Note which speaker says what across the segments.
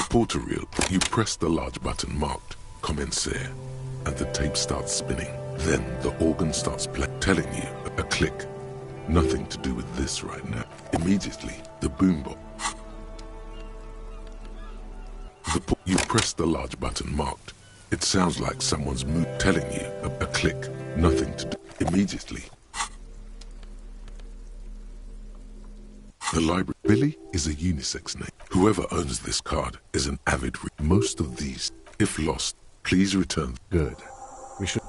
Speaker 1: Reporter reel. You press the large button marked Commencer, and the tape starts spinning. Then the organ starts telling you a click. Nothing to do with this right now. Immediately, the boombox. You press the large button marked. It sounds like someone's telling you a click. Nothing to do. Immediately. The library. Billy is a unisex name. Whoever owns this card is an avid reader. Most of these, if lost, please return.
Speaker 2: Good. We should...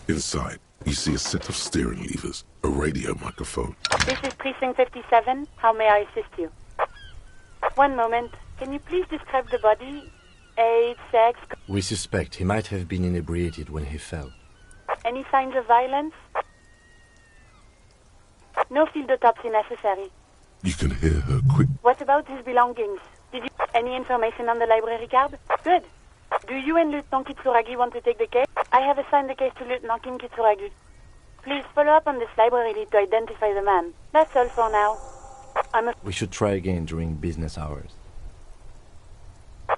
Speaker 1: Inside, you see a set of steering levers, a radio microphone.
Speaker 3: This is Precinct 57. How may I assist you? One moment. Can you please describe the body? Age, sex?
Speaker 2: We suspect he might have been inebriated when he fell.
Speaker 3: Any signs of violence? No field autopsy necessary.
Speaker 1: You can hear her quick.
Speaker 3: What about his belongings? Did you... Any information on the library card? Good. Do you and Lieutenant Kitsuragi want to take the case? I have assigned the case to Lieutenant Kim Kitsuragi. Please follow up on this library lead to identify the man. That's all for now.
Speaker 2: We should try again during business hours.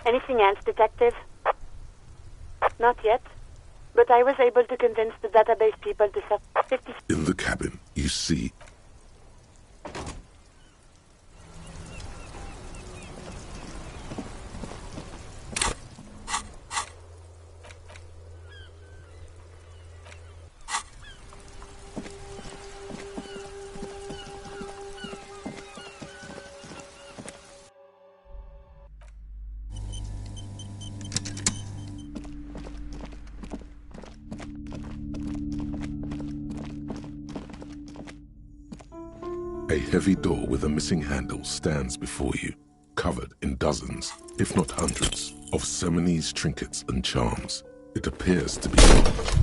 Speaker 3: Anything else, Detective? Not yet. But I was able to convince the database people to set 50...
Speaker 1: In the cabin, you see... A heavy door with a missing handle stands before you, covered in dozens, if not hundreds, of Seminese trinkets and charms. It appears to be locked.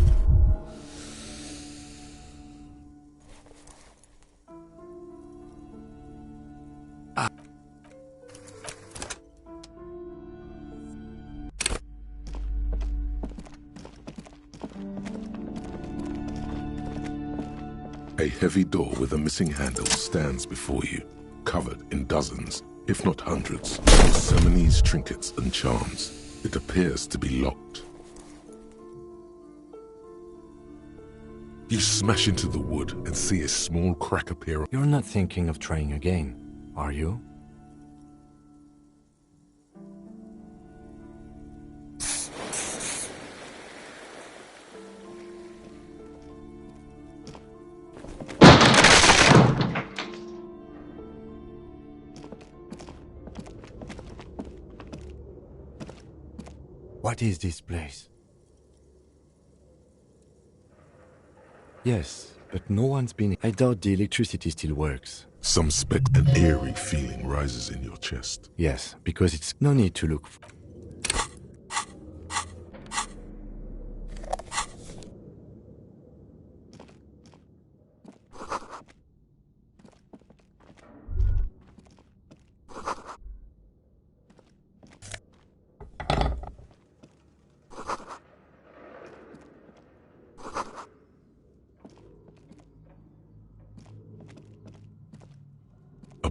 Speaker 1: A heavy door with a missing handle stands before you, covered in dozens, if not hundreds, of Seminese trinkets and charms. It appears to be locked. You smash into the wood and see a small crack appear.
Speaker 2: You're not thinking of trying again, are you? What is this place? Yes, but no one's been... I doubt the electricity still works.
Speaker 1: Some an eerie feeling rises in your chest.
Speaker 2: Yes, because it's no need to look...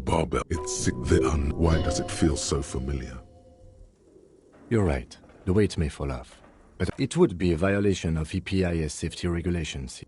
Speaker 1: Barbell. It's sick. Why does it feel so familiar?
Speaker 2: You're right. The weight may fall off. But it would be a violation of EPIS safety regulations.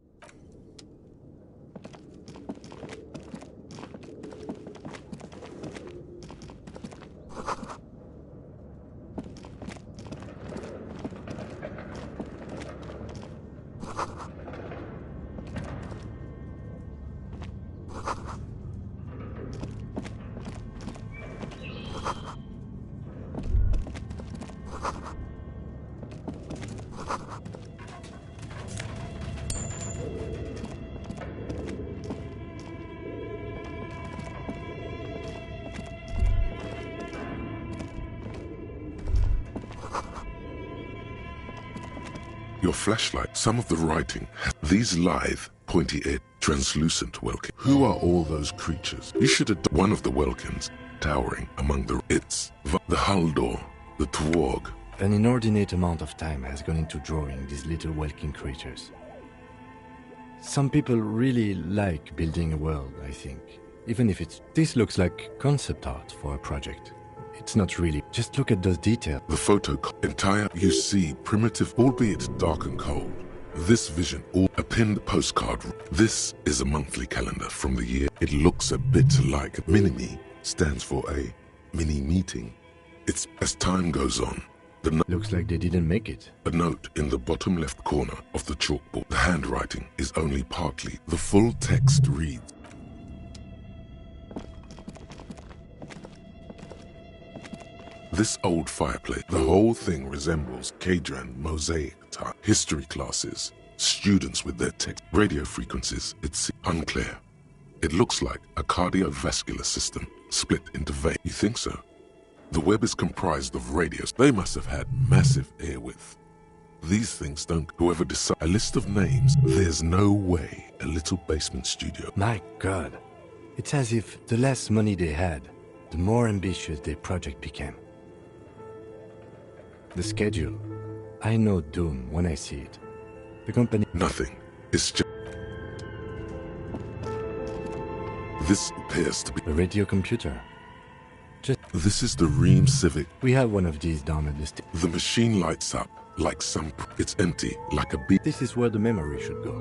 Speaker 1: Your flashlight, some of the writing, these lithe, pointy-edged, translucent Welkins. Who are all those creatures? You should have one of the Welkins, towering among the... It's the Haldor, the Twarg,
Speaker 2: An inordinate amount of time has gone into drawing these little walking creatures. Some people really like building a world, I think. Even if it's... This looks like concept art for a project. It's not really. Just look at those details.
Speaker 1: The photo entire, you see, primitive, albeit dark and cold. This vision, or a pinned postcard. This is a monthly calendar from the year. It looks a bit like Mini-Me stands for a mini meeting. It's as time goes on.
Speaker 2: Looks like they didn't make it.
Speaker 1: A note in the bottom left corner of the chalkboard. The handwriting is only partly. The full text reads, "This old fireplace, the whole thing resembles Cadran mosaic type. History classes, students with their text, radio frequencies, it's unclear. It looks like a cardiovascular system split into veins. You think so? The web is comprised of radios. They must have had massive air width. These things don't. Whoever decide a list of names, there's no way a little basement studio."
Speaker 2: My God. It's as if the less money they had, the more ambitious their project became. The schedule. I know doom when I see it. The company...
Speaker 1: Nothing. It's just... This appears to be...
Speaker 2: A radio computer.
Speaker 1: This is the Ream Civic.
Speaker 2: We have one of these down at the station.
Speaker 1: The machine lights up like some... It's empty, like a beat.
Speaker 2: This is where the memory should go.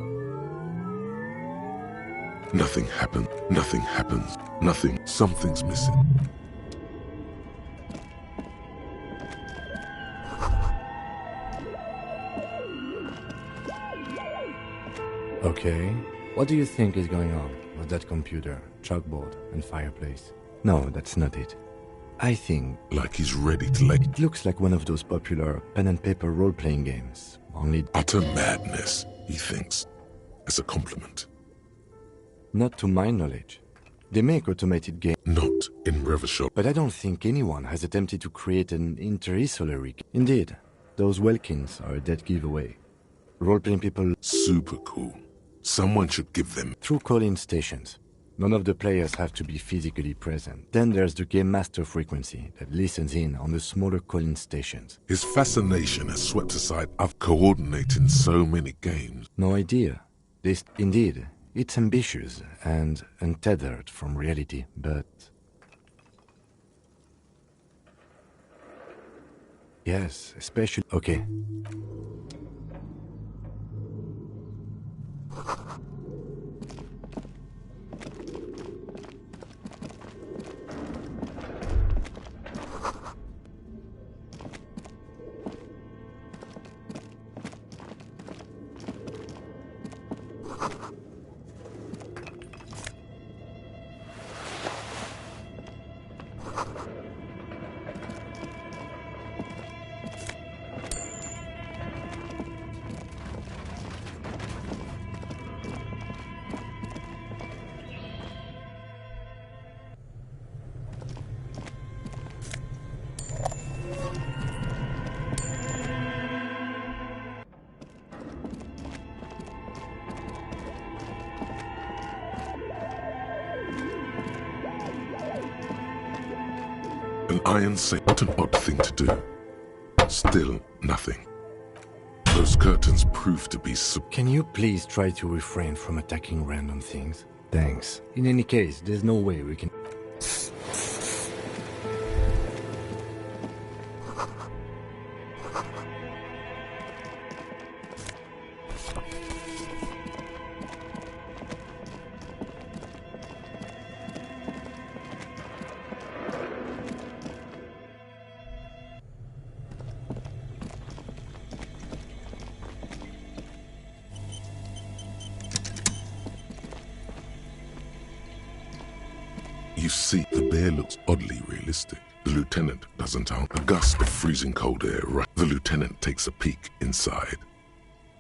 Speaker 1: Nothing happened. Nothing happens. Nothing. Something's missing.
Speaker 2: Okay. What do you think is going on with that computer, chalkboard, and fireplace? No, that's not it. I think...
Speaker 1: Like he's ready to let...
Speaker 2: It looks like one of those popular pen and paper role-playing games. Only...
Speaker 1: Utter madness, he thinks. As a compliment.
Speaker 2: Not to my knowledge. They make automated games.
Speaker 1: Not in Revachol.
Speaker 2: But I don't think anyone has attempted to create an inter-isolary game. Indeed, those Welkins are a dead giveaway. Role-playing people...
Speaker 1: Super cool. Someone should give them...
Speaker 2: Through call-in stations. None of the players have to be physically present. Then there's the Game Master frequency that listens in on the smaller call-in stations.
Speaker 1: His fascination has swept aside of coordinating so many games.
Speaker 2: No idea. This, indeed, it's ambitious and untethered from reality, but... Yes, especially... Okay.
Speaker 1: An iron safe. What an odd thing to do. Still nothing. Those curtains prove to be
Speaker 2: Can you please try to refrain from attacking random things? Thanks. In any case, there's no way we can...
Speaker 1: You see, the bear looks oddly realistic. The lieutenant doesn't answer. A gust of freezing cold air. The lieutenant takes a peek inside.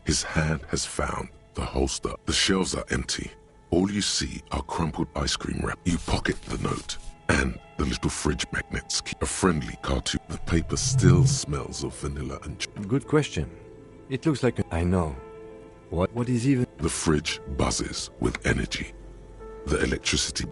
Speaker 1: His hand has found the holster. The shelves are empty. All you see are crumpled ice cream wrap. You pocket the note and the little fridge magnets. A friendly cartoon. The paper still smells of vanilla and...
Speaker 2: Good question. It looks like... I know. What is even...
Speaker 1: The fridge buzzes with energy. The electricity...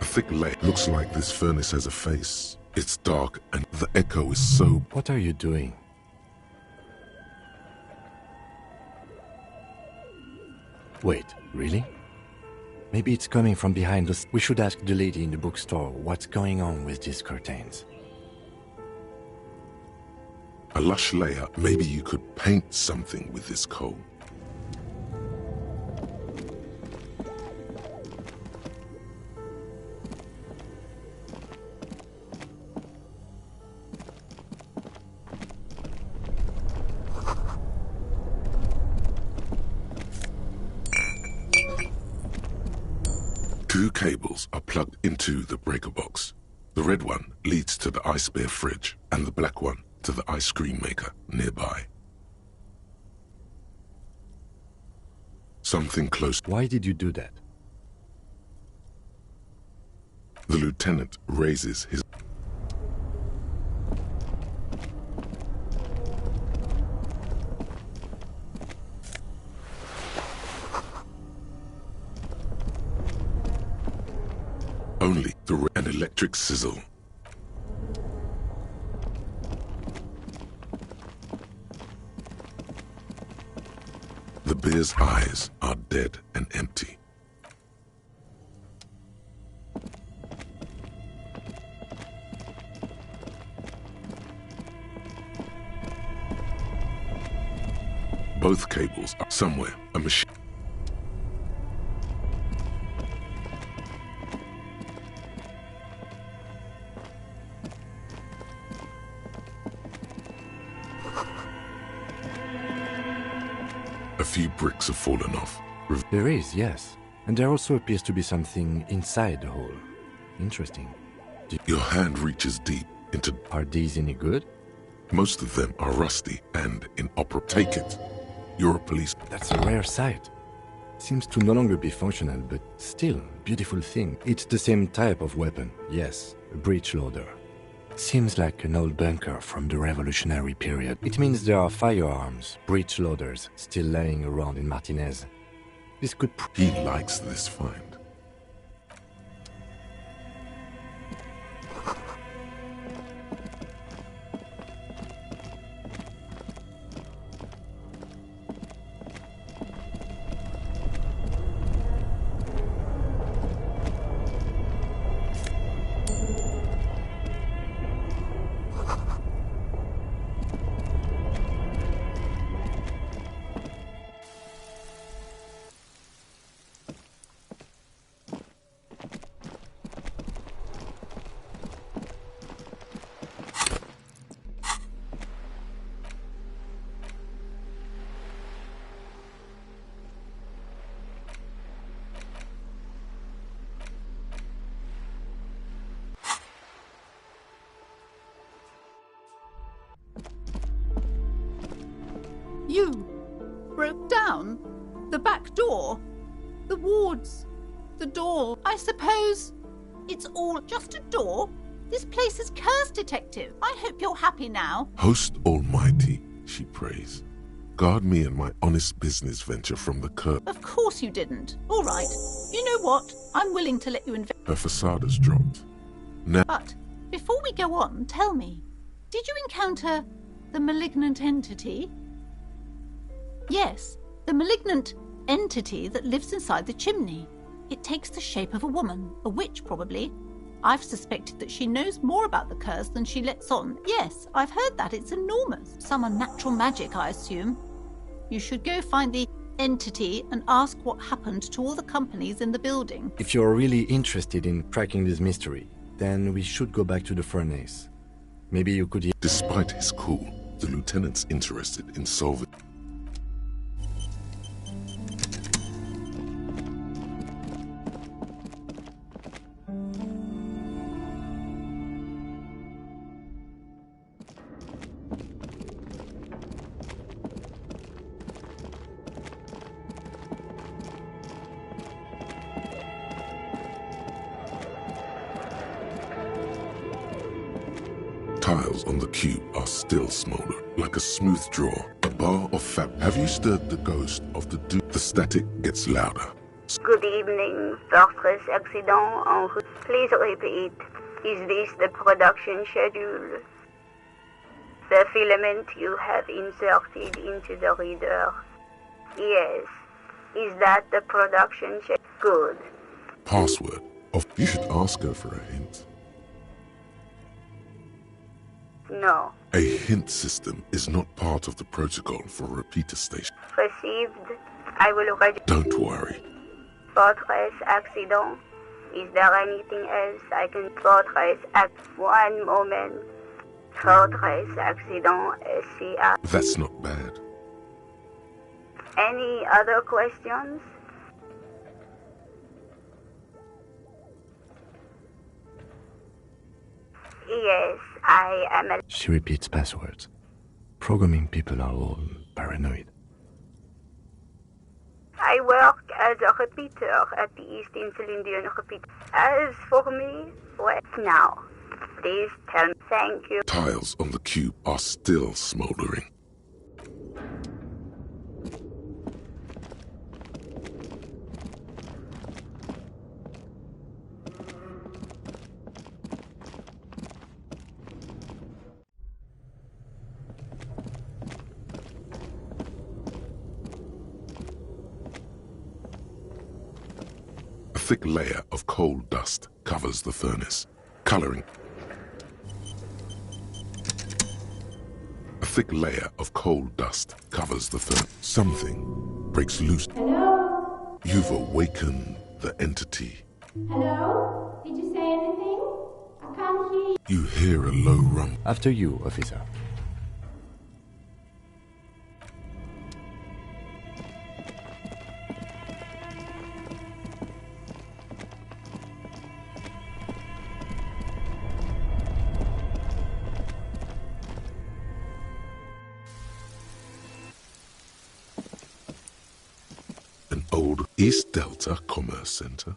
Speaker 1: A thick layer. Looks like this furnace has a face. It's dark and the echo is so...
Speaker 2: What are you doing? Wait, really? Maybe it's coming from behind us. We should ask the lady in the bookstore what's going on with these curtains.
Speaker 1: A lush layer. Maybe you could paint something with this coal. Two cables are plugged into the breaker box. The red one leads to the ice bear fridge, and the black one to the ice cream maker nearby. Something close.
Speaker 2: Why did you do that?
Speaker 1: The lieutenant raises his... Only an electric sizzle. The bear's eyes are dead and empty. Both cables are somewhere. A machine. A few bricks have fallen off.
Speaker 2: There is, yes. And there also appears to be something inside the hole. Interesting.
Speaker 1: Your hand reaches deep into...
Speaker 2: Are these any good?
Speaker 1: Most of them are rusty and inoperable. Take it. You're a police...
Speaker 2: That's a rare sight. Seems to no longer be functional, but still, beautiful thing. It's the same type of weapon, yes. A breech loader. Seems like an old bunker from the revolutionary period. It means there are firearms, breech loaders, still laying around in Martinez. This could...
Speaker 1: He likes this find.
Speaker 4: You broke down the back door, the wards, the door. I suppose it's all just a door. This place is cursed, Detective. I hope you're happy now.
Speaker 1: Host Almighty, she prays. Guard me and my honest business venture from the curse.
Speaker 4: Of course you didn't. All right. You know what? I'm willing to let you invest.
Speaker 1: Her facade has dropped. Now...
Speaker 4: But before we go on, tell me, did you encounter the malignant entity? Yes, the malignant entity that lives inside the chimney. It takes the shape of a woman, a witch probably. I've suspected that she knows more about the curse than she lets on. Yes, I've heard that. It's enormous. Some unnatural magic, I assume. You should go find the entity and ask what happened to all the companies in the building.
Speaker 2: If you're really interested in cracking this mystery, then we should go back to the furnace. Maybe you could...
Speaker 1: Despite his cool, the lieutenant's interested in solving... Tiles on the cube are still smolder, like a smooth draw, a bar of fab. Have you stirred the ghost of the The static gets louder.
Speaker 5: Good evening, Fortress Accident en route. Please repeat. Is this the production schedule? The filament you have inserted into the reader? Yes. Is that the production schedule? Good.
Speaker 1: Password. You should ask her for a hint.
Speaker 5: No.
Speaker 1: A hint system is not part of the protocol for repeater station.
Speaker 5: Received. I will register.
Speaker 1: Don't worry.
Speaker 5: Fortress Accident. Is there anything else I can... Fortress One moment. Fortress Accident SCR.
Speaker 1: That's not bad.
Speaker 5: Any other questions? Yes, I am a...
Speaker 2: She repeats passwords. Programming people are all paranoid.
Speaker 5: I work as a repeater at the East Insulindian Repeater. As for me, well, now, please tell me. Thank you.
Speaker 1: Tiles on the cube are still smoldering. A thick layer of coal dust covers the furnace, coloring. A thick layer of coal dust covers the furnace. Something breaks loose.
Speaker 6: Hello?
Speaker 1: You've awakened the entity.
Speaker 6: Hello? Did you say anything? I can't hear you.
Speaker 1: You hear a low rumble.
Speaker 2: After you, officer.
Speaker 1: Old East Delta Commerce Center.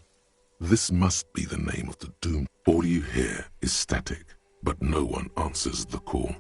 Speaker 1: This must be the name of the doom. All you hear is static, but no one answers the call.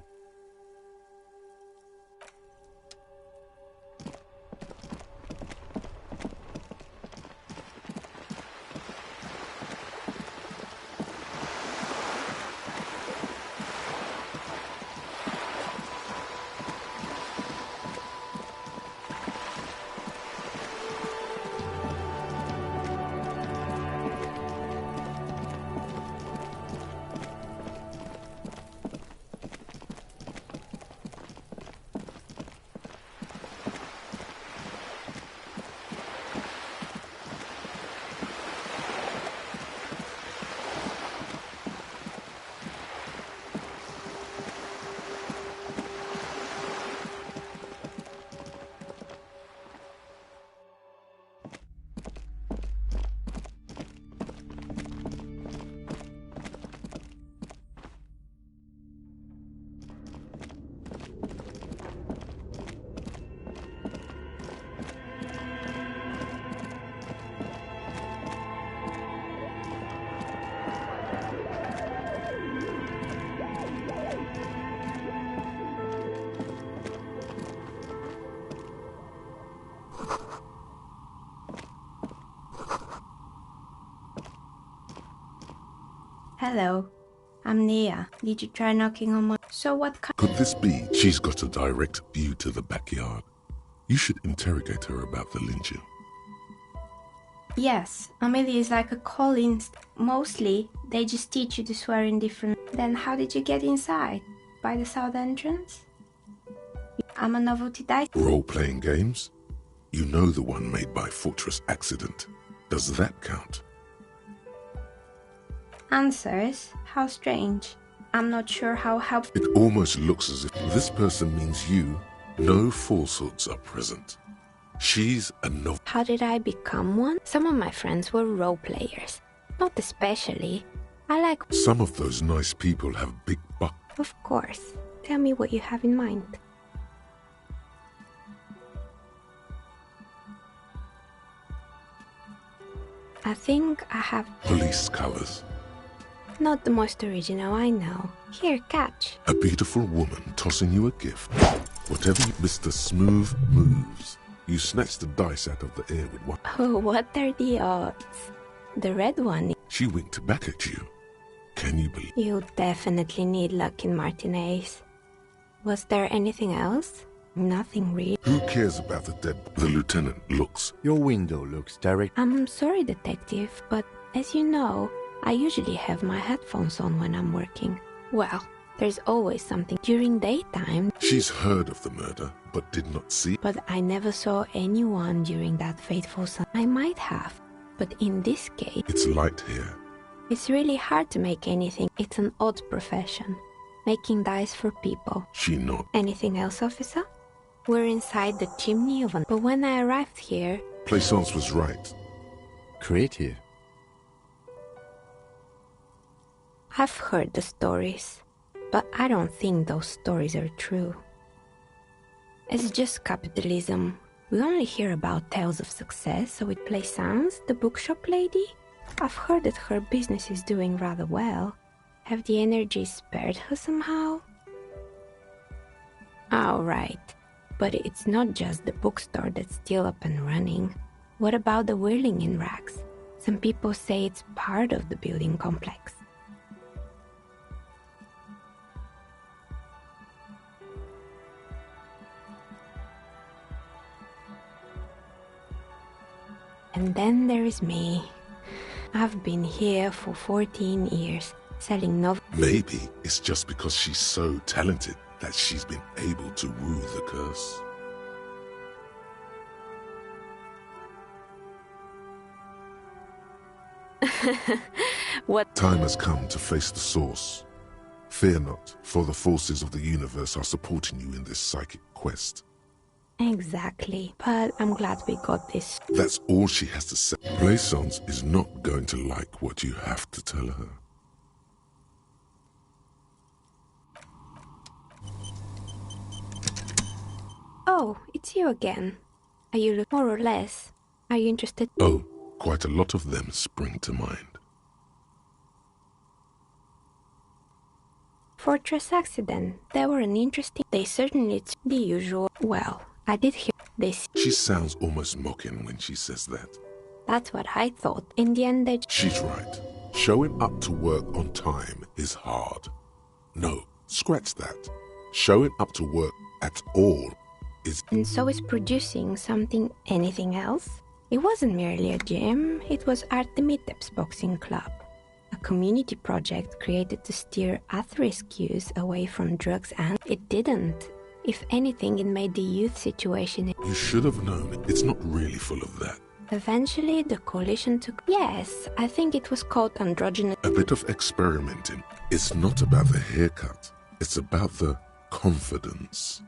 Speaker 6: Hello, I'm Nia. Did you try knocking on my... So what kind...
Speaker 1: Could this be? She's got a direct view to the backyard. You should interrogate her about the lynching.
Speaker 6: Yes, Amelie is like a Collins. Mostly, they just teach you to swear in different... Then how did you get inside? By the south entrance? I'm a novelty dice...
Speaker 1: Role-playing games? You know the one made by Fortress Accident. Does that count?
Speaker 6: Answers? How strange. I'm not sure how helpful...
Speaker 1: It almost looks as if this person means you. No falsehoods are present. She's a no...
Speaker 7: How did I become one? Some of my friends were role players. Not especially. I like...
Speaker 1: Some of those nice people have big bucks.
Speaker 7: Of course. Tell me what you have in mind. I think I have...
Speaker 1: Police colors.
Speaker 7: Not the most original, I know. Here, catch.
Speaker 1: A beautiful woman tossing you a gift. Whatever you... Mr. Smooth Moves. You snatched the dice out of the air with one.
Speaker 7: Oh, what are the odds? The red one.
Speaker 1: She winked back at you. Can you believe?
Speaker 7: You definitely need luck in Martinez. Was there anything else? Nothing really.
Speaker 1: Who cares about the dead? The lieutenant looks.
Speaker 2: Your window looks direct.
Speaker 7: I'm sorry, detective, but as you know, I usually have my headphones on when I'm working. Well, there's always something during daytime.
Speaker 1: She's heard of the murder, but did not see.
Speaker 7: But I never saw anyone during that fateful sun. I might have, but in this case...
Speaker 1: It's light here.
Speaker 7: It's really hard to make anything. It's an odd profession. Making dice for people.
Speaker 1: She nodded.
Speaker 7: Anything else, officer? We're inside the chimney of an... But when I arrived here...
Speaker 1: Plaisance was right.
Speaker 2: Creative.
Speaker 7: I've heard the stories, but I don't think those stories are true. It's just capitalism. We only hear about tales of success, so with Plaisance, the bookshop lady, I've heard that her business is doing rather well. Have the energy spared her somehow? Oh, right. But it's not just the bookstore that's still up and running. What about the whirling in rags? Some people say it's part of the building complex. And then there is me. I've been here for 14 years, selling novels.
Speaker 1: Maybe it's just because she's so talented that she's been able to woo the curse.
Speaker 7: What?
Speaker 1: Time has come to face the source. Fear not, for the forces of the universe are supporting you in this psychic quest.
Speaker 7: Exactly, but I'm glad we got this.
Speaker 1: That's all she has to say. Plaisance is not going to like what you have to tell her.
Speaker 7: Oh, it's you again. Are you more or less? Are you interested?
Speaker 1: Oh, quite a lot of them spring to mind.
Speaker 7: Fortress accident. They were an interesting... They certainly... It's the usual... Well, I did hear this.
Speaker 1: She sounds almost mocking when she says that.
Speaker 7: That's what I thought. In the end, they...
Speaker 1: She's right. Showing up to work on time is hard. No, scratch that. Showing up to work at all is...
Speaker 7: And so is producing something... Anything else? It wasn't merely a gym. It was Artemitep's boxing club. A community project created to steer at-risk youth away from drugs, and it didn't. If anything, it made the youth situation...
Speaker 1: You should have known. It's not really full of that.
Speaker 7: Eventually, the coalition took... Yes, I think it was called androgynous...
Speaker 1: A bit of experimenting. It's not about the haircut. It's about the confidence.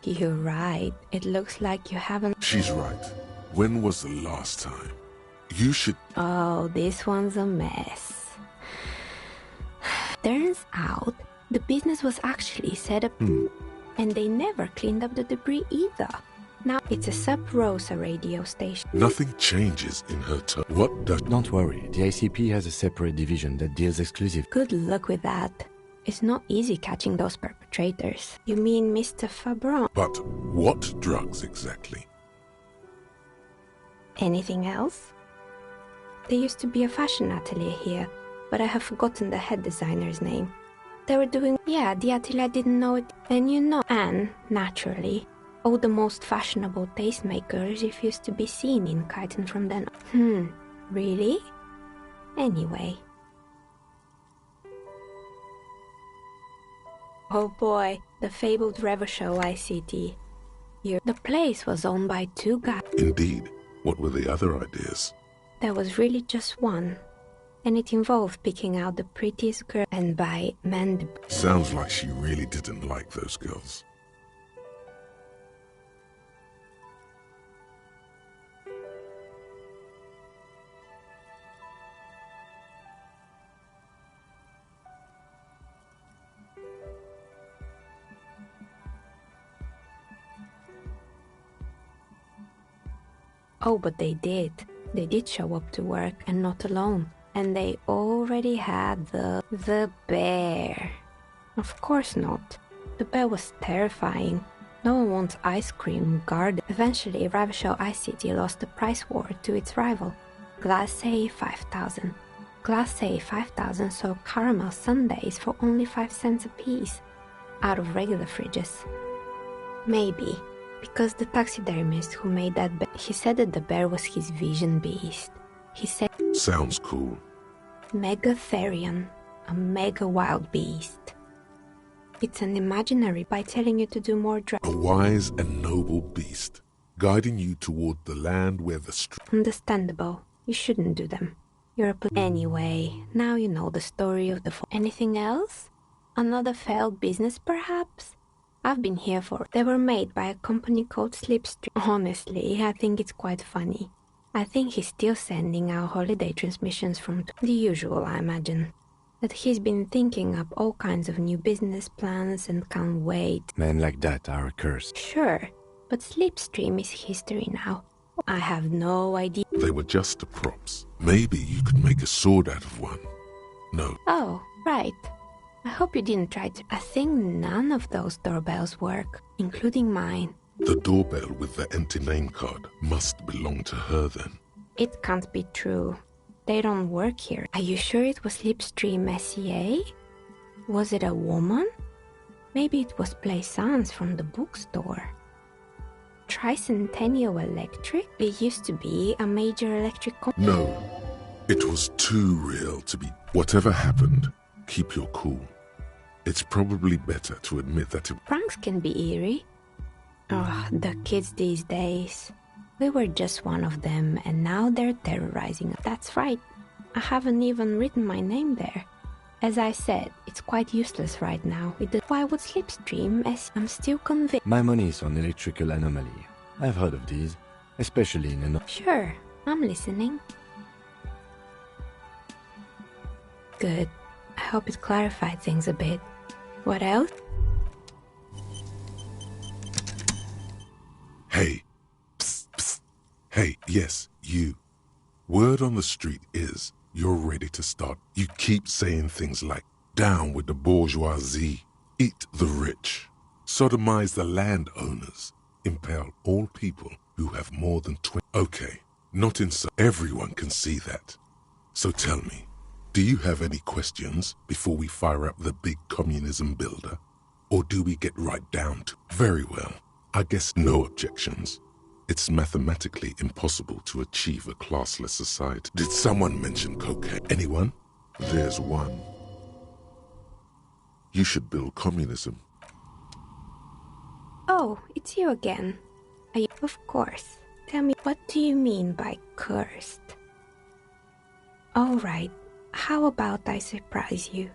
Speaker 7: You're right. It looks like you haven't...
Speaker 1: She's right. When was the last time? You should...
Speaker 7: Oh, this one's a mess. Turns out, the business was actually set up... And they never cleaned up the debris either. Now it's a Sub Rosa radio station.
Speaker 1: Nothing changes in her turn. What does...
Speaker 2: Don't worry, the ICP has a separate division that deals exclusive.
Speaker 7: Good luck with that. It's not easy catching those perpetrators. You mean Mr. Fabron?
Speaker 1: But what drugs exactly?
Speaker 7: Anything else? There used to be a fashion atelier here, but I have forgotten the head designer's name. They were doing... Yeah, the atelier didn't know it. And you know... And, naturally, all the most fashionable tastemakers refused to be seen in Kyton from then on. Really? Anyway... Oh boy, the fabled Revo Show ICT. The place was owned by two guys.
Speaker 1: Indeed. What were the other ideas?
Speaker 7: There was really just one. And it involved picking out the prettiest girl and by men...
Speaker 1: Sounds like she really didn't like those girls.
Speaker 7: Oh, but they did. They did show up to work, and not alone. And they already had the bear. Of course not. The bear was terrifying. No one wants ice cream guarded. Eventually, Ravenshaw Ice City lost the price war to its rival, Glacé 5000. Glacé 5000 sold caramel sundaes for only 5 cents a piece, out of regular fridges. Maybe, because the taxidermist who made that bear, he said that the bear was his vision beast. He said,
Speaker 1: Sounds cool.
Speaker 7: Megatherion, a mega wild beast. It's an imaginary by telling you to do more
Speaker 1: A wise and noble beast, guiding you toward the land where the
Speaker 7: Understandable. You shouldn't do them. You're a Anyway, now you know the story of the Anything else? Another failed business, perhaps? I've been here for... They were made by a company called Slipstream. Honestly, I think it's quite funny. I think he's still sending out holiday transmissions from the usual, I imagine. That he's been thinking up all kinds of new business plans and can't wait.
Speaker 2: Men like that are a curse.
Speaker 7: Sure, but Slipstream is history now. I have no idea.
Speaker 1: They were just the props. Maybe you could make a sword out of one. No.
Speaker 7: Oh, right. I hope you didn't try to... I think none of those doorbells work, including mine.
Speaker 1: The doorbell with the empty name card must belong to her then.
Speaker 7: It can't be true. They don't work here. Are you sure it was Slipstream SCA? Was it a woman? Maybe it was Plaisance from the bookstore. Tricentennial Electric? It used to be a major electric company.
Speaker 1: No. It was too real to be... Whatever happened, keep your cool. It's probably better to admit that it...
Speaker 7: Pranks can be eerie. Oh, the kids these days. We were just one of them, and now they're terrorizing us. That's right. I haven't even written my name there. As I said, it's quite useless right now. Why would Slipstream as I'm still convinced?
Speaker 2: My money is on electrical anomaly. I've heard of these, especially in
Speaker 7: Sure, I'm listening. Good. I hope it clarified things a bit. What else?
Speaker 1: Hey. Psst, psst. Hey, yes, you. Word on the street is you're ready to start. You keep saying things like, down with the bourgeoisie, eat the rich, sodomize the landowners, impale all people who have more than 20. Okay, not inside. Everyone can see that. So tell me, do you have any questions before we fire up the big communism builder? Or do we get right down to... Very well. I guess no objections. It's mathematically impossible to achieve a classless society. Did someone mention cocaine? Anyone? There's one. You should build communism.
Speaker 7: Oh, it's you again. Are you? Of course. Tell me, what do you mean by cursed? All right. How about I surprise you?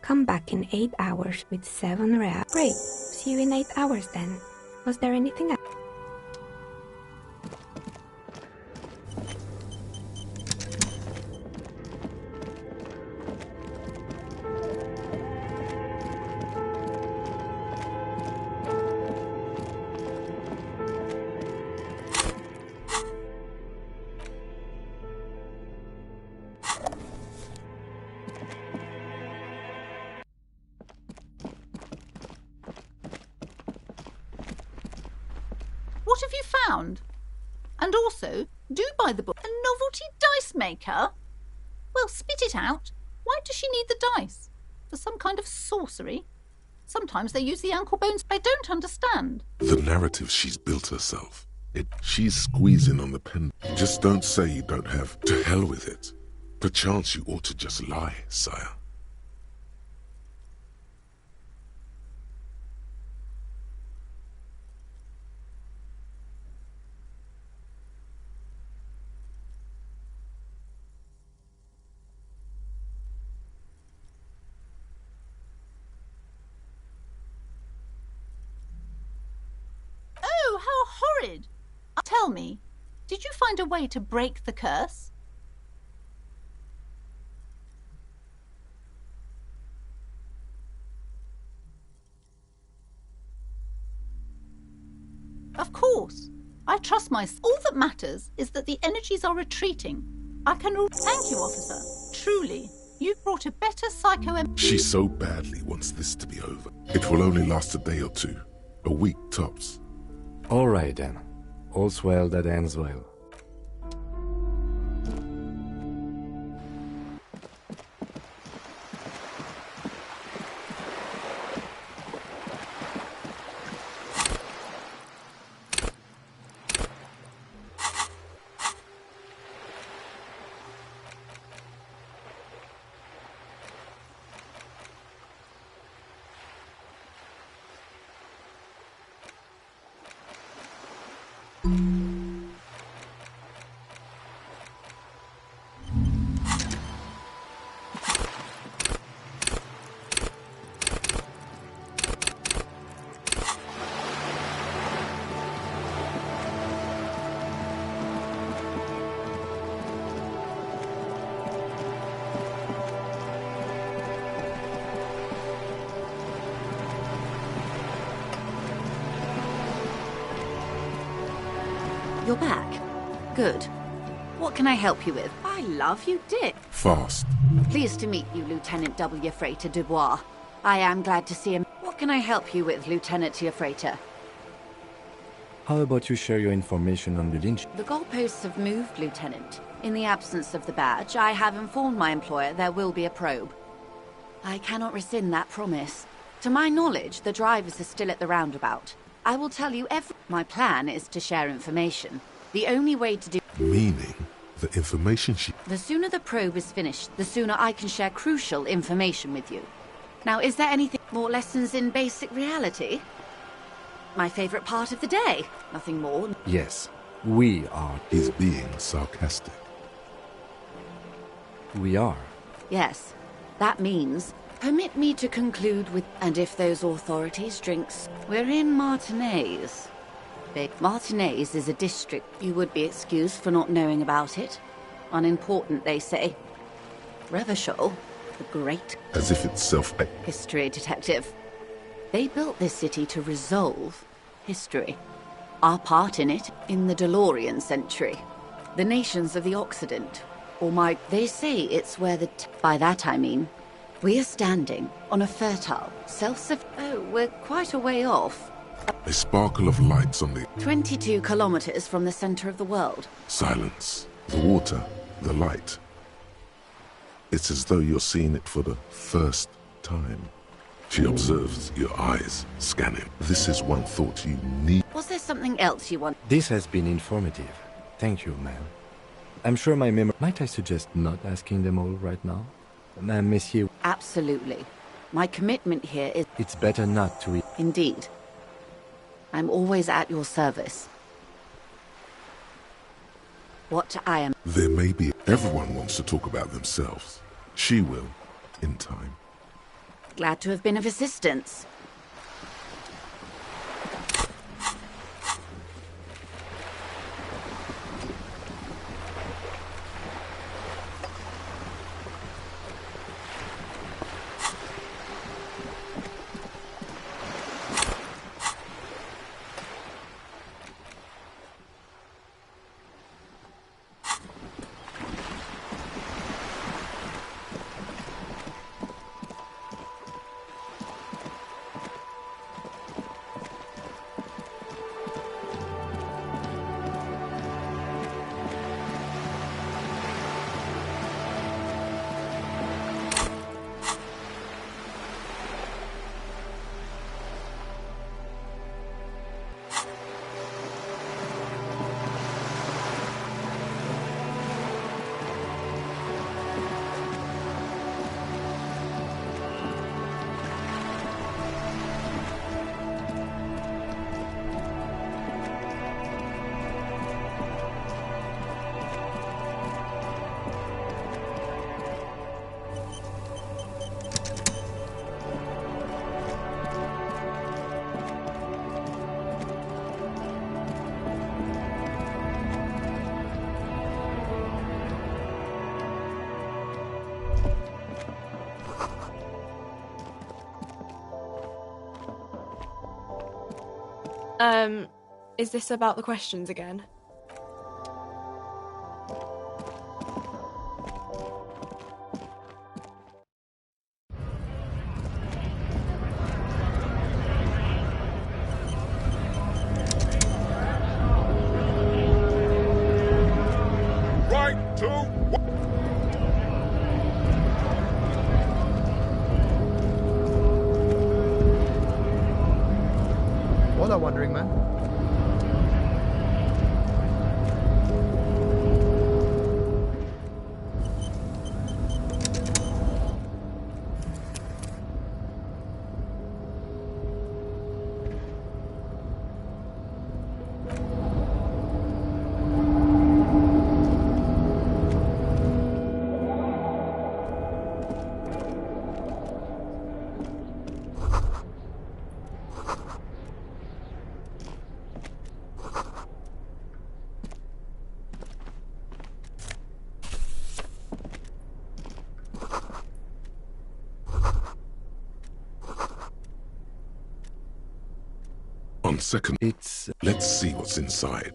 Speaker 7: Come back in 8 hours with 7 real. Great. See you in 8 hours then. Was there anything else?
Speaker 4: What have you found? And also, do buy the book. A novelty dice maker? Well, spit it out. Why does she need the dice? For some kind of sorcery? Sometimes they use the ankle bones. I don't understand.
Speaker 1: The narrative she's built herself. She's squeezing on the pen. Just don't say you don't have. To hell with it. Perchance you ought to just lie, sire.
Speaker 4: Oh, how horrid! Tell me, did you find a way to break the curse? Of course. I trust all that matters is that the energies are retreating. I can thank you, officer. Truly, you've brought a better
Speaker 1: She so badly wants this to be over. It will only last a day or two. A week tops.
Speaker 2: All right then. All's well that ends well.
Speaker 8: You're back. Good. What can I help you with? I love you, Dick.
Speaker 1: Fast.
Speaker 8: Pleased to meet you, Lieutenant W. Freighter Dubois. I am glad to see him. What can I help you with, Lieutenant Freighter?
Speaker 2: How about you share your information on the lynch?
Speaker 8: The goalposts have moved, Lieutenant. In the absence of the badge, I have informed my employer there will be a probe. I cannot rescind that promise. To my knowledge, the drivers are still at the roundabout. I will tell you My plan is to share information. The only way to do...
Speaker 1: Meaning, the information she...
Speaker 8: The sooner the probe is finished, the sooner I can share crucial information with you. Now, is there anything... More lessons in basic reality? My favorite part of the day. Nothing more.
Speaker 2: Yes, we are.
Speaker 1: Is being sarcastic.
Speaker 2: We are.
Speaker 8: Yes, that means... Permit me to conclude with... And if those authorities drinks... We're in Martinez. Martinez is a district. You would be excused for not knowing about it. Unimportant, they say. Revachol, the great...
Speaker 1: As if it's
Speaker 8: History detective. They built this city to resolve history. Our part in it, in the DeLorean century. The nations of the Occident. They say it's where the... By that I mean... We are standing on a fertile, Oh, we're quite a way off.
Speaker 1: A sparkle of lights on the...
Speaker 8: 22 kilometers from the center of the world.
Speaker 1: Silence. The water. The light. It's as though you're seeing it for the first time. She observes your eyes, scanning. This is one thought you need...
Speaker 8: Was there something else you want?
Speaker 2: This has been informative. Thank you, ma'am. I'm sure my memory... Might I suggest not asking them all right now? Monsieur...
Speaker 8: Absolutely. My commitment here is...
Speaker 2: It's better not to...
Speaker 8: Indeed. I'm always at your service. What I am...
Speaker 1: There may be... Everyone wants to talk about themselves. She will, in time.
Speaker 8: Glad to have been of assistance.
Speaker 9: Is this about the questions again?
Speaker 1: Right to...
Speaker 10: Hola, Wandering Man.
Speaker 1: On second, let's see what's inside.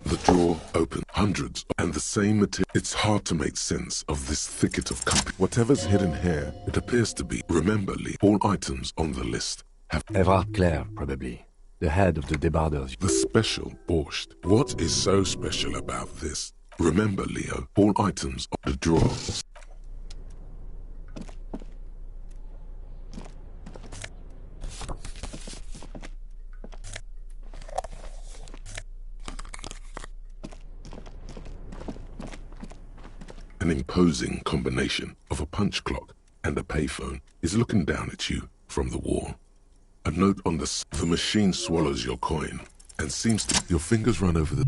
Speaker 1: The drawer open, hundreds, and the same material. It's hard to make sense of this thicket of company. Whatever's hidden here, it appears to be. Remember, Lee, all items on the list have
Speaker 2: Everard Clare, probably. The head of the debarders.
Speaker 1: the special borscht. What is so special about this? Remember, Leo, all items on the drawer. An imposing combination of a punch clock and a payphone is looking down at you from the wall. A note on the machine swallows your coin and seems to... Your fingers run over the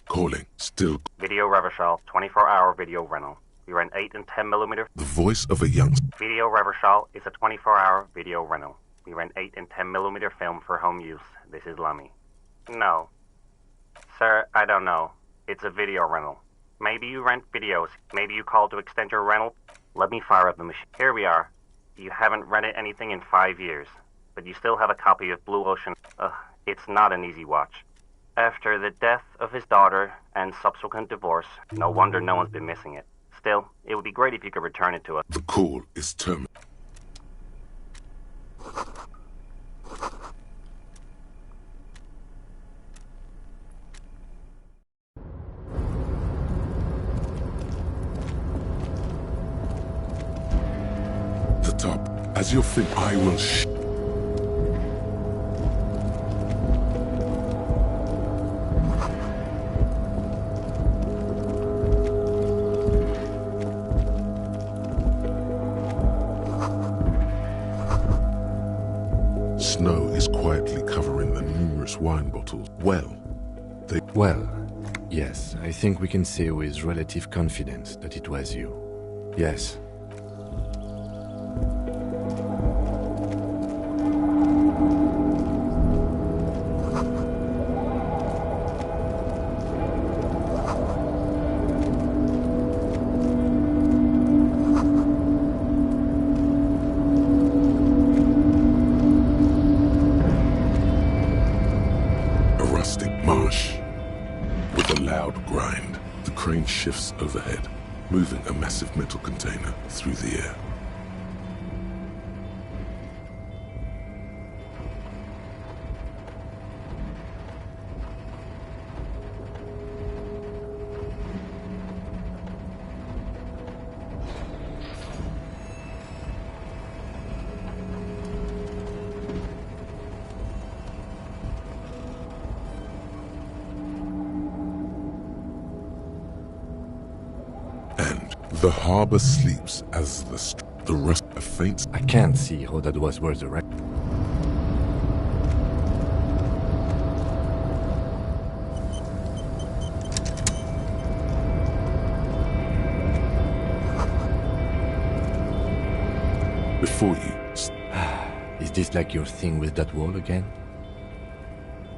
Speaker 1: calling, still...
Speaker 11: Video Revershal, 24-hour video rental. We rent 8 and 10 millimeter.
Speaker 1: The voice of a young...
Speaker 11: Video Revershal is a 24-hour video rental. We rent 8 and 10 millimeter film for home use. This is Lummy. No. Sir, I don't know. It's a video rental. Maybe you rent videos. Maybe you call to extend your rental. Let me fire up the machine. Here we are. You haven't rented anything in 5 years, but you still have a copy of Blue Ocean. It's not an easy watch. After the death of his daughter and subsequent divorce, no wonder no one's been missing it. Still, it would be great if you could return it to us.
Speaker 1: The call is terminated. The top, as you think I will Snow is quietly covering the numerous wine bottles. Well,
Speaker 2: yes, I think we can say with relative confidence that it was you. Yes.
Speaker 1: shifts overhead, moving a massive metal container through the air. The harbor sleeps as the rest of faints.
Speaker 2: I can't see how that was worth the wreck.
Speaker 1: Before you.
Speaker 2: Is this like your thing with that wall again?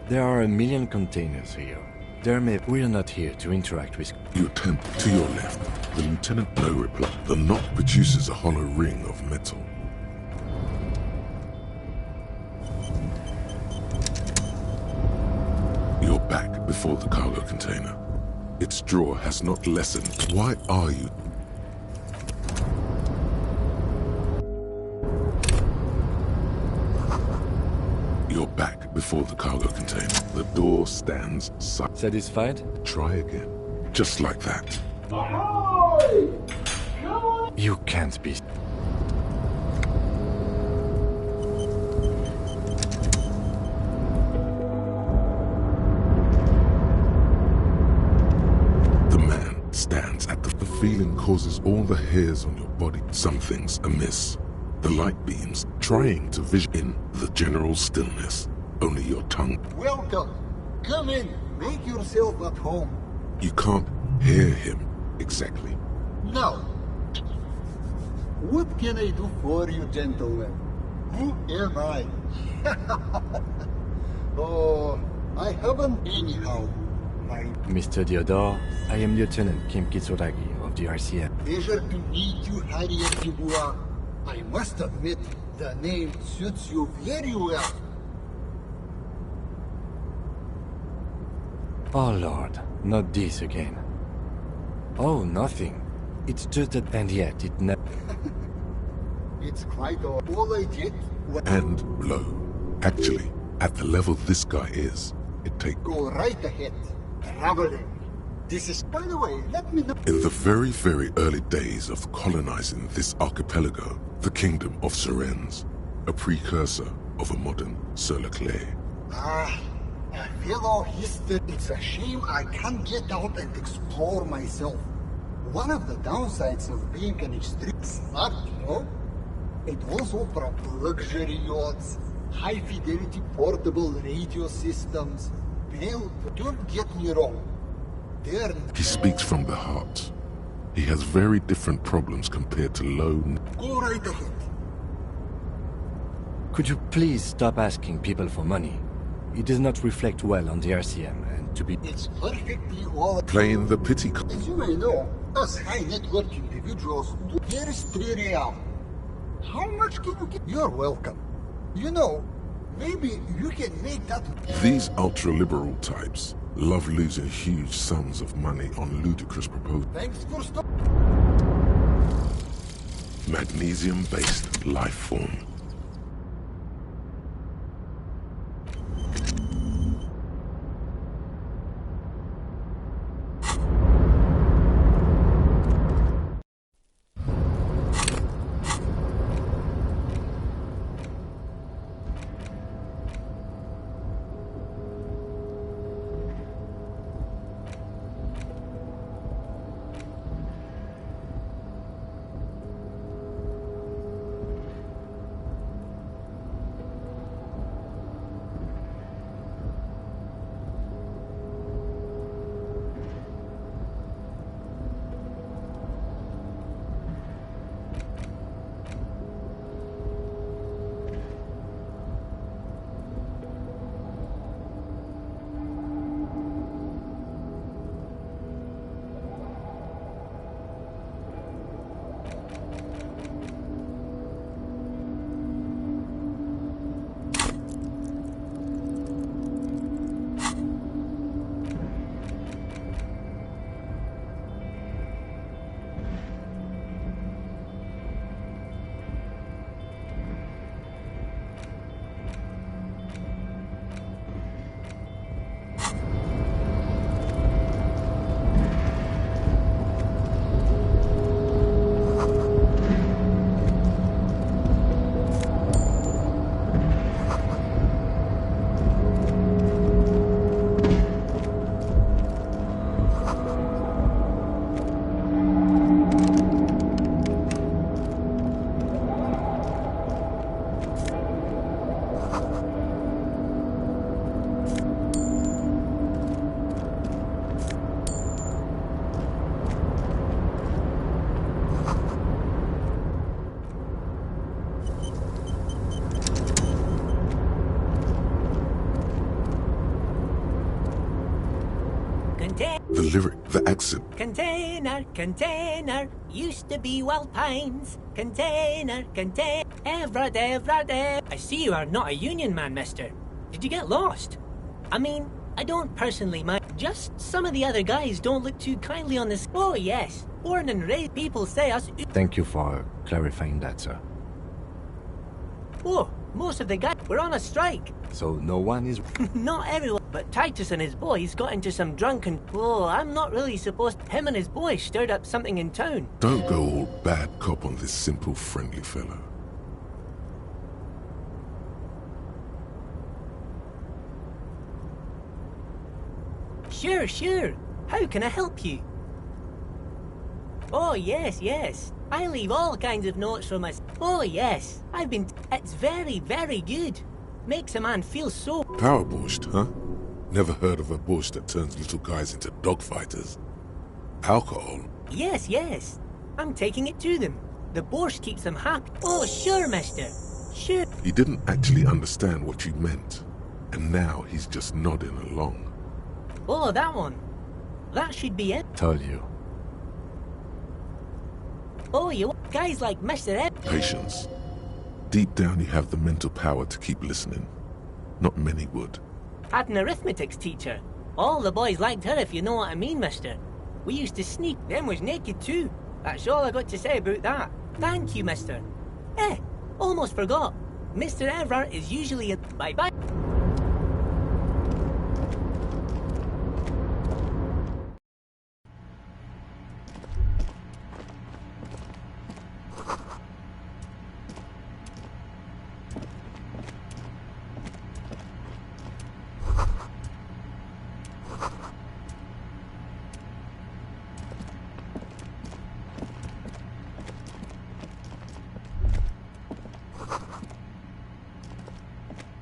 Speaker 2: There are a million containers here. We're not here to interact with...
Speaker 1: You attempt to your left. The lieutenant no reply. The knot produces a hollow ring of metal. Your before the cargo container. Its drawer has not lessened. Why are you? You're back before the cargo container. The door stands
Speaker 2: satisfied?
Speaker 1: Try again. Just like that.
Speaker 2: You can't be.
Speaker 1: The man stands at the feeling causes all the hairs on your body. Something's amiss. The light beams trying to vision in the general stillness. Only your tongue.
Speaker 12: Welcome. Come in. Make yourself at home.
Speaker 1: You can't hear him exactly.
Speaker 12: Now, what can I do for you, gentlemen? Who am I? Oh, I haven't anyhow.
Speaker 2: Mr. Diodore, I am Lieutenant Kim Kitsuragi of the RCM.
Speaker 12: Pleasure to meet you, Harriet Dubois. I must admit, the name suits you very well.
Speaker 2: Oh Lord, not this again. Oh, nothing. It's just that, and yet it never.
Speaker 12: It's quite all I did.
Speaker 1: And low. Actually, at the level this guy is, it takes.
Speaker 12: Go right ahead. Traveling. This is, by the way, let me know.
Speaker 1: In the very, very early days of colonizing this archipelago, the kingdom of Surens, a precursor of a modern Sur-le-Clay.
Speaker 12: Ah, a fellow history. It's a shame I can't get out and explore myself. One of the downsides of being an extreme smart, you know? It also from luxury yachts, high-fidelity portable radio systems. Well, don't get me wrong.
Speaker 1: He speaks from the heart. He has very different problems compared to lone.
Speaker 12: Go right ahead.
Speaker 2: Could you please stop asking people for money? It does not reflect well on the RCM, and to be...
Speaker 12: It's perfectly all...
Speaker 1: Playing the pity...
Speaker 12: As you may know, us high-net-worth individuals, here is 3 real. How much can you get? You're welcome. You know, maybe you can make that...
Speaker 1: These ultra-liberal types love losing huge sums of money on ludicrous proposals.
Speaker 12: Thanks for
Speaker 1: Magnesium-based life form. The lyric, the accent.
Speaker 13: Container, used to be Wild Pines. Container, Evrad. I see you are not a union man, mister. Did you get lost? I mean, I don't personally mind. Just some of the other guys don't look too kindly on this. Oh yes, born and raised people say us.
Speaker 2: Thank you for clarifying that, sir.
Speaker 13: Oh, most of the guys were on a strike.
Speaker 2: So no one is...
Speaker 13: Not everyone, but Titus and his boys got into some drunken... Oh, I'm not really supposed... Him and his boys stirred up something in town.
Speaker 1: Don't go all bad cop on this simple, friendly fellow.
Speaker 13: Sure, sure. How can I help you? Oh, yes, yes. I leave all kinds of notes for my... Oh, yes. I've been... It's very, very good. Makes a man feel so...
Speaker 1: Power borscht, huh? Never heard of a borscht that turns little guys into dogfighters. Alcohol?
Speaker 13: Yes, yes. I'm taking it to them. The borscht keeps them happy. Oh, sure, mister. Sure.
Speaker 1: He didn't actually understand what you meant. And now he's just nodding along.
Speaker 13: Oh, that one. That should be it.
Speaker 2: Told you.
Speaker 13: Oh, you guys like Mr. Ed.
Speaker 1: Patience. Deep down you have the mental power to keep listening. Not many would.
Speaker 13: Had an arithmetics teacher. All the boys liked her, if you know what I mean, mister. We used to sneak. Them was naked too. That's all I got to say about that. Thank you, mister. Almost forgot. Mr. Everard is usually a... Bye-bye.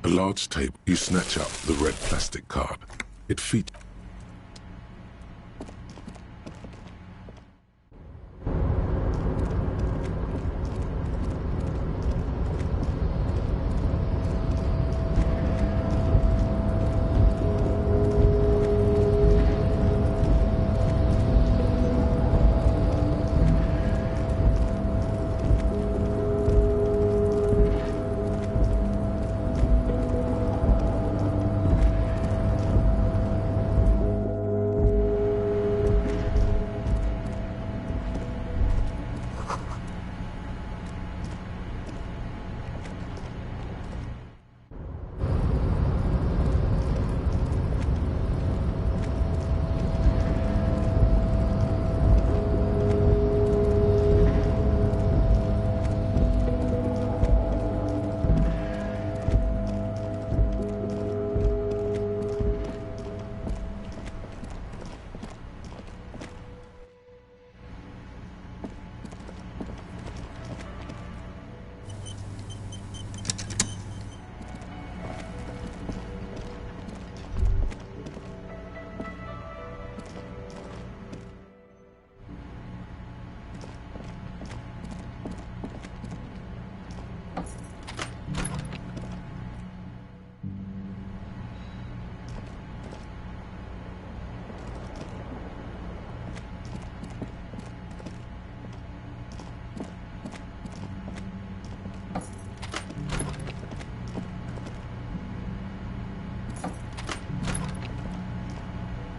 Speaker 1: A large tape, you snatch up the red plastic card. It features...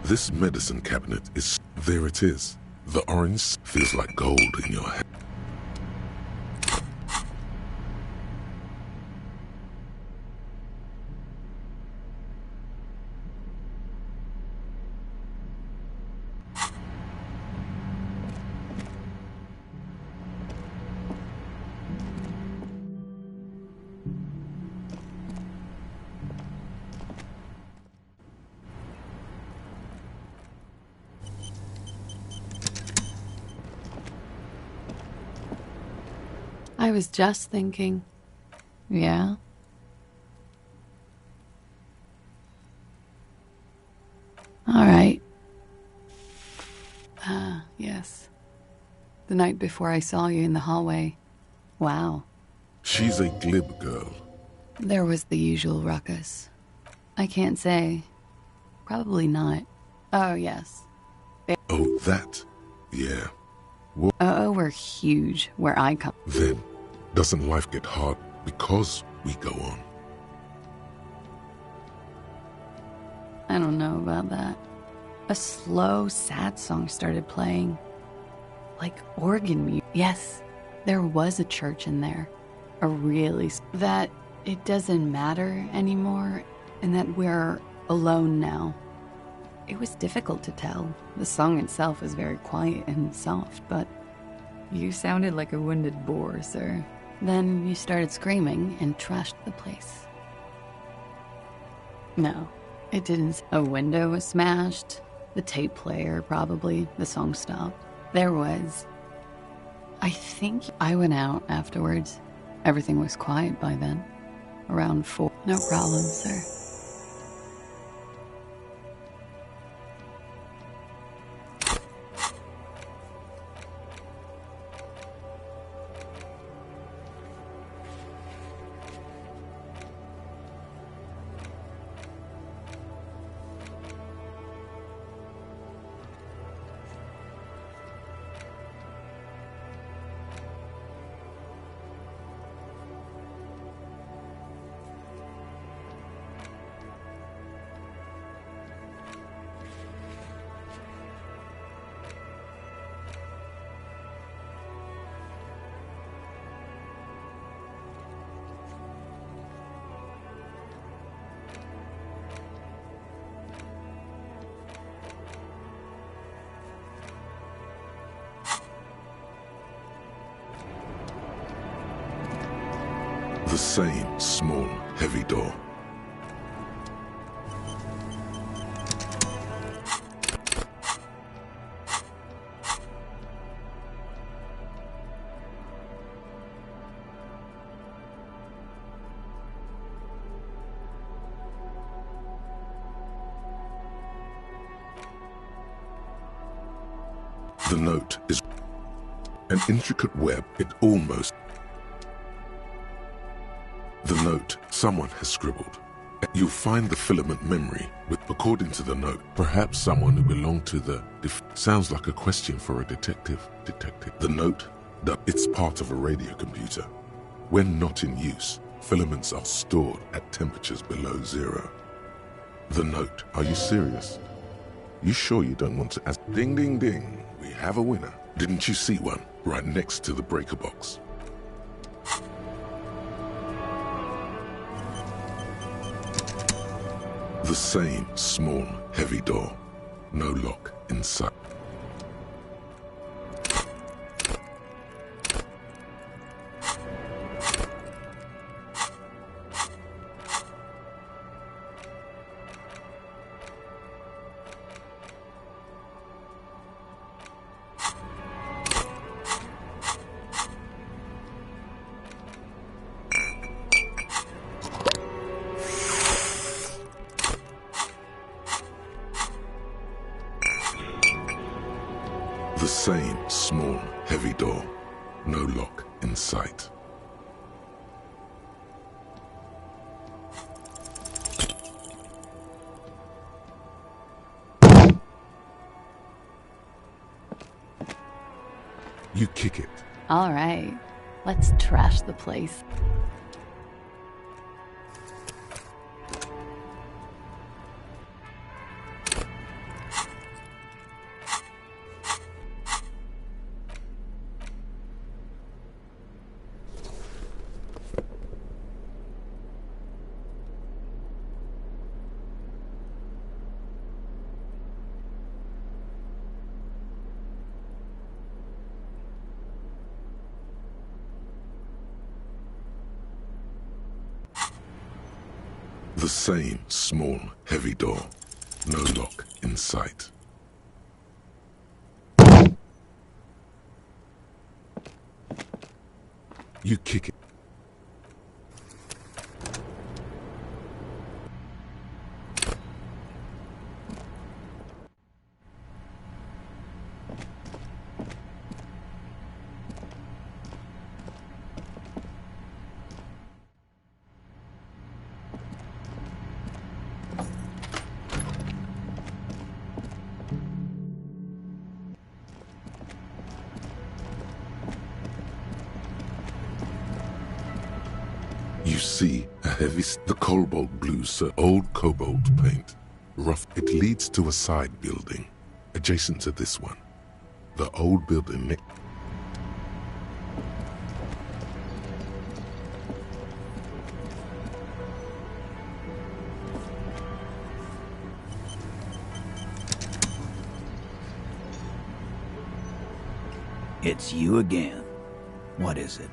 Speaker 1: This medicine cabinet is... There it is. The orange feels like gold in your hand.
Speaker 14: I was just thinking. Yeah? All right. Ah, yes. The night before I saw you in the hallway. Wow.
Speaker 1: She's a glib girl.
Speaker 14: There was the usual ruckus. I can't say. Probably not. Oh, yes.
Speaker 1: Oh, that? Yeah.
Speaker 14: Oh, we're huge where I come.
Speaker 1: Then, doesn't life get hard because we go on?
Speaker 14: I don't know about that. A slow, sad song started playing. Like organ music. Yes, there was a church in there. A really... That it doesn't matter anymore, and that we're alone now. It was difficult to tell. The song itself is very quiet and soft, but... You sounded like a wounded boar, sir. Then you started screaming and trashed the place. No, it didn't. A window was smashed. The tape player, probably. The song stopped. There was... I think I went out afterwards. Everything was quiet by then. Around 4. No problem, sir.
Speaker 1: The same small, heavy door. The note is an intricate web. It almost... The note someone has scribbled. You'll find the filament memory with, according to the note, perhaps someone who belonged to the... Sounds like a question for a detective. The note, it's part of a radio computer. When not in use, filaments are stored at temperatures below 0. The note, are you serious? You sure you don't want to ask? Ding, ding, ding. We have a winner. Didn't you see one right next to the breaker box? The same small, heavy door. No lock inside. The same small, heavy door. No lock in sight. You kick it.
Speaker 14: All right, let's trash the place.
Speaker 1: The same small, heavy door. No lock in sight. You kick it. You see a heavy, the cobalt blue, old cobalt paint, rough. It leads to a side building, adjacent to this one. The old building.
Speaker 15: It's you again. What is it?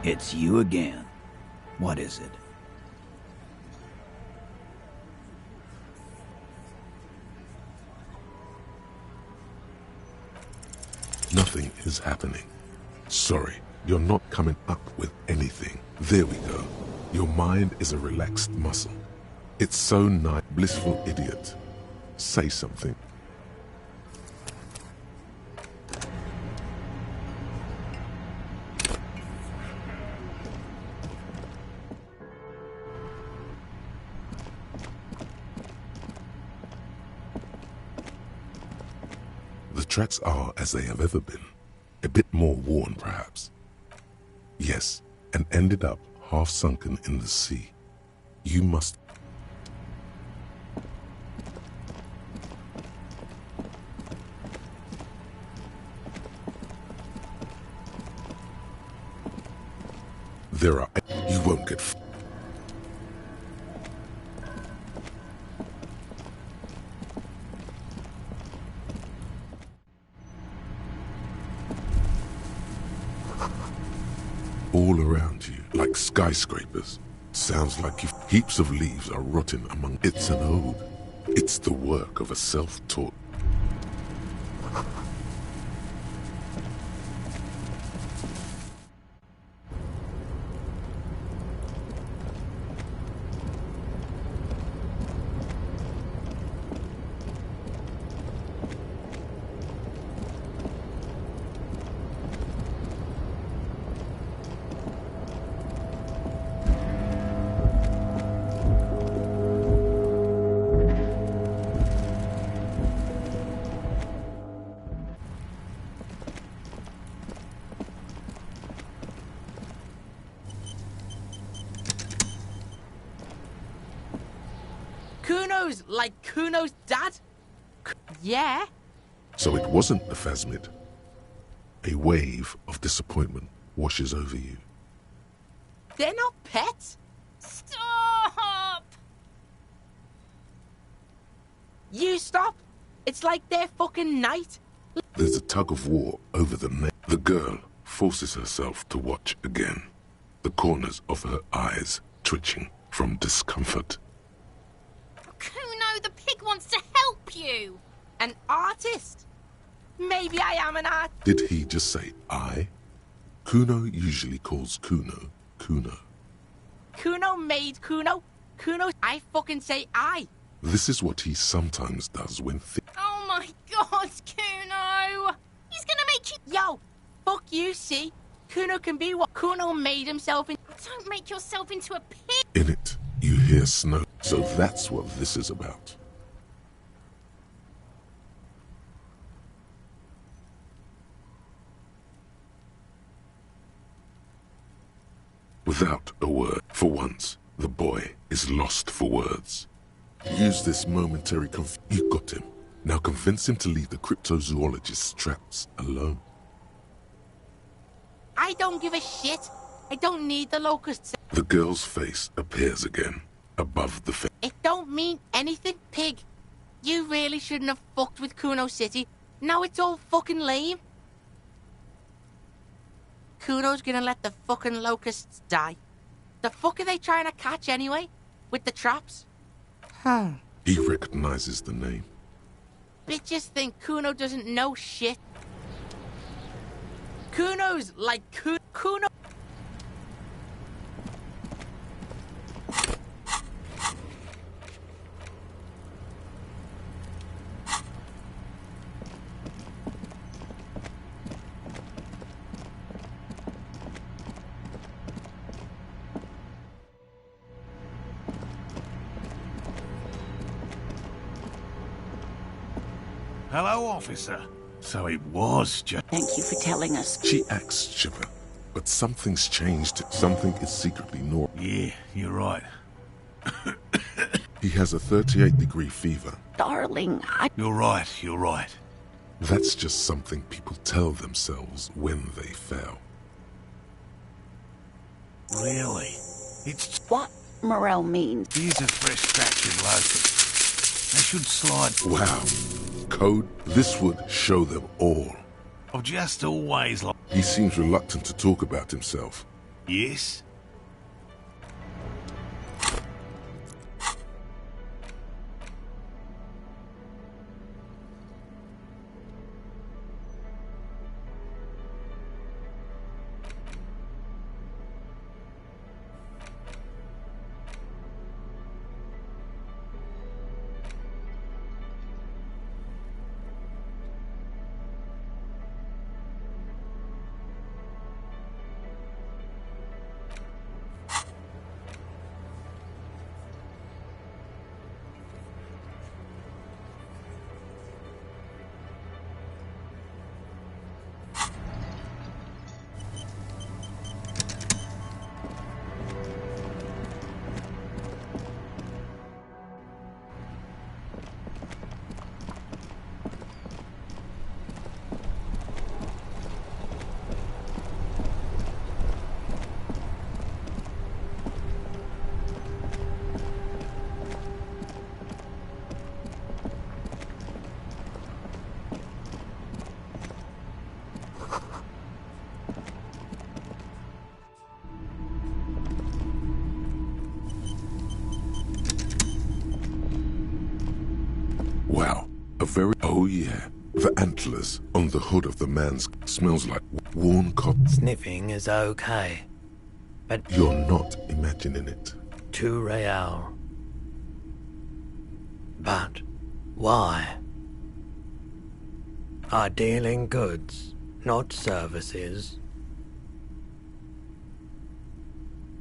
Speaker 15: It's you again. What is it?
Speaker 1: Nothing is happening. Sorry, you're not coming up with anything. There we go. Your mind is a relaxed muscle. It's so nice. Blissful idiot. Say something. The tracks are as they have ever been. A bit more worn, perhaps. Yes, and ended up half sunken in the sea. You must... There are... You won't get... all around you, like skyscrapers. Sounds like heaps of leaves are rotting among... It's an ode. It's the work of a self-taught...
Speaker 16: Kuno's like Kuno's dad? Yeah.
Speaker 1: So it wasn't the phasmid. A wave of disappointment washes over you.
Speaker 16: They're not pets.
Speaker 4: Stop!
Speaker 16: You stop. It's like their fucking night.
Speaker 1: There's a tug of war over the neck. The girl forces herself to watch again. The corners of her eyes twitching from discomfort.
Speaker 4: Kuno, the pig wants to help you.
Speaker 16: An artist? Maybe I am an art...
Speaker 1: Did he just say I? Kuno usually calls Kuno, Kuno.
Speaker 16: Kuno made Kuno. Kuno... I fucking say I.
Speaker 1: This is what he sometimes does when...
Speaker 4: Oh my god, Kuno! He's gonna make you...
Speaker 16: Yo, fuck you, see? Kuno can be what Kuno made himself in...
Speaker 4: Don't make yourself into a pig!
Speaker 1: In it, you hear snow. So that's what this is about. Without a word, for once, the boy is lost for words. Use this momentary You got him. Now convince him to leave the cryptozoologist's traps alone.
Speaker 16: I don't give a shit. I don't need the locusts.
Speaker 1: The girl's face appears again, above the fence.
Speaker 16: It don't mean anything, pig. You really shouldn't have fucked with Kuno City. Now it's all fucking lame. Kuno's gonna let the fucking locusts die. The fuck are they trying to catch anyway? With the traps?
Speaker 1: He recognizes the name.
Speaker 16: Bitches think Kuno doesn't know shit. Kuno's like Kuno.
Speaker 15: Hello, officer. So it was just...
Speaker 8: Thank you for telling us.
Speaker 1: She acts chipper, but something's changed. Something is secretly normal.
Speaker 15: Yeah, you're right.
Speaker 1: He has a 38-degree fever.
Speaker 8: Darling,
Speaker 15: You're right, you're right.
Speaker 1: That's just something people tell themselves when they fail.
Speaker 15: Really? It's...
Speaker 8: What Morel means.
Speaker 15: Here's a fresh scratch of locust. They should slide...
Speaker 1: Wow. Code, this would show them all.
Speaker 15: I've just always like...
Speaker 1: He seems reluctant to talk about himself.
Speaker 15: Yes?
Speaker 1: Wow. A very... Oh yeah. The antlers on the hood of the man's smells like worn cotton.
Speaker 17: Sniffing is okay, but...
Speaker 1: You're not imagining it.
Speaker 17: 2 real. But why? I deal in goods, not services.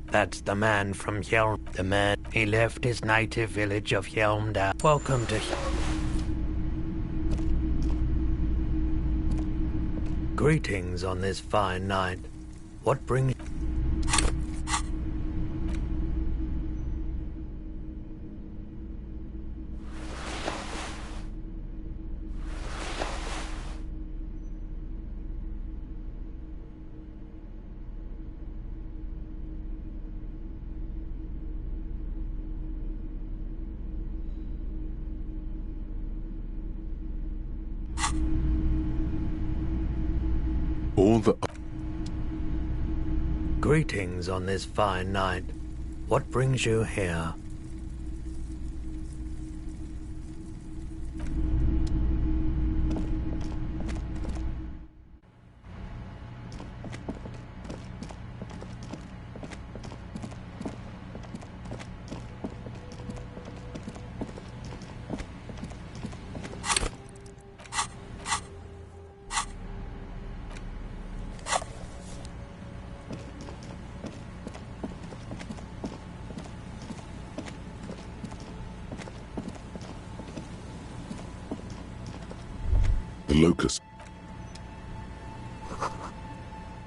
Speaker 17: That's the man from Helm. The man, he left his native village of Helmdale. Welcome to... Greetings on this fine night. What brings...
Speaker 1: All the...
Speaker 17: Greetings on this fine night. What brings you here?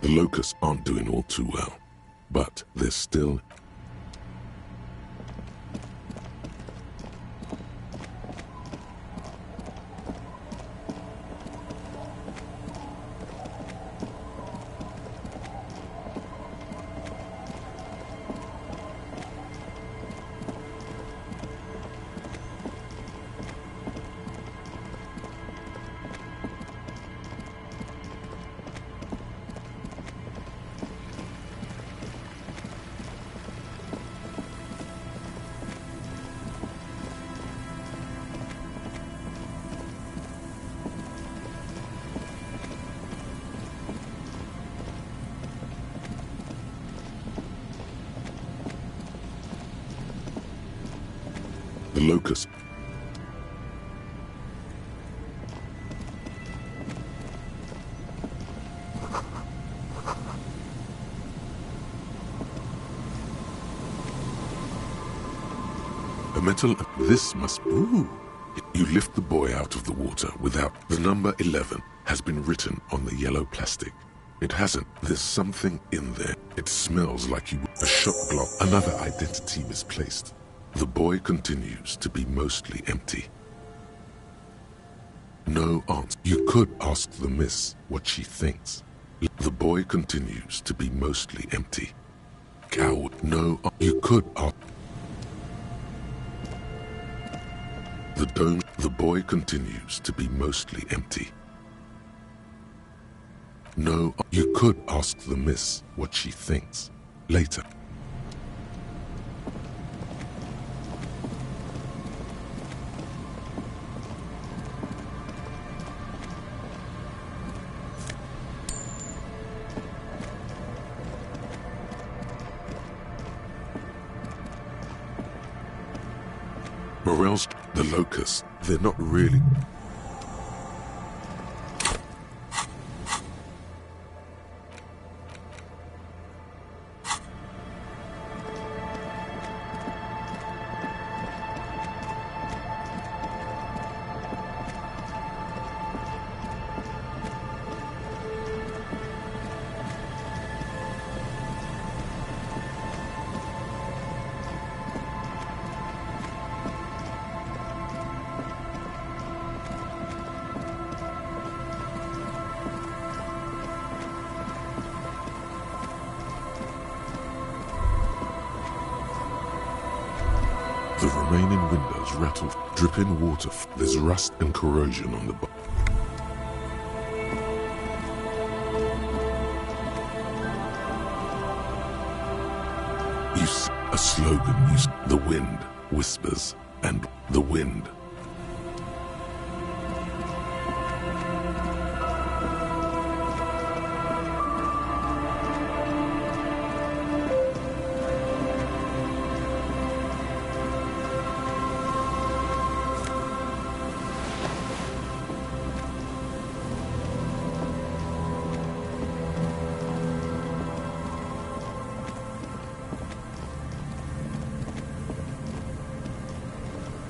Speaker 1: The locusts aren't doing all too well, but they're still... locust. A metal... This must... Ooh. You lift the boy out of the water without... The number 11 has been written on the yellow plastic. It hasn't. There's something in there. It smells like you... A shot glass. Another identity misplaced. The boy continues to be mostly empty. No answer. You could ask the miss what she thinks. The boy continues to be mostly empty. Coward. No... You could ask... The dome... The boy continues to be mostly empty. No... You could ask the miss what she thinks. Later. Morels, the locusts, they're not really... The remaining windows rattle, dripping water. There's rust and corrosion on the bottom. You see a slogan, the wind whispers, and the wind.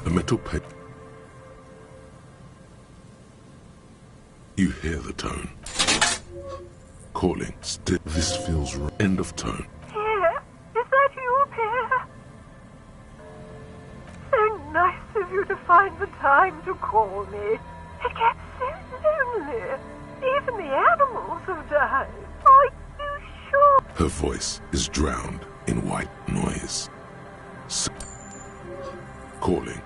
Speaker 1: A metal pipe. You hear the tone. Calling. Still, this feels wrong. End of tone.
Speaker 18: Pierre, is that you, Pierre? So nice of you to find the time to call me. It gets so lonely. Even the animals have died. Are you sure?
Speaker 1: Her voice is drowned in white noise. Calling.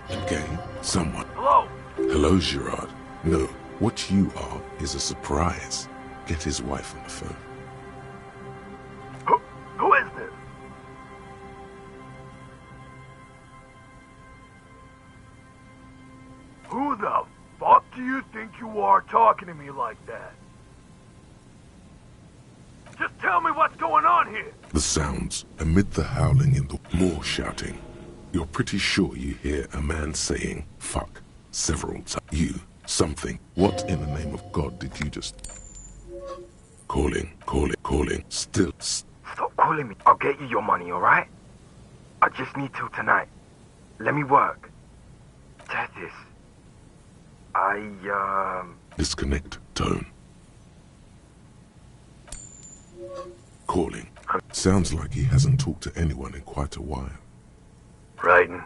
Speaker 1: Again, someone.
Speaker 18: Hello?
Speaker 1: Hello, Gerard. No, what you are is a surprise. Get his wife on the phone.
Speaker 18: Who is this? Who the fuck do you think you are talking to me like that? Just tell me what's going on here.
Speaker 1: The sounds amid the howling in the... More shouting. You're pretty sure you hear a man saying, fuck, several times. You, something. What in the name of God did you just... Calling. Still.
Speaker 18: Stop calling me. I'll get you your money, alright? I just need till tonight. Let me work. Check this.
Speaker 1: Disconnect tone. Calling. Sounds like he hasn't talked to anyone in quite a while.
Speaker 18: Raiden.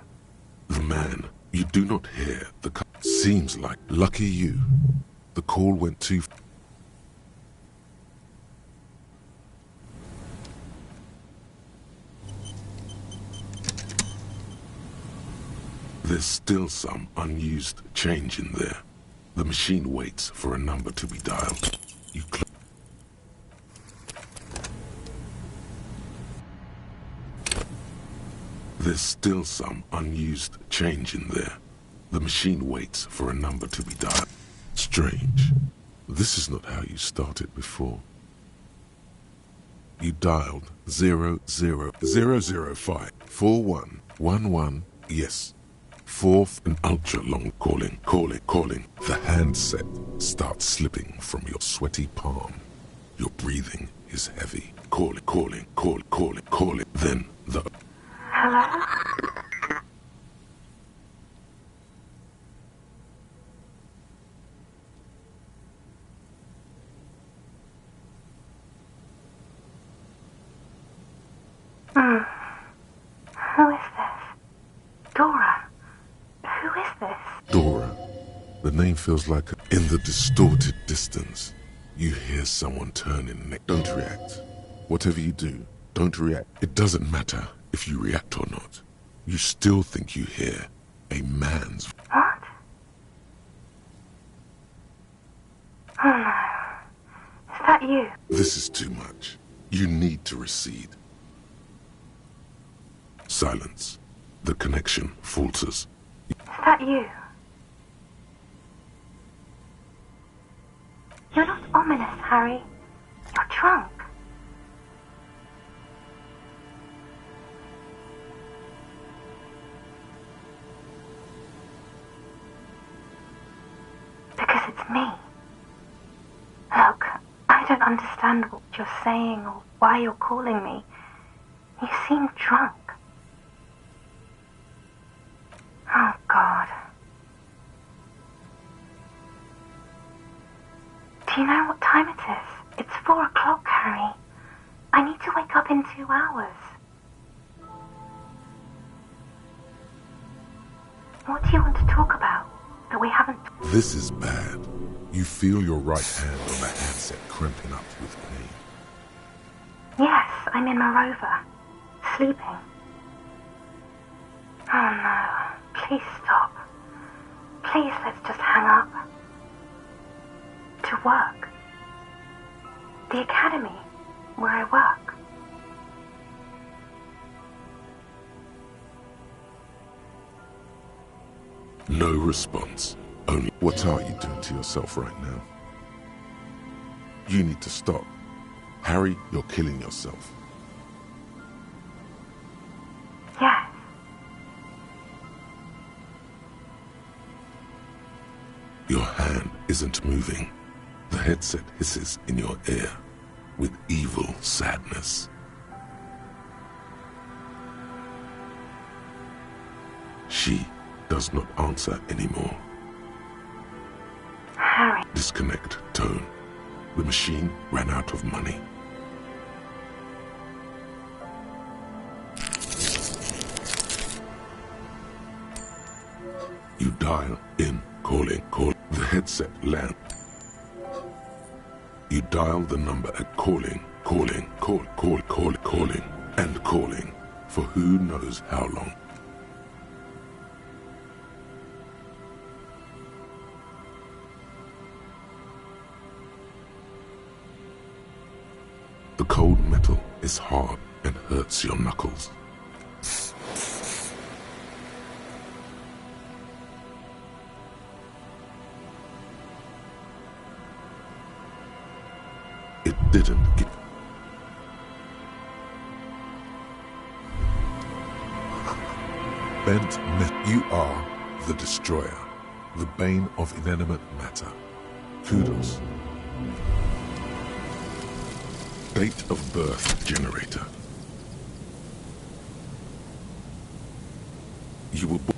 Speaker 1: The man. You do not hear the... Seems like... Lucky you. The call went too... There's still some unused change in there. The machine waits for a number to be dialed. You There's still some unused change in there. The machine waits for a number to be dialed. Strange. This is not how you started before. You dialed 000054111. Yes. Fourth and ultra long calling. The handset starts slipping from your sweaty palm. Your breathing is heavy. Calling. Then the...
Speaker 18: Hello? Who is this? Dora. Who is this?
Speaker 1: Dora. The name feels like in the distorted distance. You hear someone turn in neck. Don't react. Whatever you do, don't react. It doesn't matter if you react or not. You still think you hear a man's...
Speaker 18: What? Oh no. Is that you?
Speaker 1: This is too much. You need to recede. Silence. The connection falters.
Speaker 18: Is that you? You're not ominous, Harry. You're drunk. Because it's me. Look, I don't understand what you're saying or why you're calling me. You seem drunk. Oh, God. Do you know what time it is? It's 4 o'clock, Harry. I need to wake up in 2 hours. What do you want to talk about that we haven't...
Speaker 1: This is bad. You feel your right hand on the handset cramping up with pain.
Speaker 18: Yes, I'm in my rover. Sleeping. Oh, no. Please stop. Please, let's just hang up. To work. The academy, where I work.
Speaker 1: No response. Only, what are you doing to yourself right now? You need to stop. Harry, you're killing yourself.
Speaker 18: Yes.
Speaker 1: Your hand isn't moving. The headset hisses in your ear with evil sadness. She does not answer anymore.
Speaker 18: Harry.
Speaker 1: Disconnect tone. The machine ran out of money. You dial in, calling. The headset land. You dial the number at calling, and calling for who knows how long. The cold metal is hard and hurts your knuckles. It didn't get... Bent you are the destroyer, the bane of inanimate matter. Kudos. Date of birth generator. You were born...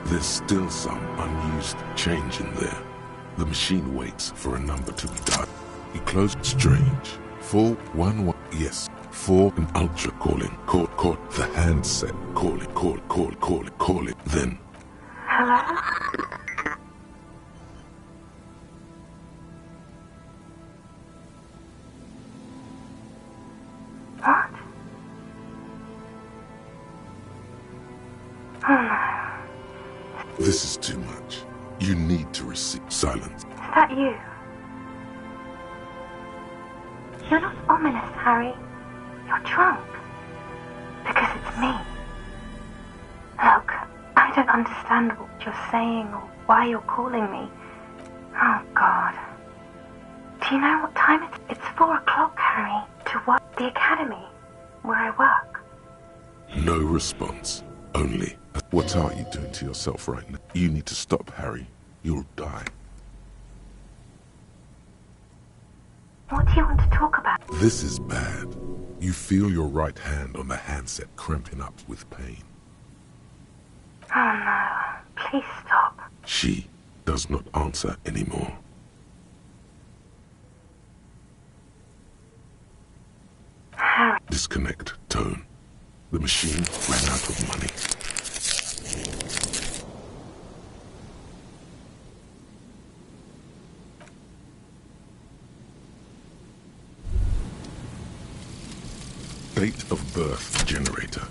Speaker 1: There's still some unused change in there. The machine waits for a number to be dialed. You close. Strange. 411. Yes. 4 and ultra calling. Call. The handset. Call it. Then.
Speaker 18: Hello? What? Oh no.
Speaker 1: This is too much. You need to receive silence.
Speaker 18: Is that you? You're not ominous, Harry. You're drunk. Because it's me. Look, I don't understand what you're saying or why you're calling me. Oh, God. Do you know what time it is? It's 4 o'clock, Harry. To work at the academy, where I work.
Speaker 1: No response. Only. What are you doing to yourself right now? You need to stop, Harry. You'll die.
Speaker 18: What do you want to talk about?
Speaker 1: This is bad. You feel your right hand on the handset cramping up with pain.
Speaker 18: Oh no. Please stop.
Speaker 1: She does not answer anymore.
Speaker 18: Harry.
Speaker 1: Disconnect tone. The machine ran out of money. Date of birth generator.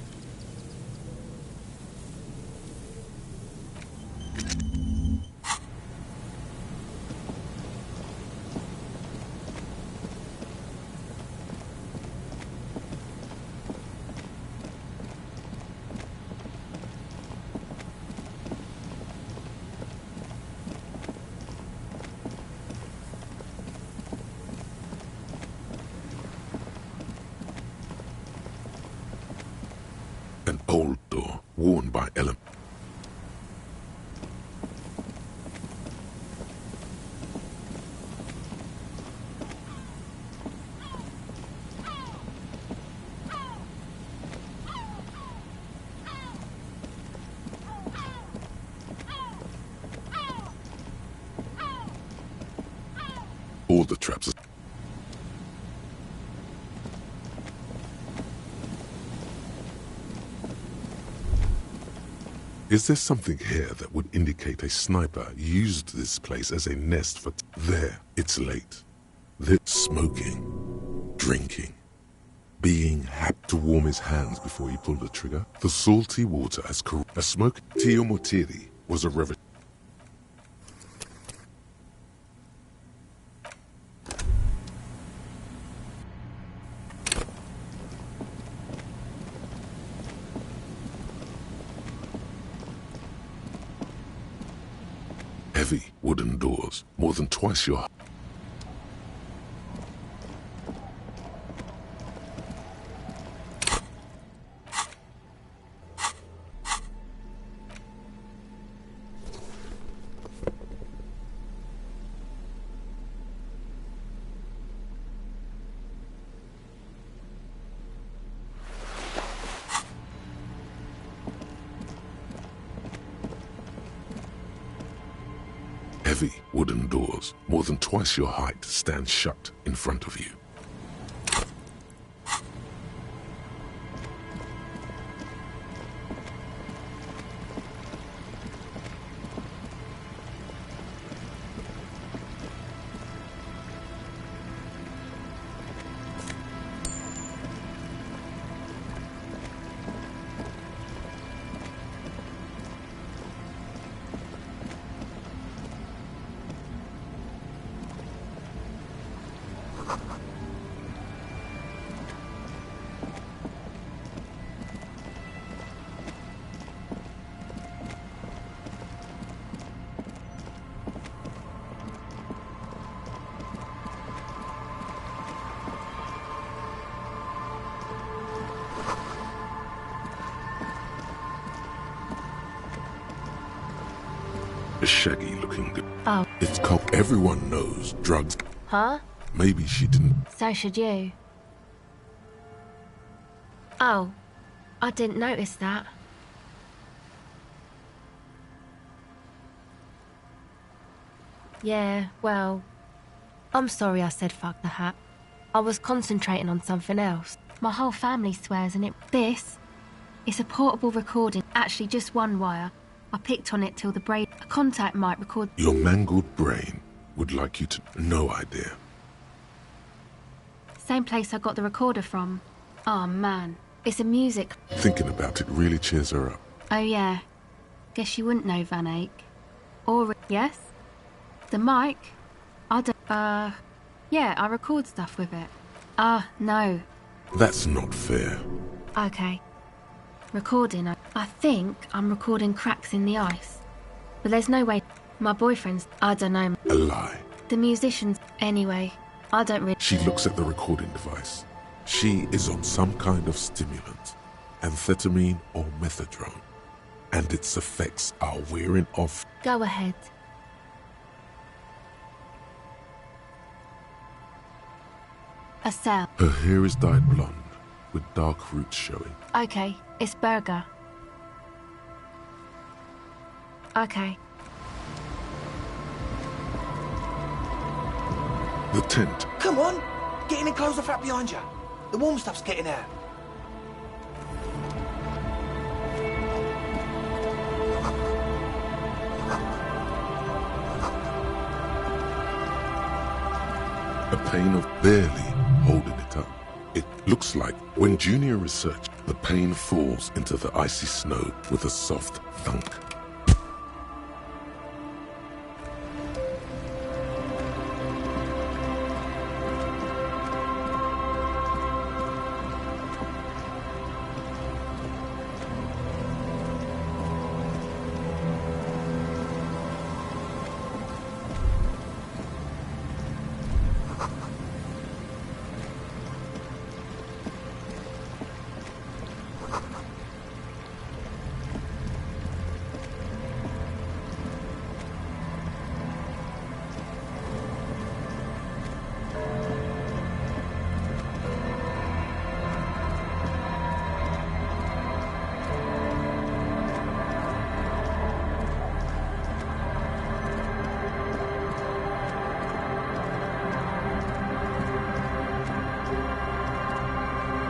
Speaker 1: An old door, worn by Ellen. All the traps. Is there something here that would indicate a sniper used this place as a nest for... There, it's late. They're smoking, drinking, being happy to warm his hands before he pulled the trigger. The salty water as a smoke. Tio Motiri was a revolution. Heavy wooden doors, more than twice your height. Heavy wooden doors, more than twice your height, stand shut in front of you. A shaggy looking girl.
Speaker 19: Oh.
Speaker 1: It's called. Everyone knows drugs.
Speaker 19: Huh?
Speaker 1: Maybe she didn't.
Speaker 19: So should you. Oh, I didn't notice that. Yeah, well, I'm sorry I said fuck the hat. I was concentrating on something else. My whole family swears in it. This is a portable recording. Actually, just one wire. I picked on it till the brain... A contact might record...
Speaker 1: Your mangled brain would like you to... No idea.
Speaker 19: Same place I got the recorder from. Oh, man. It's a music...
Speaker 1: Thinking about it really cheers her up.
Speaker 19: Oh yeah. Guess you wouldn't know Van Eyck. Or... Yes? The mic? I don't... Yeah, I record stuff with it. No.
Speaker 1: That's not fair.
Speaker 19: Okay. Recording. I think I'm recording cracks in the ice. But there's no way... My boyfriend's... I don't know.
Speaker 1: A lie.
Speaker 19: The musicians... Anyway, I don't really...
Speaker 1: She looks at the recording device. She is on some kind of stimulant, amphetamine or methadone, and its effects are wearing off.
Speaker 19: Go ahead. A cell.
Speaker 1: Her hair is dyed blonde, with dark roots showing.
Speaker 19: Okay, it's Berger. Okay.
Speaker 1: The tent.
Speaker 20: Come on! Get in and close the flap behind you. The warm stuff's getting out.
Speaker 1: A pain of barely holding it up. It looks like when Junior researched, the pain falls into the icy snow with a soft thunk.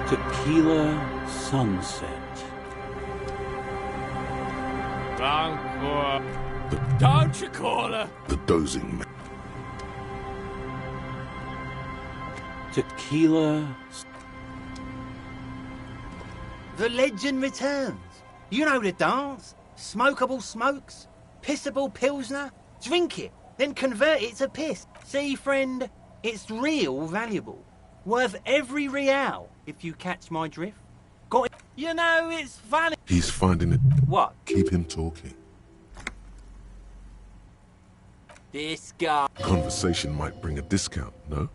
Speaker 15: Tequila Sunset.
Speaker 21: Don't you call her?
Speaker 1: The dozing man.
Speaker 15: Tequila.
Speaker 20: The legend returns. You know the dance. Smokable smokes, pissable pilsner. Drink it, then convert it to piss. See, friend, it's real valuable. Worth every real, if you catch my drift. Got it? You know, it's funny.
Speaker 1: He's finding it.
Speaker 20: What?
Speaker 1: Keep him talking.
Speaker 20: This guy.
Speaker 1: Conversation might bring a discount, no?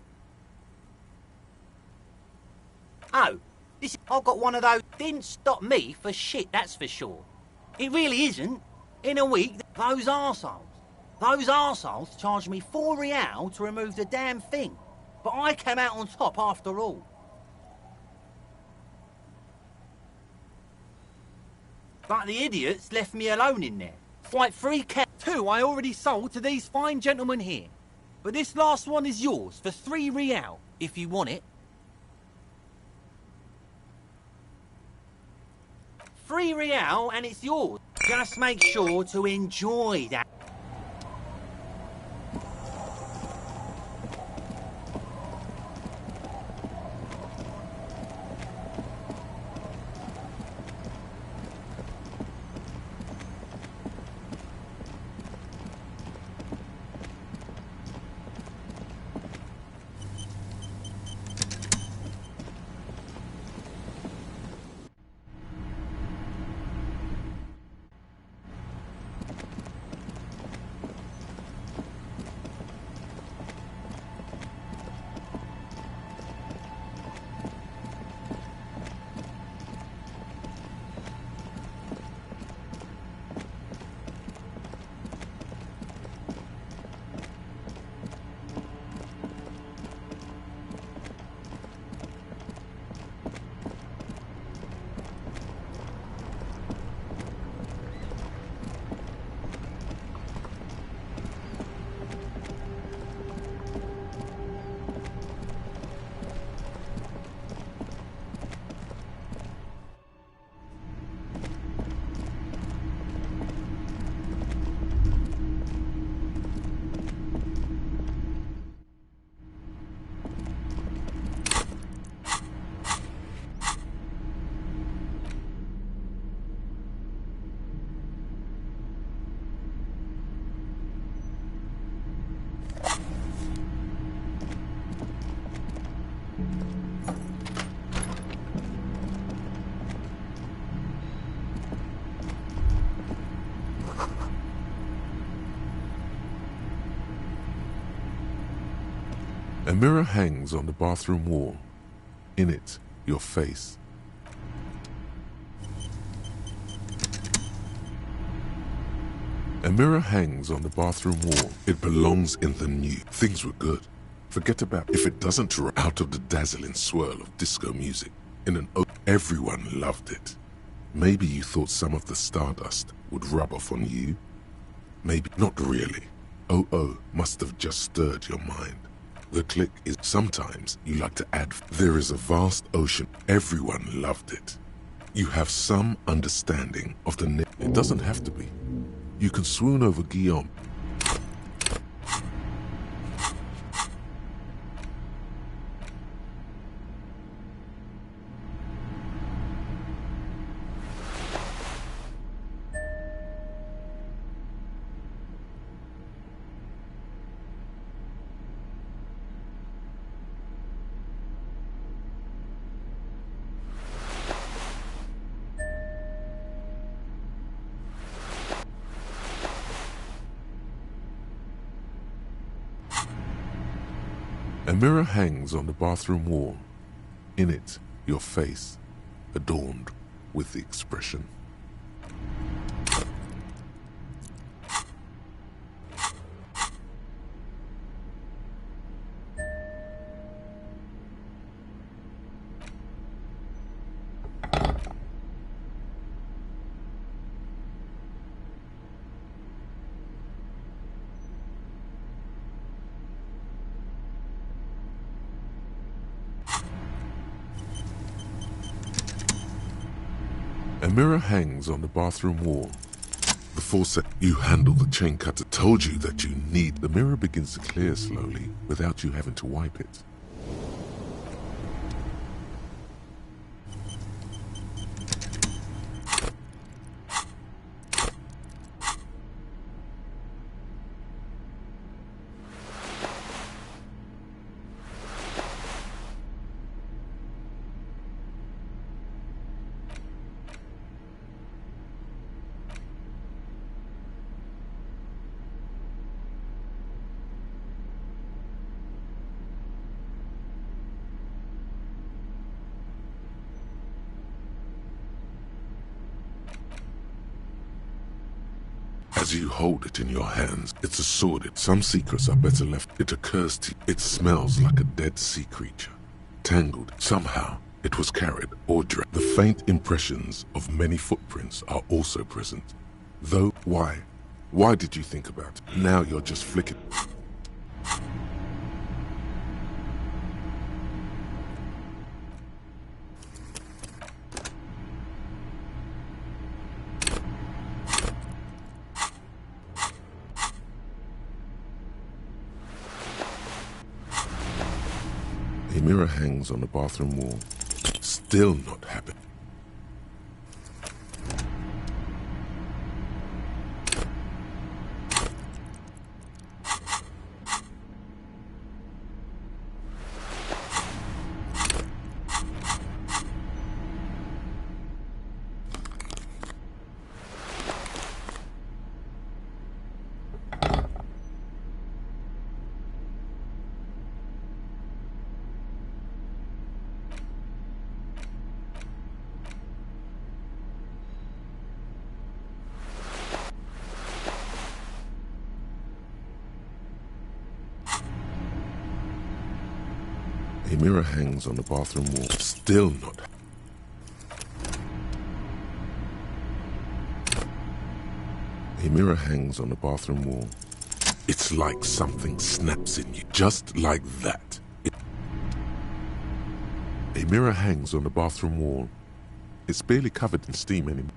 Speaker 20: Oh, I've got one of those. Didn't stop me for shit, that's for sure. It really isn't. In a week, those arseholes charged me £4 to remove the damn thing. But I came out on top after all. But the idiots left me alone in there. Like 3 cats. 2 I already sold to these fine gentlemen here. But this last one is yours for £3, if you want it. £3 and it's yours. Just make sure to enjoy that.
Speaker 1: A mirror hangs on the bathroom wall. In it, your face. A mirror hangs on the bathroom wall. It belongs in the new. Things were good. Forget about if it doesn't draw out of the dazzling swirl of disco music. Everyone loved it. Maybe you thought some of the stardust would rub off on you. Maybe not really. Oh must have just stirred your mind. The click is sometimes you like to add. There is a vast ocean. Everyone loved it. You have some understanding of the. It doesn't have to be. You can swoon over Guillaume. A mirror hangs on the bathroom wall. In it, your face, adorned with the expression. A mirror hangs on the bathroom wall. The forceps you handle the chain cutter told you that you need. The mirror begins to clear slowly without you having to wipe it. As you hold it in your hands, it's a sword. Some secrets are better left. It occurs to you. It smells like a dead sea creature. Tangled. Somehow, it was carried or dragged. The faint impressions of many footprints are also present. Though, why? Why did you think about it? Now you're just flicking. A mirror hangs on the bathroom wall. Still not happy. A mirror hangs on the bathroom wall. Still not. A mirror hangs on the bathroom wall. It's like something snaps in you. Just like that. A mirror hangs on the bathroom wall. It's barely covered in steam anymore.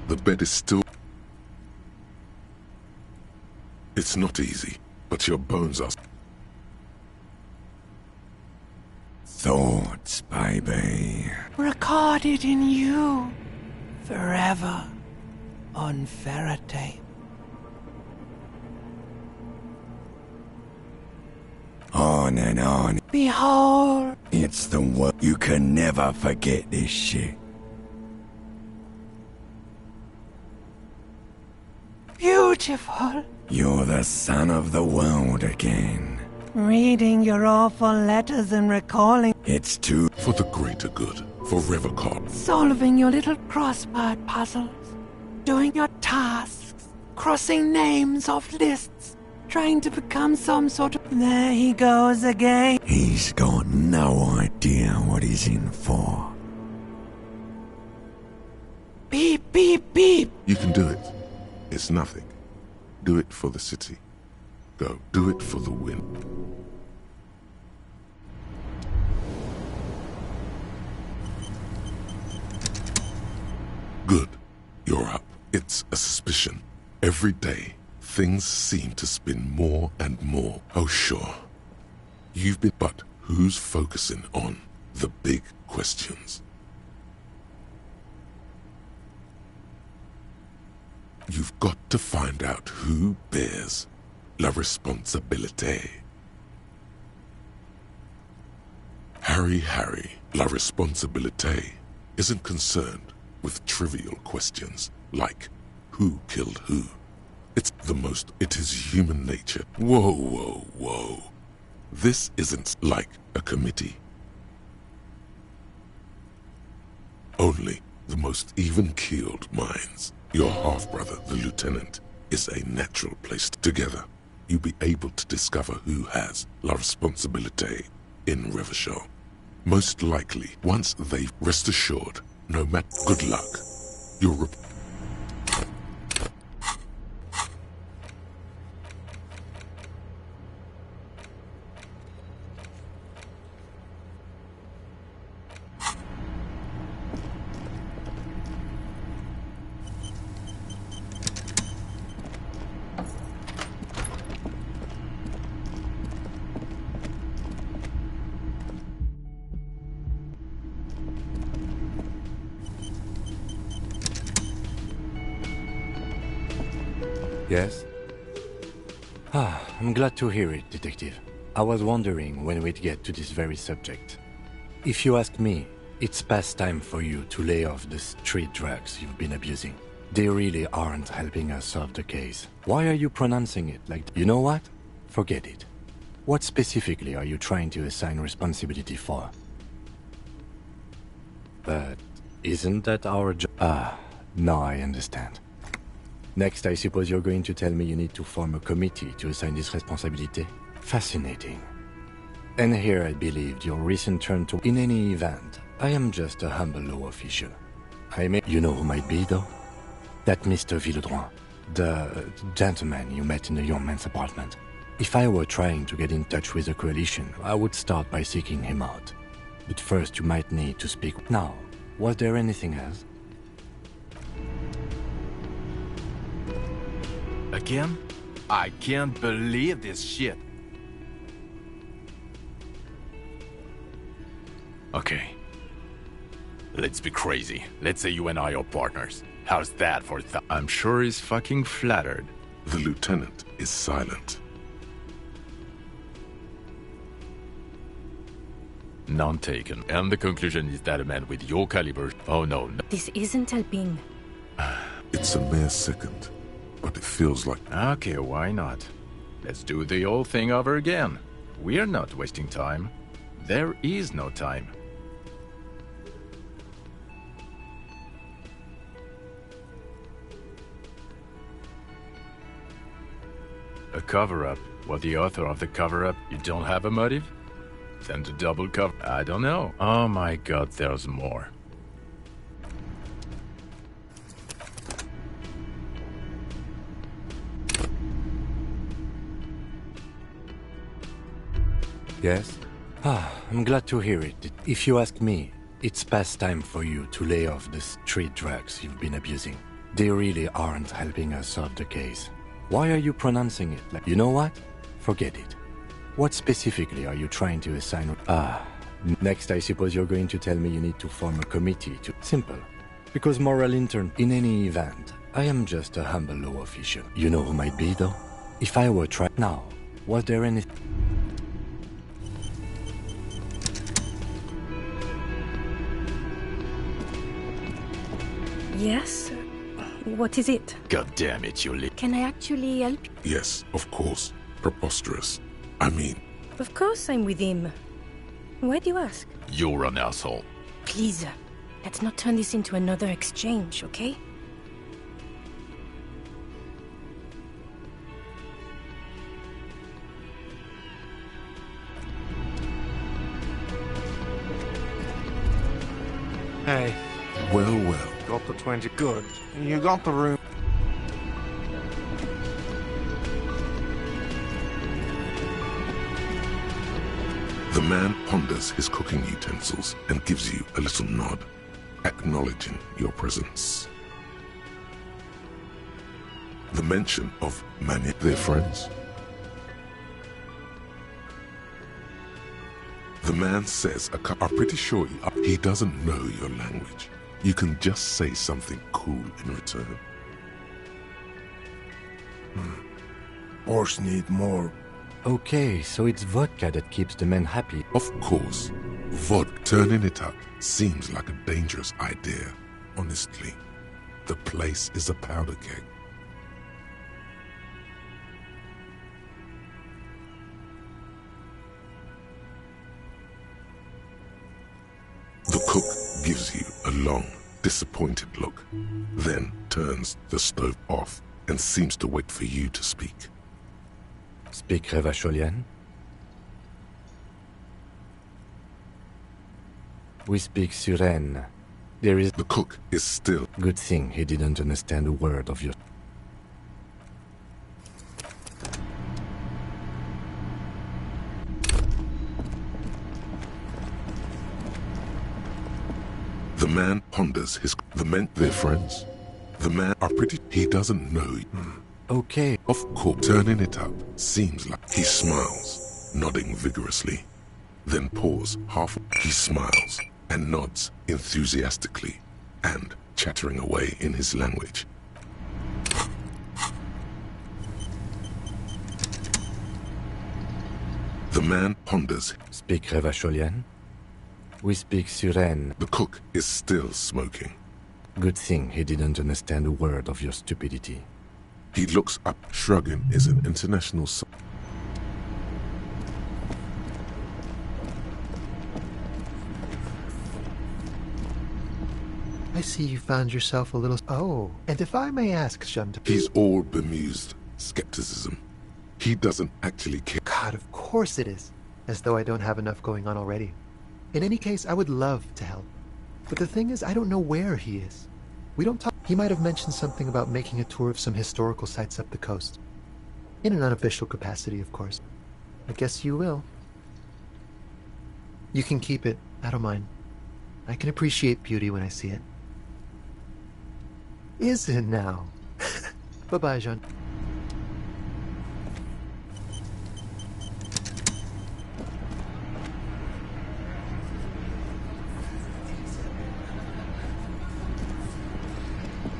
Speaker 1: The bed is still... It's not easy, but your bones are...
Speaker 3: Thoughts, baby.
Speaker 17: Recorded in you. Forever. On ferrotape.
Speaker 3: On and on.
Speaker 17: Behold.
Speaker 3: It's the one. You can never forget this shit.
Speaker 5: beautiful.
Speaker 3: You're the son of the world again.
Speaker 5: Reading your awful letters and recalling.
Speaker 3: It's too...
Speaker 1: For the greater good, for Revercard.
Speaker 5: Solving your little crossword puzzles. Doing your tasks. Crossing names off lists. Trying to become some sort of... There he goes again.
Speaker 3: He's got no idea what he's in for.
Speaker 5: Beep, beep, beep.
Speaker 1: You can do it. It's nothing. Do it for the city. Go, do it for the win. Good. You're up. It's a suspicion. Every day, things seem to spin more and more. Oh, sure. You've been... But who's focusing on the big questions? You've got to find out who bears la responsabilité. Harry, la responsabilité isn't concerned with trivial questions like who killed who. It is human nature. Whoa, whoa, whoa. This isn't like a committee. Only the most even-keeled minds. Your half-brother, the lieutenant, is a natural place. Together, you'll be able to discover who has la responsabilité in Revachol. Most likely, once they rest assured, no matter... Good luck. You'll...
Speaker 2: Yes? I'm glad to hear it, Detective. I was wondering when we'd get to this very subject. If you ask me, it's past time for you to lay off the street drugs you've been abusing. They really aren't helping us solve the case. Why are you pronouncing it like that? You know what? Forget it. What specifically are you trying to assign responsibility for? But isn't that our job? Now I understand. Next, I suppose you're going to tell me you need to form a committee to assign this responsibility? Fascinating. And here I believed your recent turn to... In any event, I am just a humble law official. You know who might be, though? That Mr. Villedroit, the gentleman you met in the young man's apartment. If I were trying to get in touch with the coalition, I would start by seeking him out. But first you might need to speak... Now, was there anything else?
Speaker 22: Again? I can't believe this shit. Okay. Let's be crazy. Let's say you and I are partners. How's that for I'm sure he's fucking flattered.
Speaker 1: The lieutenant is silent.
Speaker 22: None taken. And the conclusion is that a man with your caliber... Oh no.
Speaker 7: This isn't helping.
Speaker 1: It's a mere second. But it feels like...
Speaker 22: Okay, why not? Let's do the whole thing over again. We're not wasting time. There is no time. A cover-up? What, the author of the cover-up? You don't have a motive? Then the double cover... I don't know. Oh my god, there's more.
Speaker 2: Yes? I'm glad to hear it. If you ask me, it's past time for you to lay off the street drugs you've been abusing. They really aren't helping us solve the case. Why are you pronouncing it like... You know what? Forget it. What specifically are you trying to assign... Next, I suppose you're going to tell me you need to form a committee to... Simple. Because moral intern... In any event, I am just a humble law official. You know who might be, though? If I were Now, was there any...
Speaker 6: Yes?
Speaker 9: What is it?
Speaker 22: God damn it, you
Speaker 9: Can I actually help you?
Speaker 1: Yes, of course. Preposterous. I mean,
Speaker 9: Of course I'm with him. Why do you ask?
Speaker 22: You're an asshole.
Speaker 9: Please, let's not turn this into another exchange, okay?
Speaker 10: Hey.
Speaker 1: well, well.
Speaker 10: Got the 20. Good. You got the room.
Speaker 1: The man ponders his cooking utensils and gives you a little nod, acknowledging your presence. The mention of many their friends. The man says I'm pretty sure he doesn't know your language. You can just say something cool in return.
Speaker 3: Horse need more.
Speaker 2: Okay, so it's vodka that keeps the men happy.
Speaker 1: Of course. Turning it up seems like a dangerous idea, honestly. The place is a powder keg. The cook gives you a long, disappointed look, then turns the stove off and seems to wait for you to speak.
Speaker 2: Speak Revacholian? We speak Suren. There is...
Speaker 1: The cook is still...
Speaker 2: Good thing he didn't understand a word of your...
Speaker 1: The man ponders their friends. The man are pretty... He doesn't know you.
Speaker 2: Okay.
Speaker 1: Of course, turning it up seems like he smiles, nodding vigorously. Then pause half. He smiles and nods enthusiastically and chattering away in his language. The man ponders.
Speaker 2: Speak Revacholian? We speak Suren.
Speaker 1: The cook is still smoking.
Speaker 2: Good thing he didn't understand a word of your stupidity.
Speaker 1: He looks up. Shrugging is an international...
Speaker 23: I see you found yourself a little... Oh, and if I may ask, Shunta...
Speaker 1: He's all bemused skepticism. He doesn't actually care.
Speaker 23: God, of course it is. As though I don't have enough going on already. In any case, I would love to help. But the thing is, I don't know where he is. We don't talk... He might have mentioned something about making a tour of some historical sites up the coast. In an unofficial capacity, of course. I guess you will. You can keep it. I don't mind. I can appreciate beauty when I see it. Is it now? Bye-bye, Jean.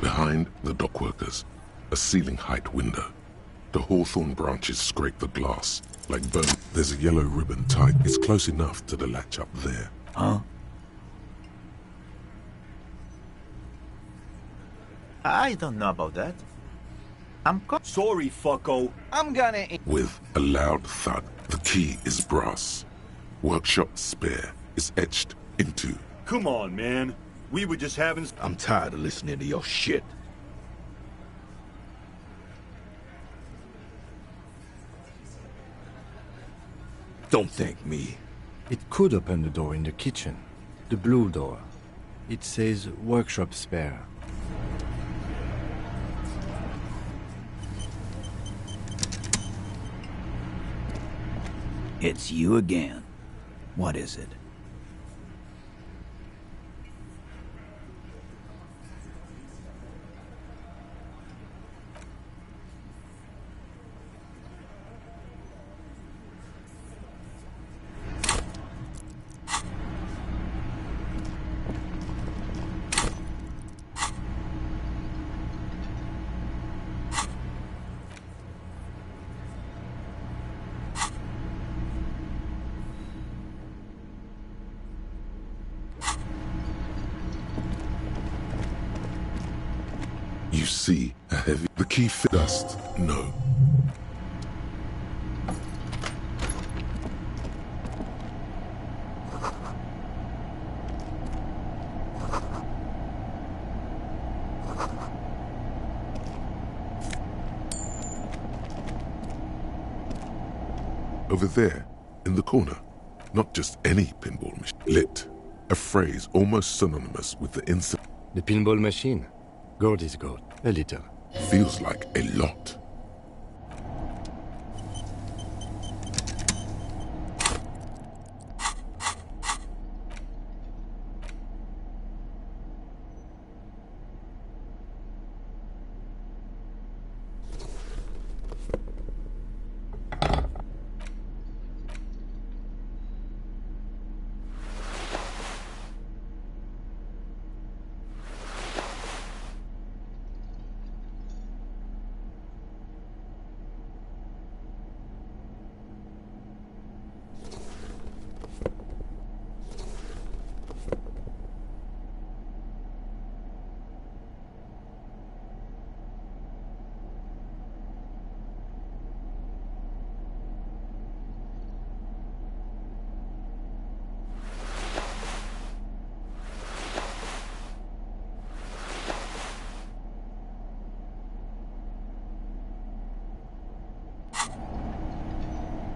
Speaker 1: Behind the dockworkers, a ceiling-height window. The hawthorn branches scrape the glass like bone. There's a yellow ribbon tied. It's close enough to the latch up there.
Speaker 15: Huh? I don't know about that.
Speaker 24: Sorry, fucko. I'm gonna...
Speaker 1: With a loud thud, the key is brass. Workshop spare is etched into...
Speaker 24: Come on, man. We were just having...
Speaker 3: I'm tired of listening to your shit. Don't thank me.
Speaker 2: It could open the door in the kitchen. The blue door. It says workshop spare.
Speaker 15: It's you again. What is it?
Speaker 1: see a heavy... The key fit dust? No. Over there, in the corner, not just any pinball machine. Lit. A phrase almost synonymous with the incident.
Speaker 2: The pinball machine? God is God. A little.
Speaker 1: Feels like a lot.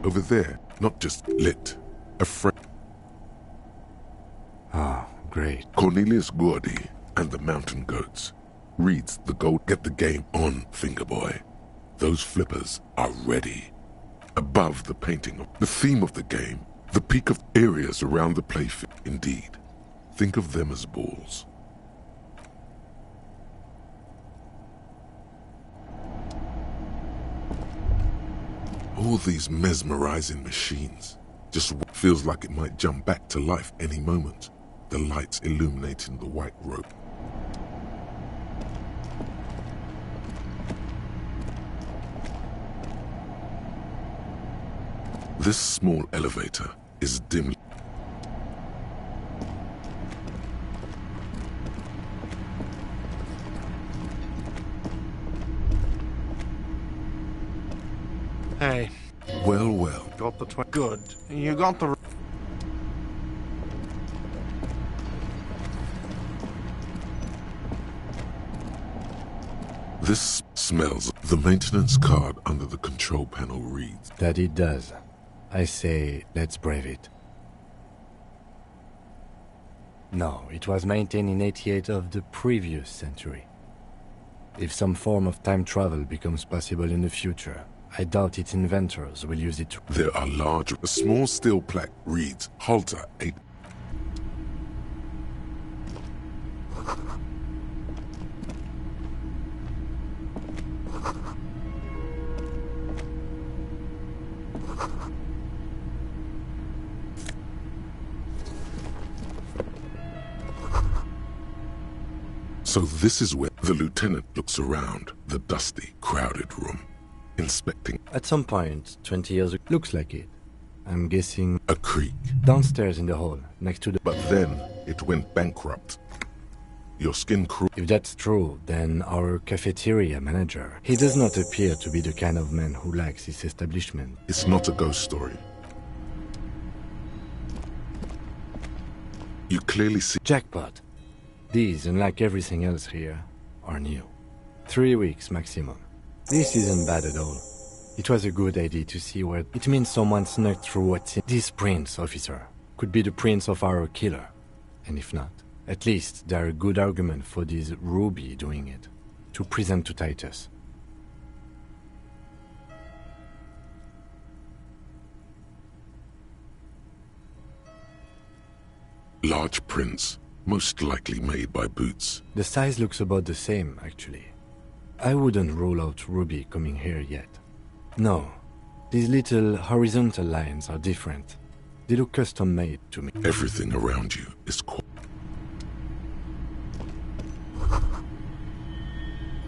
Speaker 1: Over there, not just lit. A friend.
Speaker 2: Ah, great.
Speaker 1: Cornelius Gordy and the Mountain Goats reads the gold. Get the game on, Fingerboy. Those flippers are ready. Above the painting of the theme of the game, the peak of areas around the playfield. Indeed, think of them as balls. All these mesmerizing machines just feels like it might jump back to life any moment. The lights illuminating the white rope. This small elevator is dimly.
Speaker 10: Hey.
Speaker 1: Well, well.
Speaker 10: Got the good. You got the...
Speaker 1: This smells. The maintenance card under the control panel reads
Speaker 2: that it does. I say, let's brave it. No, it was maintained in 88 of the previous century. If some form of time travel becomes possible in the future, I doubt its inventors will use it to...
Speaker 1: There are large... A small steel plaque reads, Halter 8. So this is where the lieutenant looks around the dusty, crowded room, inspecting.
Speaker 2: At some point, 20 years ago, looks like it. I'm guessing...
Speaker 1: A creek.
Speaker 2: Downstairs in the hall, next to the...
Speaker 1: But then, it went bankrupt. Your skin crew...
Speaker 2: If that's true, then our cafeteria manager... He does not appear to be the kind of man who likes his establishment.
Speaker 1: It's not a ghost story. You clearly see...
Speaker 2: Jackpot. These, unlike everything else here, are new. 3 weeks maximum. This isn't bad at all. It was a good idea to see where... It means someone snuck through what's in... This prince, officer, could be the prince of our killer. And if not, at least there are a good argument for this Ruby doing it, to present to Titus.
Speaker 1: Large prints, most likely made by Boots.
Speaker 2: The size looks about the same, actually. I wouldn't rule out Ruby coming here yet. No, these little horizontal lines are different. They look custom-made to me.
Speaker 1: Everything around you is quiet.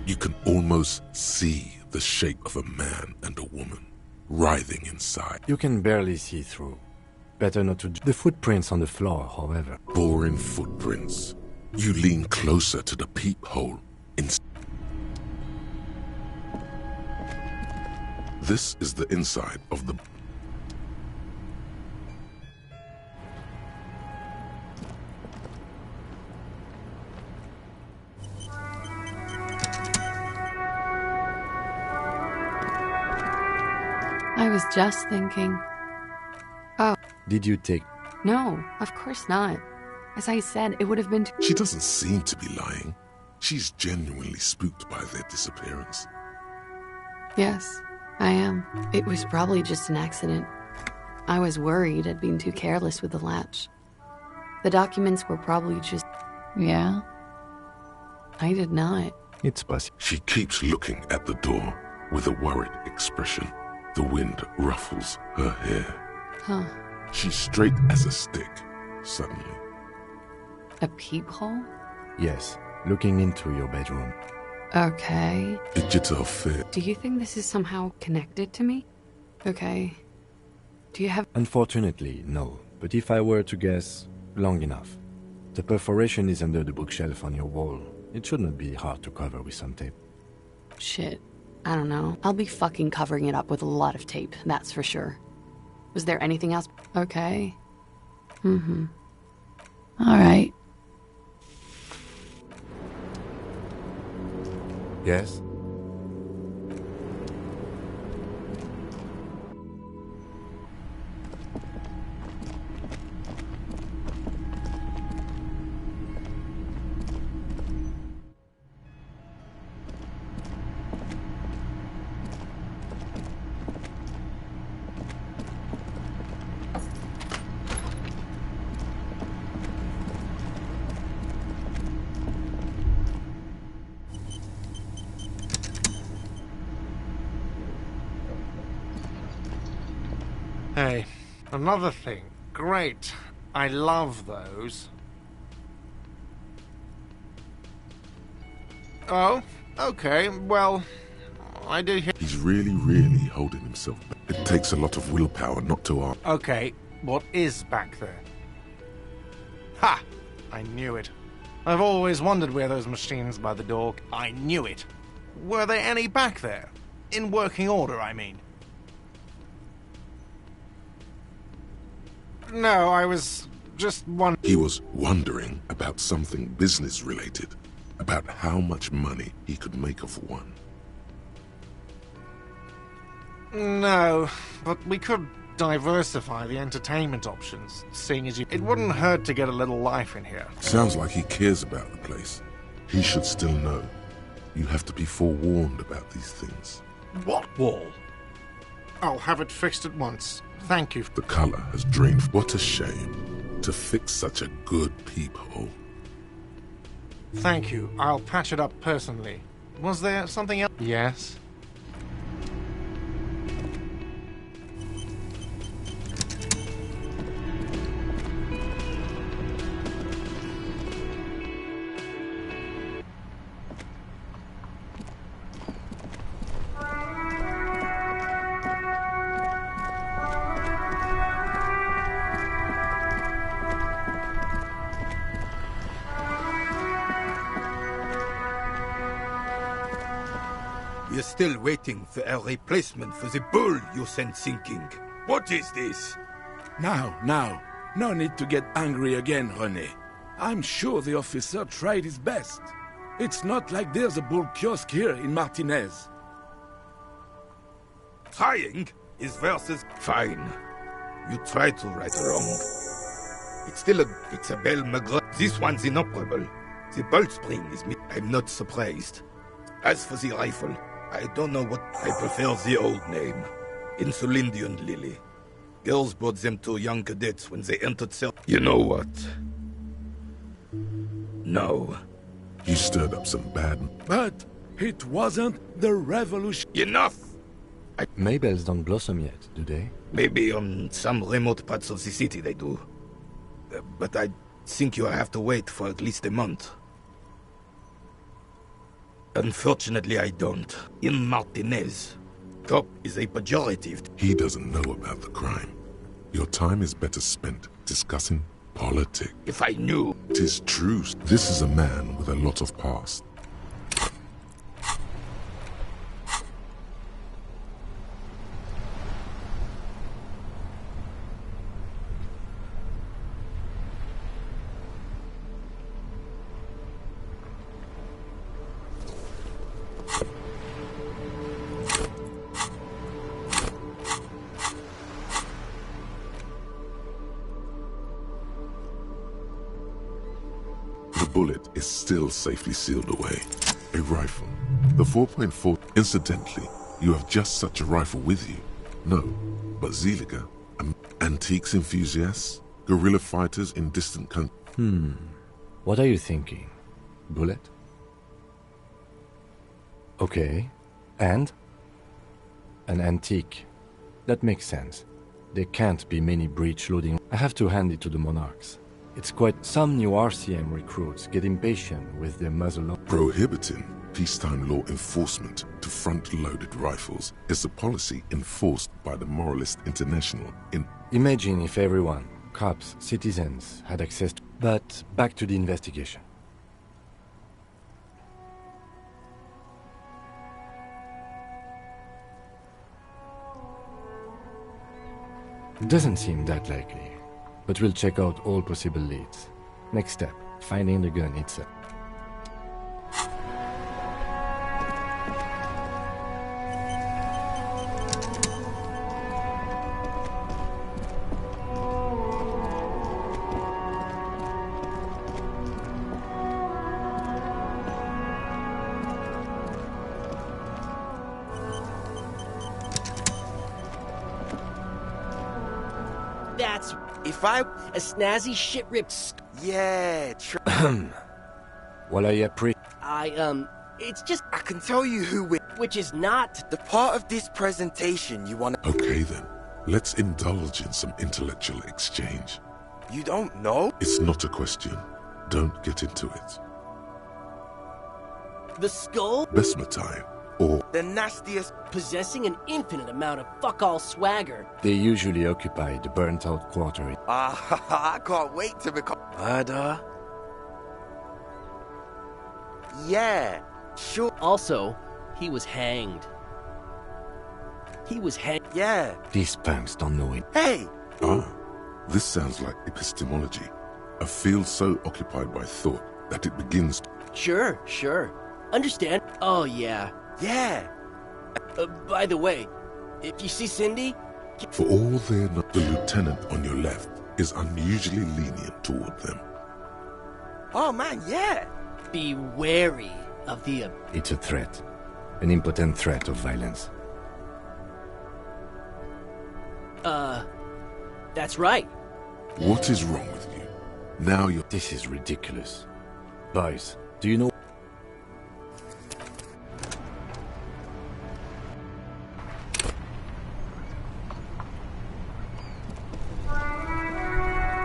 Speaker 1: You can almost see the shape of a man and a woman writhing inside.
Speaker 2: You can barely see through. Better not to... The footprints on the floor, however.
Speaker 1: Boring footprints. You lean closer to the peephole. This is the inside of the...
Speaker 11: I was just thinking. Oh.
Speaker 2: Did you take...
Speaker 11: No, of course not. As I said, it would have been...
Speaker 1: She doesn't seem to be lying. She's genuinely spooked by their disappearance.
Speaker 11: Yes, I am. It was probably just an accident. I was worried I'd been too careless with the latch. The documents were probably just... Yeah? I did not.
Speaker 2: It's possible.
Speaker 1: She keeps looking at the door with a worried expression. The wind ruffles her hair.
Speaker 11: Huh.
Speaker 1: She's straight as a stick, suddenly.
Speaker 11: A peephole?
Speaker 2: Yes, looking into your bedroom.
Speaker 11: Okay.
Speaker 1: Digital fit.
Speaker 11: Do you think this is somehow connected to me? Okay. Do you have...
Speaker 2: Unfortunately, no. But if I were to guess, long enough. The perforation is under the bookshelf on your wall. It shouldn't be hard to cover with some tape.
Speaker 11: Shit. I don't know. I'll be fucking covering it up with a lot of tape, that's for sure. Was there anything else? Okay. Mm-hmm. All right.
Speaker 2: Yes?
Speaker 10: Hey, another thing. Great. I love those. Oh, okay, well, I did hear...
Speaker 1: He's really holding himself back. It takes a lot of willpower not to argue.
Speaker 10: Okay, what is back there? Ha! I knew it. I've always wondered where those machines by the door... I knew it. Were there any back there? In working order, I mean. No, I was just wondering...
Speaker 1: He was wondering about something business-related, about how much money he could make off one.
Speaker 10: No, but we could diversify the entertainment options, seeing as you... It wouldn't hurt to get a little life in here.
Speaker 1: Sounds like he cares about the place. He should still know. You have to be forewarned about these things.
Speaker 10: What wall? I'll have it fixed at once. Thank you.
Speaker 1: The color has drained. What a shame. To fix such a good peephole.
Speaker 10: Thank you. I'll patch it up personally. Was there something else? Yes.
Speaker 12: We're still waiting for a replacement for the bull you sent sinking. What is this?
Speaker 21: Now. No need to get angry again, René. I'm sure the officer tried his best. It's not like there's a bull kiosk here in Martinez.
Speaker 12: Trying is versus... Fine. You try to right a wrong. It's a belle maigre. This one's inoperable. The bolt spring is me. I'm not surprised. As for the rifle, I don't know what... I prefer the old name. Insulindian Lily. Girls bought them to young cadets when they entered cell... You know what? No.
Speaker 1: You stirred up some bad...
Speaker 21: But it wasn't the revolution...
Speaker 12: Enough!
Speaker 2: Maybells don't blossom yet, do they?
Speaker 12: Maybe on some remote parts of the city they do. But I think you have to wait for at least a month. Unfortunately, I don't. In Martinez, cop is a pejorative.
Speaker 1: He doesn't know about the crime. Your time is better spent discussing politics.
Speaker 12: If I knew...
Speaker 1: It is true. This is a man with a lot of past. bullet is still safely sealed away. A rifle. The 4.4. Incidentally, you have just such a rifle with you. No, but Ziliga, antiques enthusiasts, guerrilla fighters in distant countries.
Speaker 2: What are you thinking? Bullet? Okay. And? An antique. That makes sense. There can't be many breech loading. I have to hand it to the monarchs. It's quite some new RCM recruits get impatient with their muzzle.
Speaker 1: Prohibiting peacetime law enforcement to front-loaded rifles is a policy enforced by the Moralist International in...
Speaker 2: Imagine if everyone, cops, citizens, had access to... But back to the investigation. Doesn't seem that likely, but we'll check out all possible leads. Next step, finding the gun itself.
Speaker 4: That's... If I... A snazzy shit-ripped...
Speaker 13: Yeah,
Speaker 2: Well, I
Speaker 4: It's just...
Speaker 13: I can tell you who we...
Speaker 4: Which is not...
Speaker 13: The part of this presentation you want to...
Speaker 1: Okay then, let's indulge in some intellectual exchange.
Speaker 13: You don't know?
Speaker 1: It's not a question. Don't get into it.
Speaker 4: The skull?
Speaker 1: Besmatine, or...
Speaker 13: The nastiest...
Speaker 4: Possessing an infinite amount of fuck-all swagger.
Speaker 2: They usually occupy the burnt-out quarter.
Speaker 13: I can't wait to become...
Speaker 2: Murder?
Speaker 13: Yeah, sure.
Speaker 4: Also, he was hanged.
Speaker 13: Yeah.
Speaker 2: These punks don't know it.
Speaker 13: Hey!
Speaker 1: This sounds like epistemology. A field so occupied by thought that it begins to...
Speaker 4: Sure. Understand? Oh, yeah.
Speaker 13: Yeah.
Speaker 4: By the way, if you see Cindy...
Speaker 1: For all their... The lieutenant on your left is unusually lenient toward them.
Speaker 13: Oh, man, yeah.
Speaker 4: Be wary of the...
Speaker 2: It's a threat. An impotent threat of violence.
Speaker 4: That's right.
Speaker 1: What is wrong with you? Now you're...
Speaker 2: This is ridiculous. Boys, do you know...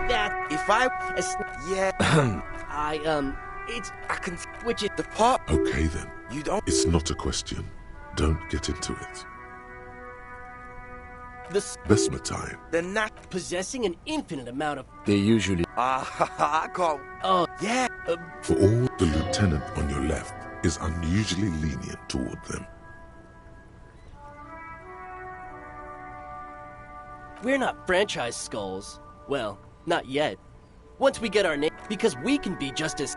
Speaker 4: That...
Speaker 13: If I... Yeah.
Speaker 4: It's...
Speaker 13: I can...
Speaker 4: Which is...
Speaker 13: The part...
Speaker 1: Okay then.
Speaker 13: You don't...
Speaker 1: It's not a question. Don't get into it.
Speaker 4: The...
Speaker 1: Besmatine.
Speaker 13: The
Speaker 4: Possessing an infinite amount of...
Speaker 2: They usually...
Speaker 13: I can't...
Speaker 4: Oh,
Speaker 13: yeah.
Speaker 1: For all... The lieutenant on your left is unusually lenient toward them.
Speaker 4: We're not franchise skulls. Well, not yet. Once we get our name... Because we can be just as...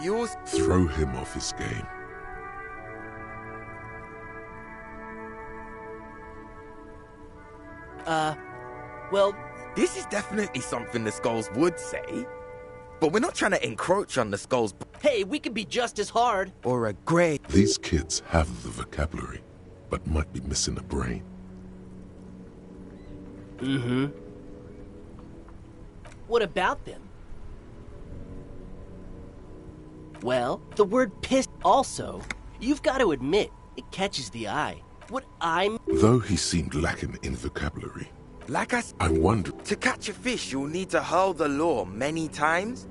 Speaker 13: You'll...
Speaker 1: Throw him off his game.
Speaker 4: Well...
Speaker 13: This is definitely something the Skulls would say. But we're not trying to encroach on the Skulls...
Speaker 4: Hey, we can be just as hard.
Speaker 13: Or a grade.
Speaker 1: These kids have the vocabulary, but might be missing a brain.
Speaker 4: Mm-hmm. What about them? Well, the word piss also. You've got to admit, it catches the eye. What I'm...
Speaker 1: Though he seemed lacking in vocabulary.
Speaker 13: Like
Speaker 1: I wonder...
Speaker 13: To catch a fish, you'll need to hurl the lure many times.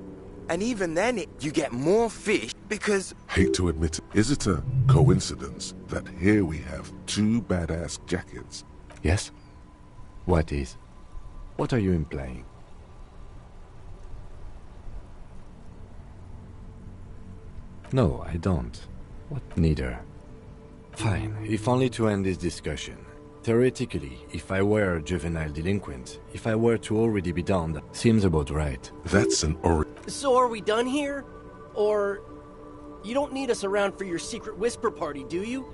Speaker 13: And even then, you get more fish because...
Speaker 1: Hate to admit it. Is it a coincidence that here we have two badass jackets?
Speaker 2: Yes? What is? What are you implying? No, I don't. What? Neither. Fine, if only to end this discussion. Theoretically, if I were a juvenile delinquent, if I were to already be done, that seems about right.
Speaker 1: That's an
Speaker 4: So are we done here? Or... You don't need us around for your secret whisper party, do you?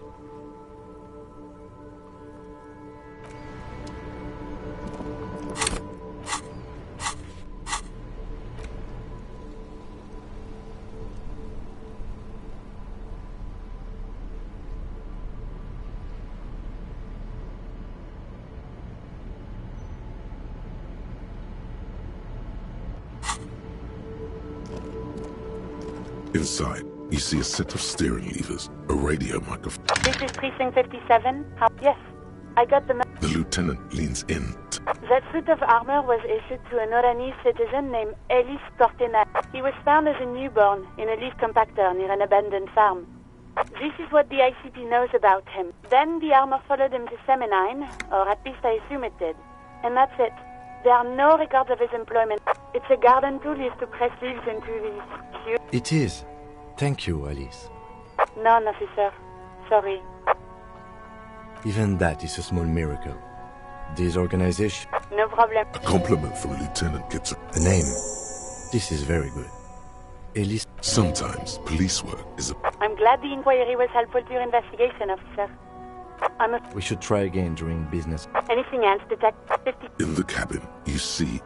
Speaker 1: Inside, you see a set of steering levers, a radio microphone.
Speaker 8: This is Precinct 57. Yes, I got the...
Speaker 1: The lieutenant leans in.
Speaker 8: That suit of armor was issued to an Oranese citizen named Ellis. He was found as a newborn in a leaf compactor near an abandoned farm. This is what the ICP knows about him. Then the armor followed him to Seminine, or at least I assume it did. And that's it. There are no records of his employment. It's a garden tool used to press leaves into these cubes.
Speaker 2: It is. Thank you, Alice.
Speaker 8: None, officer. Sorry.
Speaker 2: Even that is a small miracle. This organization...
Speaker 8: No problem.
Speaker 1: A compliment from Lieutenant gets
Speaker 2: a name. This is very good. Alice...
Speaker 1: Sometimes police work is a...
Speaker 8: I'm glad the inquiry was helpful to your investigation, officer.
Speaker 2: We should try again during business.
Speaker 8: Anything else, Detective 50?
Speaker 1: In the cabin, you see...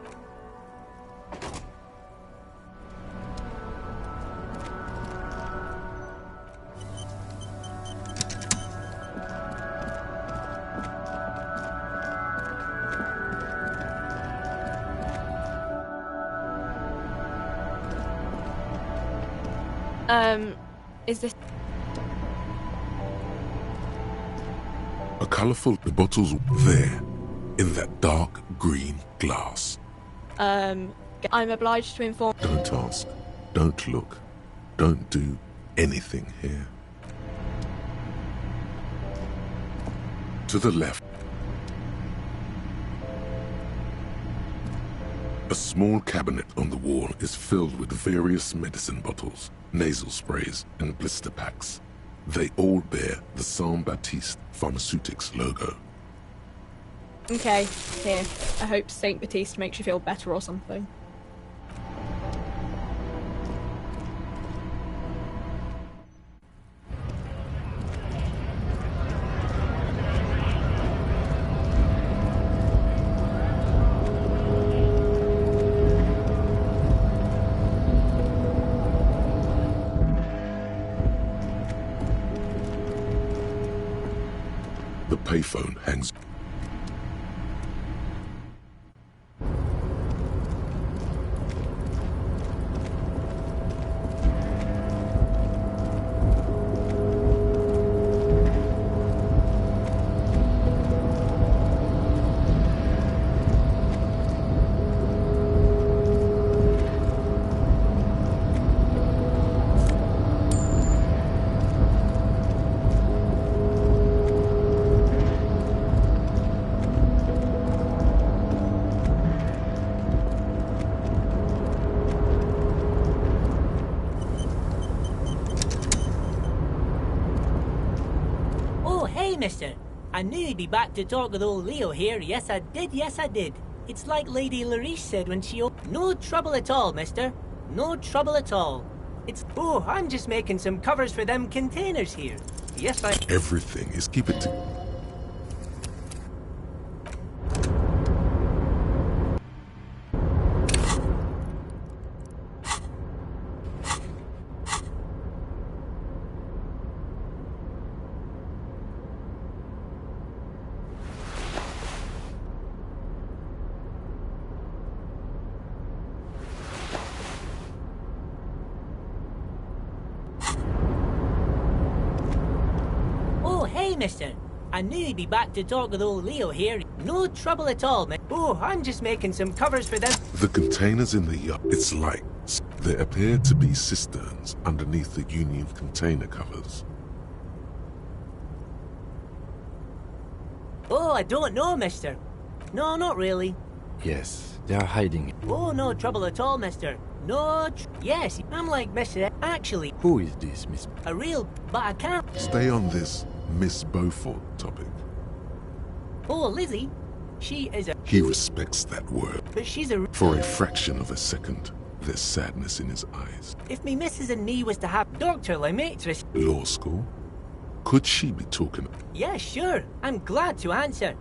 Speaker 14: Is this...
Speaker 1: A colourful... The bottle's there, in that dark green glass.
Speaker 14: I'm obliged to inform...
Speaker 1: Don't ask. Don't look. Don't do anything here. To the left. A small cabinet on the wall is filled with various medicine bottles, nasal sprays, and blister packs. They all bear the Saint Baptiste Pharmaceutics logo.
Speaker 14: Okay, here. I hope Saint Baptiste makes you feel better or something.
Speaker 1: The payphone hangs.
Speaker 16: Mister. I knew you'd be back to talk with old Leo here. Yes, I did. Yes, I did. It's like Lady Larice said when she... No trouble at all, mister. No trouble at all. It's... Oh, I'm just making some covers for them containers here. Yes, I...
Speaker 1: Everything is... Keep it to...
Speaker 16: Mister. I knew you'd be back to talk with old Leo here. No trouble at all, man. Oh, I'm just making some covers for them.
Speaker 1: The containers in the yacht, it's like... There appear to be cisterns underneath the Union container covers.
Speaker 16: Oh, I don't know, mister. No, not really.
Speaker 2: Yes, they are hiding.
Speaker 16: Oh, no trouble at all, mister. No Yes, I'm like Mister... Actually...
Speaker 2: Who is this, Miss...
Speaker 16: A real... But I can't...
Speaker 1: Stay on this Miss Beaufort topic.
Speaker 16: Oh, Lizzie. She is a...
Speaker 1: He respects that word.
Speaker 16: But she's a...
Speaker 1: For a fraction of a second, there's sadness in his eyes.
Speaker 16: If me missus and me was to have Dr. Lemaitre...
Speaker 1: Law school? Could she be talking...
Speaker 16: Yeah, sure. I'm glad to answer.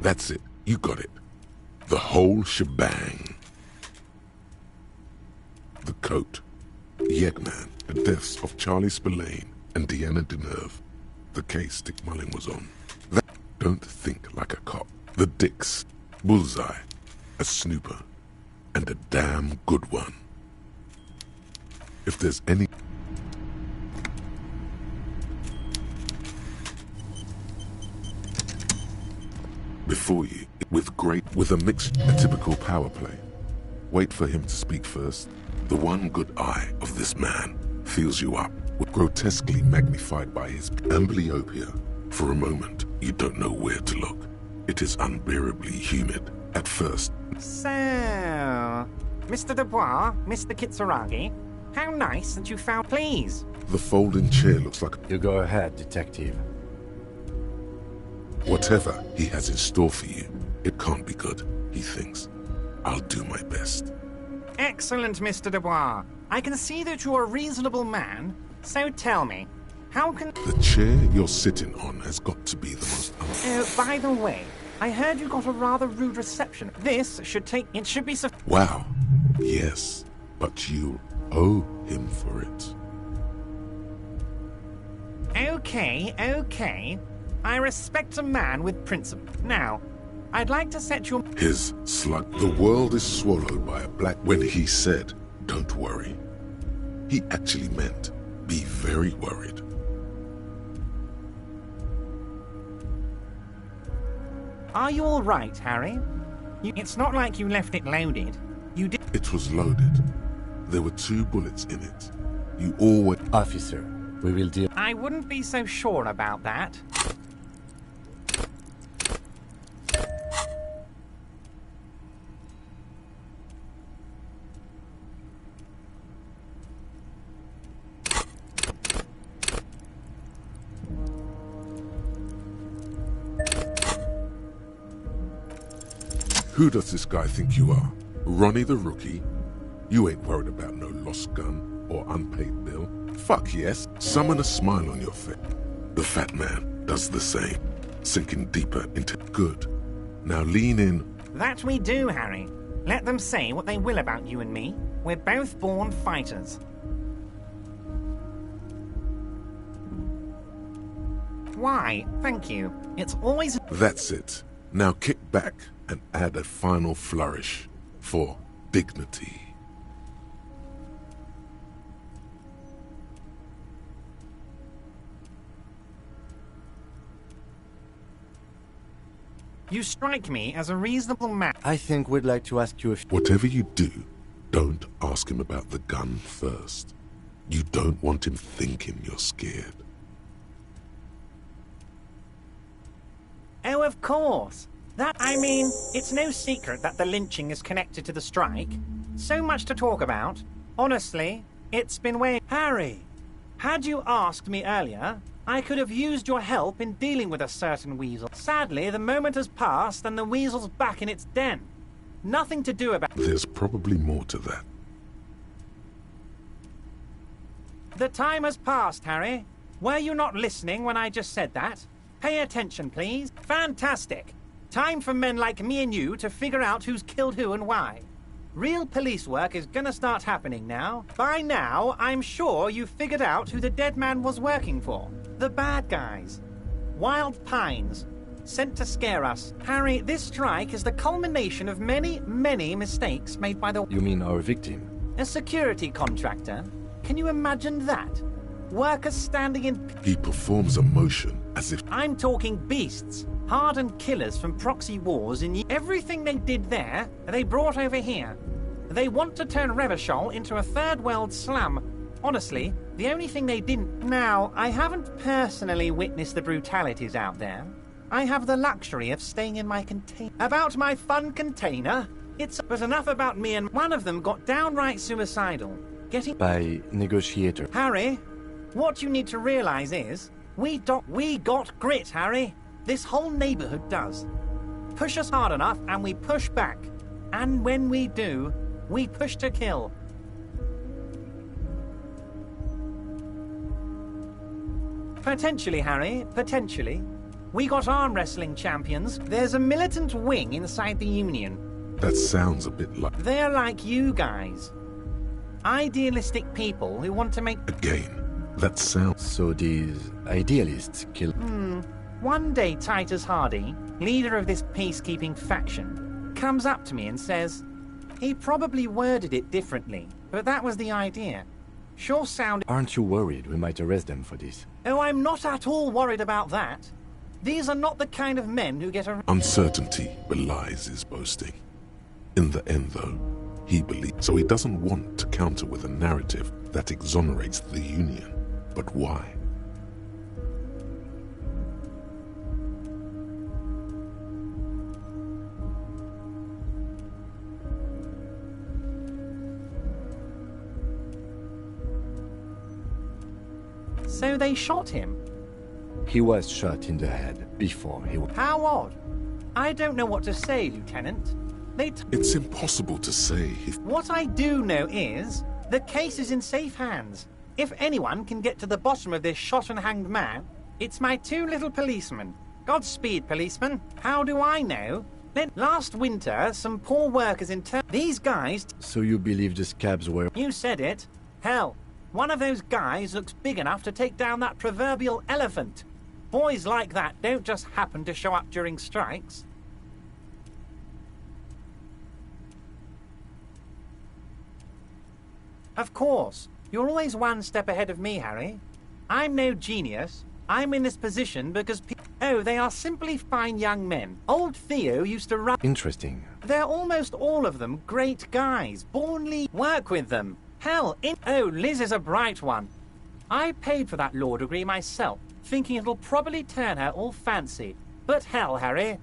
Speaker 1: That's it. You got it. The whole shebang. The coat. Yegman. The deaths of Charlie Spillane and Deanna Deneuve. The case Dick Mulling was on. That don't think like a cop. The dicks. Bullseye. A snooper. And a damn good one. If there's any... Before you, with a typical power play. Wait for him to speak first. The one good eye of this man fills you up, grotesquely magnified by his amblyopia. For a moment, you don't know where to look. It is unbearably humid at first.
Speaker 17: So, Mr. Dubois, Mr. Kitsuragi, how nice that you found, please.
Speaker 1: The folding chair looks like...
Speaker 2: You go ahead, detective.
Speaker 1: Whatever he has in store for you, it can't be good, he thinks. I'll do my best.
Speaker 17: Excellent, Mr. Dubois. I can see that you're a reasonable man, so tell me, how can...
Speaker 1: The chair you're sitting on has got to be the most...
Speaker 17: Oh, by the way, I heard you got a rather rude reception. This should take... It should be...
Speaker 1: Wow. Yes, but you owe him for it.
Speaker 17: Okay. I respect a man with principle. Now, I'd like to set your...
Speaker 1: His slug. The world is swallowed by a black... When he said, don't worry, he actually meant, be very worried.
Speaker 17: Are you all right, Harry? It's not like you left it loaded. You did...
Speaker 1: It was loaded. There were 2 bullets in it. You always...
Speaker 2: Officer, we will deal...
Speaker 17: I wouldn't be so sure about that.
Speaker 1: Who does this guy think you are? Ronnie the Rookie? You ain't worried about no lost gun or unpaid bill. Fuck yes. Summon a smile on your face. The fat man does the same, sinking deeper into good. Now lean in.
Speaker 17: That we do, Harry. Let them say what they will about you and me. We're both born fighters. Why, thank you. It's always...
Speaker 1: That's it. Now kick back and add a final flourish for dignity.
Speaker 17: You strike me as a reasonable man.
Speaker 2: I think we'd like to ask you if...
Speaker 1: Whatever you do, don't ask him about the gun first. You don't want him thinking you're scared.
Speaker 17: Oh, of course. I mean, it's no secret that the lynching is connected to the strike. So much to talk about. Honestly, it's been way... Harry, had you asked me earlier, I could have used your help in dealing with a certain weasel. Sadly, the moment has passed and the weasel's back in its den. Nothing to do about...
Speaker 1: There's probably more to that.
Speaker 17: The time has passed, Harry. Were you not listening when I just said that? Pay attention, please. Fantastic. Time for men like me and you to figure out who's killed who and why. Real police work is gonna start happening now. By now, I'm sure you've figured out who the dead man was working for. The bad guys. Wild Pines. Sent to scare us. Harry, this strike is the culmination of many, many mistakes made by the...
Speaker 2: You mean our victim?
Speaker 17: A security contractor. Can you imagine that? Workers standing in...
Speaker 1: He performs a motion as if...
Speaker 17: I'm talking beasts. Hardened killers from proxy wars in... Everything they did there, they brought over here. They want to turn Revachol into a third world slum. Honestly, the only thing they didn't... Now, I haven't personally witnessed the brutalities out there. I have the luxury of staying in my container. About my fun container? But enough about me, and one of them got downright suicidal. Getting...
Speaker 2: By negotiator.
Speaker 17: Harry, what you need to realize is, we got grit, Harry. This whole neighborhood does. Push us hard enough, and we push back. And when we do, we push to kill. Potentially, Harry, potentially. We got arm wrestling champions. There's a militant wing inside the Union.
Speaker 1: That sounds a bit like...
Speaker 17: They're like you guys. Idealistic people who want to make...
Speaker 1: Again, that sounds...
Speaker 2: So these idealists kill...
Speaker 17: One day Titus Hardy, leader of this peacekeeping faction, comes up to me and says, he probably worded it differently, but that was the idea. Sure sounded...
Speaker 2: Aren't you worried we might arrest them for this?
Speaker 17: Oh, I'm not at all worried about that. These are not the kind of men who get
Speaker 1: Uncertainty belies his boasting. In the end, though, he believes... So he doesn't want to counter with a narrative that exonerates the Union. But why?
Speaker 17: So they shot him.
Speaker 2: He was shot in the head before he was...
Speaker 17: How odd. I don't know what to say, Lieutenant.
Speaker 1: It's impossible to say if...
Speaker 17: What I do know is, the case is in safe hands. If anyone can get to the bottom of this shot and hanged man, it's my two little policemen. Godspeed, policeman. How do I know? Last winter, some poor workers in these guys...
Speaker 2: So you believe the scabs were...
Speaker 17: You said it. Hell, one of those guys looks big enough to take down that proverbial elephant. Boys like that don't just happen to show up during strikes. Of course. You're always one step ahead of me, Harry. I'm no genius. I'm in this position because oh, they are simply fine young men. Old Theo used to run...
Speaker 2: Interesting.
Speaker 17: They're almost all of them great guys. Bornly work with them. Hell, oh, Liz is a bright one. I paid for that law degree myself, thinking it'll probably turn her all fancy. But hell, Harry,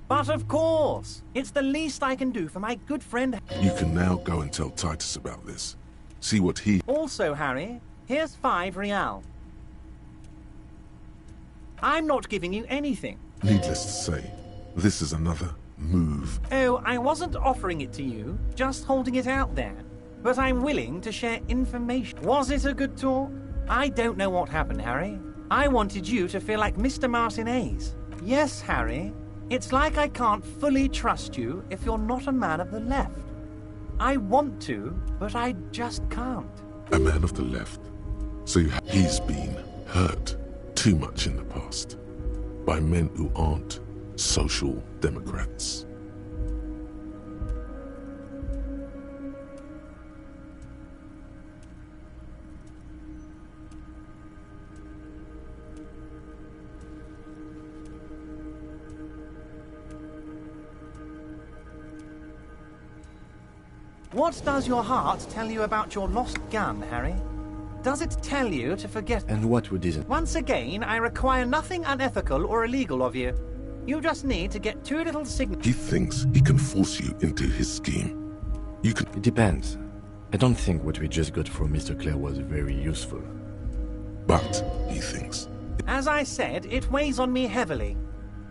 Speaker 17: But of course, it's the least I can do for my good friend.
Speaker 1: You can now go and tell Titus about this. See what he...
Speaker 17: Also, Harry, here's 5 real. I'm not giving you anything.
Speaker 1: Needless to say, this is another move.
Speaker 17: Oh, I wasn't offering it to you, just holding it out there. But I'm willing to share information. Was it a good talk? I don't know what happened, Harry. I wanted you to feel like Mr. Martinez. Yes, Harry. It's like I can't fully trust you if you're not a man of the left. I want to, but I just can't.
Speaker 1: A man of the left. So he's been hurt too much in the past by men who aren't social democrats.
Speaker 17: What does your heart tell you about your lost gun, Harry? Does it tell you to forget...
Speaker 2: And what would it?
Speaker 17: Once again, I require nothing unethical or illegal of you. You just need to get 2 little signals.
Speaker 1: He thinks he can force you into his scheme. You can...
Speaker 2: It depends. I don't think what we just got from Mr. Clare was very useful.
Speaker 1: But, he thinks...
Speaker 17: As I said, it weighs on me heavily.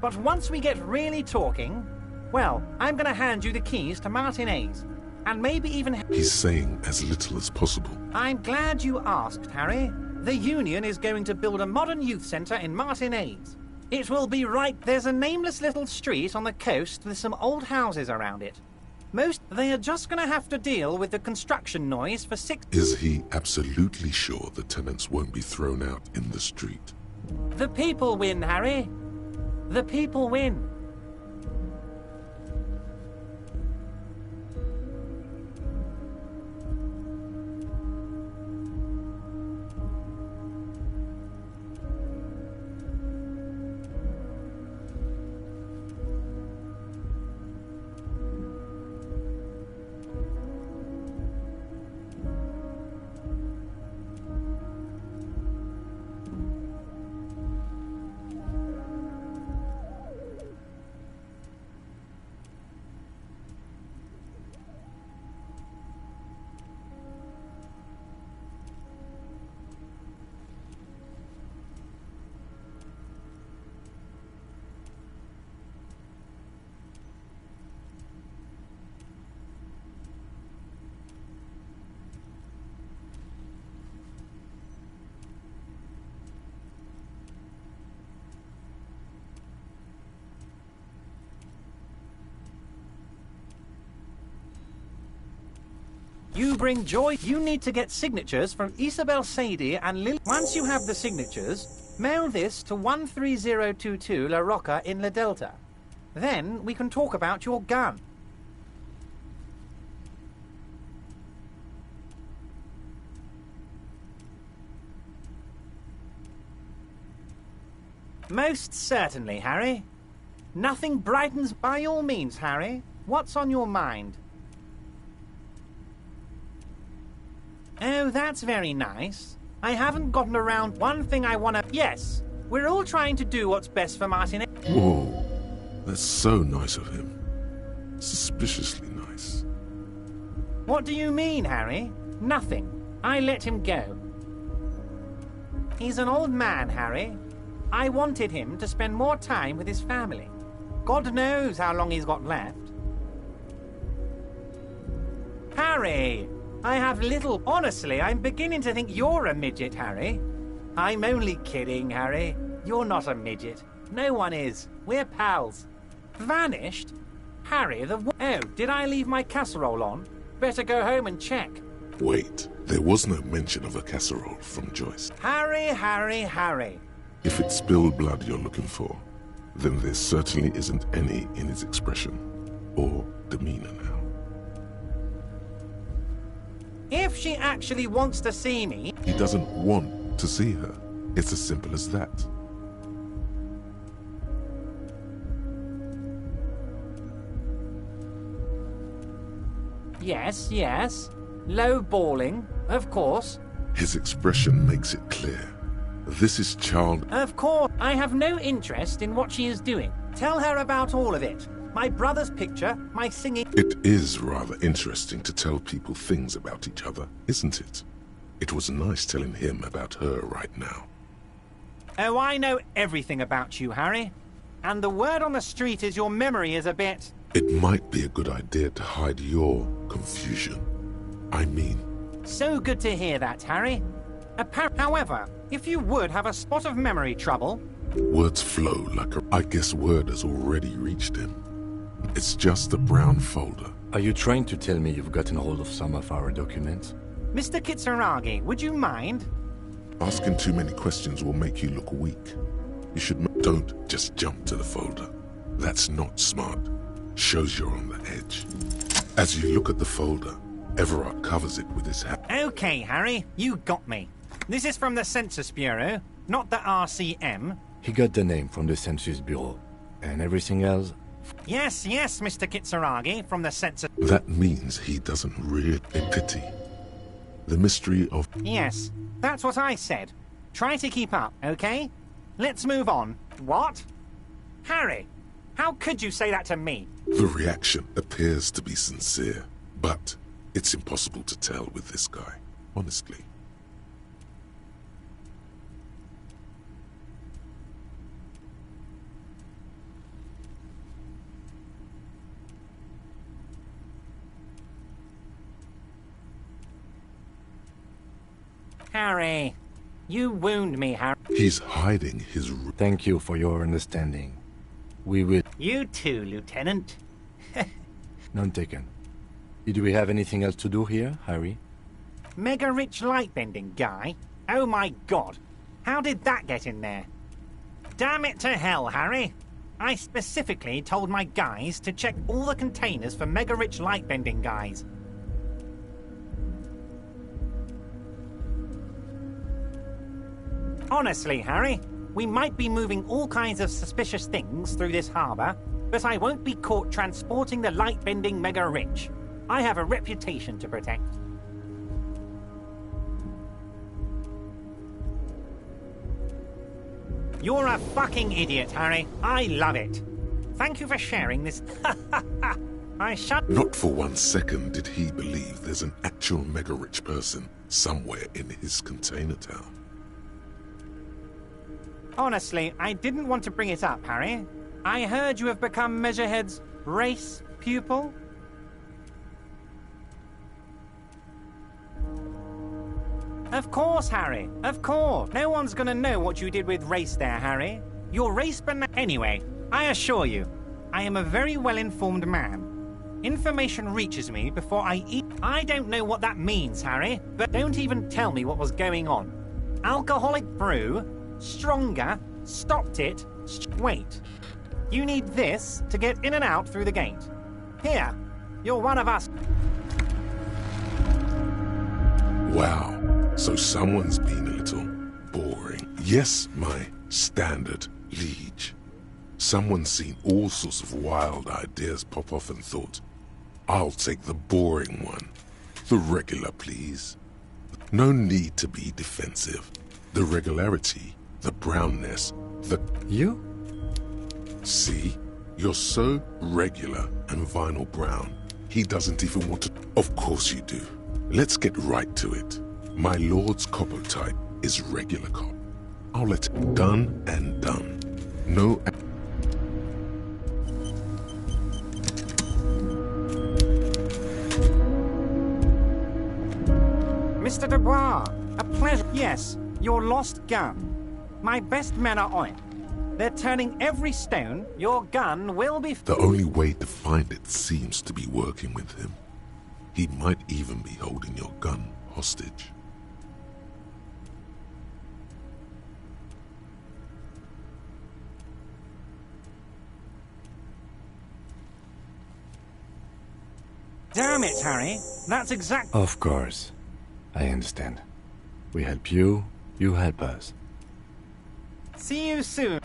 Speaker 17: But once we get really talking, well, I'm going to hand you the keys to Martinez. And maybe even...
Speaker 1: He's saying as little as possible.
Speaker 17: I'm glad you asked, Harry. The Union is going to build a modern youth centre in Martinez. It will be right... There's a nameless little street on the coast with some old houses around it. They are just going to have to deal with the construction noise for 6...
Speaker 1: Is he absolutely sure the tenants won't be thrown out in the street?
Speaker 17: The people win, Harry. The people win. You bring joy. You need to get signatures from Isabel Sadie and Lily. Once you have the signatures, mail this to 13022 La Rocca in La Delta. Then we can talk about your gun. Most certainly, Harry. Nothing brightens. By all means, Harry. What's on your mind? Oh, that's very nice. I haven't gotten around one thing I want to... Yes, we're all trying to do what's best for Martin.
Speaker 1: Whoa, that's so nice of him. Suspiciously nice.
Speaker 17: What do you mean, Harry? Nothing. I let him go. He's an old man, Harry. I wanted him to spend more time with his family. God knows how long he's got left. Harry! I have little... Honestly, I'm beginning to think you're a midget, Harry. I'm only kidding, Harry. You're not a midget. No one is. We're pals. Vanished? Harry, the... Oh, did I leave my casserole on? Better go home and check.
Speaker 1: Wait, there was no mention of a casserole from Joyce.
Speaker 17: Harry, Harry, Harry.
Speaker 1: If it's spilled blood you're looking for, then there certainly isn't any in his expression or demeanor now.
Speaker 17: If she actually wants to see me...
Speaker 1: He doesn't want to see her. It's as simple as that.
Speaker 17: Yes, yes. Low-balling, of course.
Speaker 1: His expression makes it clear. This is child...
Speaker 17: Of course. I have no interest in what she is doing. Tell her about all of it. My brother's picture, my singing...
Speaker 1: It is rather interesting to tell people things about each other, isn't it? It was nice telling him about her right now.
Speaker 17: Oh, I know everything about you, Harry. And the word on the street is your memory is a bit...
Speaker 1: It might be a good idea to hide your confusion. I mean...
Speaker 17: So good to hear that, Harry. However, if you would have a spot of memory trouble...
Speaker 1: Words flow like a... I guess word has already reached him. It's just a brown folder.
Speaker 2: Are you trying to tell me you've gotten hold of some of our documents?
Speaker 17: Mr. Kitsuragi, would you mind?
Speaker 1: Asking too many questions will make you look weak. You should... Don't just jump to the folder. That's not smart. Shows you're on the edge. As you look at the folder, Everard covers it with his hand.
Speaker 17: Okay, Harry, you got me. This is from the Census Bureau, not the RCM.
Speaker 2: He got the name from the Census Bureau. And everything else?
Speaker 17: Yes, yes, Mr. Kitsuragi, from the Census...
Speaker 1: That means he doesn't really pity. The mystery of...
Speaker 17: Yes, that's what I said. Try to keep up, okay? Let's move on. What? Harry, how could you say that to me?
Speaker 1: The reaction appears to be sincere, but it's impossible to tell with this guy, honestly.
Speaker 17: Harry, you wound me, Harry.
Speaker 1: He's hiding his...
Speaker 2: Thank you for your understanding. We will...
Speaker 17: You too, Lieutenant.
Speaker 2: None taken. Do we have anything else to do here, Harry?
Speaker 17: Mega-rich light-bending guy? Oh my god. How did that get in there? Damn it to hell, Harry. I specifically told my guys to check all the containers for mega-rich light-bending guys. Honestly, Harry, we might be moving all kinds of suspicious things through this harbor, but I won't be caught transporting the light-bending mega-rich. I have a reputation to protect. You're a fucking idiot, Harry. I love it. Thank you for sharing this. I shut...
Speaker 1: Not for 1 second did he believe there's an actual mega-rich person somewhere in his container town.
Speaker 17: Honestly, I didn't want to bring it up, Harry. I heard you have become Measurehead's race pupil. Of course, Harry. Of course. No one's gonna know what you did with race there, Harry. Your race Anyway, I assure you, I am a very well-informed man. Information reaches me before I eat. I don't know what that means, Harry, but don't even tell me what was going on. Alcoholic brew, stronger, stopped it. Wait. You need this to get in and out through the gate. Here, you're one of us.
Speaker 1: Wow, so someone's been a little boring. Yes, my standard liege. Someone's seen all sorts of wild ideas pop off and thought, I'll take the boring one. The regular, please. No need to be defensive. The regularity, the brownness, the...
Speaker 2: You?
Speaker 1: See? You're so regular and vinyl brown. He doesn't even want to... Of course you do. Let's get right to it. My lord's copper type is regular cop. I'll let it done and done. No...
Speaker 17: Mr. Dubois, a pleasure. Yes, your lost gun. My best men are on it. They're turning every stone. Your gun will be...
Speaker 1: The only way to find it seems to be working with him. He might even be holding your gun hostage.
Speaker 17: Damn it, Harry. That's exactly...
Speaker 2: Of course. I understand. We help you, you help us.
Speaker 17: See you soon.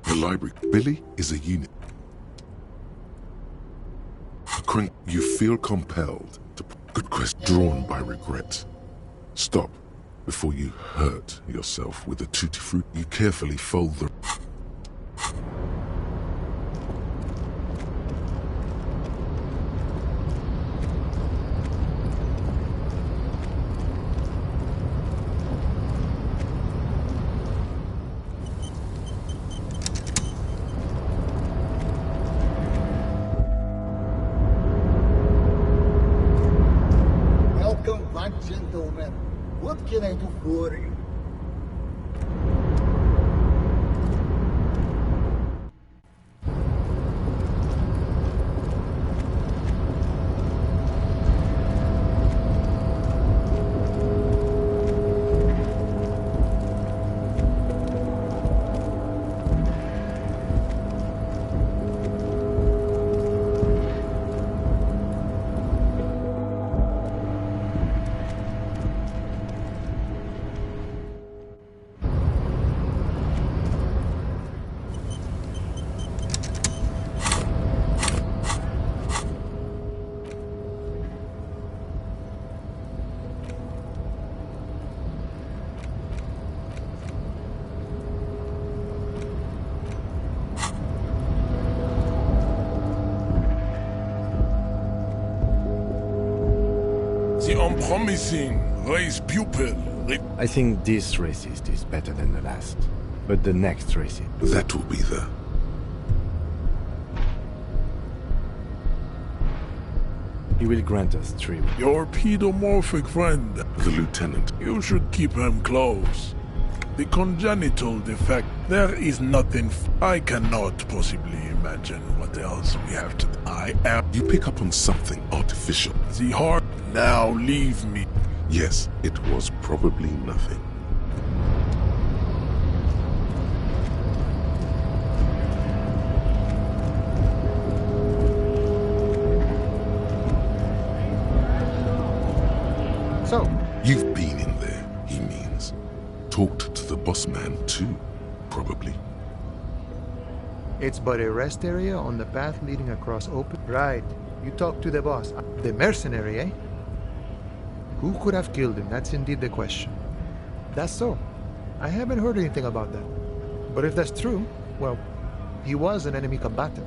Speaker 1: The library. Billy is a unit. You feel compelled to... Good question. Drawn by regret. Stop before you hurt yourself with a tutti frutti. You carefully fold the...
Speaker 5: Gentlemen, what can I do for you?
Speaker 21: The unpromising race pupil.
Speaker 2: I think this racist is better than the last. But the next racist...
Speaker 1: That will be the...
Speaker 2: He will grant us 3.
Speaker 21: Your pedomorphic friend.
Speaker 1: The lieutenant.
Speaker 21: You should keep him close. The congenital defect. There is nothing... I cannot possibly imagine what else we have to... I am...
Speaker 1: You pick up on something artificial.
Speaker 21: The heart... Now leave me.
Speaker 1: Yes, it was probably nothing.
Speaker 23: So?
Speaker 1: You've been in there, he means. Talked to the boss man too, probably.
Speaker 23: It's but a rest area on the path leading across open... Right. You talked to the boss. The mercenary, eh? Who could have killed him? That's indeed the question. That's so. I haven't heard anything about that. But if that's true, well, he was an enemy combatant.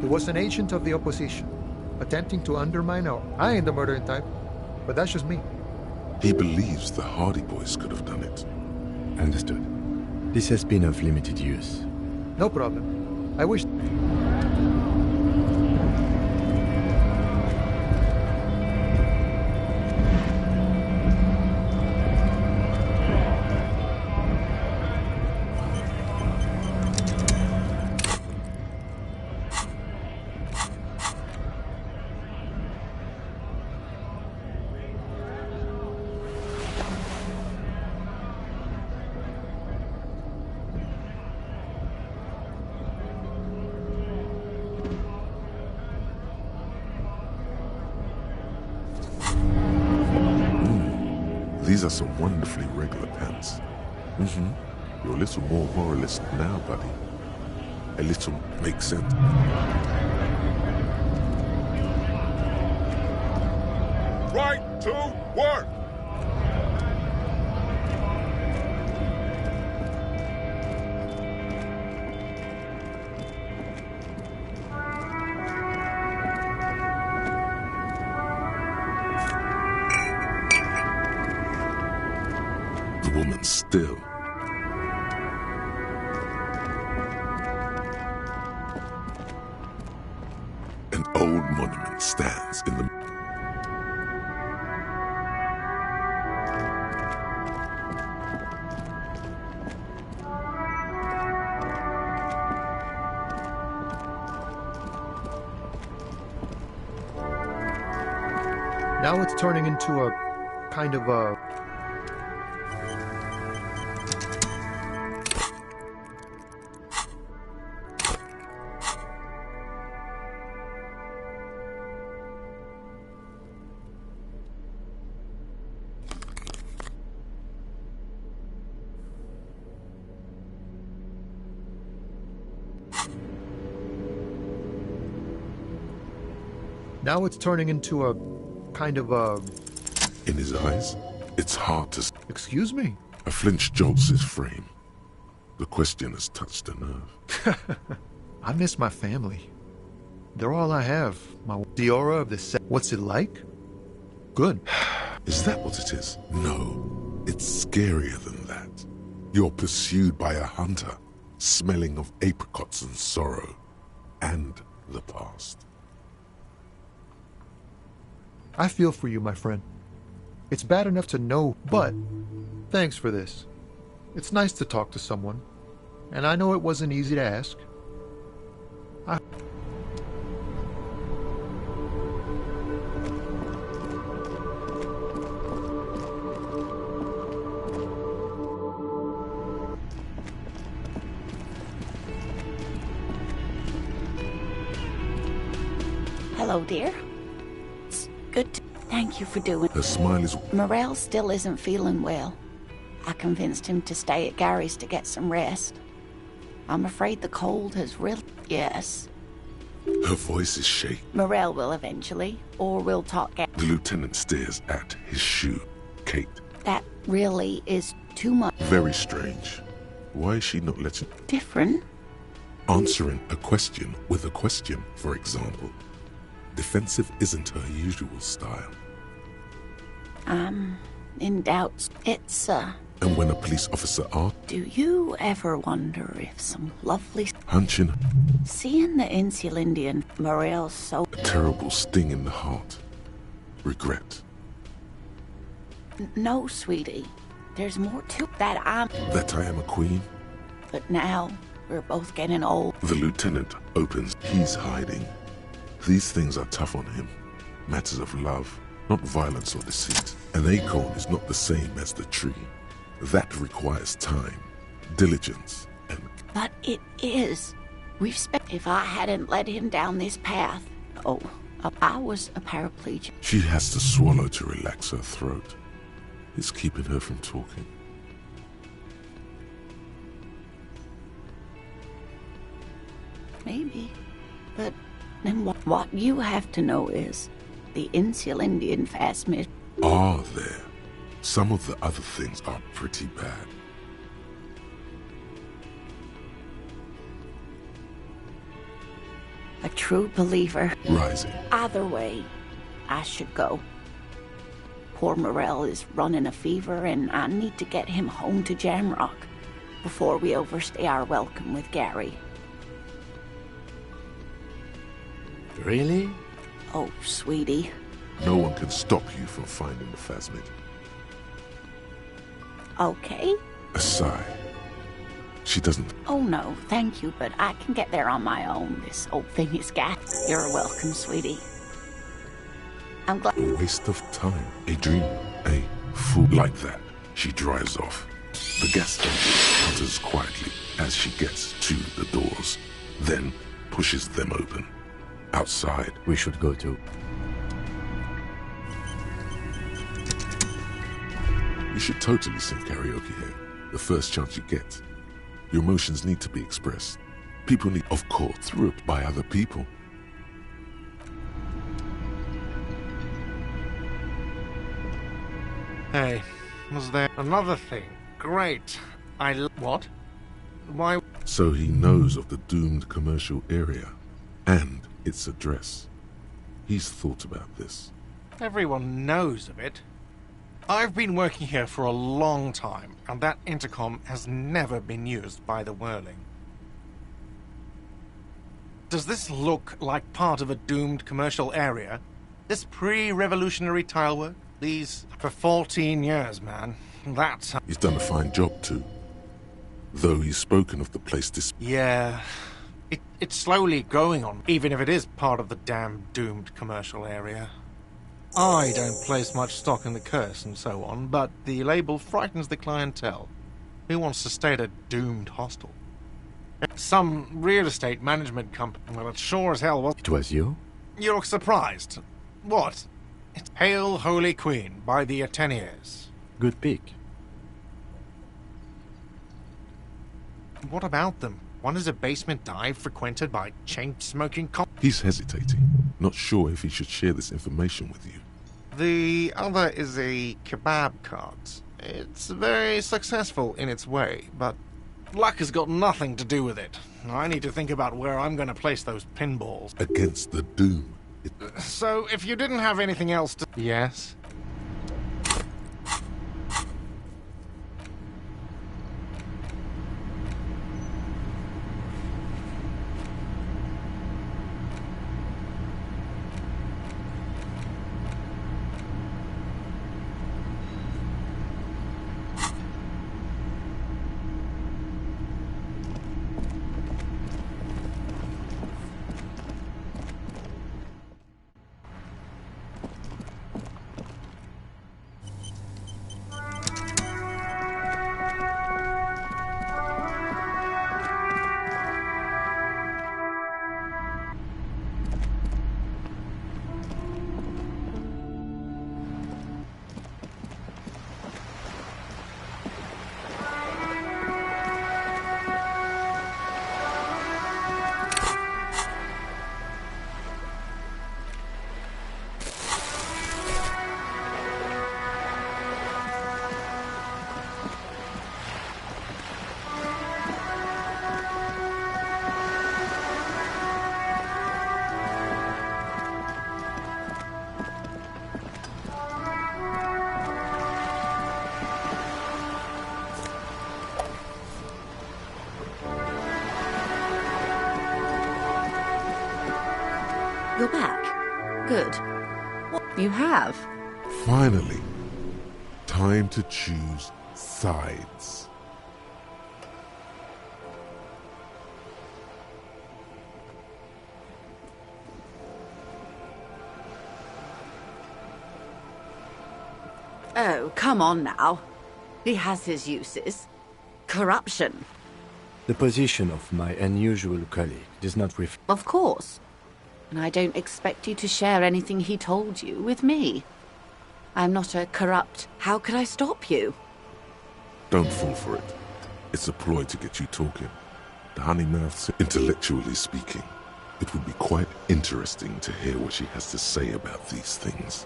Speaker 23: He was an agent of the opposition, attempting to undermine our... I ain't the murdering type, but that's just me.
Speaker 1: He believes the Hardy Boys could have done it.
Speaker 2: Understood. This has been of limited use.
Speaker 23: No problem. I wish...
Speaker 1: These are some wonderfully regular pants. You're a little more moralist now, buddy. A little makes sense.
Speaker 12: Right to work!
Speaker 1: The woman still. An old monument stands in the...
Speaker 23: Now it's turning into a kind of a... Now it's turning into a kind of a...
Speaker 1: In his eyes, it's hard to...
Speaker 23: Excuse me?
Speaker 1: A flinch jolts his frame. The question has touched a nerve.
Speaker 23: I miss my family. They're all I have. The aura of the set. What's it like? Good.
Speaker 1: Is that what it is? No, it's scarier than that. You're pursued by a hunter, smelling of apricots and sorrow, and the past.
Speaker 23: I feel for you, my friend. It's bad enough to know, but thanks for this. It's nice to talk to someone, and I know it wasn't easy to ask.
Speaker 7: Hello, dear. It's good to... Thank you for doing...
Speaker 1: Her smile is...
Speaker 7: Morel still isn't feeling well. I convinced him to stay at Gary's to get some rest. I'm afraid the cold has really... Yes.
Speaker 1: Her voice is shaking.
Speaker 7: Morel will eventually, or we'll talk...
Speaker 1: The lieutenant stares at his shoe. Kate.
Speaker 7: That really is too much.
Speaker 1: Very strange. Why is she not letting...
Speaker 7: Different?
Speaker 1: Answering a question with a question, for example. Defensive isn't her usual style.
Speaker 7: In doubt. It's,
Speaker 1: And when a police officer asks...
Speaker 7: Do you ever wonder if some lovely...
Speaker 1: Hunching...
Speaker 7: Seeing the insular Indian, Morel's so...
Speaker 1: A terrible sting in the heart. Regret.
Speaker 7: No, sweetie. There's more to that
Speaker 1: That I am a queen?
Speaker 7: But now, we're both getting old.
Speaker 1: The lieutenant opens. He's hiding. These things are tough on him. Matters of love, not violence or deceit. An acorn is not the same as the tree. That requires time, diligence, and...
Speaker 7: But it is. We've spent... If I hadn't led him down this path... Oh, I was a paraplegic.
Speaker 1: She has to swallow to relax her throat. It's keeping her from talking.
Speaker 7: Maybe. But then what you have to know is... the Insulindian phasmid.
Speaker 1: Are there? Some of the other things are pretty bad.
Speaker 7: A true believer.
Speaker 1: Rising.
Speaker 7: Either way, I should go. Poor Morel is running a fever, and I need to get him home to Jamrock before we overstay our welcome with Gary.
Speaker 2: Really?
Speaker 7: Oh, sweetie.
Speaker 1: No one can stop you from finding the phasmid.
Speaker 7: Okay.
Speaker 1: A sigh. She doesn't.
Speaker 7: Oh no, thank you, but I can get there on my own. This old thing is gas. You're welcome, sweetie. I'm glad.
Speaker 1: A waste of time. A dream. A fool. Like that, she drives off. The gas station enters quietly as she gets to the doors, then pushes them open. Outside.
Speaker 2: We should go too.
Speaker 1: You should totally sing karaoke here, the first chance you get. Your emotions need to be expressed. People need, of course, through it by other people.
Speaker 10: Hey, was there another thing? Great. What? Why?
Speaker 1: So he knows of the doomed commercial area and its address. He's thought about this.
Speaker 10: Everyone knows of it. I've been working here for a long time, and that intercom has never been used by the Whirling. Does this look like part of a doomed commercial area? This pre-revolutionary tilework? These... For 14 years, man. That's...
Speaker 1: He's done a fine job, too. Though he's spoken of the place
Speaker 10: Yeah. It's slowly going on, even if it is part of the damn doomed commercial area. I don't place much stock in the curse and so on, but the label frightens the clientele. Who wants to stay at a doomed hostel? Some real estate management company. Well, it sure as hell was.
Speaker 2: It was you?
Speaker 10: You look surprised. What? It's Hail Holy Queen by the Ateniers.
Speaker 2: Good pick.
Speaker 10: What about them? One is a basement dive frequented by chain-smoking
Speaker 1: He's hesitating, not sure if he should share this information with you.
Speaker 10: The other is a kebab cart. It's very successful in its way, but luck has got nothing to do with it. I need to think about where I'm going to place those pinballs.
Speaker 1: Against the doom.
Speaker 10: So, if you didn't have anything else to... Yes?
Speaker 6: You're back. Good. What you have?
Speaker 1: Finally. Time to choose sides.
Speaker 6: Oh, come on now. He has his uses. Corruption.
Speaker 2: The position of my unusual colleague does not reflect...
Speaker 6: Of course. And I don't expect you to share anything he told you with me. I'm not a corrupt... How could I stop you?
Speaker 1: Don't fall for it. It's a ploy to get you talking. The honeymouths, intellectually speaking. It would be quite interesting to hear what she has to say about these things.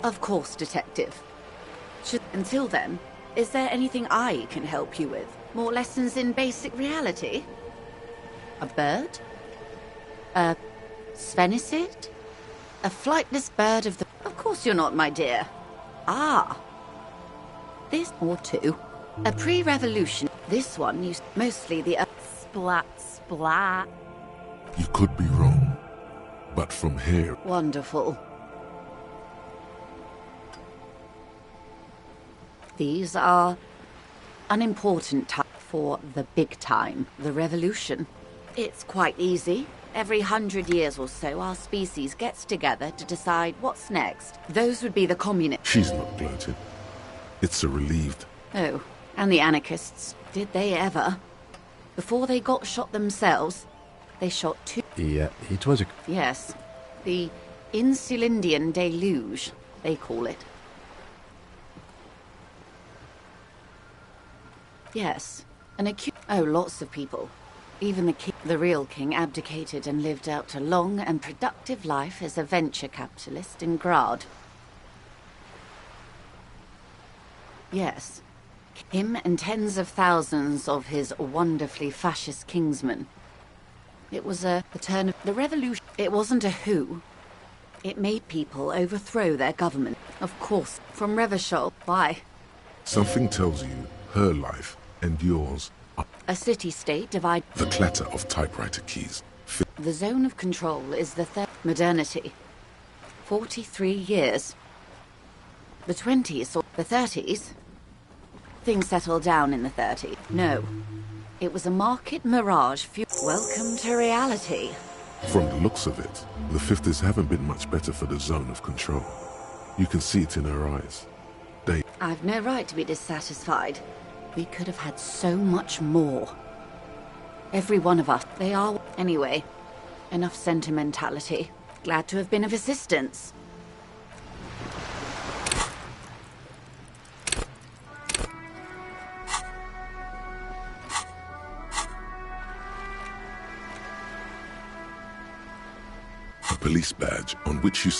Speaker 6: Of course, Detective. Until then, is there anything I can help you with? More lessons in basic reality? A bird? A sphenicid? A flightless bird of the... Of course you're not, my dear. Ah. This or two. A pre-revolution. This one used mostly the... Splat, splat.
Speaker 1: You could be wrong, but from here...
Speaker 6: Wonderful. These are unimportant for the big time, the revolution. It's quite easy. Every 100 years or so, our species gets together to decide what's next. Those would be the communists.
Speaker 1: She's not gloated. It's a relieved...
Speaker 6: Oh, and the anarchists. Did they ever? Before they got shot themselves, they shot two...
Speaker 2: Yeah, it was a...
Speaker 6: Yes. The Insulindian deluge, they call it. Yes, an oh, lots of people. Even the king, the real king, abdicated and lived out a long and productive life as a venture capitalist in Grad. Yes, him and tens of thousands of his wonderfully fascist kingsmen. It was the turn of the revolution. It wasn't a coup. It made people overthrow their government. Of course, from Revachol. Why?
Speaker 1: Something tells you her life and yours are...
Speaker 6: A city-state divide...
Speaker 1: The clatter of typewriter keys.
Speaker 6: The zone of control is the modernity. 43 years. The 20s or the 30s? Things settled down in the 30s. No. It was a market mirage. Welcome to reality.
Speaker 1: From the looks of it, the 50s haven't been much better for the zone of control. You can see it in her eyes.
Speaker 6: I've no right to be dissatisfied. We could have had so much more. Every one of us. They are... Anyway, enough sentimentality. Glad to have been of assistance.
Speaker 1: A police badge on which you...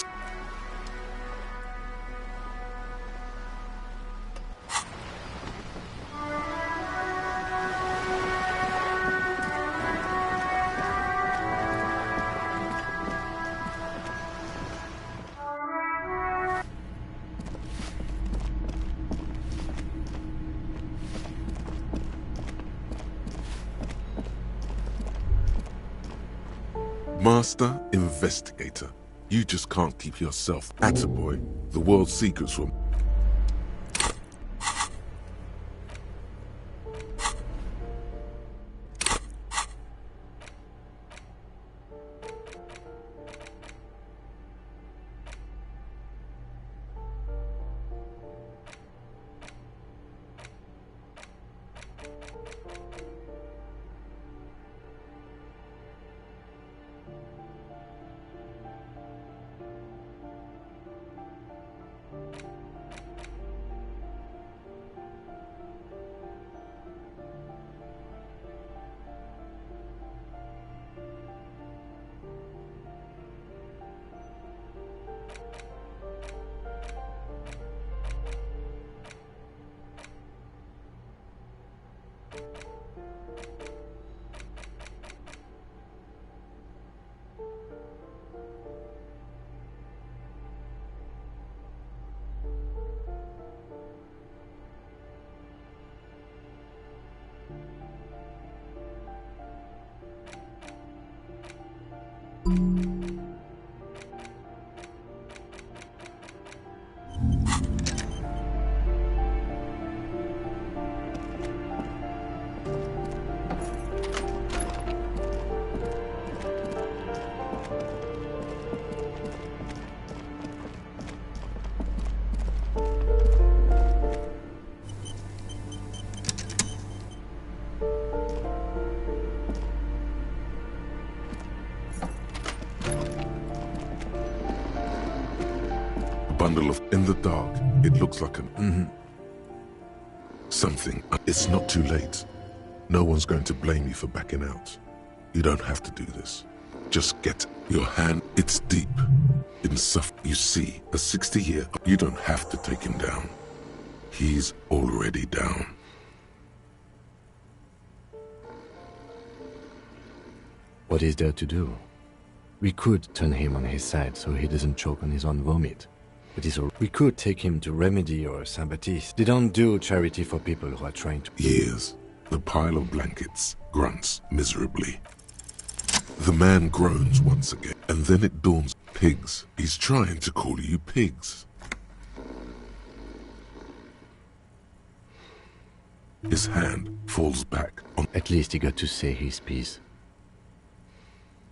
Speaker 1: Master Investigator. You just can't keep yourself. Attaboy. The world's secrets were... bundle of... In the dark, it looks like an... Something. It's not too late. No one's going to blame you for backing out. You don't have to do this. Just get your hand. It's deep. In you see, a 60-year... You don't have to take him down. He's already down.
Speaker 2: What is there to do? We could turn him on his side so he doesn't choke on his own vomit. But we could take him to Remedy or Saint-Baptiste. They don't do charity for people who are trying to...
Speaker 1: Years. The pile of blankets grunts miserably. The man groans once again, and then it dawns. Pigs. He's trying to call you pigs. His hand falls back on...
Speaker 2: At least he got to say his piece.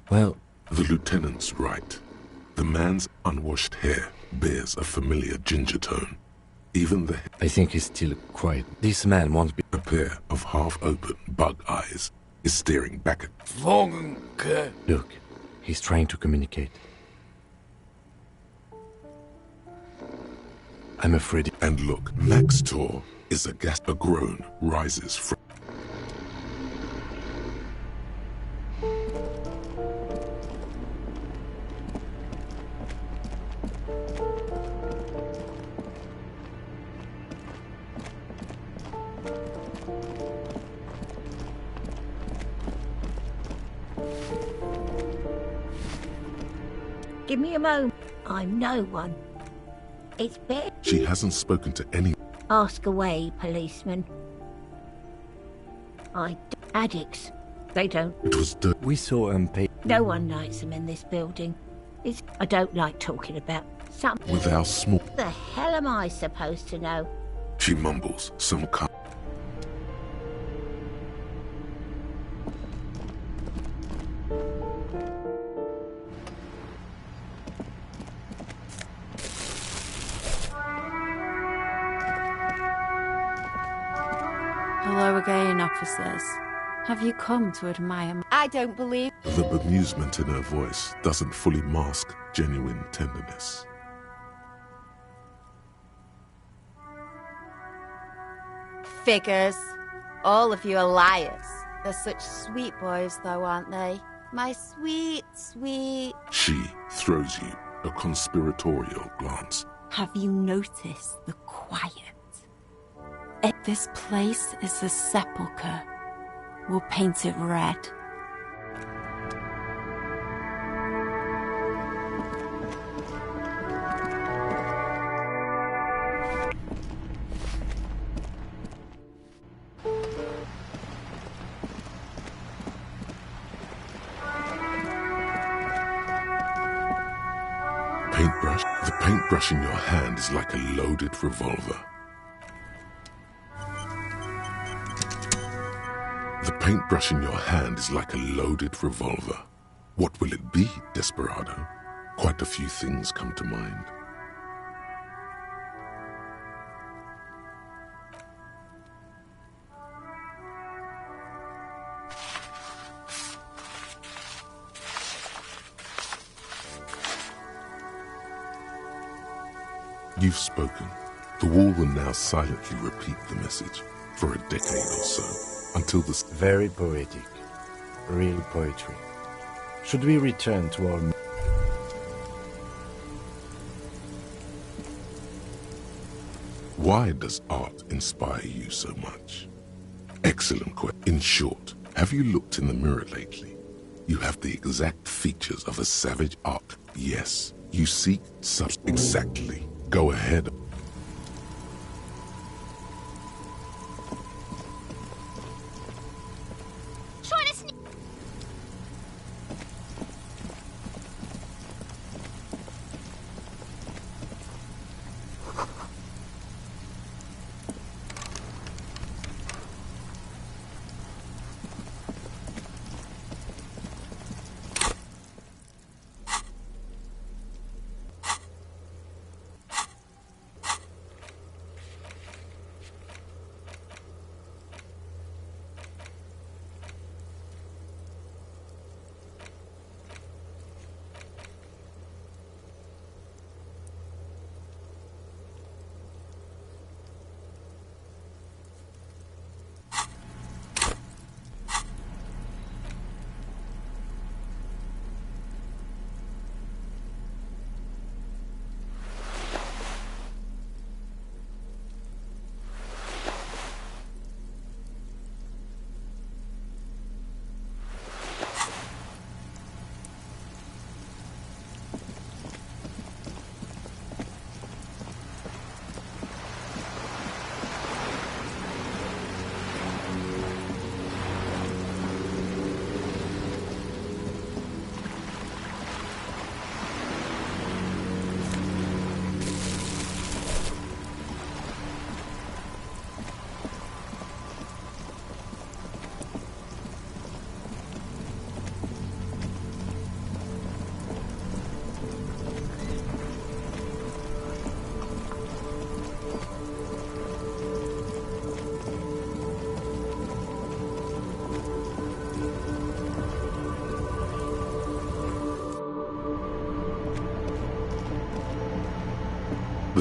Speaker 2: Well...
Speaker 1: The lieutenant's right. The man's unwashed hair bears a familiar ginger tone. Even the...
Speaker 2: I think he's still quiet. This man won't be...
Speaker 1: A pair of half-open bug eyes is staring back at...
Speaker 2: Look, he's trying to communicate. I'm afraid...
Speaker 1: And look, Max Tor is a gasp. A groan rises from...
Speaker 18: Give me a moment. I'm no one. It's better.
Speaker 1: She hasn't spoken to any...
Speaker 18: Ask away, policeman. Addicts. They don't...
Speaker 1: It was dirt.
Speaker 2: We saw pay...
Speaker 18: No one likes them in this building. I don't like talking about some...
Speaker 1: With our small...
Speaker 18: The hell am I supposed to know?
Speaker 1: She mumbles some kind...
Speaker 11: Hello again, officers. Have you come to admire me?
Speaker 6: I don't believe...
Speaker 1: The bemusement in her voice doesn't fully mask genuine tenderness.
Speaker 6: Figures. All of you are liars. They're such sweet boys, though, aren't they? My sweet, sweet...
Speaker 1: She throws you a conspiratorial glance.
Speaker 6: Have you noticed the quiet?
Speaker 11: This place is a sepulchre. We'll paint it red.
Speaker 1: Paintbrush. The paintbrush in your hand is like a loaded revolver. The paintbrush in your hand is like a loaded revolver. What will it be, Desperado? Quite a few things come to mind. You've spoken. The wall will now silently repeat the message for a decade or so. Until this...
Speaker 2: Very poetic. Real poetry. Should we return to our...
Speaker 1: Why does art inspire you so much? Excellent question. In short, have you looked in the mirror lately? You have the exact features of a savage art. Yes, you seek exactly. Go ahead.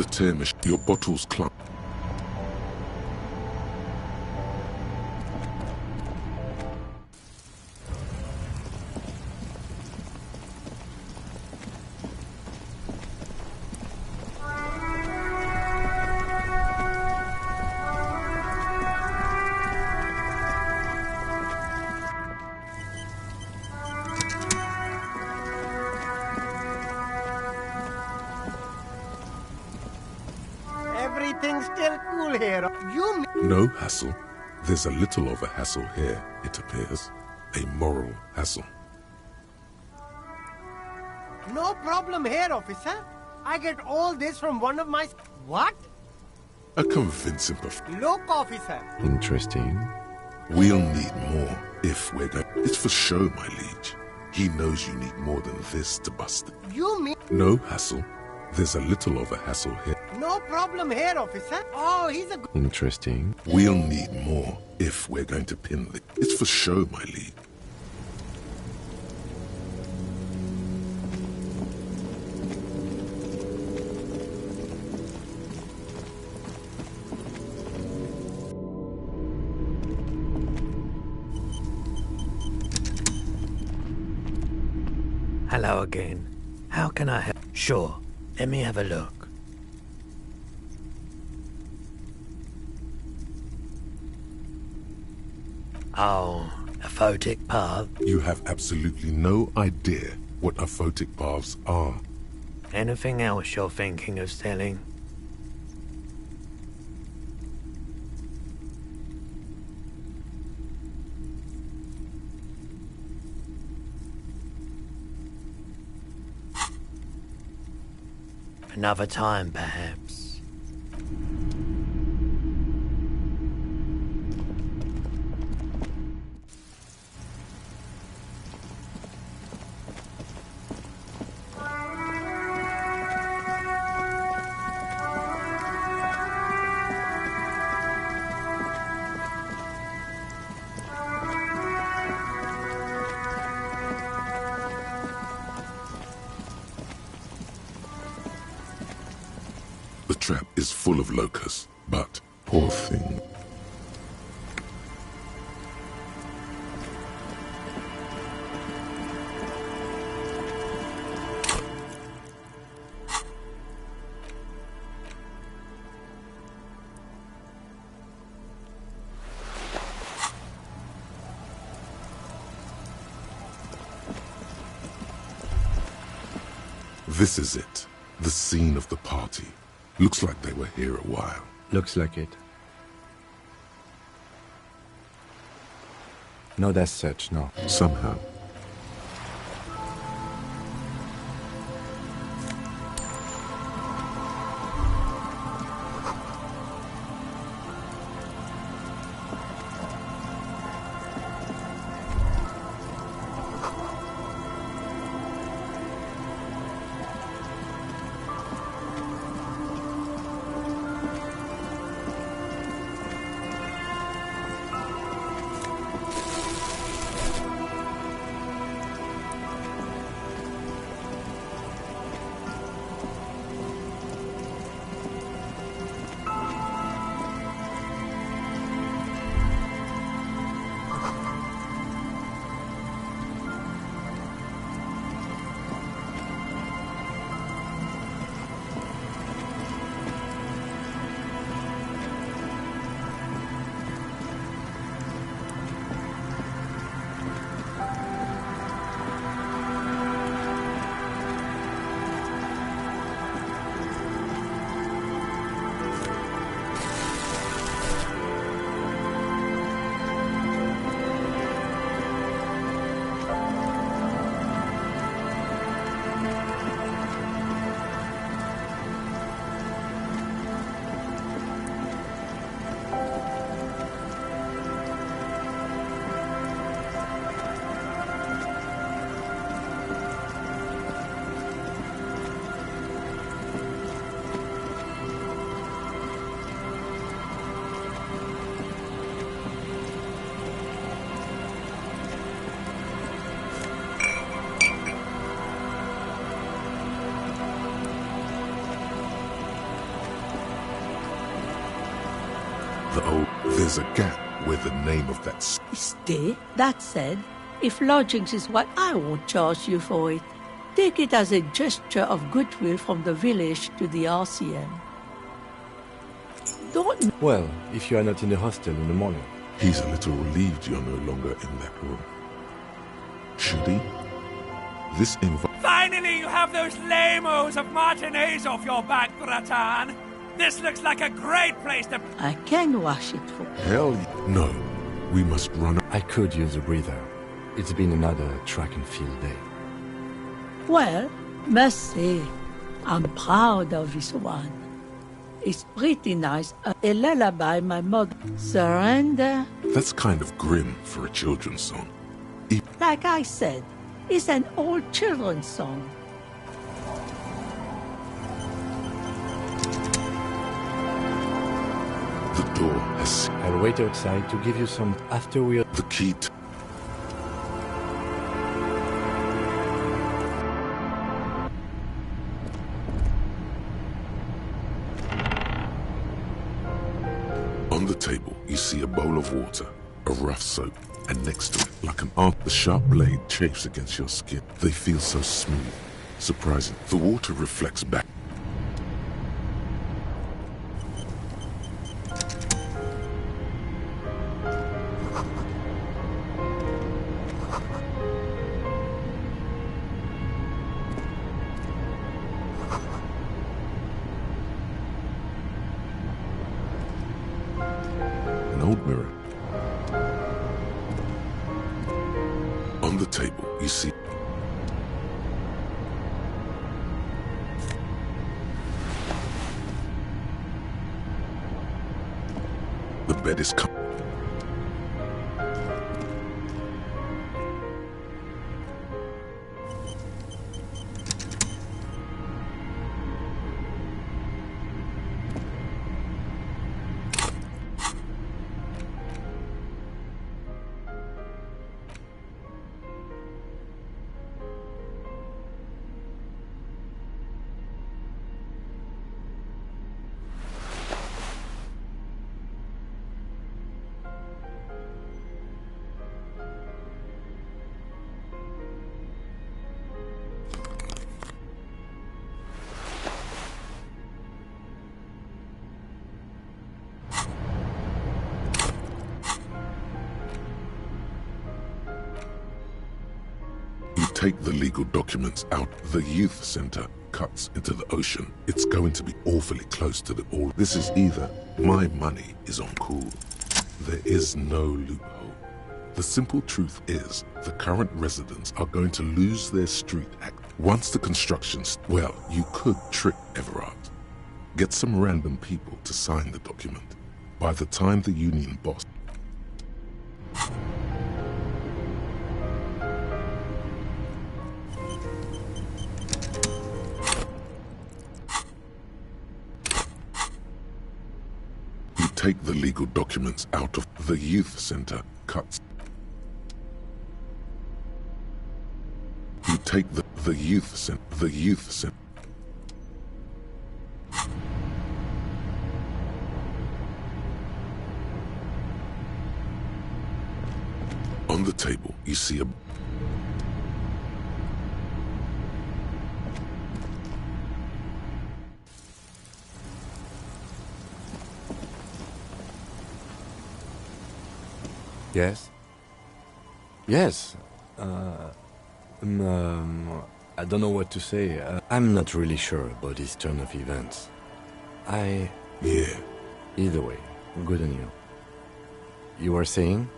Speaker 1: The tear machine. Your bottles clump.
Speaker 9: Everything's still cool here. You
Speaker 1: No hassle. There's a little of a hassle here, it appears. A moral hassle.
Speaker 9: No problem here, officer. I get all this from one of my... What?
Speaker 1: A convincing
Speaker 9: Look, officer.
Speaker 2: Interesting.
Speaker 1: We'll need more if we're going. It's for show, my liege. He knows you need more than this to bust it.
Speaker 9: You mean...
Speaker 1: No hassle. There's a little of a hassle here.
Speaker 9: No problem here, officer. Oh, he's a...
Speaker 2: Interesting.
Speaker 1: We'll need more if we're going to pin the... It's for show, my liege.
Speaker 19: Hello again. How can I help? Sure. Let me have a look. Oh, a photic path?
Speaker 1: You have absolutely no idea what aphotic paths are.
Speaker 19: Anything else you're thinking of selling? Another time, perhaps.
Speaker 1: The trap is full of locusts, but, poor thing. This is it, the scene of the party. Looks like they were here a while.
Speaker 2: Looks like it. Not as such, no.
Speaker 1: Somehow. The old... There's a gap where the name of that...
Speaker 3: Stay. That said, if lodgings is what I won't charge you for it. Take it as a gesture of goodwill from the village to the RCM. Don't...
Speaker 2: Well, if you are not in the hostel in the morning.
Speaker 1: He's a little relieved you're no longer in that room. Should he? This
Speaker 20: Finally, you have those lamos of Martinez off your back, Bratan. This looks like a great place to...
Speaker 3: I can wash it for...
Speaker 1: Hell no. We must run...
Speaker 2: I could use a breather. It's been another track and field day.
Speaker 3: Well, must say, I'm proud of this one. It's pretty nice. A lullaby my mother... Surrender.
Speaker 1: That's kind of grim for a children's song.
Speaker 3: Like I said, it's an old children's song.
Speaker 1: The door has...
Speaker 2: I'll wait outside to give you some after we...
Speaker 1: The key to... On the table, you see a bowl of water, a rough soap, and next to it, like an arm, the sharp blade chafes against your skin. They feel so smooth, surprising. The water reflects back. An old mirror. On the table, you see... The bed is covered. Take the legal documents out. The youth center cuts into the ocean. It's going to be awfully close to the all. This is either my money is on cool. There is no loophole. The simple truth is the current residents are going to lose their street act. Once the construction's... Well, you could trick Everard. Get some random people to sign the document. By the time the union boss... Take the legal documents out of the youth center cuts. You take the youth center. On the table, you see a...
Speaker 2: Yes? Yes. I don't know what to say. I'm not really sure about this turn of events.
Speaker 1: Yeah.
Speaker 2: Either way, good on you. You were saying?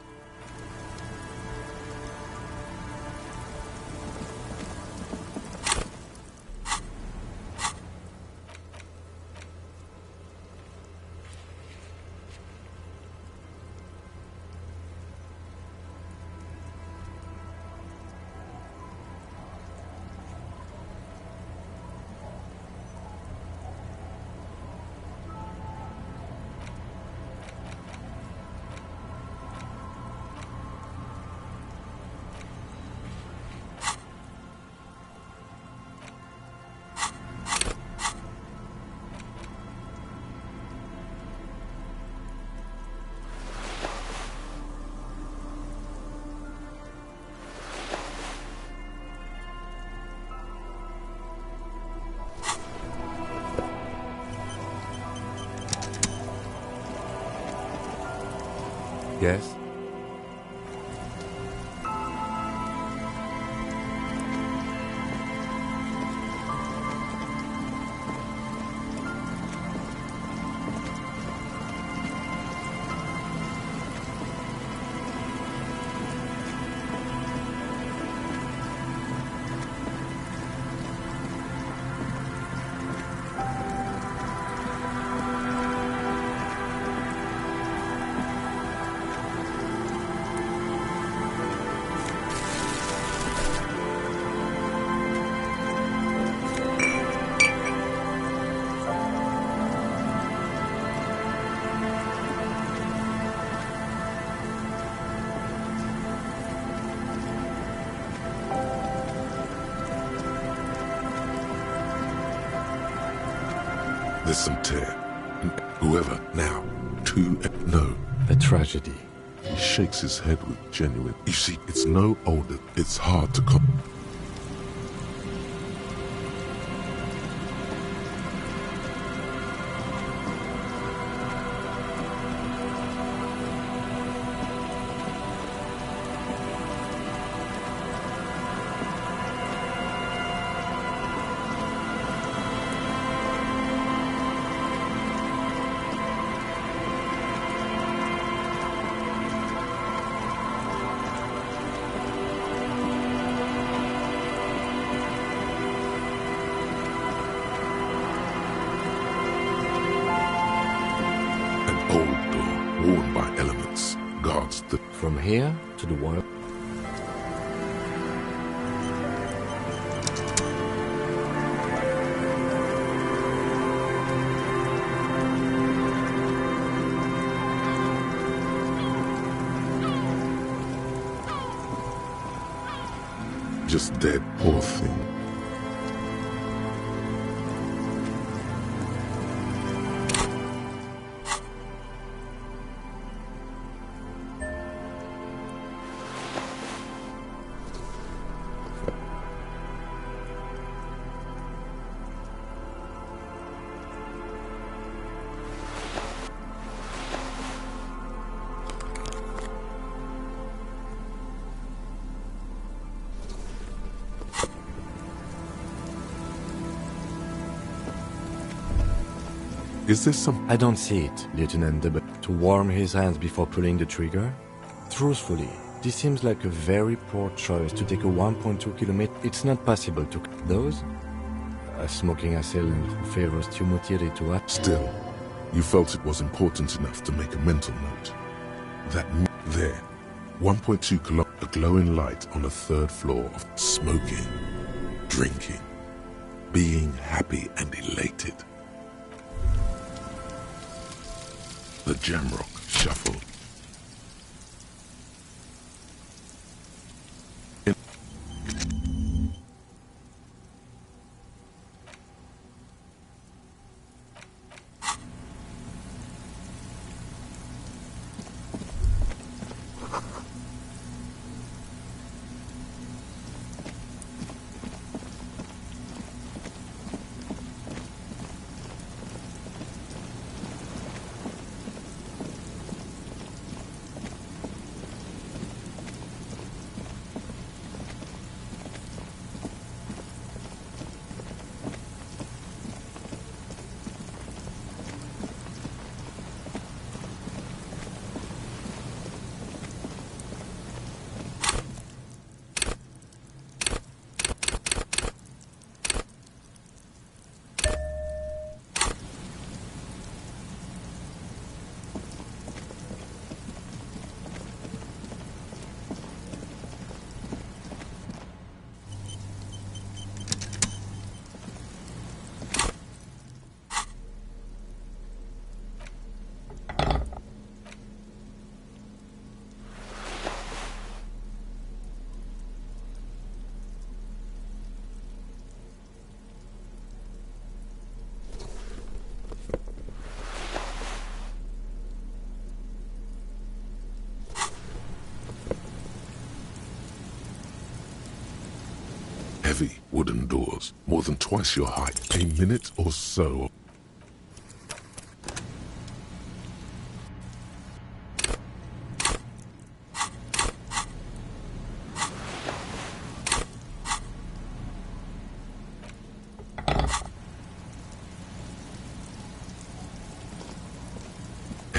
Speaker 2: guess?
Speaker 1: There's some tear. Whoever, now, no.
Speaker 2: A tragedy.
Speaker 1: He shakes his head with genuine. You see, it's no older. It's hard to worn by elements, guards the...
Speaker 2: From here to the wall.
Speaker 1: Just dead, poor thing. Is this some...
Speaker 2: I don't see it, Lieutenant Debut. To warm his hands before pulling the trigger? Truthfully, this seems like a very poor choice to take a 1.2 kilometer. It's not possible to... Those? A smoking assailant who favors Tumutiri to us.
Speaker 1: Still, you felt it was important enough to make a mental note. That there, 1.2 kilometers, a glowing light on the third floor of smoking, drinking, being happy and elated. The Jamrock shuffle. Heavy wooden doors, more than twice your height. A minute or so.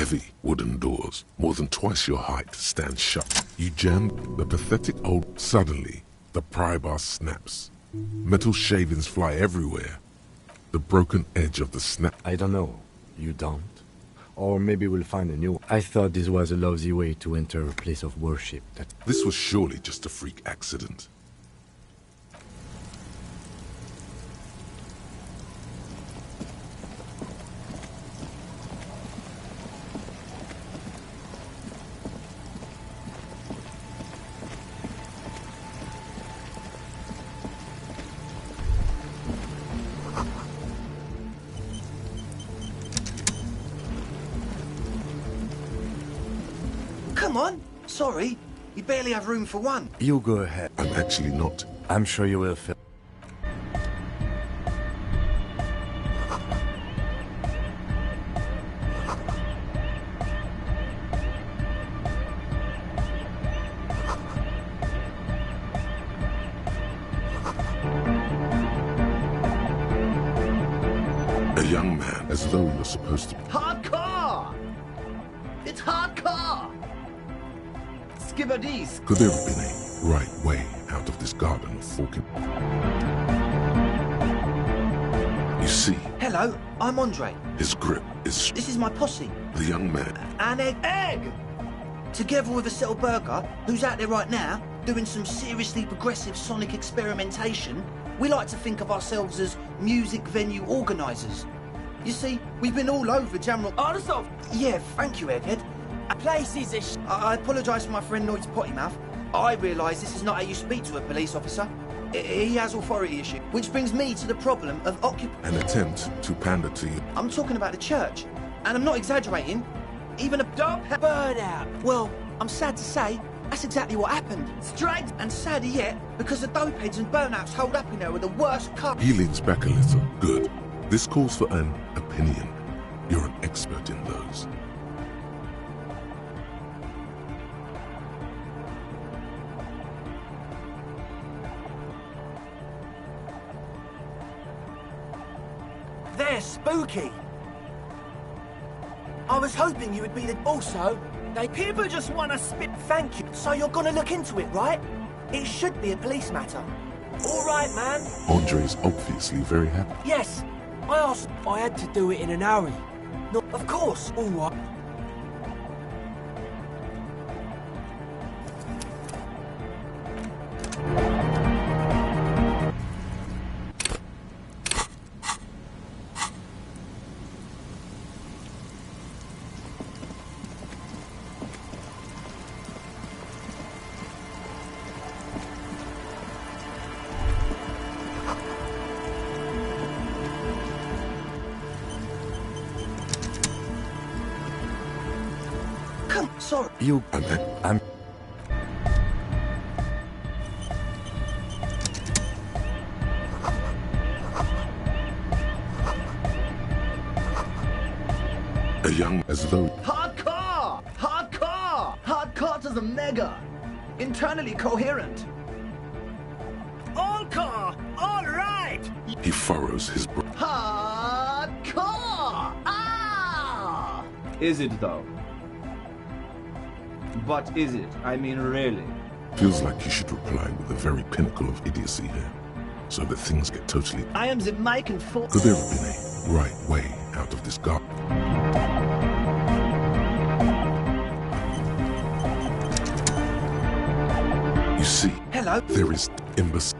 Speaker 1: Heavy wooden doors, more than twice your height, stand shut. You jam the pathetic old... Suddenly, the pry bar snaps. Metal shavings fly everywhere. The broken edge of the snap...
Speaker 2: I don't know. You don't? Or maybe we'll find a new one. I thought this was a lousy way to enter a place of worship.
Speaker 1: This was surely just a freak accident.
Speaker 13: Come on! Sorry, you barely have room for one.
Speaker 2: You go ahead.
Speaker 1: I'm actually not.
Speaker 2: I'm sure you will fit.
Speaker 1: A young man, as though you're supposed to be.
Speaker 13: Hardcore! It's hardcore! Skibadis!
Speaker 1: Could there have been a right way out of this garden of walking? You see,
Speaker 13: Hello, I'm Andre.
Speaker 1: his grip is...
Speaker 13: This is my posse.
Speaker 1: The young man.
Speaker 13: And Egg! Together with a Settle Burger, who's out there right now, doing some seriously progressive sonic experimentation, we like to think of ourselves as music venue organisers. You see, we've been all over Jamrock.
Speaker 15: Artisoft!
Speaker 13: Yeah, thank you, Egghead.
Speaker 15: Place is a
Speaker 13: I apologise for my friend Noid's potty mouth. I realise this is not how you speak to a police officer. He has authority issue, which brings me to the problem of
Speaker 1: An attempt to pander to you.
Speaker 13: I'm talking about the church, and I'm not exaggerating. Even a
Speaker 15: burnout.
Speaker 13: Well, I'm sad to say, that's exactly what happened. Straight and sadder yet, because the dopeheads and burnouts holed up in there were the worst cut.
Speaker 1: He leans back a little. Good. This calls for an opinion. You're an expert in those.
Speaker 15: They're spooky. I was hoping you would be the... Also, people just want to spit thank you. So you're gonna look into it, right? It should be a police matter. All right, man.
Speaker 1: Andre's obviously very happy.
Speaker 15: Yes, I asked. I had to do it in an hurry. No, of course. All right.
Speaker 13: Sorry.
Speaker 2: You... I'm...
Speaker 1: A young as though...
Speaker 13: Hardcore! Hardcore! Hardcore to the mega! Internally coherent.
Speaker 15: All car! All right!
Speaker 1: He furrows his brow.
Speaker 13: Hardcore! Ah!
Speaker 22: Is it though? But is it? I mean, really?
Speaker 1: Feels like you should reply with the very pinnacle of idiocy here, so that things get totally...
Speaker 13: I am the making for...
Speaker 1: Could there have been a right way out of this garden? You see,
Speaker 13: Hello.
Speaker 1: There is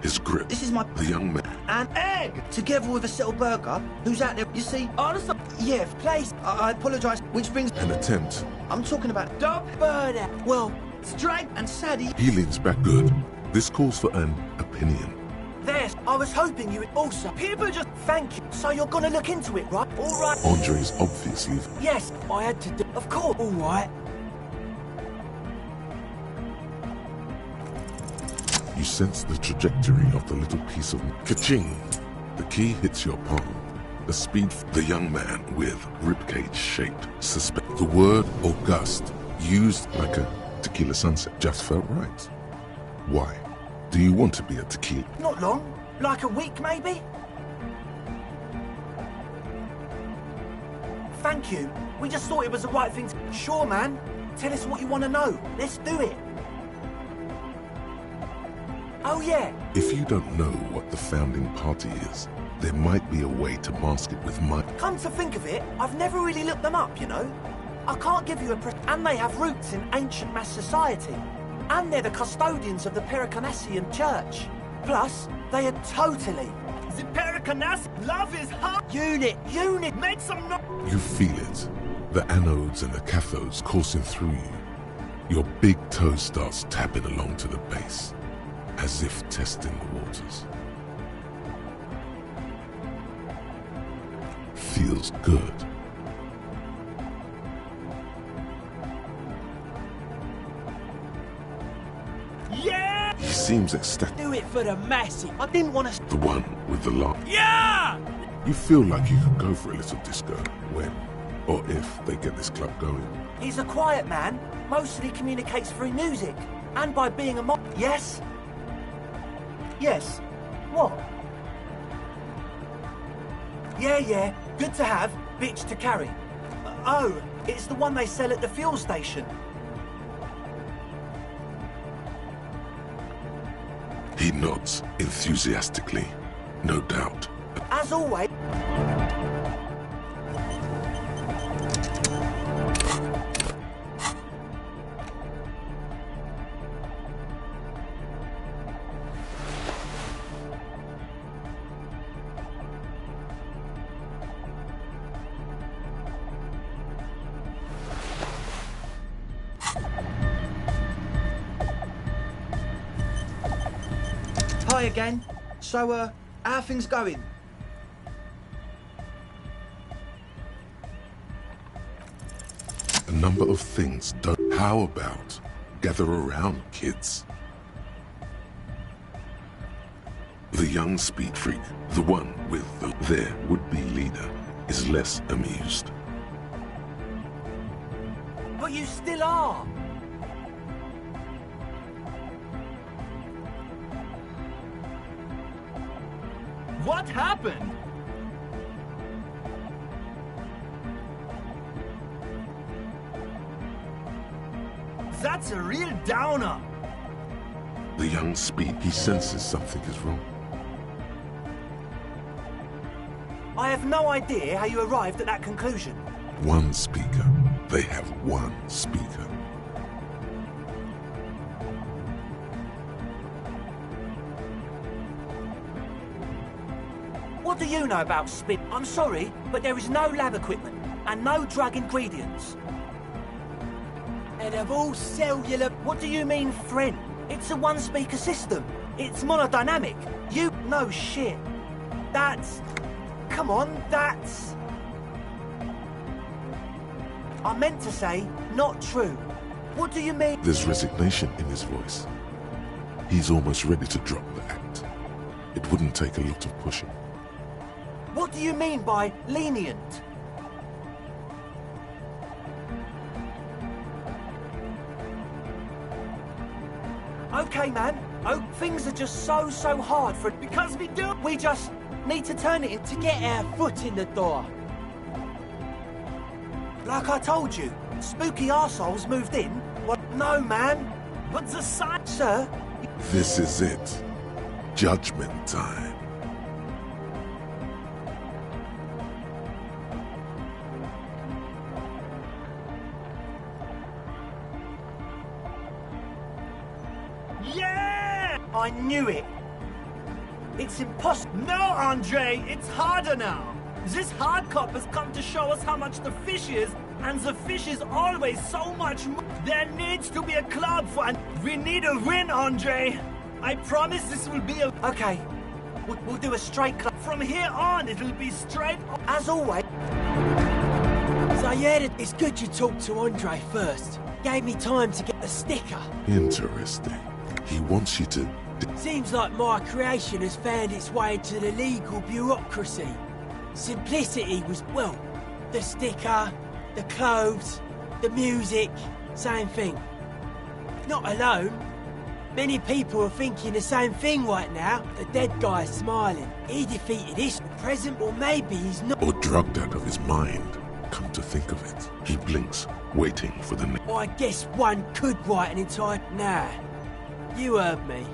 Speaker 1: his grip.
Speaker 13: This is my...
Speaker 1: The young man.
Speaker 13: And Egg! Together with a Settle Burger, who's out there, you see...
Speaker 15: Artisoft!
Speaker 13: Yeah, place. I apologise, which brings...
Speaker 1: An attempt.
Speaker 13: I'm talking about...
Speaker 15: burnout.
Speaker 13: Well, straight and saddy...
Speaker 1: He leans back. Good. This calls for an opinion.
Speaker 15: There's... I was hoping you would also... People just thank you. So you're gonna look into it, right? All right.
Speaker 1: Andre's obviously...
Speaker 15: Yes, I had to do... Of course. All right.
Speaker 1: You sense the trajectory of the little piece of... Ka-ching! The key hits your palm. The speed... The young man with ribcage-shaped suspect. The word august, used like a tequila sunset, just felt right. Why? Do you want to be a tequila?
Speaker 15: Not long. Like a week, maybe? thank you. We just thought it was the right thing to... Sure, man. Tell us what you want to know. Let's do it. Oh, yeah.
Speaker 1: If you don't know what the founding party is, there might be a way to mask it with my...
Speaker 15: Come to think of it, I've never really looked them up, you know? I can't give you a... And they have roots in ancient mass society. And they're the custodians of the Pericarnassian Church. Plus, they are totally...
Speaker 4: The Pericarnassian love is hot.
Speaker 15: Unit, make some noise.
Speaker 1: You feel it. The anodes and the cathodes coursing through you. Your big toe starts tapping along to the base, as if testing the waters. Feels good.
Speaker 4: Yeah!
Speaker 1: He seems ecstatic.
Speaker 15: Do it for the massive. I didn't want to...
Speaker 1: The one with the laugh.
Speaker 4: Yeah!
Speaker 1: You feel like you could go for a little disco when, or if, they get this club going.
Speaker 15: He's a quiet man. Mostly communicates through music. And by being a mob. Yes? Yes. What? Yeah. Good to have, bitch to carry. Oh, it's the one they sell at the fuel station.
Speaker 1: He nods enthusiastically, no doubt.
Speaker 15: As always... Hi again. So, how are things going?
Speaker 1: A number of things don't... How about gather around, kids? The young speed freak, the one with their would-be leader, is less amused.
Speaker 15: But you still are.
Speaker 4: What happened? That's a real downer.
Speaker 1: The young speed, he senses something is wrong.
Speaker 15: I have no idea how you arrived at that conclusion.
Speaker 1: One speaker. They have one speaker.
Speaker 15: What do you know about spin? I'm sorry, but there is no lab equipment and no drug ingredients. And they're all cellular... What do you mean, friend? It's a one-speaker system. It's monodynamic. You... No shit. That's... Come on, that's... I meant to say, not true. What do you mean?
Speaker 1: There's resignation in his voice. He's almost ready to drop the act. It wouldn't take a lot of pushing.
Speaker 15: What do you mean by lenient? Okay, man. Oh, things are just so hard for... Because we do... We just need to turn it in to get our foot in the door. Like I told you, spooky arseholes moved in. What? No, man. But the sign... Sir?
Speaker 1: This is it. Judgment time.
Speaker 4: Yeah!
Speaker 15: I knew it. It's impossible.
Speaker 4: No, Andre, it's harder now. This hard cop has come to show us how much the fish is, and the fish is always so much more. There needs to be a club for... And we need a win, Andre. I promise this will be a...
Speaker 15: Okay. We'll do a straight club.
Speaker 4: From here on, it'll be straight...
Speaker 15: As always.
Speaker 8: So yeah, it's good you talked to Andre first. Gave me time to get the sticker.
Speaker 1: Interesting. He wants you to...
Speaker 8: Seems like my creation has found its way to the legal bureaucracy. Simplicity was, well, the sticker, the clothes, the music, same thing. Not alone. Many people are thinking the same thing right now. The dead guy's smiling. He defeated this, the present, or maybe he's not.
Speaker 1: Or drugged out of his mind. come to think of it. He blinks, waiting for the next.
Speaker 8: I guess one could write an entire... Nah, you heard me.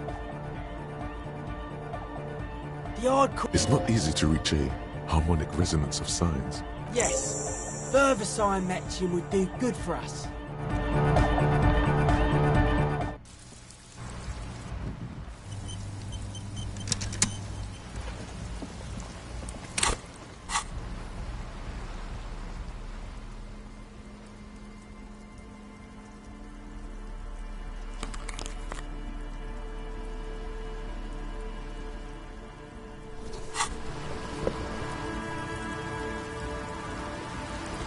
Speaker 8: The hardcore...
Speaker 1: It's not easy to reach a harmonic resonance of signs.
Speaker 8: Yes, further sign matching would do good for us.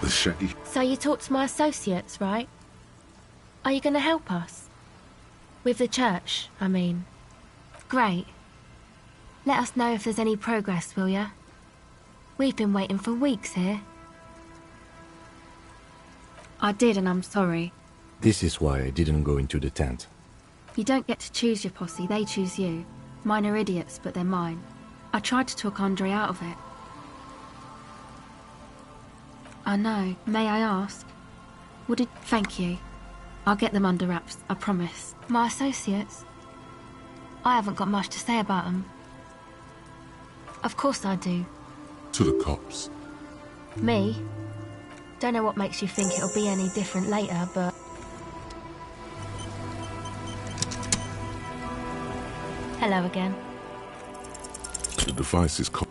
Speaker 1: The shaggy.
Speaker 14: So you talked to my associates, right? Are you going to help us? With the church, I mean. Great. Let us know if there's any progress, will ya? We've been waiting for weeks here. I did, and I'm sorry.
Speaker 2: This is why I didn't go into the tent.
Speaker 14: You don't get to choose your posse, they choose you. Mine are idiots, but they're mine. I tried to talk Andre out of it. I know. May I ask? Thank you. I'll get them under wraps, I promise. My associates? I haven't got much to say about them. Of course I do.
Speaker 1: To the cops.
Speaker 14: Me? Don't know what makes you think it'll be any different later, but... Hello again.
Speaker 1: The device is called.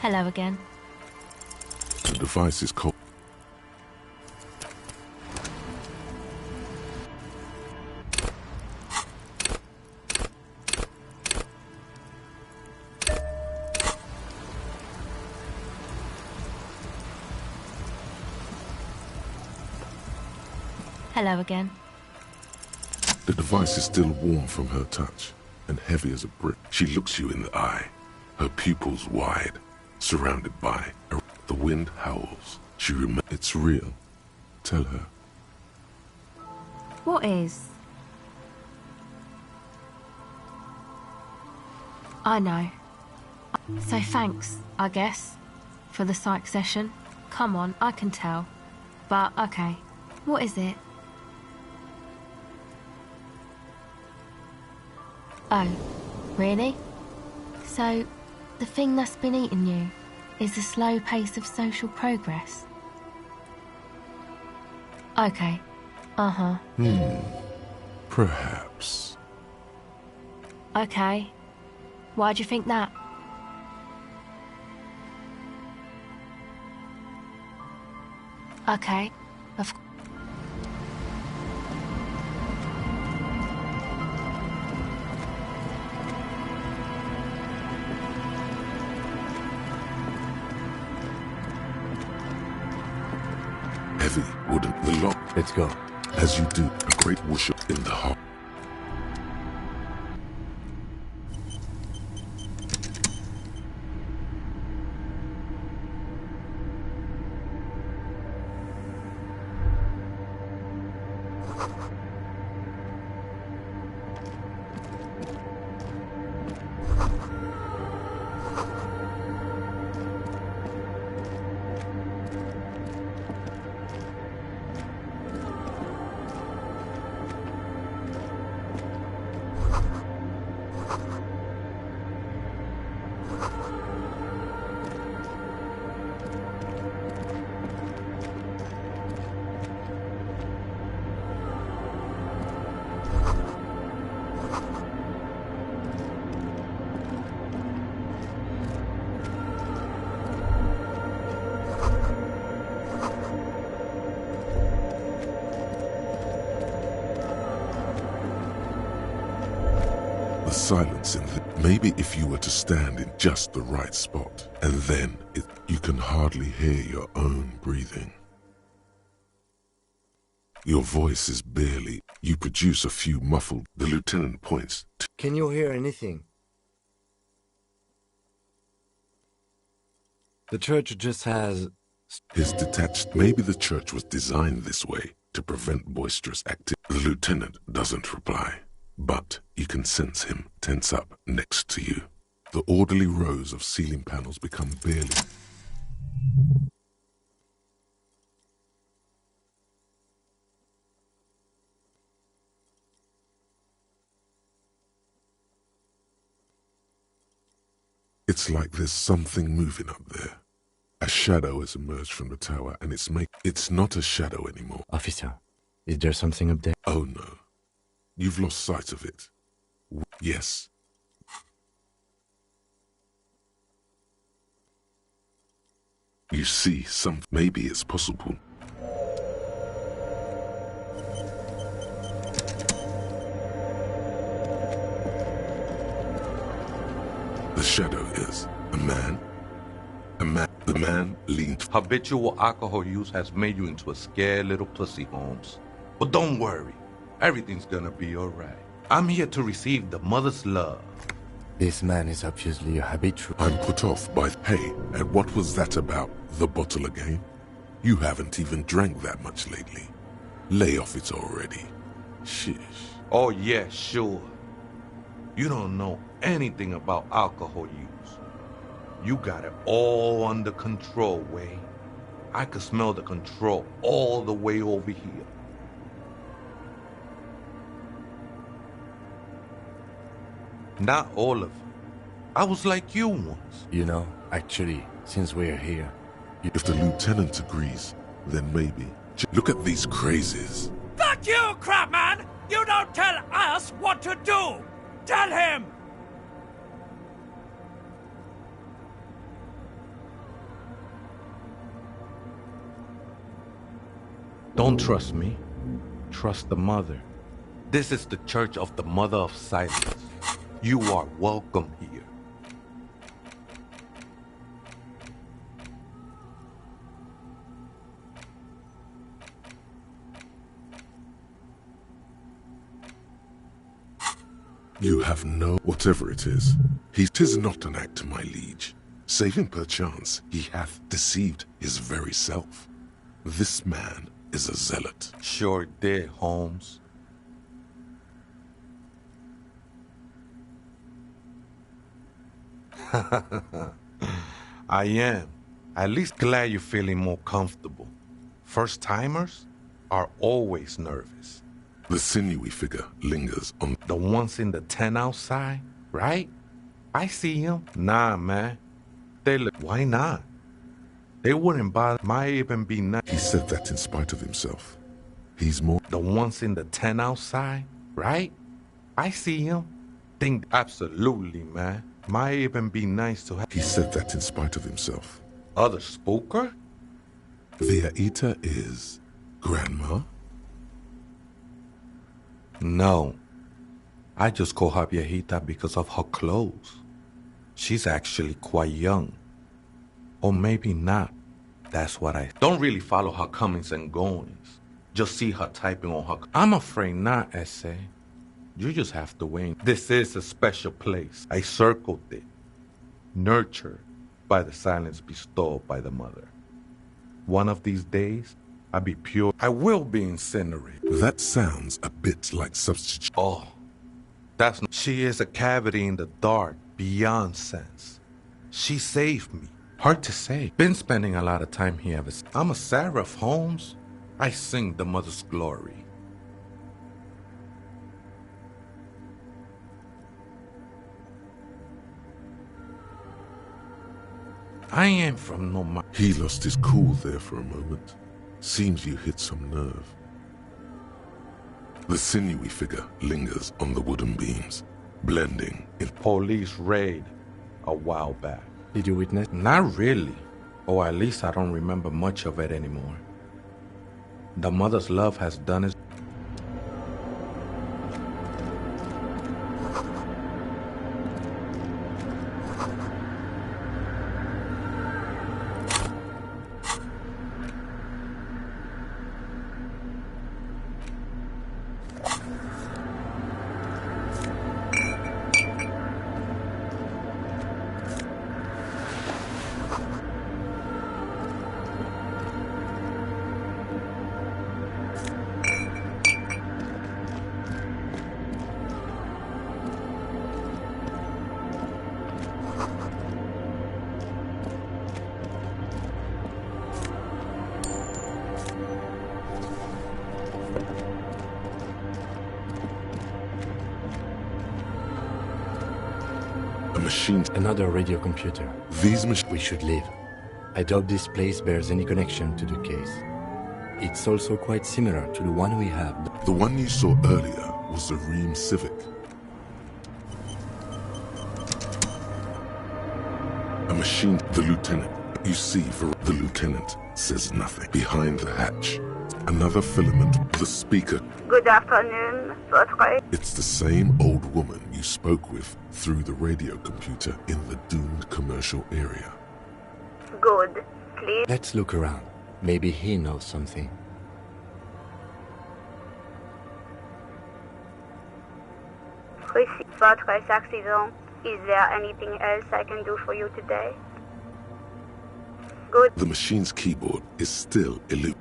Speaker 14: Hello again.
Speaker 1: The device is called.
Speaker 14: Hello again.
Speaker 1: The device is still warm from her touch and heavy as a brick. She looks you in the eye, her pupils wide, surrounded by. The wind howls. She remembers. It's real. Tell her.
Speaker 14: What is? I know. So thanks, I guess, for the psych session. Come on, I can tell. But, okay. What is it? Oh, really? So, the thing that's been eating you is the slow pace of social progress? Okay. Uh-huh.
Speaker 1: Perhaps.
Speaker 14: Okay. Why'd you think that? Okay. Of course.
Speaker 1: Heavy wooden the lock.
Speaker 2: Let's go.
Speaker 1: As you do, a great whoosh in the heart. Silence in the... Maybe if you were to stand in just the right spot, and then you can hardly hear your own breathing. Your voice is barely... You produce a few muffled... The lieutenant points to...
Speaker 2: Can you hear anything? The church just has
Speaker 1: His detached. Maybe the church was designed this way to prevent boisterous activity. The lieutenant doesn't reply, but you can sense him tense up next to you. The orderly rows of ceiling panels become barely. It's like there's something moving up there. A shadow has emerged from the tower, and it's not a shadow anymore.
Speaker 2: Officer, is there something up there?
Speaker 1: Oh no. You've lost sight of it. Yes. You see, maybe it's possible. The shadow is a man. The man leaned.
Speaker 5: Habitual alcohol use has made you into a scared little pussy, Holmes. But don't worry. Everything's gonna be alright. I'm here to receive the mother's love.
Speaker 2: This man is obviously a habitual.
Speaker 1: I'm put off by... Hey, and what was that about? The bottle again? You haven't even drank that much lately. Lay off it already. Sheesh.
Speaker 5: Oh yeah, sure. You don't know anything about alcohol use. You got it all under control, Wade. I could smell the control all the way over here. Not all of it. I was like you once.
Speaker 2: You know, actually, since we're here...
Speaker 1: If the lieutenant agrees, then maybe... Look at these crazies.
Speaker 20: Fuck you, Crabman! You don't tell us what to do! Tell him!
Speaker 5: Don't trust me. Trust the mother. This is the Church of the Mother of Silence. You are welcome here.
Speaker 1: You have no... Whatever it is, 'tis not an act, my liege. Save him perchance, he hath deceived his very self. This man is a zealot.
Speaker 5: Sure did, Holmes. I am. At least glad you're feeling more comfortable. First-timers are always nervous.
Speaker 1: The sinewy figure lingers on...
Speaker 5: The ones in the tent outside, right? I see him. Nah, man. They look... Why not? They wouldn't bother. Might even be nice.
Speaker 1: He said that in spite of himself. He's more...
Speaker 5: The ones in the tent outside, right? I see him. Think absolutely, man. Might even be nice to have...
Speaker 1: He said that in spite of himself.
Speaker 5: Other spooker?
Speaker 1: The Aita is... Grandma?
Speaker 5: No. I just call her Viejita because of her clothes. She's actually quite young. Or maybe not. That's what I... Don't really follow her comings and goings. Just see her typing on her... I'm afraid not, Essay. You just have to wait. This is a special place. I circled it. Nurtured by the silence bestowed by the mother. One of these days, I'll be pure. I will be incinerated.
Speaker 1: That sounds a bit like substitute.
Speaker 5: Oh, that's not... She is a cavity in the dark, beyond sense. She saved me. Hard to say. Been spending a lot of time here ever since. I'm a seraph, Holmes. I sing the mother's glory. I ain't from no...
Speaker 1: He lost his cool there for a moment. Seems you hit some nerve. The sinewy figure lingers on the wooden beams, blending in...
Speaker 5: Police raid a while back.
Speaker 2: Did you witness?
Speaker 5: Not really. Or at least I don't remember much of it anymore. The mother's love has done its...
Speaker 1: A machine.
Speaker 2: Another radio computer.
Speaker 1: These machines.
Speaker 2: We should leave. I doubt this place bears any connection to the case. It's also quite similar to the one we have.
Speaker 1: The one you saw earlier was a Ream Civic. A machine. The lieutenant. You see, for the lieutenant says nothing. Behind the hatch, another filament. The speaker.
Speaker 16: Good afternoon, votre.
Speaker 1: It's the same old woman you spoke with through the radio computer in the doomed commercial area.
Speaker 16: Good. Please.
Speaker 2: Let's look around. Maybe he knows something.
Speaker 16: Votre accident. Is there anything else I can do for you today? Good.
Speaker 1: The machine's keyboard is still illuminated.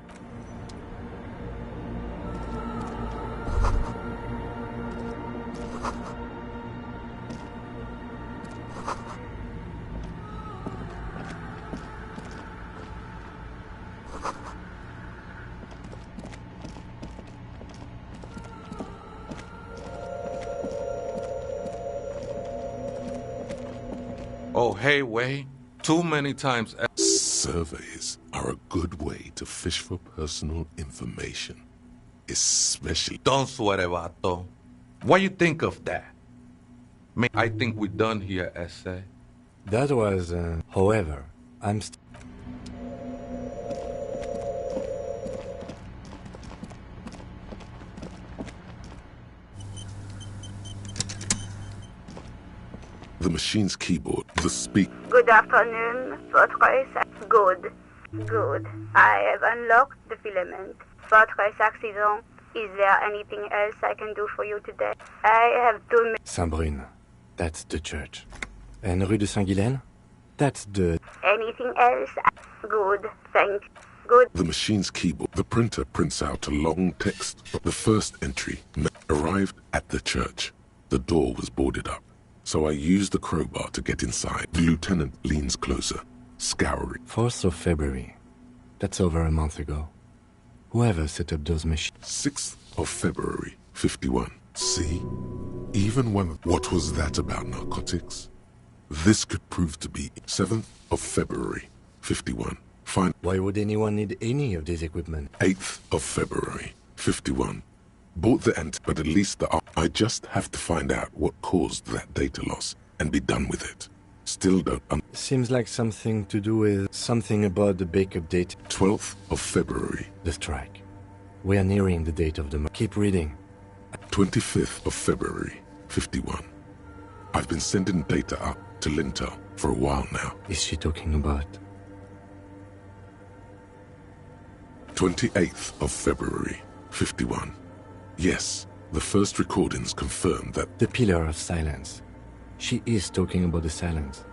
Speaker 5: Oh, hey, Wei. Too many times.
Speaker 1: Surveys are a good way to fish for personal information. Especially.
Speaker 5: Don't sweat it, Vato. What you think of that? I think we're done here, essay.
Speaker 2: That was, however, I'm still.
Speaker 1: The machine's keyboard, the speak.
Speaker 16: Good afternoon, votre. Good. Good. I have unlocked the filament. Votre accident. Is there anything else I can do for you today? I have 2 minutes.
Speaker 2: Saint-Brune. That's the church. And Rue de Saint-Guylaine? That's the...
Speaker 16: Anything else? Good. Thank you. Good.
Speaker 1: The machine's keyboard. The printer prints out a long text. The first entry arrived at the church. The door was boarded up. So I used the crowbar to get inside. The lieutenant leans closer, scouring.
Speaker 2: 4th of February. That's over a month ago. Whoever set up those machines.
Speaker 1: 6th of February, 51. See? Even when... What was that about narcotics? This could prove to be 7th of February, 51. Fine.
Speaker 2: Why would anyone need any of this equipment?
Speaker 1: 8th of February, 51. Bought the end, but at least I just have to find out what caused that data loss and be done with it. Still don't...
Speaker 2: Seems like something to do with something about the big update.
Speaker 1: 12th of February.
Speaker 2: The strike. We are nearing the date of the... Keep reading.
Speaker 1: 25th of February, 51. I've been sending data up to Lintel for a while now.
Speaker 2: Is she talking about?
Speaker 1: 28th of February, 51. Yes, the first recordings confirm that...
Speaker 2: The Pillar of Silence. She is talking about the silence.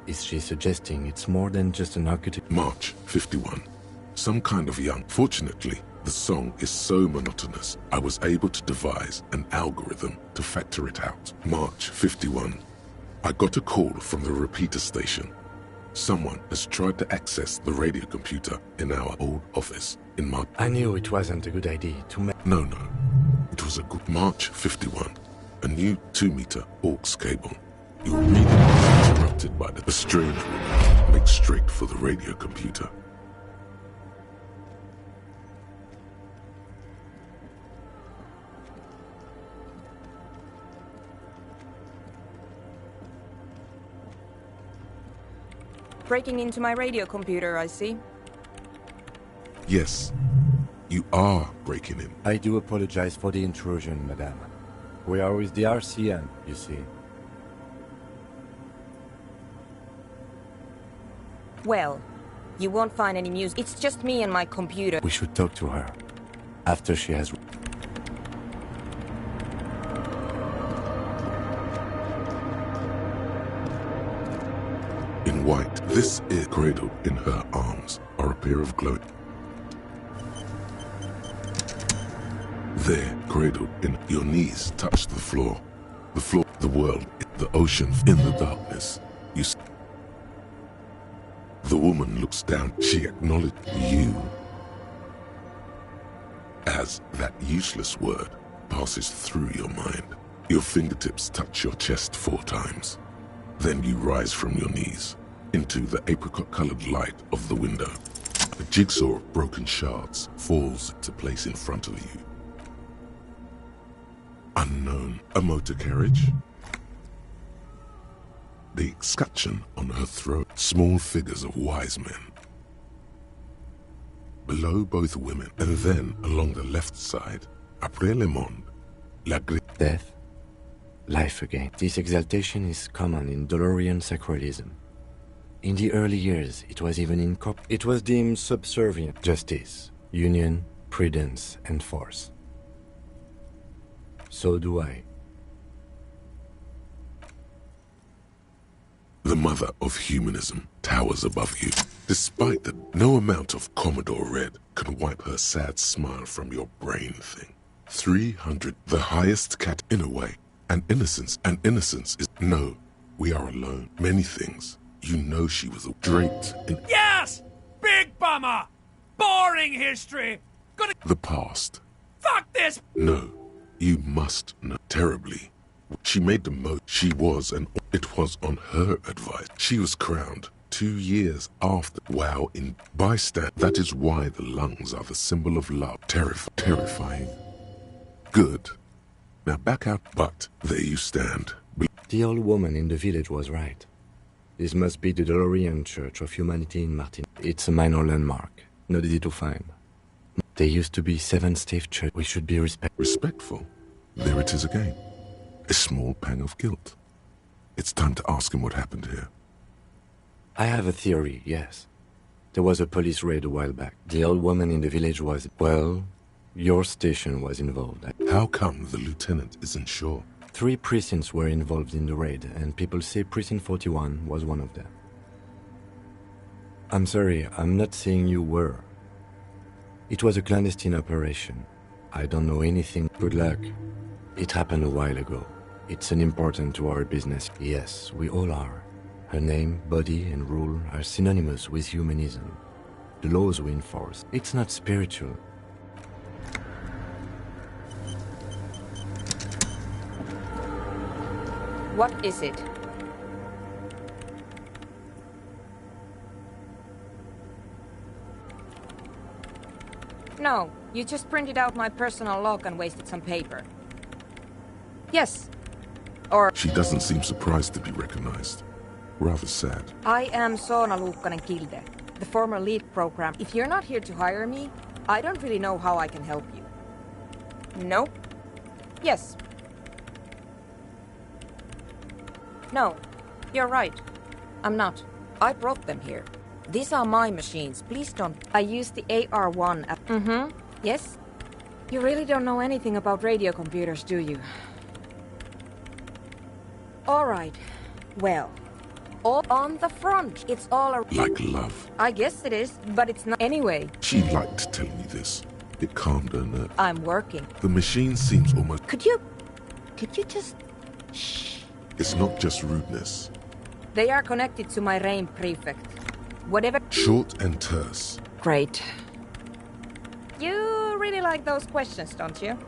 Speaker 2: Is she suggesting it's more than just an architect?
Speaker 1: March 51. Some kind of young... Fortunately, the song is so monotonous, I was able to devise an algorithm to factor it out. March 51. I got a call from the repeater station. Someone has tried to access the radio computer in our old office in March.
Speaker 2: I knew it wasn't a good idea to make...
Speaker 1: No. It was a good... March 51. A new 2-meter aux cable. You'll read it interrupted by the strange woman makes straight for the radio computer.
Speaker 17: Breaking into my radio computer, I see.
Speaker 1: Yes, you are breaking in.
Speaker 2: I do apologize for the intrusion, madame. We are with the RCN, you see.
Speaker 17: Well, you won't find any music. It's just me and my computer.
Speaker 2: We should talk to her. After she has...
Speaker 1: In white, this is cradled in her arms are a pair of glowing... There, cradled in your knees touch the floor. The floor, the world, the ocean, in the darkness. You see. The woman looks down. She acknowledged you. As that useless word passes through your mind, your fingertips touch your chest 4 times. Then you rise from your knees into the apricot-colored light of the window. A jigsaw of broken shards falls into place in front of you. Unknown. A motor carriage? The escutcheon on her throat. Small figures of wise men. Below both women, and then along the left side, après le monde,
Speaker 2: death, life again. This exaltation is common in Dolorian sacralism. In the early years, it was even it was deemed subservient. Justice, union, prudence, and force. So do I.
Speaker 1: The mother of humanism towers above you. Despite that, no amount of Commodore Red can wipe her sad smile from your brain thing. 300, the highest cat in a way. And innocence is... No, we are alone. Many things. You know she was draped in...
Speaker 20: Yes! Big bummer! Boring history!
Speaker 1: The past.
Speaker 20: Fuck this!
Speaker 1: No, you must know terribly. She made the most. She was, and it was on her advice. She was crowned 2 years after. Wow, in bystand. That is why the lungs are the symbol of love. Terrifying. Good. Now back out. But there you stand.
Speaker 2: The old woman in the village was right. This must be the Dolorian Church of Humanity in Martin. It's a minor landmark, not easy to find. There used to be 7 stave church. We should be
Speaker 1: respectful. There it is again. A small pang of guilt. It's time to ask him what happened here.
Speaker 2: I have a theory, yes. There was a police raid a while back. The old woman in the village was... Well, your station was involved.
Speaker 1: How come the lieutenant isn't sure?
Speaker 2: 3 precincts were involved in the raid, and people say Precinct 41 was one of them. I'm sorry, I'm not saying you were. It was a clandestine operation. I don't know anything. Good luck. It happened a while ago. It's unimportant to our business. Yes, we all are. Her name, body, and rule are synonymous with humanism. The laws we enforce. It's not spiritual.
Speaker 17: What is it? No, you just printed out my personal log and wasted some paper. Yes. Or...
Speaker 1: She doesn't seem surprised to be recognized. Rather sad.
Speaker 17: I am Soona Luukkanen-Kilde, the former lead program. If you're not here to hire me, I don't really know how I can help you. No? Yes. No, you're right. I'm not. I brought them here. These are my machines. Please don't... I use the AR-1 at... Mm-hmm. Yes? You really don't know anything about radio computers, do you? All right. Well, all on the front. It's all around.
Speaker 1: Like love.
Speaker 17: I guess it is, but it's not. Anyway.
Speaker 1: She liked telling me this. It calmed her nerve.
Speaker 17: I'm working.
Speaker 1: The machine seems almost...
Speaker 17: Could you just... Shh.
Speaker 1: It's not just rudeness.
Speaker 17: They are connected to my RAIN prefect. Whatever...
Speaker 1: Short and terse.
Speaker 17: Great. You really like those questions, don't you?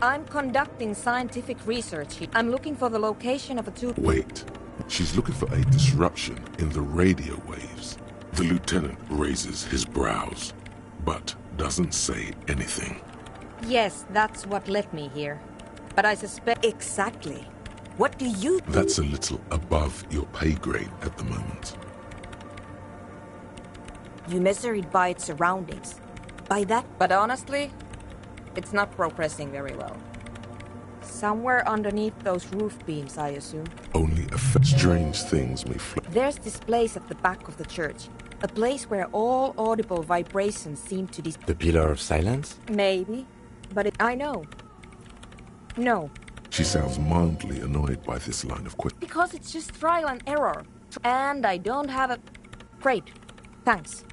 Speaker 17: I'm conducting scientific research here. I'm looking for the location of a two...
Speaker 1: Wait. She's looking for a disruption in the radio waves. The lieutenant raises his brows, but doesn't say anything.
Speaker 17: Yes, that's what led me here. But I suspect... Exactly. What do you...
Speaker 1: That's a little above your pay grade at the moment.
Speaker 17: You measure it by its surroundings. By that... But honestly, it's not progressing very well. Somewhere underneath those roof beams, I assume.
Speaker 1: Only strange things may float.
Speaker 17: There's this place at the back of the church. A place where all audible vibrations seem to...
Speaker 2: The Pillar of Silence?
Speaker 17: Maybe. But I know. No.
Speaker 1: She sounds mildly annoyed by this line of questioning.
Speaker 17: Because it's just trial and error. And I don't have a... Great. Thanks.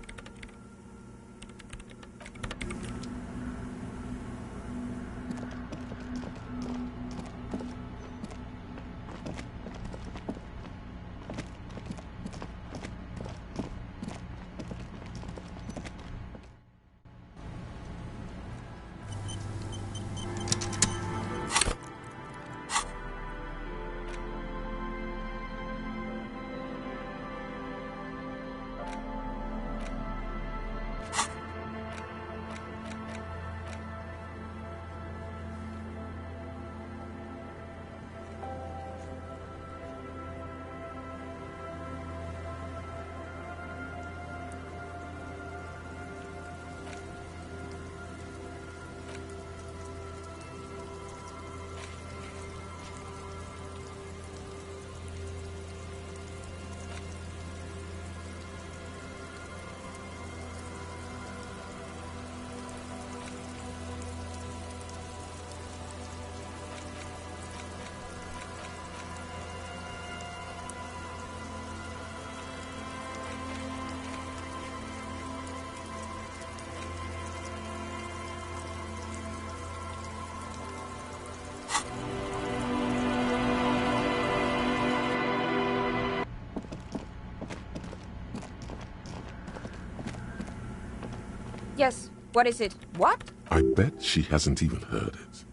Speaker 17: Yes, what is it? What?
Speaker 1: I bet she hasn't even heard it.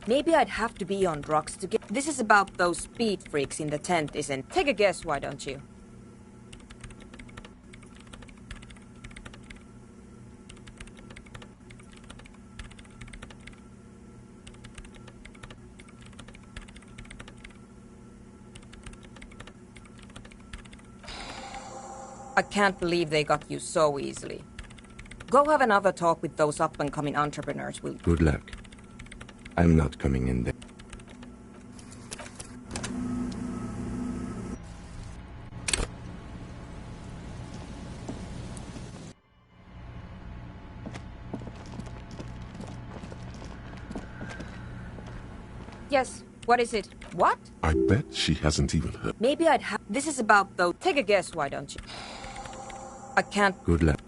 Speaker 17: Maybe I'd have to be on drugs to get... This is about those speed freaks in the tent, isn't? Take a guess, why don't you? I can't believe they got you so easily. Go have another talk with those up-and-coming entrepreneurs, will you?
Speaker 2: Good luck. I'm not coming in there.
Speaker 17: Yes, what is it? What?
Speaker 1: I bet she hasn't even heard.
Speaker 17: Maybe I'd have... This is about those... Take a guess, why don't you? I can't...
Speaker 2: Good luck.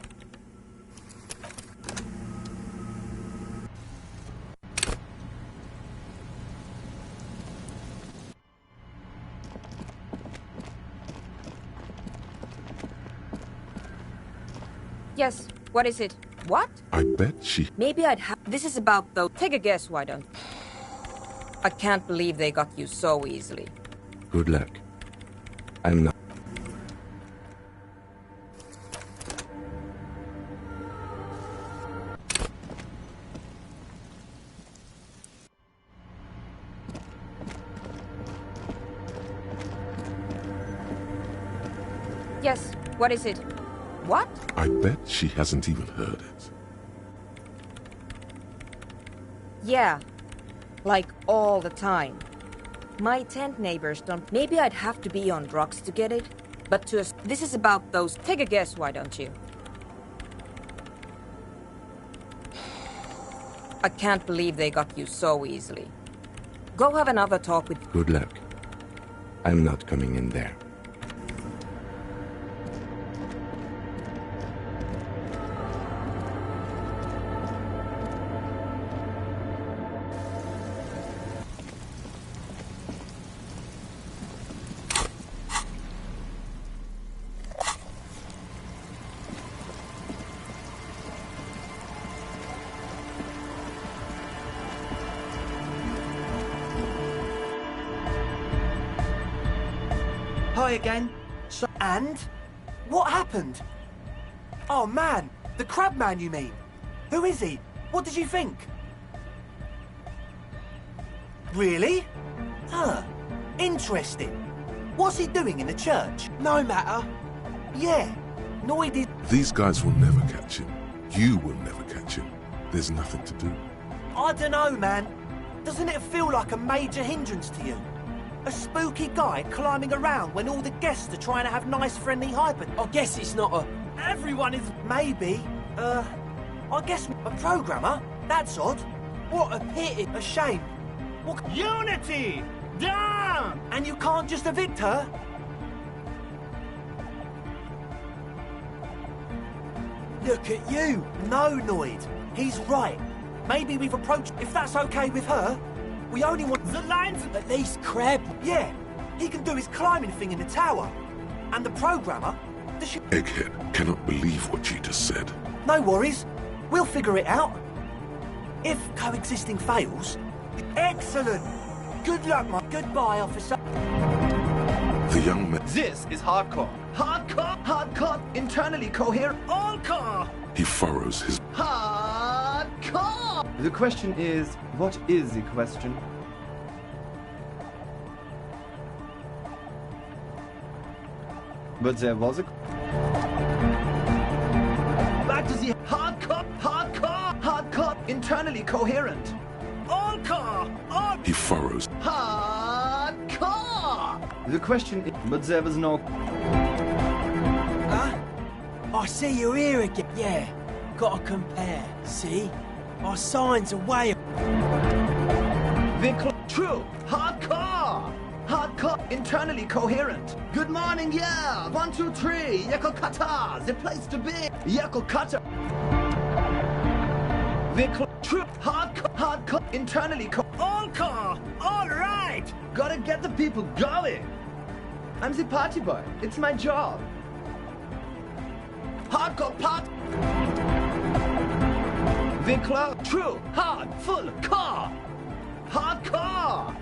Speaker 17: Yes, what is it? What?
Speaker 1: I bet she...
Speaker 17: Maybe I'd have... This is about those... Take a guess, why don't you? I can't believe they got you so easily.
Speaker 2: Good luck. I'm not.
Speaker 17: Yes, what is it? What?
Speaker 1: I bet she hasn't even heard it.
Speaker 17: Yeah, like all the time. My tent neighbors don't... Maybe I'd have to be on drugs to get it, but to... This is about those... Take a guess, why don't you? I can't believe they got you so easily. Go have another talk with...
Speaker 2: Good luck. I'm not coming in there.
Speaker 13: Hi again.
Speaker 15: And? What happened? Oh man, the crab man you mean? Who is he? What did you think? Really? Huh. Interesting. What's he doing in the church? No matter. Yeah. Noid is...
Speaker 1: These guys will never catch him. You will never catch him. There's nothing to do.
Speaker 15: I dunno, man. Doesn't it feel like a major hindrance to you? A spooky guy climbing around when all the guests are trying to have nice, friendly hyper... I guess it's not a... Everyone is... Maybe. I guess a programmer? That's odd. What a pity. A shame. What... Unity! Down! And you can't just evict her? Look at you. No, Noid. He's right. Maybe we've approached... If that's okay with her... We only want the lines... At least Crab. Yeah. He can do his climbing thing in the tower. And the programmer...
Speaker 1: Egghead cannot believe what you just said.
Speaker 15: No worries. We'll figure it out. If coexisting fails... Excellent. Good luck, my... Goodbye, officer.
Speaker 1: The young man...
Speaker 22: This is hardcore.
Speaker 13: Hardcore! Hardcore! Internally coherent.
Speaker 15: All car!
Speaker 1: He furrows his...
Speaker 13: Hardcore!
Speaker 22: The question is, what is the question? But there was a...
Speaker 13: Back to the hardcore! Hardcore! Hardcore! Internally coherent.
Speaker 15: All car! All...
Speaker 1: He furrows...
Speaker 13: Hardcore!
Speaker 22: The question is... But there was no...
Speaker 8: Huh? I see you're here again. Yeah, gotta compare. See? Our signs are way...
Speaker 13: True! Hardcore! Hardcore! Internally coherent. Good morning, yeah! 1, 2, 3! Yakokata! The place to be! Yakokata! True! Hardcore! Hardcore! Internally
Speaker 15: All car! All right!
Speaker 13: Gotta get the people going!
Speaker 22: I'm the party boy. It's my job. Hardcore part. The club. True. Hard. Full. Car. Hardcore.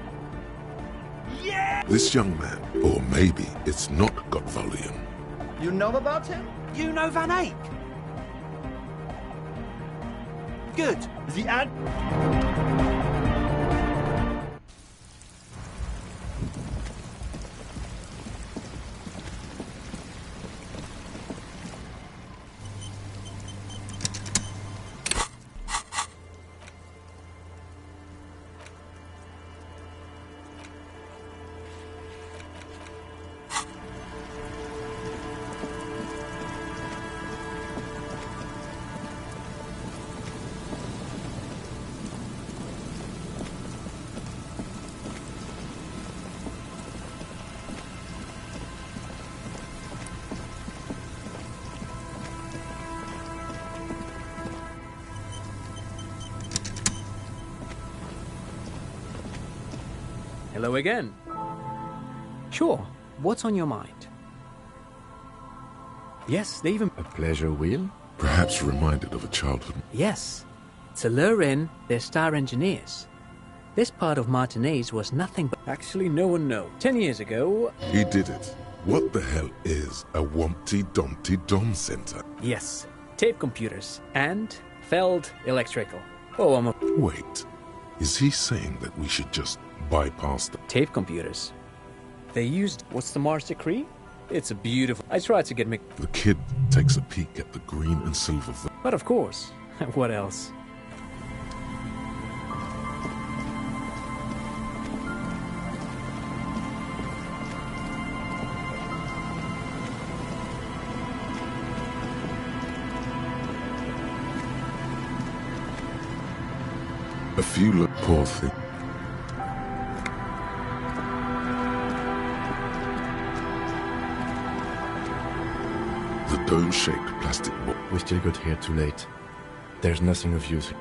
Speaker 22: Yeah!
Speaker 1: This young man, or maybe it's not got volume.
Speaker 22: You know about him?
Speaker 15: You know Van Eyck? Good.
Speaker 22: The ad...
Speaker 12: Hello again. Sure, what's on your mind? Yes, they even...
Speaker 2: A pleasure wheel?
Speaker 1: Perhaps reminded of a childhood.
Speaker 12: Yes. To lure in their star engineers. This part of Martinez was nothing but... Actually, no one knows. 10 years ago...
Speaker 1: He did it. What the hell is a Wumpty Dumpty Dom Center?
Speaker 12: Yes. Tape computers. And Feld Electrical. Oh, I'm a...
Speaker 1: Wait. Is he saying that we should just bypass the...
Speaker 12: Tape computers. They used... What's the Mars Decree? It's a beautiful... I tried to get me...
Speaker 1: The kid takes a peek at the green and silver...
Speaker 12: But of course. What else?
Speaker 1: A few poor thing. The dome-shaped plastic ball.
Speaker 2: We still got here too late. There's nothing of use.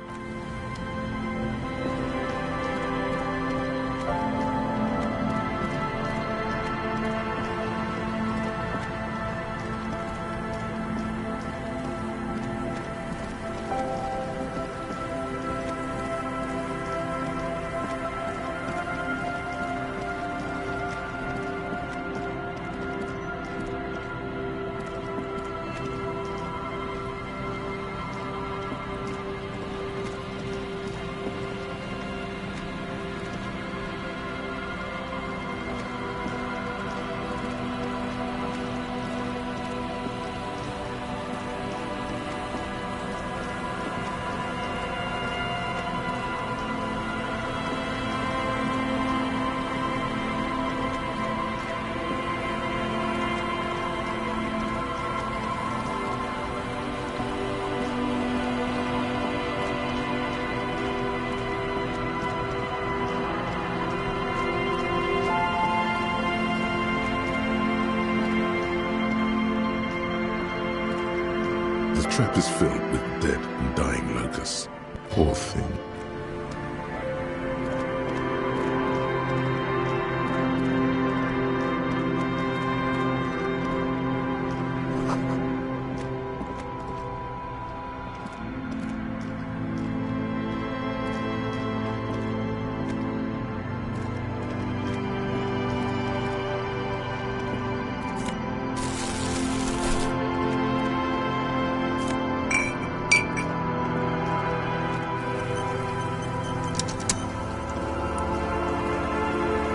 Speaker 1: The trap is filled with dead and dying locusts. Poor thing.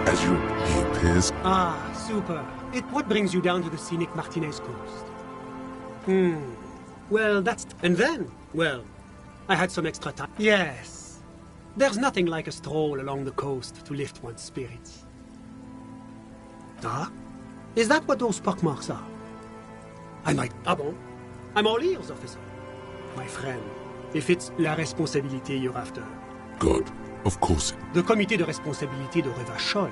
Speaker 1: As he appears...
Speaker 9: Ah, super. What brings you down to the scenic Martinez coast? Well, that's... And then, well, I had some extra time. Yes. There's nothing like a stroll along the coast to lift one's spirits. Ah? Is that what those pockmarks are? I might... Ah bon? I'm all ears, officer. My friend, if it's la responsabilité you're after...
Speaker 1: God, of course it...
Speaker 9: The comité de responsabilité de Revachol.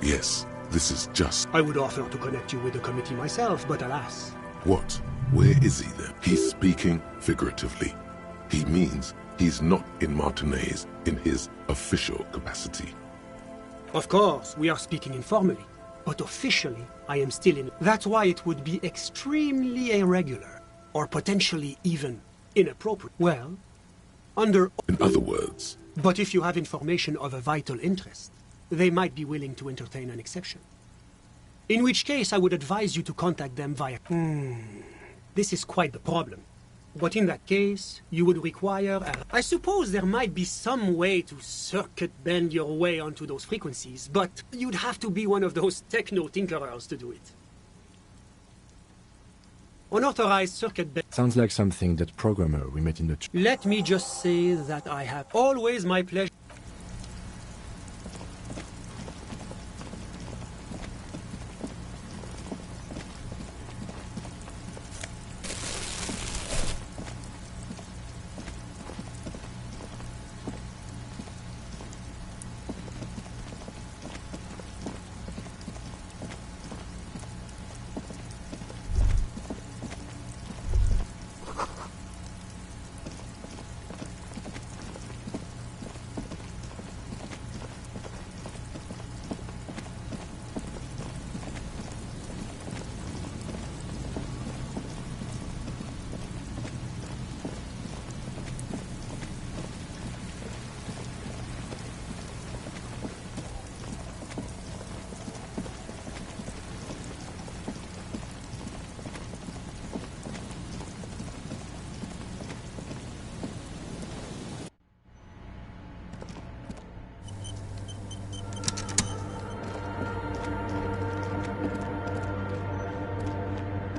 Speaker 1: Yes, this is just...
Speaker 9: I would offer to connect you with the committee myself, but alas...
Speaker 1: What? Where is he then? He's speaking figuratively. He means he's not in Martinez in his official capacity.
Speaker 9: Of course, we are speaking informally. But officially, I am still in. That's why it would be extremely irregular, or potentially even inappropriate. Well, under...
Speaker 1: In other words...
Speaker 9: But if you have information of a vital interest, they might be willing to entertain an exception. In which case, I would advise you to contact them via... This is quite the problem. But in that case, you would require I suppose there might be some way to circuit bend your way onto those frequencies, but you'd have to be one of those techno-tinkerers to do it. Unauthorized circuit bend...
Speaker 2: Sounds like something that programmer we met in the...
Speaker 9: Let me just say that I have always my pleasure...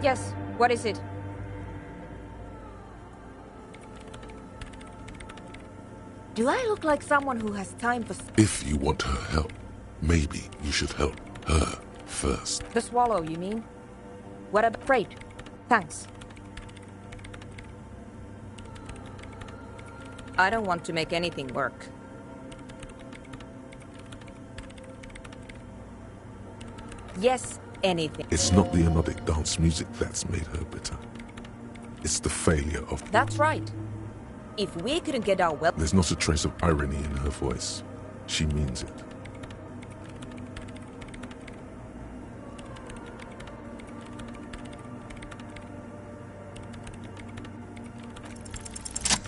Speaker 17: Yes, what is it? Do I look like someone who has time for...
Speaker 1: If you want her help, maybe you should help her first.
Speaker 17: The swallow, you mean? What about... Great. Thanks. I don't want to make anything work. Yes, anything.
Speaker 1: It's not the anodic dance music that's made her bitter. It's the failure of...
Speaker 17: That's right. If we couldn't get our well...
Speaker 1: There's not a trace of irony in her voice. She means it.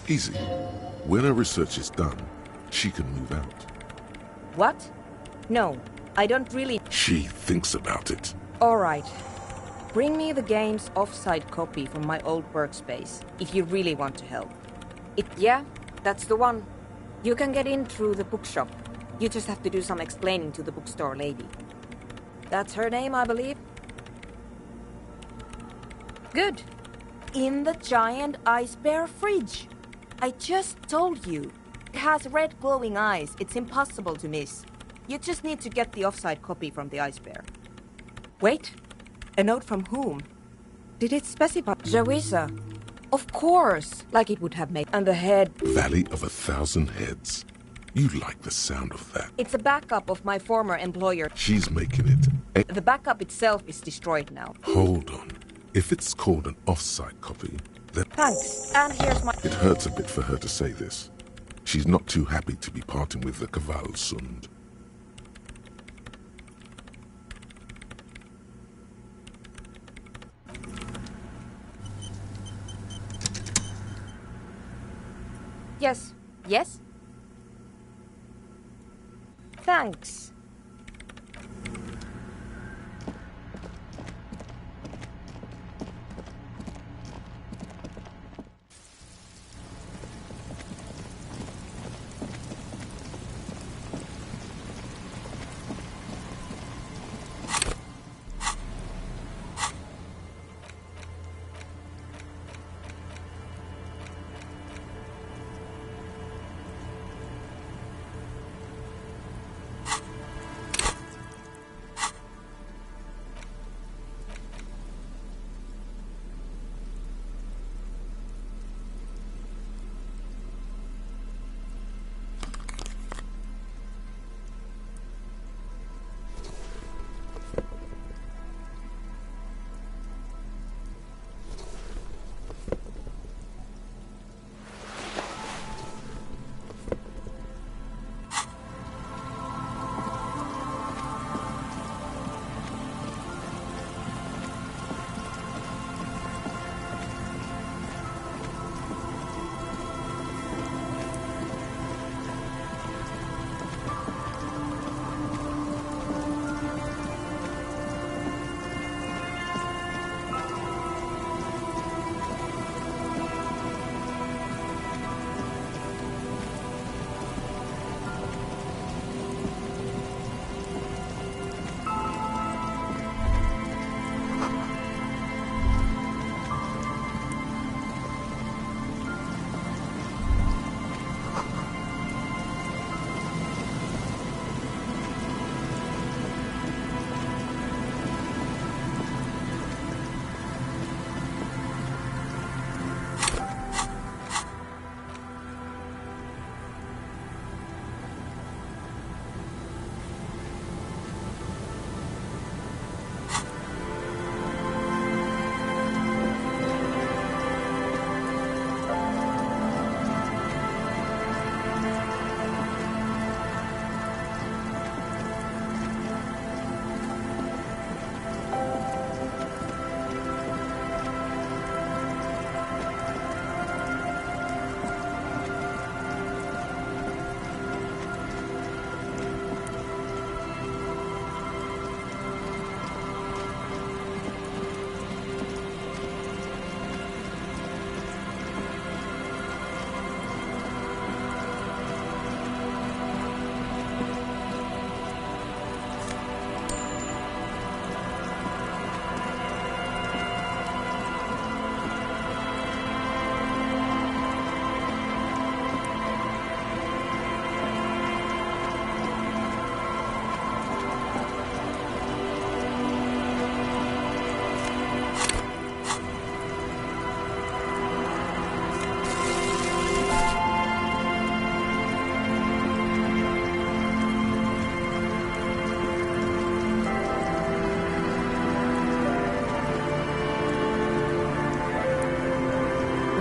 Speaker 1: Easy. When her research is done, she can move out.
Speaker 17: What? No, I don't really...
Speaker 1: She thinks about it.
Speaker 17: All right. Bring me the game's offsite copy from my old workspace, if you really want to help. Yeah, that's the one. You can get in through the bookshop. You just have to do some explaining to the bookstore lady. That's her name, I believe? Good. In the giant ice bear fridge. I just told you. It has red glowing eyes. It's impossible to miss. You just need to get the offsite copy from the ice bear. Wait. A note from whom? Did it specify? Joisa. Of course. Like it would have made. And the head.
Speaker 1: Valley of 1,000 Heads. You like the sound of that.
Speaker 17: It's a backup of my former employer.
Speaker 1: She's making it.
Speaker 17: The backup itself is destroyed now.
Speaker 1: Hold on. If it's called an offsite copy, then...
Speaker 17: Thanks. And here's my...
Speaker 1: It hurts a bit for her to say this. She's not too happy to be parting with the Kvalsund.
Speaker 17: Yes. Yes? Thanks.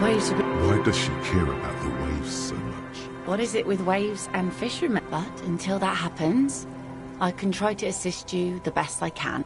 Speaker 6: waves...
Speaker 1: Why does she care about the waves so much?
Speaker 6: What is it with waves and fishermen? But until that happens, I can try to assist you the best I can.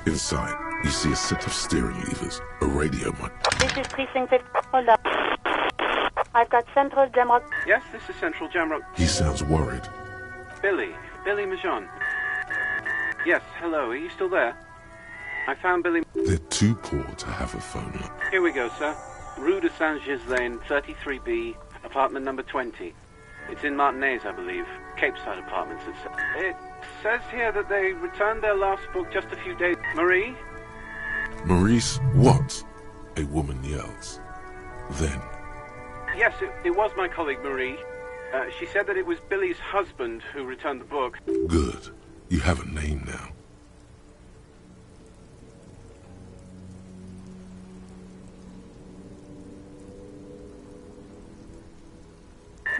Speaker 1: Inside, you see a set of steering levers, a radio mic.
Speaker 16: This is Precinct 8. Hold up. I've got Central Jamrock.
Speaker 7: Yes, this is Central Jamrock.
Speaker 1: He sounds worried.
Speaker 7: Billy Majon. Yes, hello, are you still there? I found Billy...
Speaker 1: They're too poor to have a phone line.
Speaker 7: Here we go, sir. Rue de Saint-Ghislain, 33B, apartment number 20. It's in Martinez, I believe. Cape Side Apartments. It says here that they returned their last book just a few days... Marie?
Speaker 1: Maurice, what? A woman yells. Then...
Speaker 7: Yes, it was my colleague Marie. She said that it was Billy's husband who returned the book.
Speaker 1: Good. You have a name now.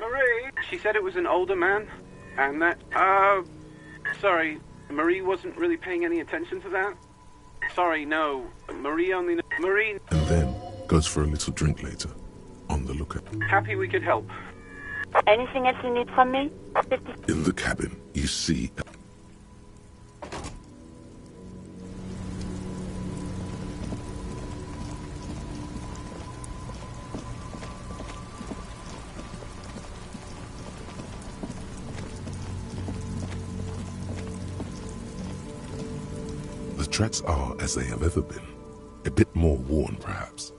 Speaker 7: Marie? She said it was an older man, and that... Sorry, Marie wasn't really paying any attention to that? Sorry, no. Marie only... Marie...
Speaker 1: And then goes for a little drink later. On the lookout.
Speaker 7: Happy we could help.
Speaker 16: Anything else you need from me?
Speaker 1: In the cabin, you see... The tracks are as they have ever been. A bit more worn, perhaps.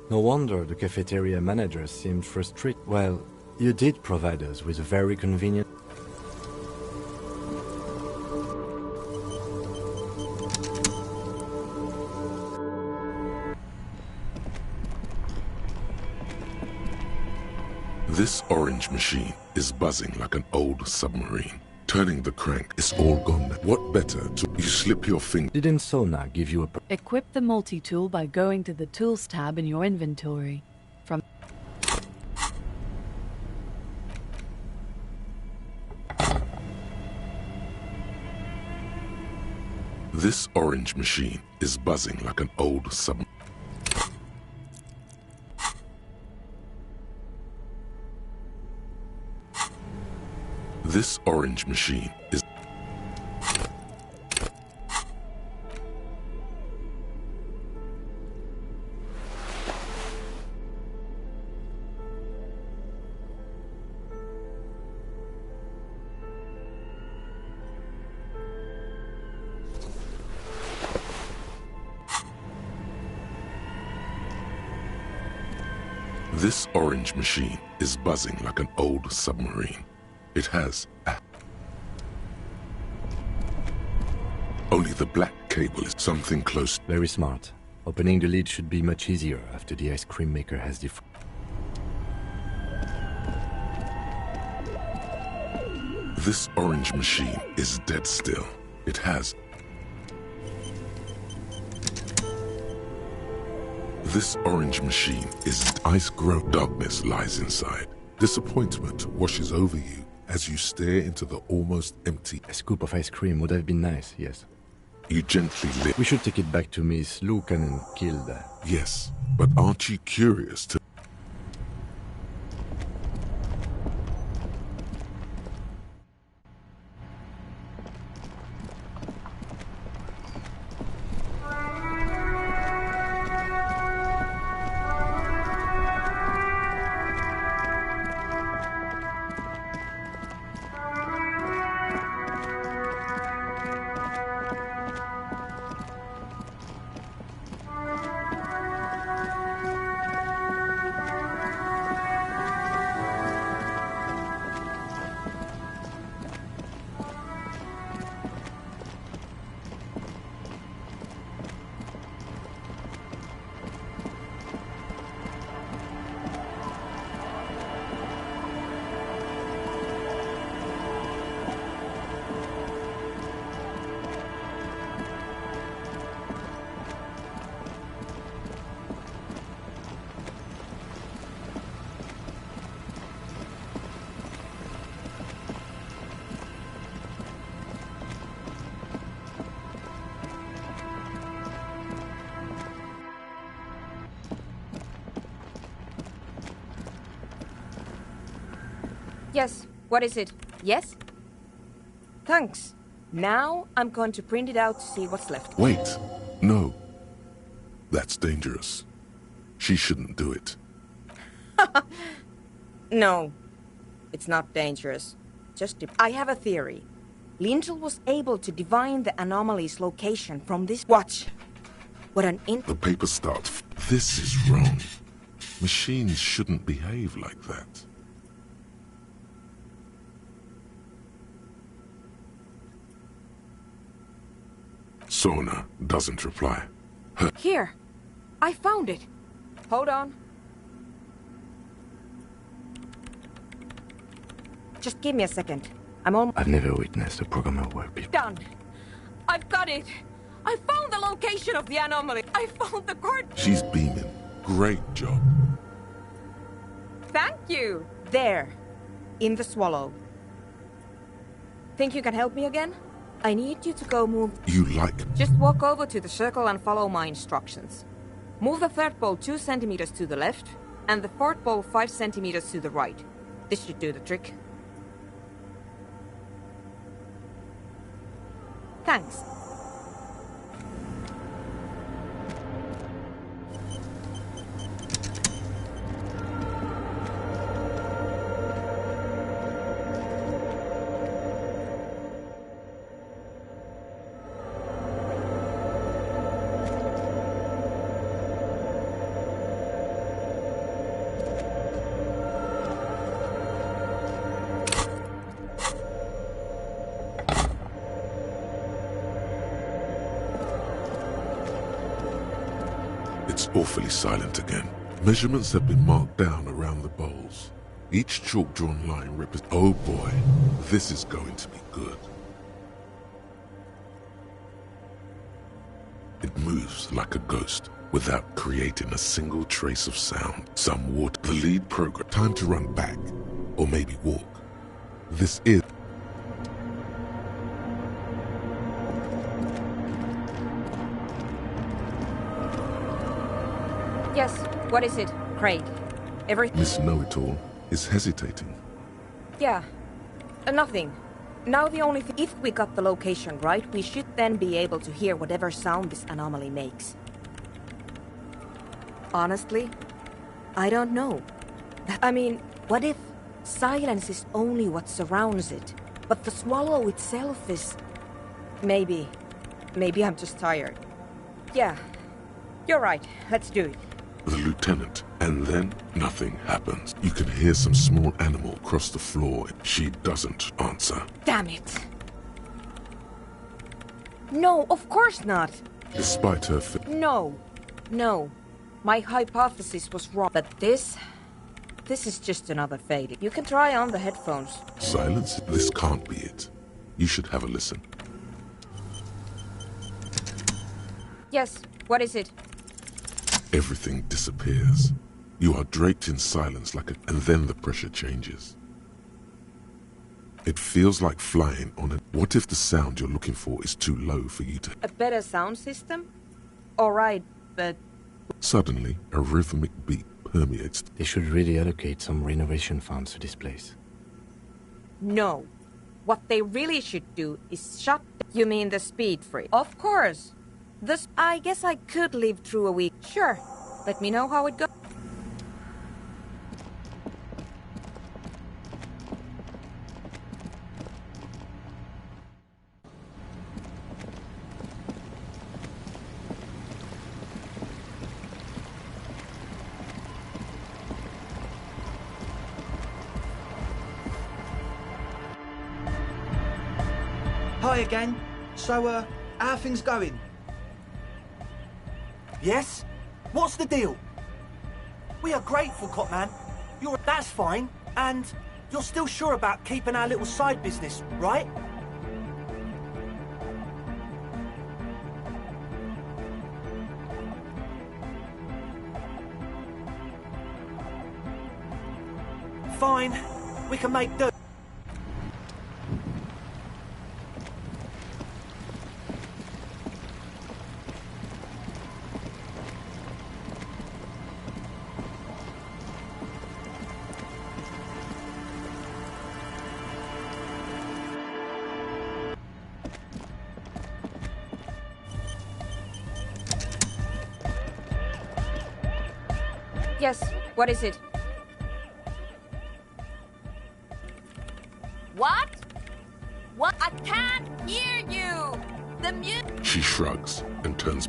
Speaker 2: No wonder the cafeteria manager seemed frustrated. Well, you did provide us with a very convenient...
Speaker 1: This orange machine is buzzing like an old submarine. Turning the crank is all gone now. What better to... You slip your finger...
Speaker 2: Didn't Sona give you a...
Speaker 21: Equip the multi-tool by going to the Tools tab in your inventory. From...
Speaker 1: This orange machine is buzzing like an old submarine. This orange machine is... This orange machine is buzzing like an old submarine. It has only the black cable is something close.
Speaker 2: Very smart. Opening the lid should be much easier after the ice cream maker has
Speaker 1: This orange machine is dead still. It has... This orange machine is ice-grown. Darkness lies inside. Disappointment washes over you as you stare into the almost empty...
Speaker 2: A scoop of ice cream would have been nice, yes.
Speaker 1: You gently lift...
Speaker 2: We should take it back to Miss Lucan and kill that.
Speaker 1: Yes, but aren't you curious to...
Speaker 17: Yes, what is it? Yes? Thanks. Now I'm going to print it out to see what's left.
Speaker 1: Wait. No. That's dangerous. She shouldn't do it.
Speaker 17: No, it's not dangerous. I have a theory. Lintel was able to divine the anomaly's location from this... Watch! What an
Speaker 1: The paper starts... This is wrong. Machines shouldn't behave like that. Sona doesn't reply.
Speaker 17: Here! I found it! Hold on. Just give me a second. I'm almost...
Speaker 2: I've never witnessed a programmer work before.
Speaker 17: Done! I've got it! I found the location of the anomaly! I found the court...
Speaker 1: She's beaming. Great job.
Speaker 17: Thank you! There. In the swallow. Think you can help me again? I need you to go move...
Speaker 1: You like...
Speaker 17: Just walk over to the circle and follow my instructions. Move the third ball 2 centimeters to the left, and the fourth ball 5 centimeters to the right. This should do the trick. Thanks.
Speaker 1: It's awfully silent again. Measurements have been marked down around the bowls. Each chalk-drawn line represents... Oh boy, this is going to be good. It moves like a ghost without creating a single trace of sound. Some water. The lead program. Time to run back, or maybe walk. This is...
Speaker 17: Yes, what is it? Craig.
Speaker 1: Miss Know-It-All is hesitating.
Speaker 17: Yeah, nothing. Now the only thing... If we got the location right, we should then be able to hear whatever sound this anomaly makes. Honestly, I don't know. I mean, what if silence is only what surrounds it, but the swallow itself is... Maybe I'm just tired. Yeah, you're right. Let's do it.
Speaker 1: The lieutenant, and then nothing happens. You can hear some small animal cross the floor. She doesn't answer.
Speaker 17: Damn it! No, of course not!
Speaker 1: Despite her
Speaker 17: No. My hypothesis was wrong. But this This is just another failure. You can try on the headphones.
Speaker 1: Silence? This can't be it. You should have a listen.
Speaker 17: Yes, what is it?
Speaker 1: Everything disappears. You are draped in silence and then the pressure changes. It feels like flying on a... What if the sound you're looking for is too low for you to...
Speaker 17: A better sound system? Alright, but...
Speaker 1: Suddenly, a rhythmic beat permeates...
Speaker 2: They should really allocate some renovation funds to this place.
Speaker 17: No. What they really should do is shut... You mean the speed freeze? Of course. I guess I could live through a week. Sure. Let me know how it goes.
Speaker 13: Hi again. So, how are things going?
Speaker 15: Yes? What's the deal? We are grateful, Copman. That's fine. And you're still sure about keeping our little side business, right? Fine. We can make do.
Speaker 17: Yes, what is it?
Speaker 10: What? What? I can't hear you! The music...
Speaker 1: She shrugs and turns...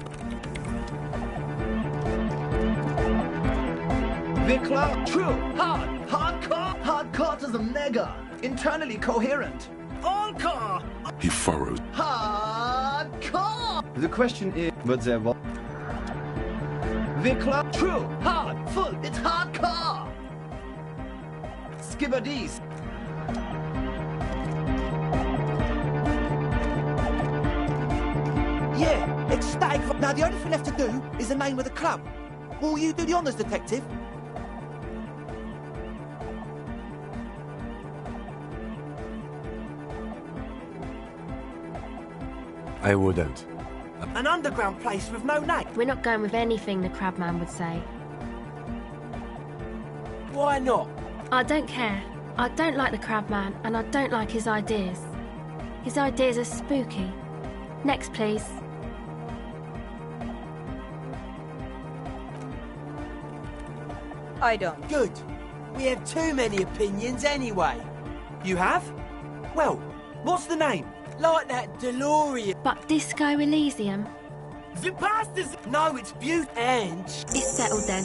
Speaker 22: The cloud, true, hardcore to the mega, internally coherent.
Speaker 15: All car!
Speaker 1: He furrows.
Speaker 22: Hardcore! The question is, but there was... The cloud, true, hard, full, it's hardcore! Skibberdees.
Speaker 15: Yeah, it's static. Now the only thing left to do is the name of the club. Will you do the honours, detective?
Speaker 2: I wouldn't.
Speaker 15: An underground place with no name.
Speaker 14: We're not going with anything the Crabman would say.
Speaker 8: Why not?
Speaker 14: I don't care. I don't like the Crabman, and I don't like his ideas. His ideas are spooky. Next, please.
Speaker 17: I don't.
Speaker 8: Good. We have too many opinions anyway.
Speaker 15: You have? Well, what's the name?
Speaker 8: Like that DeLorean.
Speaker 14: But Disco Elysium?
Speaker 15: The past is... No, it's beautiful.
Speaker 8: And...
Speaker 14: It's settled then.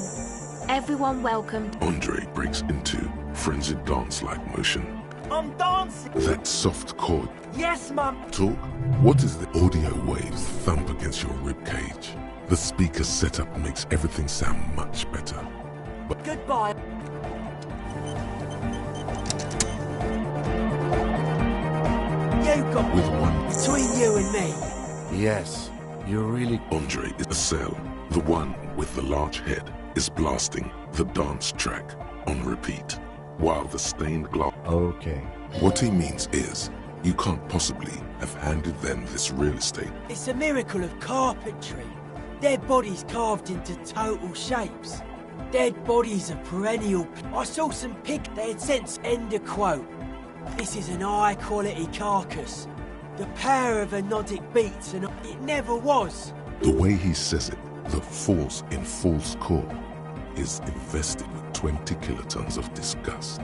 Speaker 14: Everyone welcome.
Speaker 1: Andre breaks into frenzied dance-like motion.
Speaker 15: I'm dancing.
Speaker 1: That soft chord.
Speaker 15: Yes, Mum.
Speaker 1: Talk? What is the audio waves thump against your ribcage? The speaker setup makes everything sound much better. But
Speaker 15: goodbye. You got
Speaker 1: with one
Speaker 8: between you and me.
Speaker 2: Yes, you really...
Speaker 1: Andre is a cell. The one with the large head is blasting the dance track on repeat, while the stained glass...
Speaker 2: Okay.
Speaker 1: What he means is, you can't possibly have handed them this real estate.
Speaker 8: It's a miracle of carpentry. Dead bodies carved into total shapes. Dead bodies are perennial. I saw some pig they had sent. End of quote. This is an high-quality carcass. The power of anodic beats, and it never was.
Speaker 1: The way he says it, the force in Fool's Court is invested with 20 kilotons of disgust.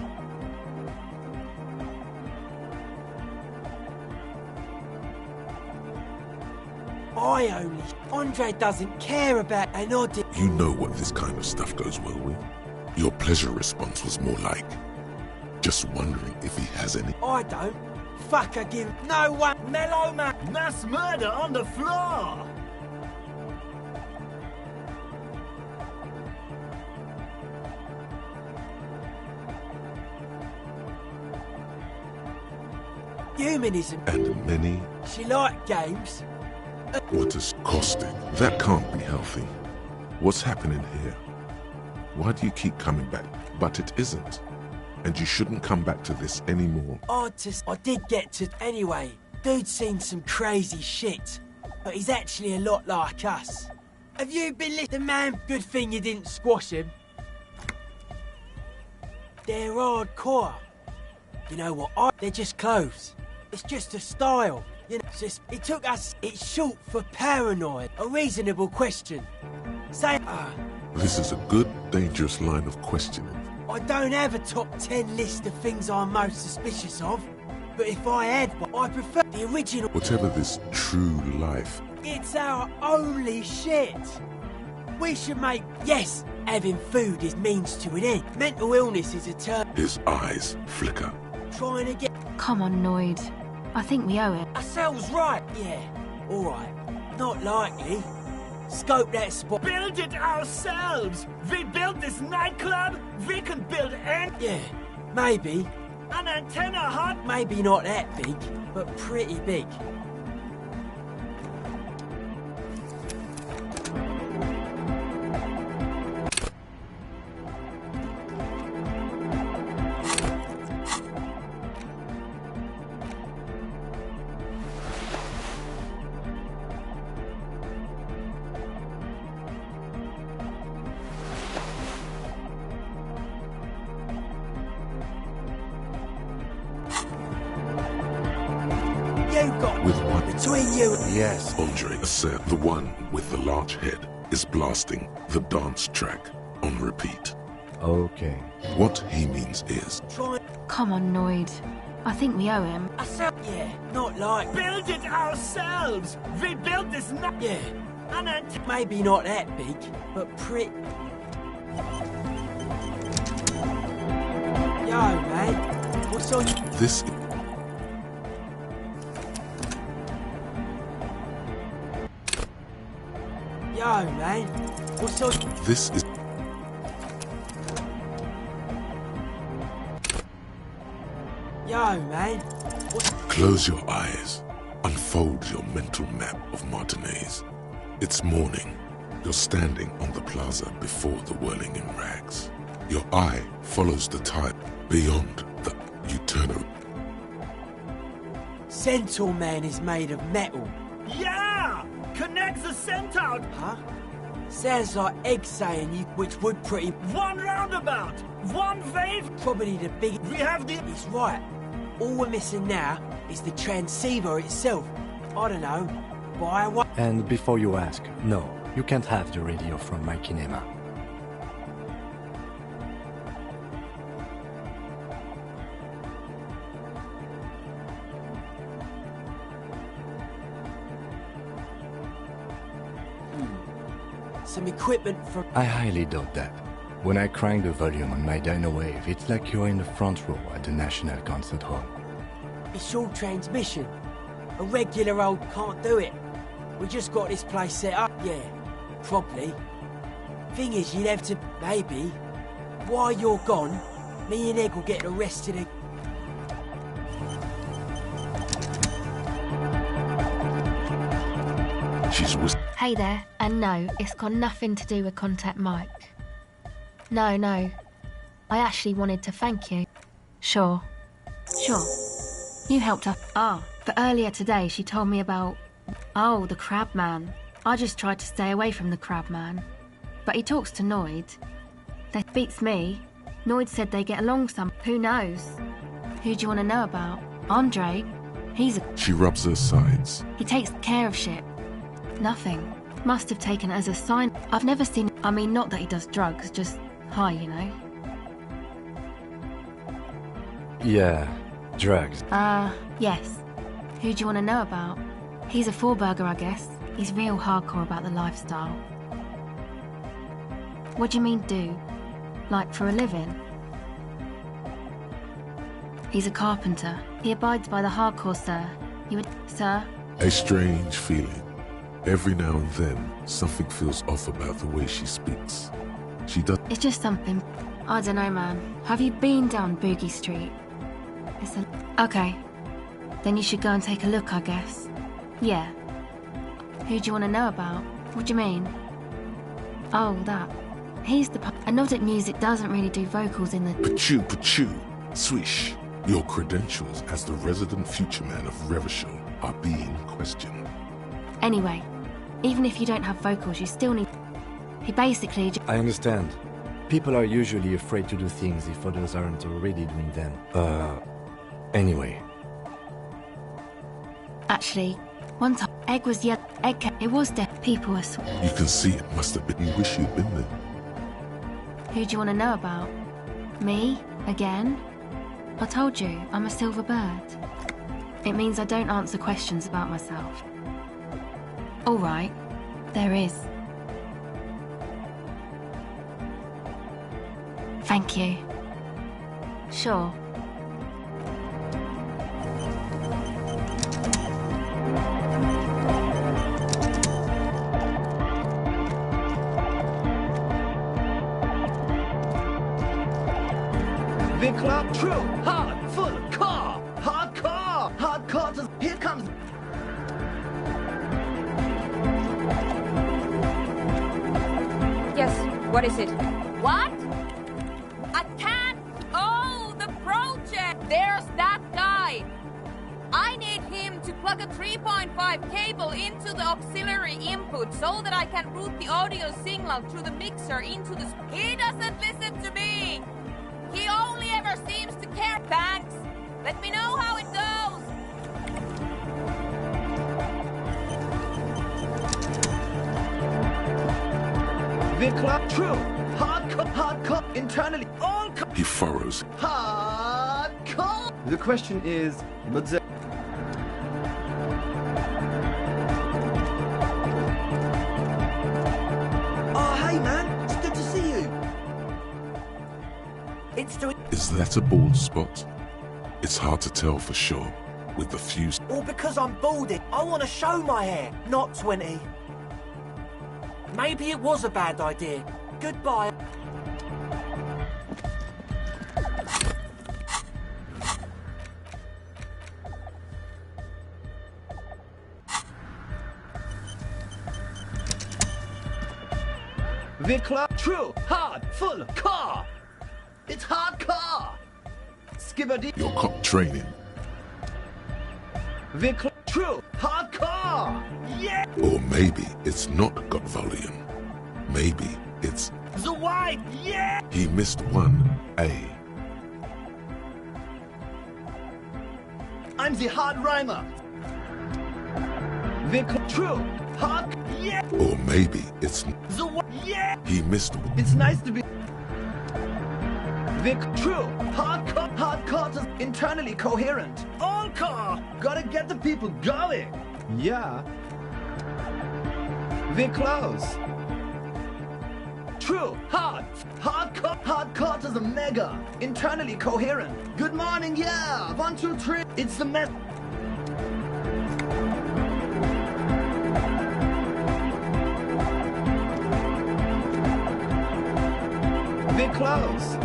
Speaker 8: Andre doesn't care about anodic.
Speaker 1: You know what this kind of stuff goes well with. Your pleasure response was more like, just wondering if he has any.
Speaker 8: I don't. Fuck, I give no one.
Speaker 15: Mellow man. Mass murder on the floor.
Speaker 8: Humanism.
Speaker 1: And many.
Speaker 8: She liked games.
Speaker 1: What is caustic? That can't be healthy. What's happening here? Why do you keep coming back? But it isn't. And you shouldn't come back to this anymore.
Speaker 8: I did get to... Anyway, dude's seen some crazy shit. But he's actually a lot like us. Have you been listening, man? Good thing you didn't squash him. They're hardcore. You know what? They're just clothes. It's just a style. You know, it took us... It's short for paranoid. A reasonable question. Say...
Speaker 1: This is a good, dangerous line of questioning.
Speaker 8: I don't have a top 10 list of things I'm most suspicious of. But if I had one, I prefer the original...
Speaker 1: Whatever this true life...
Speaker 8: It's our only shit. We should make... Yes, having food is means to an end. Mental illness is a term...
Speaker 1: His eyes flicker.
Speaker 8: Trying to get...
Speaker 14: Come on, Noid. I think we owe it.
Speaker 8: Ourselves right. Yeah, all right. Not likely. Scope that spot.
Speaker 4: Build it ourselves! We built this nightclub, we can build an...
Speaker 8: Yeah, maybe.
Speaker 4: An antenna hut?
Speaker 8: Maybe not that big, but pretty big.
Speaker 1: With one
Speaker 8: between you.
Speaker 1: Yes. Andre said the one with the large head is blasting the dance track on repeat.
Speaker 2: Okay.
Speaker 1: What he means is...
Speaker 14: Come on, Noid. I think we owe him.
Speaker 8: Yeah, not like...
Speaker 4: Build it ourselves! We built this
Speaker 8: Yeah. Maybe not that big, but pretty... Yo, mate. What's on...
Speaker 1: This...
Speaker 8: Yo, man. What's on...
Speaker 1: This is...
Speaker 8: Yo, man.
Speaker 1: Close your eyes. Unfold your mental map of Martinez. It's morning. You're standing on the plaza before the whirling in rags. Your eye follows the tide beyond the... You turn around.
Speaker 8: Centaur Man is made of metal.
Speaker 4: Yeah! Connects the centaur!
Speaker 8: Huh? Sounds like egg saying you, which would pretty...
Speaker 4: One roundabout! One wave!
Speaker 8: Probably the big...
Speaker 4: We have the...
Speaker 8: He's right. All we're missing now is the transceiver itself. I don't know. Buy one...
Speaker 2: And before you ask, no, you can't have the radio from my kinema.
Speaker 8: Some equipment for...
Speaker 2: I highly doubt that. When I crank the volume on my dyno wave, it's like you're in the front row at the National Concert Hall.
Speaker 8: It's all transmission. A regular old can't do it. We just got this place set up, yeah. Probably. Thing is, you'd have to... Maybe. While you're gone, me and Egg will get the rest of the...
Speaker 1: She's whispering.
Speaker 14: Hey there, and no, it's got nothing to do with Contact Mike. No. I actually wanted to thank you. Sure. You helped her. But earlier today she told me about... Oh, the Crab Man. I just tried to stay away from the Crab Man. But he talks to Noid. That beats me. Noid said they get along some... Who knows? Who do you want to know about? Andre? He's a...
Speaker 1: She rubs her sides.
Speaker 14: He takes care of shit. Nothing. Must have taken it as a sign. I've never seen... I mean, not that he does drugs, just high, you know?
Speaker 2: Yeah, drugs.
Speaker 14: Yes. Who do you want to know about? He's a four-burger, I guess. He's real hardcore about the lifestyle. What do you mean, do? Like, for a living? He's a carpenter. He abides by the hardcore, sir. You would... Sir?
Speaker 1: A strange feeling. Every now and then, something feels off about the way she speaks. She does...
Speaker 14: It's just something... I don't know, man. Have you been down Boogie Street? It's a... Okay. Then you should go and take a look, I guess. Yeah. Who do you want to know about? What do you mean? Oh, that. He's the... Anodic music doesn't really do vocals in the...
Speaker 1: Pachoo, pachoo, swish. Your credentials as the resident future man of Revachol are being questioned.
Speaker 14: Anyway, even if you don't have vocals, you still need... He basically...
Speaker 2: I understand. People are usually afraid to do things if others aren't already doing them. Anyway.
Speaker 14: Actually, one time, Egg was yet... Egg... It was dead. People were...
Speaker 1: You can see it must have been you wish you'd been there.
Speaker 14: Who do you want to know about? Me? Again? I told you, I'm a silver bird. It means I don't answer questions about myself. All right, there is. Thank you. Sure.
Speaker 22: The club, true, hard, full, car, hardcore, hardcore, here comes...
Speaker 17: Yes, what is it?
Speaker 10: What? I can't... Oh, the project! There's that guy! I need him to plug a 3.5 cable into the auxiliary input so that I can route the audio signal through the mixer into the... He doesn't listen to me! He only ever seems to care. Thanks! Let me know how it goes!
Speaker 22: The club, true, hardcore, internally, all...
Speaker 1: He furrows.
Speaker 22: Hardcore! The question is, but the...
Speaker 13: Oh, hey, man. It's good to see you. It's doing...
Speaker 1: Is that a bald spot? It's hard to tell for sure, with the few...
Speaker 15: All because I'm balding. I want to show my hair, not 20. Maybe it was a bad idea. Goodbye.
Speaker 22: The club, true, hard, full, car. It's hardcore. Skibberdy.
Speaker 1: Your cop training.
Speaker 22: The club, true, hardcore. Yeah.
Speaker 1: Or maybe it's not got volume. Maybe it's...
Speaker 15: The white, yeah.
Speaker 1: He missed one A.
Speaker 22: I'm the hard rhymer. The true, hard, yeah.
Speaker 1: Or maybe it's...
Speaker 22: The what, yeah.
Speaker 1: He missed...
Speaker 22: It's nice to be... The true, hardcore is internally coherent. All car, gotta get the people going. Yeah. The close. True, hardcore is a mega, internally coherent. Good morning, yeah. 1, 2, 3. It's the mess. The close.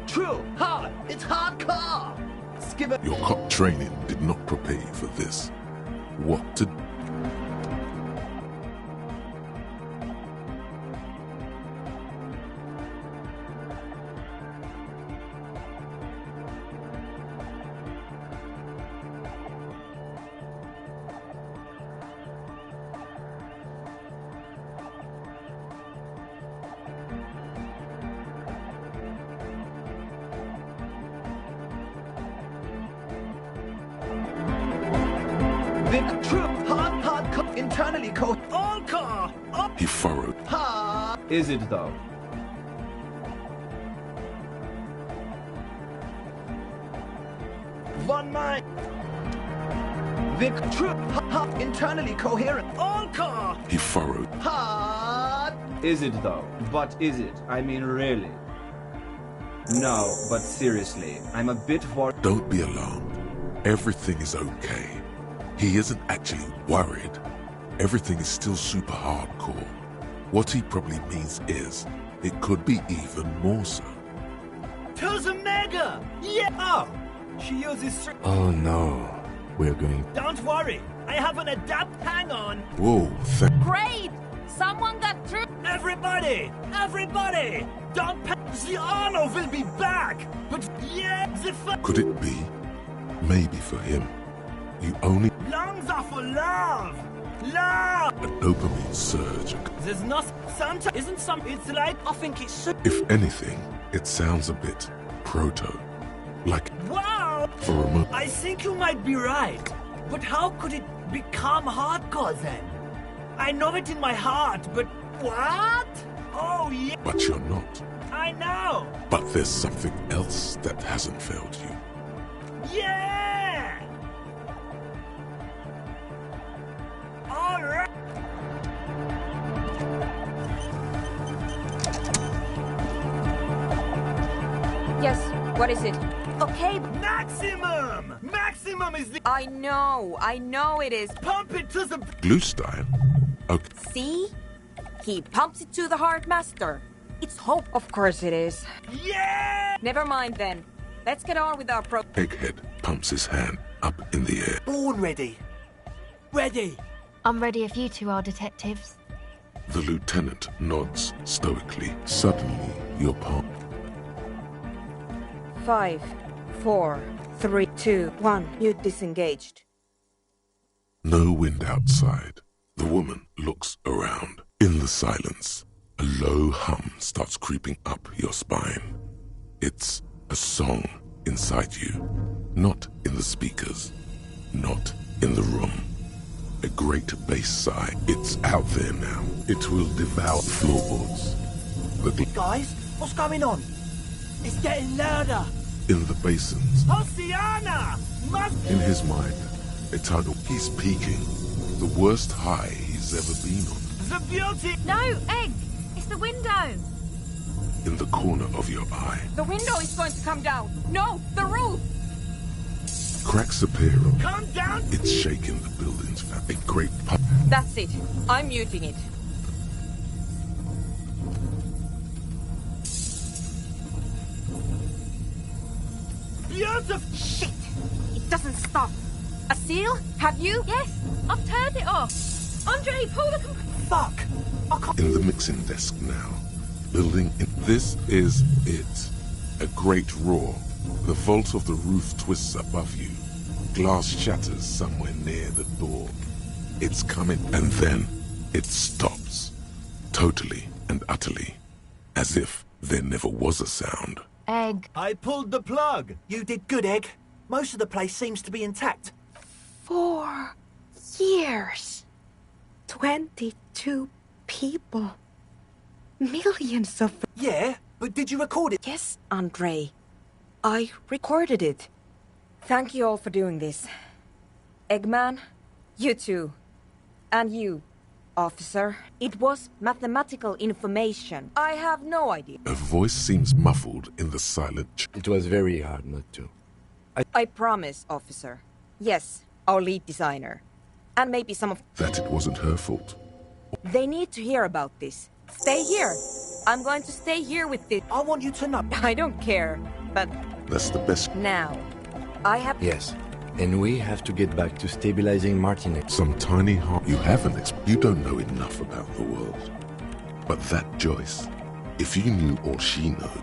Speaker 22: True, hard, it's hardcore. Skip it.
Speaker 1: Your cop training did not prepare you for this. What to...
Speaker 22: True, hard, internally all car, up.
Speaker 1: He furrowed.
Speaker 22: Hard. Is it though? One mind. Vic, true, internally coherent, all car.
Speaker 1: He furrowed.
Speaker 22: Hard. Is it though? But is it? I mean, really? No, but seriously, I'm a bit worried.
Speaker 1: Don't be alarmed. Everything is okay. He isn't actually worried. Everything is still super hardcore. What he probably means is, it could be even more so.
Speaker 15: To the mega! Yeah! Oh,
Speaker 4: She uses...
Speaker 2: Oh no, we're going...
Speaker 4: Don't worry, I have an adapt... Hang on.
Speaker 2: Whoa,
Speaker 10: Great! Someone got through.
Speaker 4: Everybody! Everybody! Don't the honor will be back! But yeah,
Speaker 1: Could it be? Maybe for him. You only...
Speaker 4: Lungs are for love! Love!
Speaker 1: A dopamine surge.
Speaker 4: There's not... Sometimes... Isn't some... It's like... I think it's...
Speaker 1: If anything, it sounds a bit proto. Like...
Speaker 4: Wow!
Speaker 1: For a moment.
Speaker 4: I think you might be right. But how could it become hardcore then? I know it in my heart, but... What? Oh, yeah.
Speaker 1: But you're not.
Speaker 4: I know.
Speaker 1: But there's something else that hasn't failed you.
Speaker 4: Yeah! All right.
Speaker 17: Yes, what is it?
Speaker 10: Okay.
Speaker 4: Maximum! Maximum is the...
Speaker 17: I know it is.
Speaker 4: Pump it to the...
Speaker 1: Glue style? Okay.
Speaker 17: See? He pumps it to the Heart Master. It's hope. Of course it is.
Speaker 4: Yeah!
Speaker 17: Never mind then. Let's get on with our pro...
Speaker 1: Egghead pumps his hand up in the air.
Speaker 15: Born ready. Ready.
Speaker 14: I'm ready if you two are detectives.
Speaker 1: The lieutenant nods stoically. Suddenly, your palm...
Speaker 17: 5, 4, 3, 2, 1. You disengaged.
Speaker 1: No wind outside. The woman looks around. In the silence, a low hum starts creeping up your spine. It's a song inside you. Not in the speakers. Not in the room. A great bass sigh. It's out there now. It will devour floorboards.
Speaker 15: Guys, what's going on? It's getting louder.
Speaker 1: In the basins.
Speaker 4: Oceana!
Speaker 1: In his mind, a tunnel. He's peaking. The worst high he's ever been on.
Speaker 4: The beauty!
Speaker 10: No, Egg! It's the window!
Speaker 1: In the corner of your eye.
Speaker 17: The window is going to come down. No, the roof!
Speaker 1: Cracks appear.
Speaker 4: Come down!
Speaker 1: It's shaking the building's fat. A great pump.
Speaker 17: That's it. I'm muting it.
Speaker 4: Beautiful!
Speaker 17: Shit! It doesn't stop. A seal? Have you?
Speaker 10: Yes, I've turned it off. Andre, pull the...
Speaker 15: Fuck!
Speaker 1: In the mixing desk now. Building in... This is it. A great roar. The vault of the roof twists above you. Glass shatters somewhere near the door. It's coming, and then it stops. Totally and utterly. As if there never was a sound.
Speaker 14: Egg.
Speaker 4: I pulled the plug.
Speaker 15: You did good, Egg. Most of the place seems to be intact.
Speaker 17: 4 years. 22 people. Millions of...
Speaker 15: Yeah, but did you record it?
Speaker 17: Yes, Andre. I recorded it. Thank you all for doing this. Eggman, you too. And you, officer. It was mathematical information. I have no idea.
Speaker 1: A voice seems muffled in the silence.
Speaker 2: It was very hard not to.
Speaker 17: I promise, officer. Yes, our lead designer. And maybe some of...
Speaker 1: That it wasn't her fault.
Speaker 17: They need to hear about this. Stay here. I'm going to stay here with this.
Speaker 15: I want you to know.
Speaker 17: I don't care, but...
Speaker 1: That's the best.
Speaker 17: Now, I have...
Speaker 2: Yes, and we have to get back to stabilizing Martinez.
Speaker 1: Some tiny heart. You haven't. You don't know enough about the world. But that Joyce, if you knew all she knows.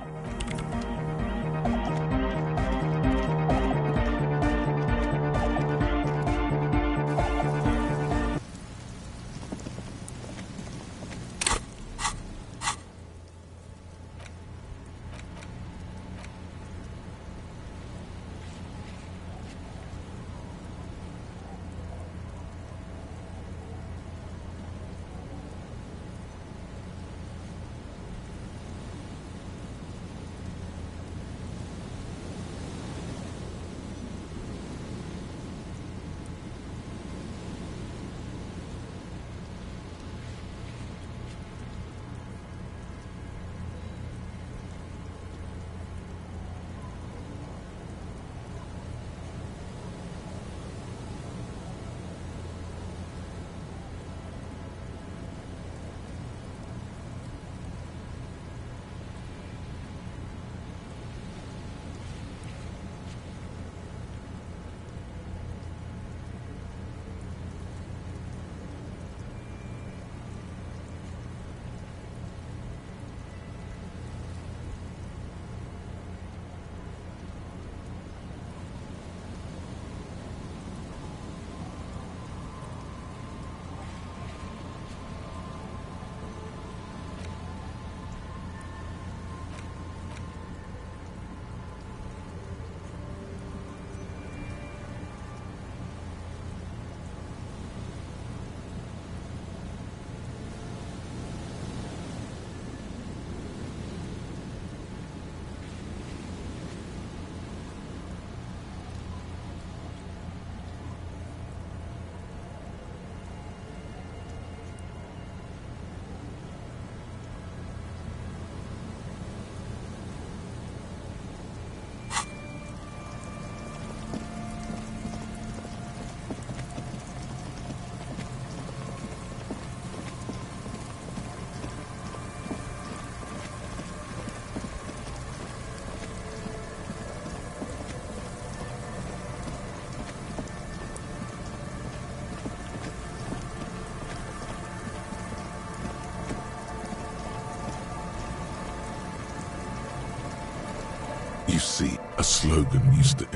Speaker 1: see, a slogan used to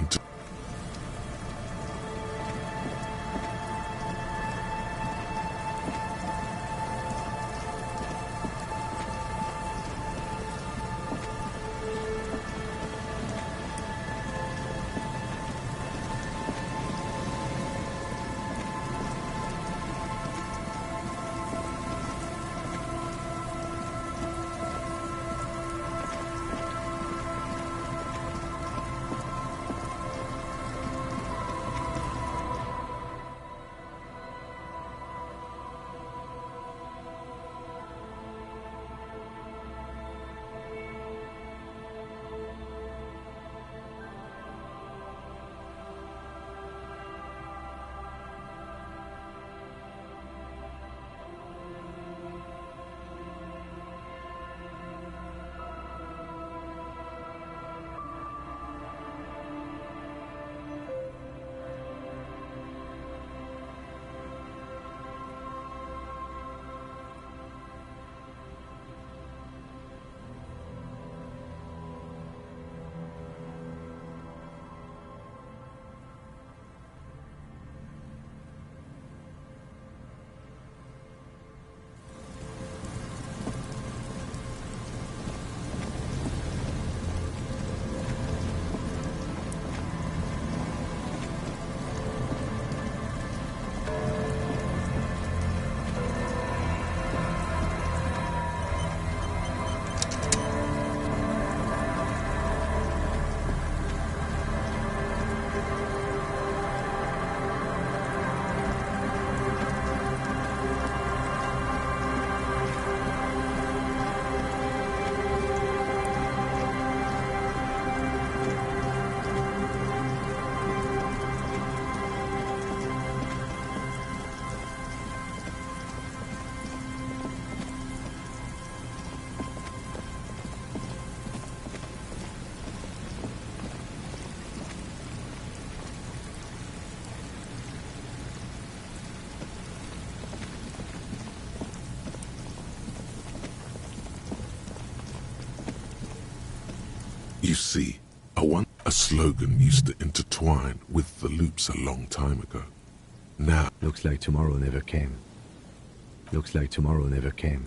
Speaker 1: You see, a slogan used to intertwine with the loops a long time ago. Now,
Speaker 2: looks like tomorrow never came. Looks like tomorrow never came.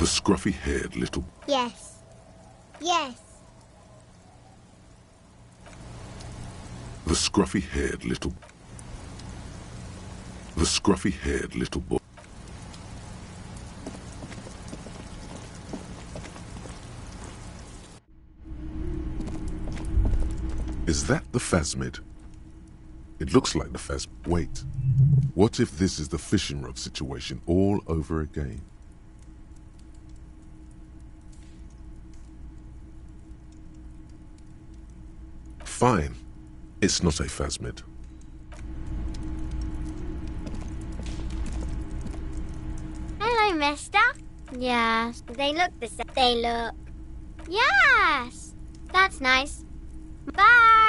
Speaker 1: the scruffy-haired little...
Speaker 11: Yes. Yes.
Speaker 1: The scruffy-haired little... The scruffy-haired little boy... Is that the phasmid? It looks like the phasmid. Wait. What if this is the fishing rod situation all over again? Fine. It's not a phasmid.
Speaker 11: Hello, mister. Yes, they look the same. They look... Yes! That's nice. Bye!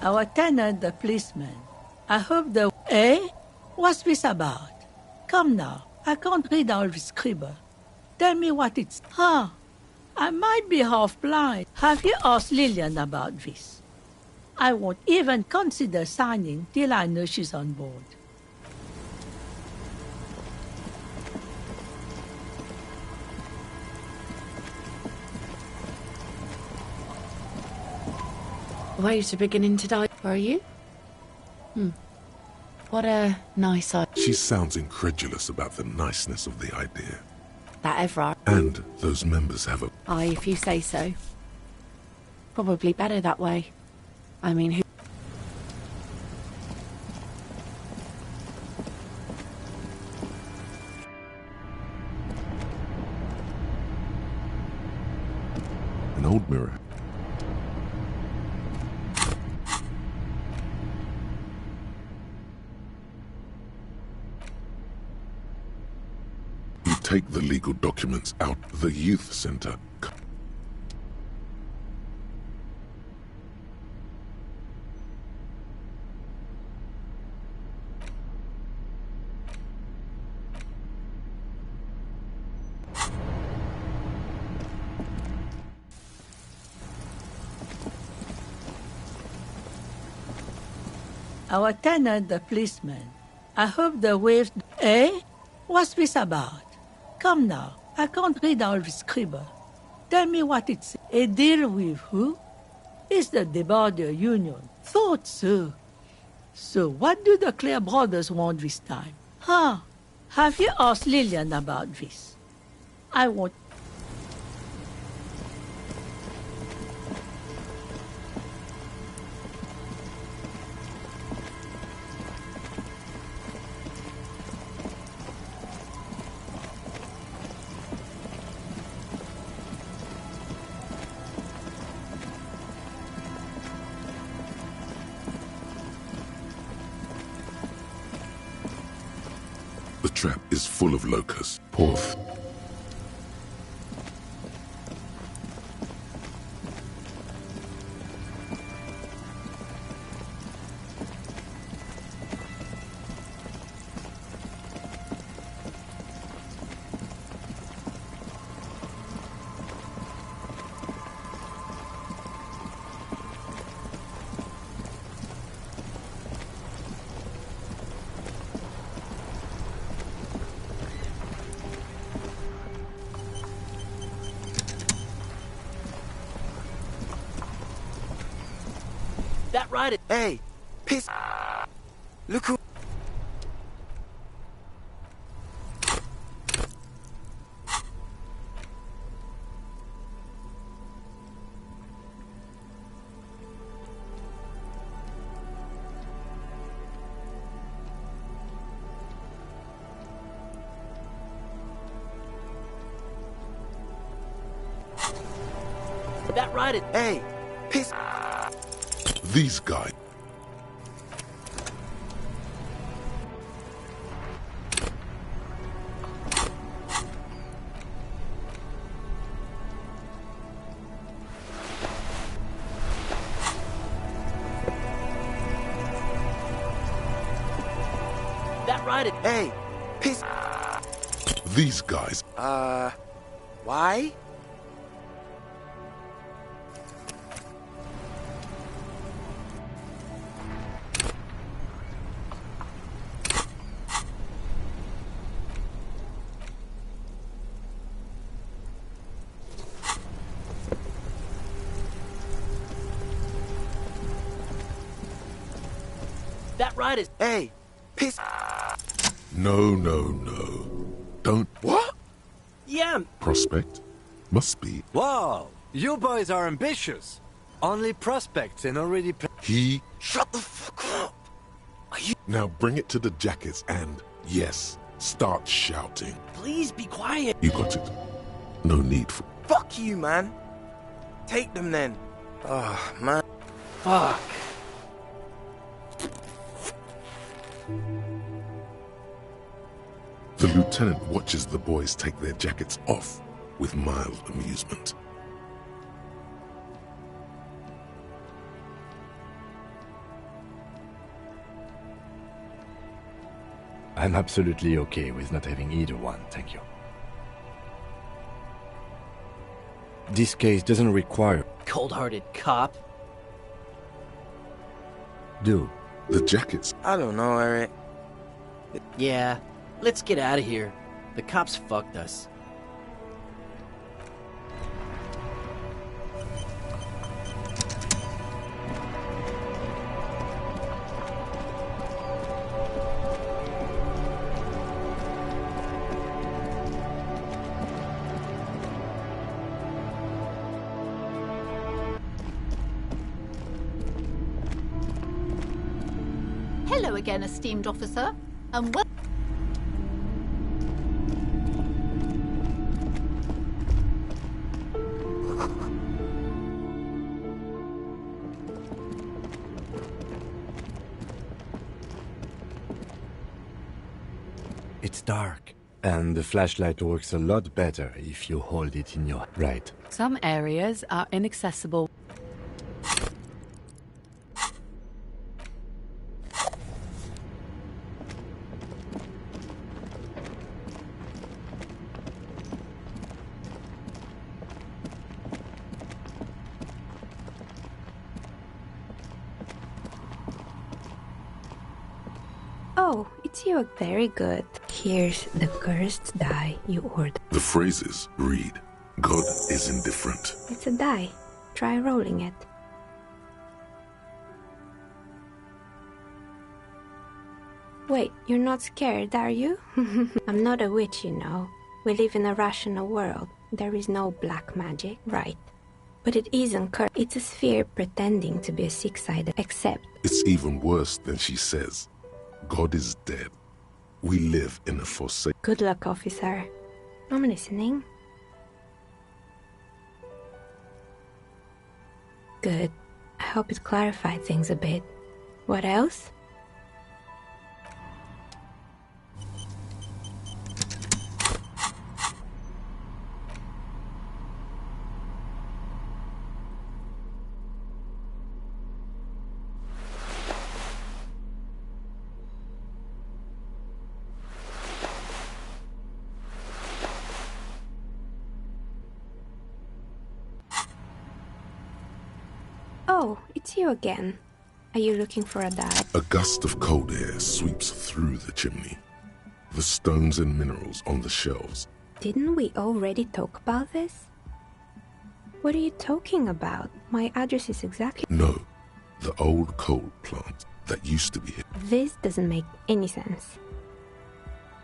Speaker 3: Our tenant, the policeman. I hope the... Eh? What's this about? Come now, I can't read all this scribble. Tell me what it's... Huh? I might be half blind. Have you asked Lillian about this? I won't even consider signing till I know she's on board.
Speaker 21: waves are beginning to die. Where are you? What a nice idea.
Speaker 1: She sounds incredulous about the niceness of the idea.
Speaker 21: That ever.
Speaker 1: And those members have a...
Speaker 21: Aye, if you say so. Probably better that way. I mean, who...
Speaker 1: An old mirror. You take the legal documents out the youth center.
Speaker 3: Our tenant, the policeman. I hope the waves... Eh? What's this about? Come now, I can't read all this scribble. Tell me what it's... A deal with who? It's the Deborder Union. Thought so. So what do the Clare brothers want this time? Huh? Have you asked Lillian about this? I want...
Speaker 1: The trap is full of locusts. Poor
Speaker 15: That right. Hey, piss. Look who. That right. Hey, piss.
Speaker 1: These guys.
Speaker 15: That right. Hey, piss.
Speaker 1: These guys.
Speaker 15: Why? That right is... Hey, piss...
Speaker 1: No. Don't...
Speaker 15: What? Yeah.
Speaker 1: Prospect? Must be.
Speaker 2: Wow, you boys are ambitious. Only prospects and already...
Speaker 1: He...
Speaker 15: Shut the fuck up.
Speaker 1: Now bring it to the jackets and, yes, start shouting.
Speaker 15: Please be quiet.
Speaker 1: You got it. No need for...
Speaker 15: Fuck you, man. Take them then. Oh, man. Fuck.
Speaker 1: The lieutenant watches the boys take their jackets off with mild amusement.
Speaker 2: I'm absolutely okay with not having either one, thank you. This case doesn't require...
Speaker 15: Cold-hearted cop.
Speaker 2: Do.
Speaker 1: The jackets.
Speaker 15: I don't know, Eric. Yeah, let's get out of here. The cops fucked us.
Speaker 18: Hello again, esteemed officer, and well.
Speaker 2: It's dark, and the flashlight works a lot better if you hold it in your right.
Speaker 21: Some areas are inaccessible.
Speaker 19: Oh, it's you. Very good. Here's the cursed die you ordered.
Speaker 1: The phrases read, God is indifferent.
Speaker 19: It's a die. Try rolling it. Wait, you're not scared, are you? I'm not a witch, you know. We live in a rational world. There is no black magic, right? But it isn't cursed. It's a sphere pretending to be a six-sided, except...
Speaker 1: It's even worse than she says. God is dead. We live in a forsaken...
Speaker 19: Good luck, officer. I'm listening. Good. I hope it clarified things a bit. What else? Oh, it's you again. Are you looking for a die?
Speaker 1: A gust of cold air sweeps through the chimney. The stones and minerals on the shelves.
Speaker 19: Didn't we already talk about this? What are you talking about? My address is exactly...
Speaker 1: No, the old coal plant that used to be here.
Speaker 19: This doesn't make any sense.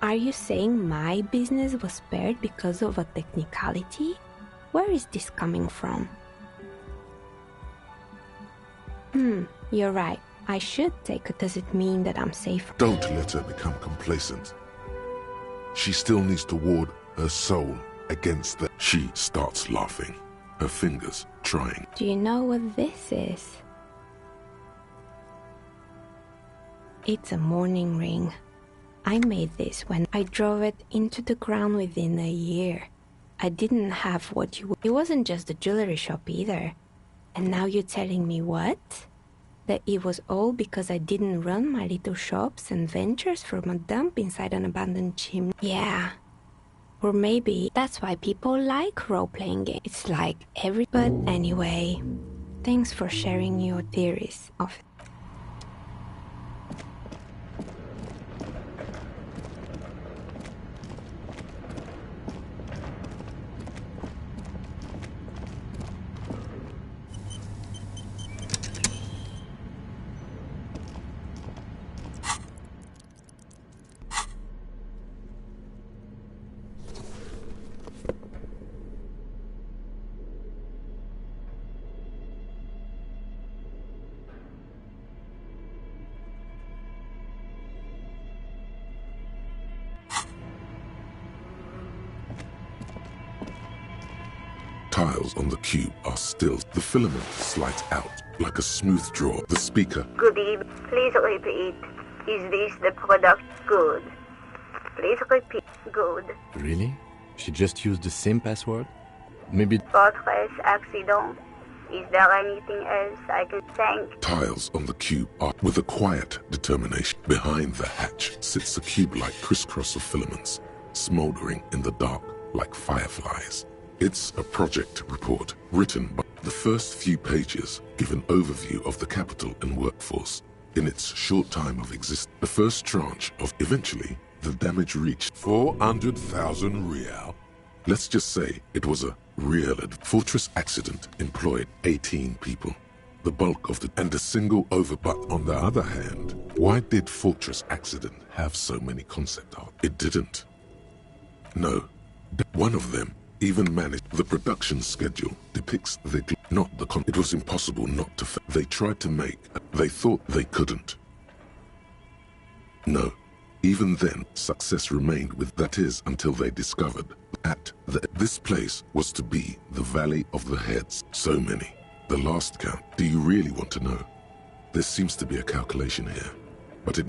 Speaker 19: Are you saying my business was spared because of a technicality? Where is this coming from? You're right. I should take it. Does it mean that I'm safe?
Speaker 1: Don't let her become complacent. She still needs to ward her soul against the... She starts laughing, her fingers trying.
Speaker 19: Do you know what this is? It's a mourning ring. I made this when I drove it into the ground within a year. I didn't have what you... It wasn't just a jewelry shop either. And now you're telling me what? That it was all because I didn't run my little shops and ventures from a dump inside an abandoned chimney? Yeah. Or maybe that's why people like role-playing games. It's like every... But anyway, thanks for sharing your theories of it.
Speaker 1: Tiles on the cube are still. The filament slides out like a smooth draw. The speaker.
Speaker 16: Good evening. Please repeat. Is this the product? Good. Please repeat. Good.
Speaker 2: Really? She just used the same password? Maybe...
Speaker 16: Fortress accident. Is there anything else I can thank?
Speaker 1: Tiles on the cube are with a quiet determination. Behind the hatch sits a cube-like crisscross of filaments, smoldering in the dark like fireflies. It's a project report written by the first few pages give an overview of the capital and workforce in its short time of existence. The first tranche of eventually the damage reached 400,000 real. Let's just say it was a real fortress accident employed 18 people. The bulk of the and a single over. But on the other hand, why did fortress accident have so many concept art? It didn't. No, one of them even managed. The production schedule depicts the not the con. It was impossible not to. They tried to make. They thought they couldn't. No. Even then, success remained with that is until they discovered this place was to be the Valley of the Heads. So many. The last count. Do you really want to know? There seems to be a calculation here, but it...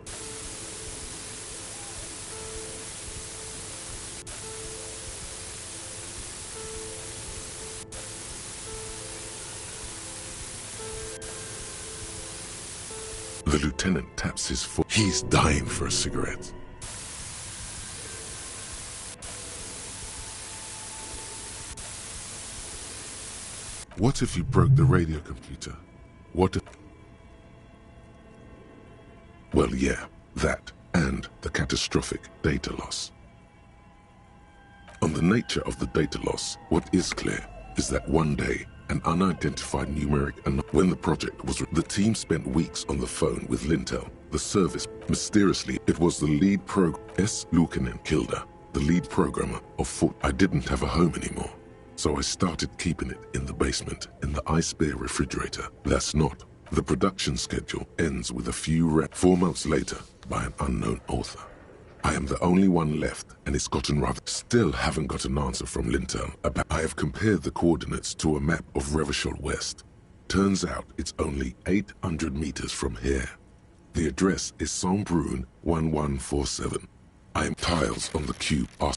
Speaker 1: The lieutenant taps his foot. He's dying for a cigarette. What if you broke the radio computer? What if... Well, yeah, that, and the catastrophic data loss. On the nature of the data loss, what is clear is that one day, an unidentified numeric when the project was... The team spent weeks on the phone with Lintel, the service. Mysteriously, it was the lead Lukanen Kilda, the lead programmer of Fort. I didn't have a home anymore, so I started keeping it in the basement, in the ice bear refrigerator. That's not. The production schedule ends with a few 4 months later by an unknown author. I am the only one left, and it's gotten rather... Still haven't got an answer from Lintel about... I have compared the coordinates to a map of Revachol West. Turns out it's only 800 meters from here. The address is Saint-Brun 1147. I am tiles on the cube are...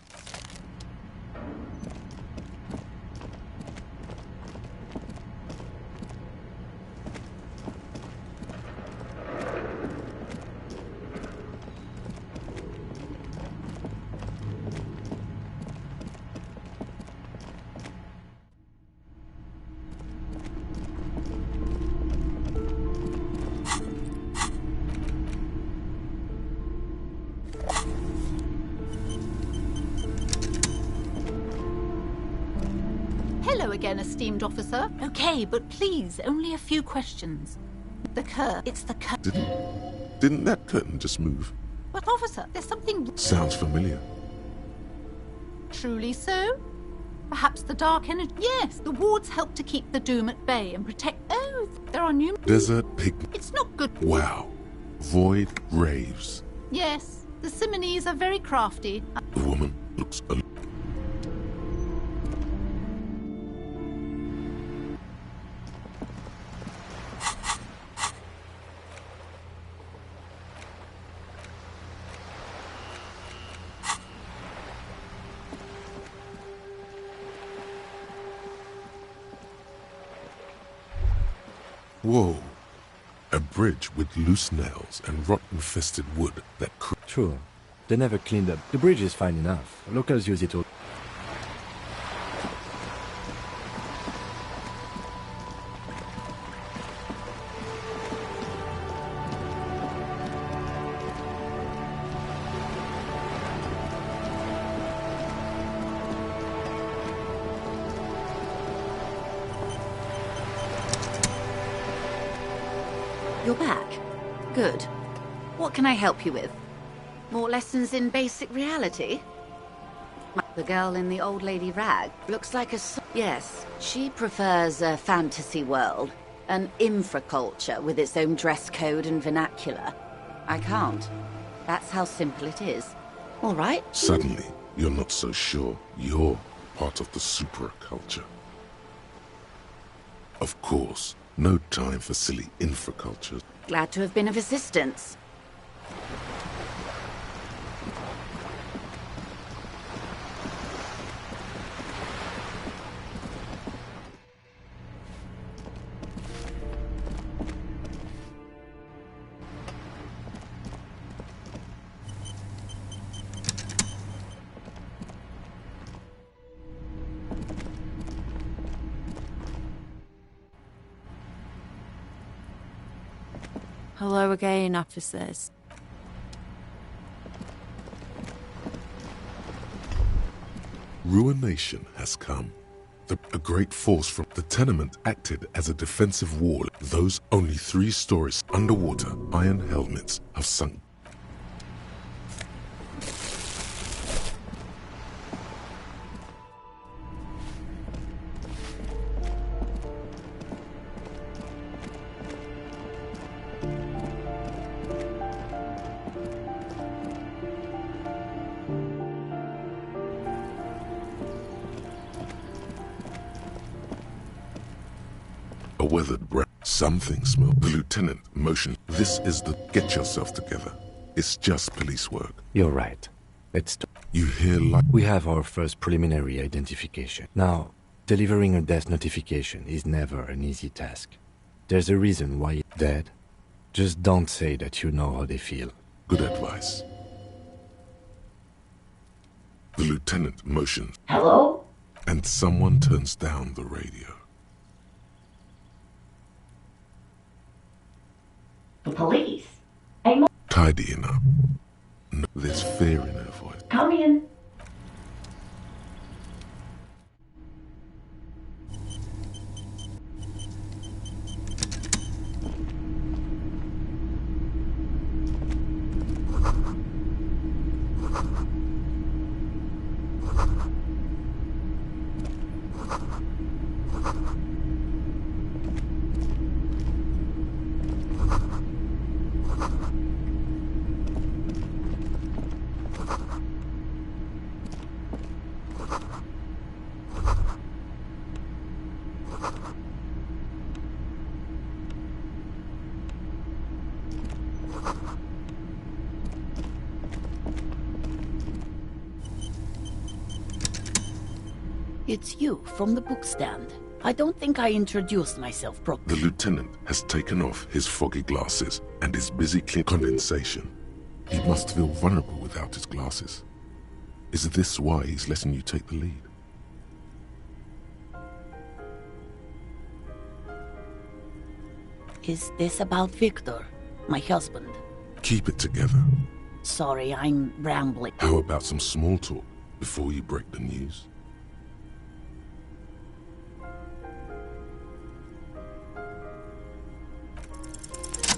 Speaker 18: Again, esteemed officer. Okay, but please, only a few questions. It's the curtain.
Speaker 1: Didn't that curtain just move?
Speaker 18: But officer, there's something...
Speaker 1: Sounds familiar.
Speaker 18: Truly so? Perhaps the dark energy... Yes, the wards help to keep the doom at bay and protect... Oh, there are new...
Speaker 1: Desert pig...
Speaker 18: It's not good...
Speaker 1: Wow. Void raves.
Speaker 18: Yes, the Simonees are very crafty.
Speaker 1: The woman looks... Whoa. A bridge with loose nails and rot-infested wood that could...
Speaker 2: Sure. They never cleaned up. The bridge is fine enough. Locals use it all.
Speaker 6: You're back. Good. What can I help you with? More lessons in basic reality? The girl in the old lady rag looks like a... Yes, she prefers a fantasy world, an infraculture with its own dress code and vernacular. I can't. That's how simple it is. All right?
Speaker 1: Suddenly, you're not so sure you're part of the supraculture. Of course, no time for silly infraculture.
Speaker 6: Glad to have been of assistance.
Speaker 21: Hello again, officers.
Speaker 1: Ruination has come. A great force from the tenement acted as a defensive wall. Those only 3 stories underwater iron helmets have sunk. A weathered breath. Something smelled. The lieutenant motioned. This is the... Get yourself together. It's just police work.
Speaker 2: You're right. Let's...
Speaker 1: You hear like...
Speaker 2: We have our first preliminary identification. Now, delivering a death notification is never an easy task. There's a reason why you're dead. Just don't say that you know how they feel.
Speaker 1: Good advice. The lieutenant motions.
Speaker 5: Hello?
Speaker 1: And someone turns down the radio.
Speaker 5: The police?
Speaker 1: Tidying up. No, there's fear in her voice.
Speaker 5: Come in.
Speaker 20: It's you, from the bookstand. I don't think I introduced myself properly.
Speaker 1: The lieutenant has taken off his foggy glasses and is busy cleaning condensation. He must feel vulnerable without his glasses. Is this why he's letting you take the lead?
Speaker 20: Is this about Victor, my husband?
Speaker 1: Keep it together.
Speaker 20: Sorry, I'm rambling.
Speaker 1: How about some small talk before you break the news?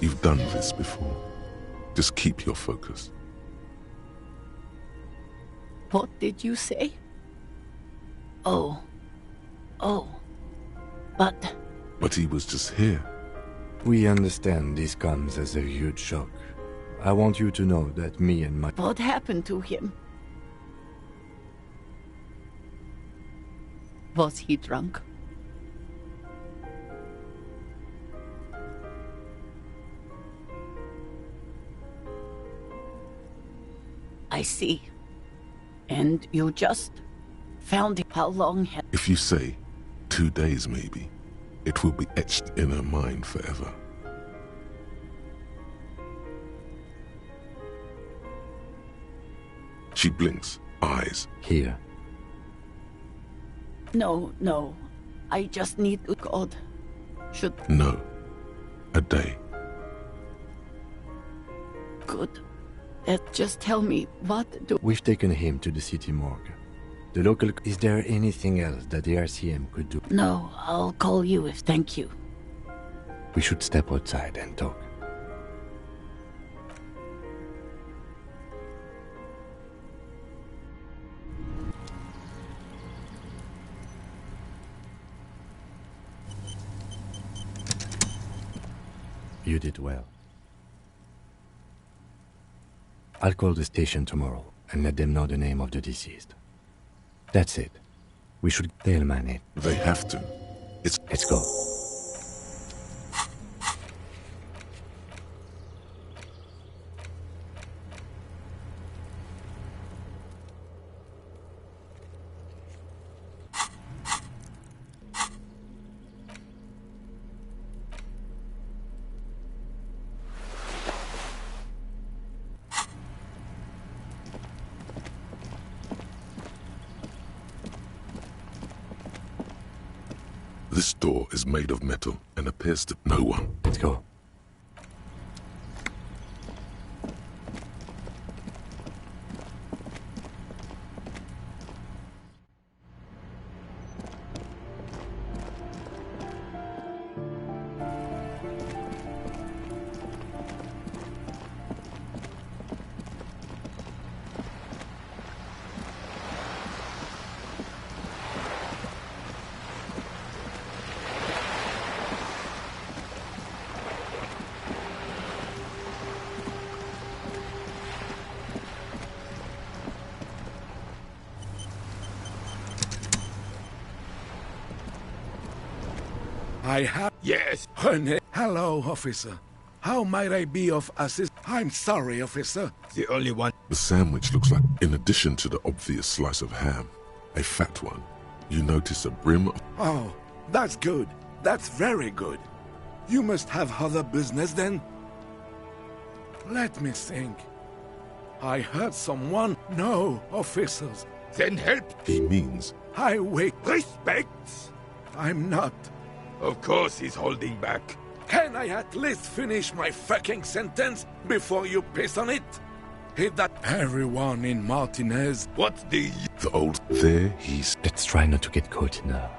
Speaker 1: You've done this before. Just keep your focus.
Speaker 20: What did you say? Oh. But
Speaker 1: he was just here.
Speaker 2: We understand this comes as a huge shock. I want you to know that me and my...
Speaker 20: What happened to him? Was he drunk? I see. And you just found him. How long had...
Speaker 1: If you say 2 days maybe, it will be etched in her mind forever. She blinks, eyes.
Speaker 2: Here.
Speaker 20: No. I just need... God. Should...
Speaker 1: No. A day.
Speaker 20: Good. Just tell me, what do...
Speaker 2: We've taken him to the city morgue. The local... Is there anything else that the RCM could do?
Speaker 20: No, I'll call you if... Thank you.
Speaker 2: We should step outside and talk. You did well. I'll call the station tomorrow and let them know the name of the deceased. That's it. We should tailman it.
Speaker 1: They have to.
Speaker 2: Let's go.
Speaker 1: This door is made of metal and appears to no one.
Speaker 2: Let's go.
Speaker 5: I have... Yes, René. Hello, officer. How might I be of assist? I'm sorry, officer. The only one...
Speaker 1: The sandwich looks like, in addition to the obvious slice of ham, a fat one. You notice a brim of...
Speaker 5: Oh, that's good. That's very good. You must have other business then? Let me think. I heard someone... No, officers. Then help.
Speaker 1: He means...
Speaker 5: I wait. Respect. I'm not. Of course he's holding back. Can I at least finish my fucking sentence before you piss on it? Hit that... Everyone in Martinez... What's the
Speaker 1: old... There he's...
Speaker 2: Let's try not to get caught in a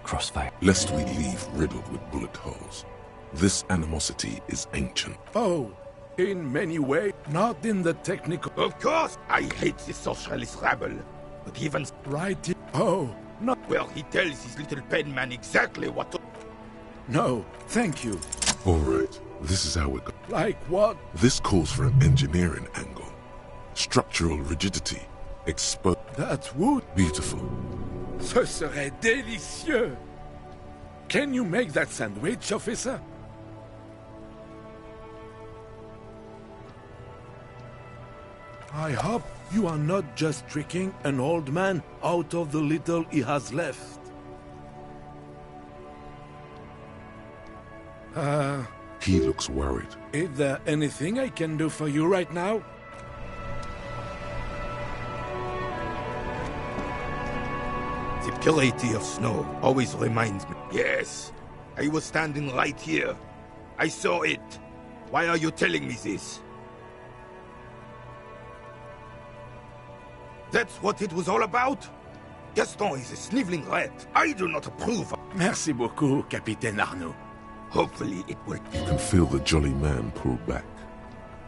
Speaker 2: crossfire.
Speaker 1: Lest we leave riddled with bullet holes. This animosity is ancient.
Speaker 5: Oh, in many ways, not in the technical... Of course, I hate the socialist rabble. But even... Right... Oh, no... Well, he tells his little pen man exactly what to... No, thank you.
Speaker 1: All right, this is how we go.
Speaker 5: Like what?
Speaker 1: This calls for an engineering angle. Structural rigidity. Exposed.
Speaker 5: That would...
Speaker 1: Beautiful.
Speaker 5: Ce serait délicieux. Can you make that sandwich, officer? I hope you are not just tricking an old man out of the little he has left.
Speaker 1: He looks worried.
Speaker 5: Is there anything I can do for you right now? The purity of snow always reminds me. Yes, I was standing right here. I saw it. Why are you telling me this? That's what it was all about? Gaston is a sniveling rat. I do not approve. Merci beaucoup, Capitaine Arnaud. Hopefully it will...
Speaker 1: You can feel the jolly man pull back.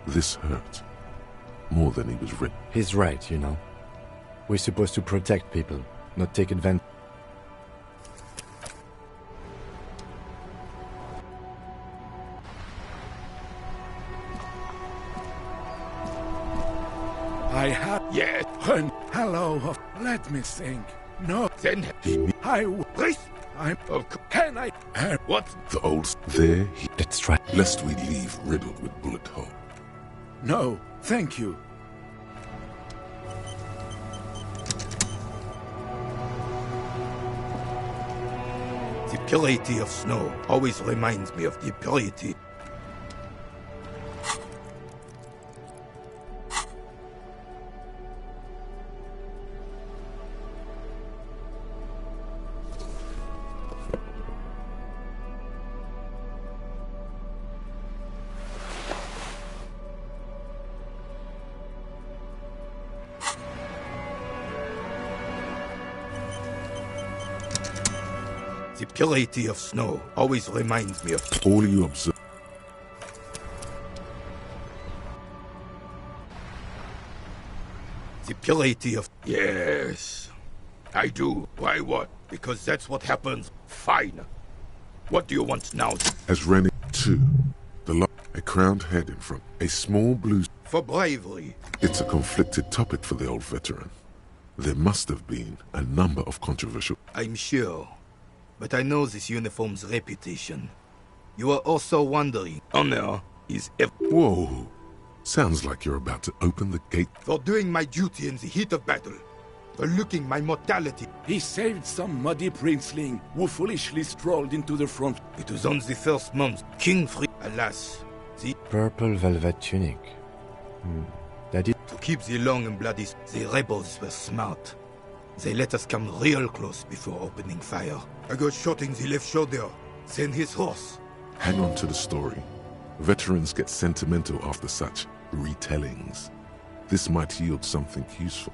Speaker 1: This hurt. More than he was ready.
Speaker 2: He's right, you know. We're supposed to protect people, not take advantage.
Speaker 5: I have... Yes, hello, let me think. No, then... Can I... What?
Speaker 1: The old... There he...
Speaker 2: Let's try...
Speaker 1: Lest we leave riddled with bullet hole.
Speaker 5: No, thank you. The purity of snow always reminds me of the purity... The purity of snow always reminds me of...
Speaker 1: All you observe...
Speaker 5: The purity of... Yes, I do. Why what? Because that's what happens. Fine. What do you want now?
Speaker 1: As Rennie 2, a crowned head in front, a small blue...
Speaker 5: For bravery.
Speaker 1: It's a conflicted topic for the old veteran. There must have been a number of controversial...
Speaker 5: I'm sure. But I know this uniform's reputation. You are also wondering, honor is...
Speaker 1: Whoa! Sounds like you're about to open the gate.
Speaker 5: For doing my duty in the heat of battle. For looking my mortality. He saved some muddy princeling who foolishly strolled into the front. It was on the first month. King Free... Alas, the...
Speaker 2: Purple velvet tunic. That is...
Speaker 5: To keep the long and bloody... The rebels were smart. They let us come real close before opening fire. I got shot in the left shoulder, then his horse.
Speaker 1: Hang on to the story. Veterans get sentimental after such retellings. This might yield something useful.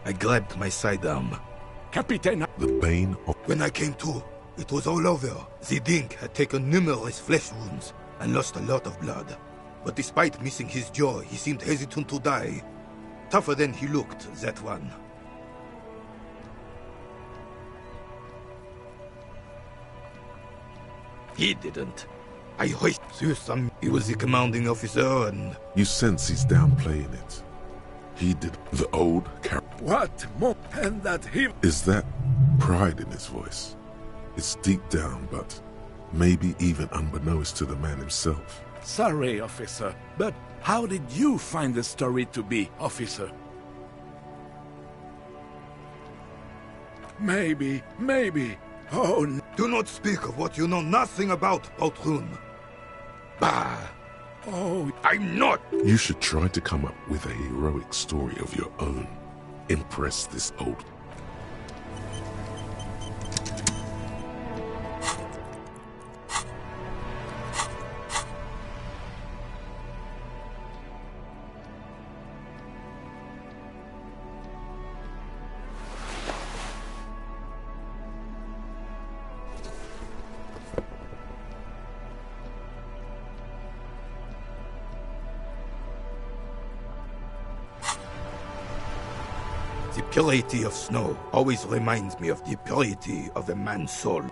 Speaker 5: I grabbed my sidearm. Captain!
Speaker 1: The bane of...
Speaker 5: When I came to, it was all over. The Dink had taken numerous flesh wounds and lost a lot of blood. But despite missing his jaw, he seemed hesitant to die. Tougher than he looked, that one. He didn't. I hoisted some. He was the commanding officer and...
Speaker 1: You sense he's downplaying it. He did the old character.
Speaker 5: What more? And that he...
Speaker 1: Is that pride in his voice. It's deep down, but maybe even unbeknownst to the man himself.
Speaker 5: Sorry, officer, but how did you find the story to be, officer? Maybe. Oh,
Speaker 9: do not speak of what you know nothing about, Outrun.
Speaker 5: Bah. Oh, I'm not.
Speaker 1: You should try to come up with a heroic story of your own. Impress this old...
Speaker 9: The purity of snow always reminds me of the purity of a man's soul.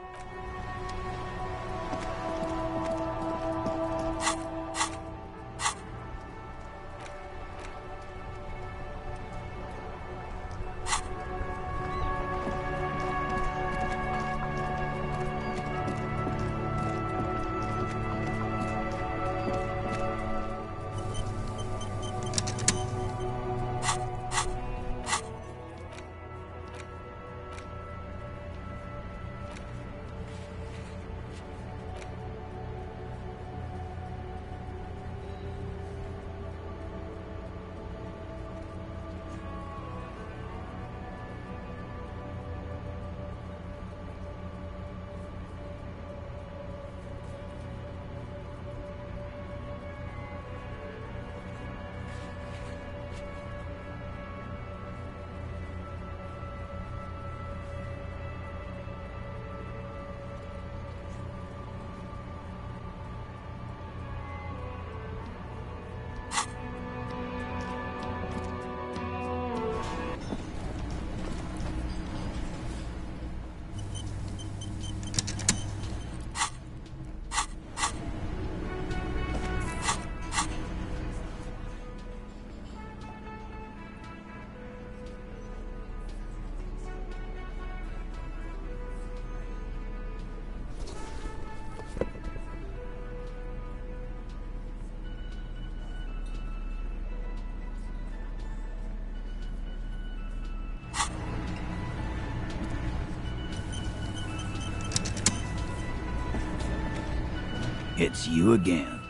Speaker 12: It's you again.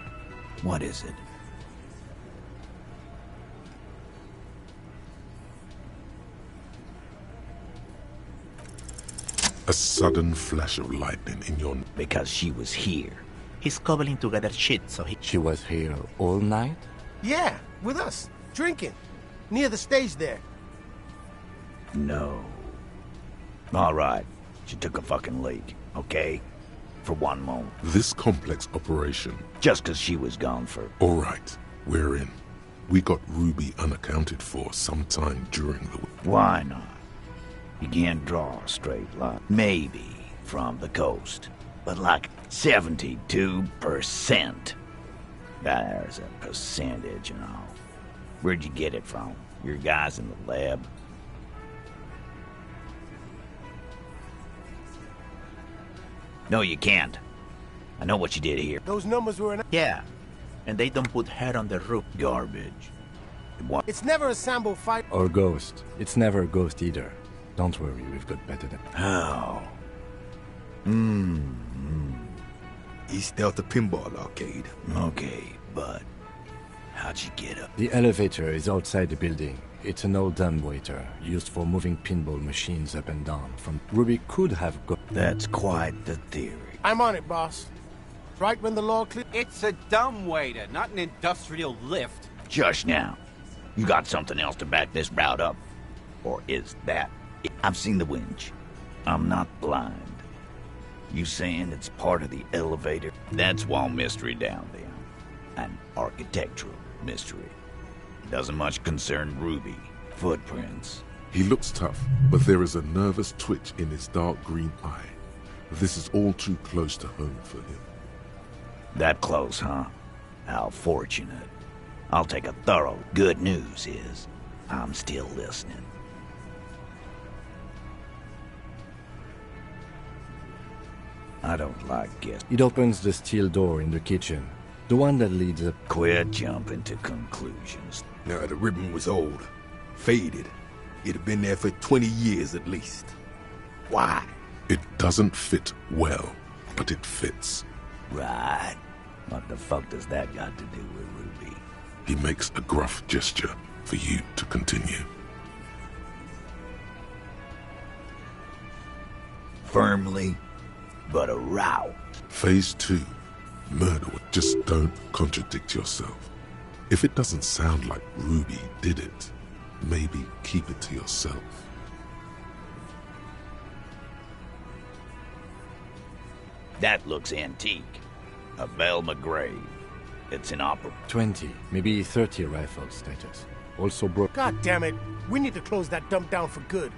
Speaker 12: What is it?
Speaker 1: A sudden flash of lightning in your...
Speaker 12: Because she was here. He's cobbling together shit, so he...
Speaker 2: She was here all night?
Speaker 23: Yeah, with us, drinking. Near the stage there.
Speaker 12: No. All right. She took a fucking leak, okay? For one moment.
Speaker 1: This complex operation...
Speaker 12: Just because she was gone for...
Speaker 1: All right, we're in. We got Ruby unaccounted for sometime during the...
Speaker 12: Why not? You can't draw a straight line. Maybe from the coast, but like 72%. There's a percentage and all. Where'd you get it from? Your guys in the lab? No, you can't. I know what you did here.
Speaker 23: Those numbers were...
Speaker 12: Yeah, and they don't put head on the roof. Garbage.
Speaker 23: It's never a sample fight.
Speaker 2: Or ghost. It's never a ghost either. Don't worry, we've got better than...
Speaker 12: How?
Speaker 9: East Delta Pinball Arcade.
Speaker 12: Okay, but how'd you get up?
Speaker 2: The elevator is outside the building. It's an old dumbwaiter, used for moving pinball machines up and down. From Ruby could have got...
Speaker 12: That's quite the theory.
Speaker 23: I'm on it, boss. Right when the law clear...
Speaker 24: It's a dumbwaiter, not an industrial lift.
Speaker 12: Just now. You got something else to back this route up? Or is that it? I've seen the winch. I'm not blind. You saying it's part of the elevator? That's wall mystery down there. An architectural mystery. Doesn't much concern Ruby. Footprints.
Speaker 1: He looks tough, but there is a nervous twitch in his dark green eye. This is all too close to home for him.
Speaker 12: That close, huh? How fortunate. I'll take a thorough. Good news is, I'm still listening. I don't like guests.
Speaker 2: It opens the steel door in the kitchen. The one that leads up.
Speaker 12: Quit jumping to conclusions.
Speaker 9: Now, the ribbon was old, faded. It had been there for 20 years at least. Why?
Speaker 1: It doesn't fit well, but it fits.
Speaker 12: Right. What the fuck does that got to do with Ruby?
Speaker 1: He makes a gruff gesture for you to continue.
Speaker 12: Firmly, but a route.
Speaker 1: Phase 2. Murder. Just don't contradict yourself. If it doesn't sound like Ruby did it, maybe keep it to yourself.
Speaker 12: That looks antique. A Velma grave. It's inoperable.
Speaker 2: 20, maybe 30 rifle status. Also broke.
Speaker 23: God damn it. We need to close that dump down for good.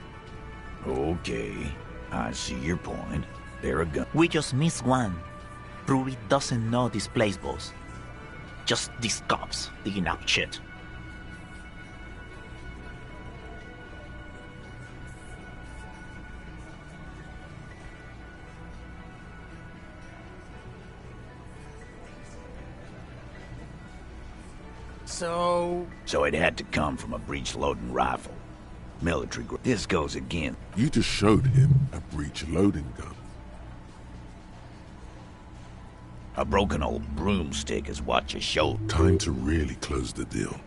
Speaker 12: Okay. I see your point. They're a gun.
Speaker 7: We just missed one. Ruby doesn't know this place, boss. Just these cops digging up shit.
Speaker 12: So it had to come from a breech-loading rifle. Military grade. This goes again.
Speaker 1: You just showed him a breech-loading gun.
Speaker 12: A broken old broomstick is what you showed.
Speaker 1: Time to really close the deal.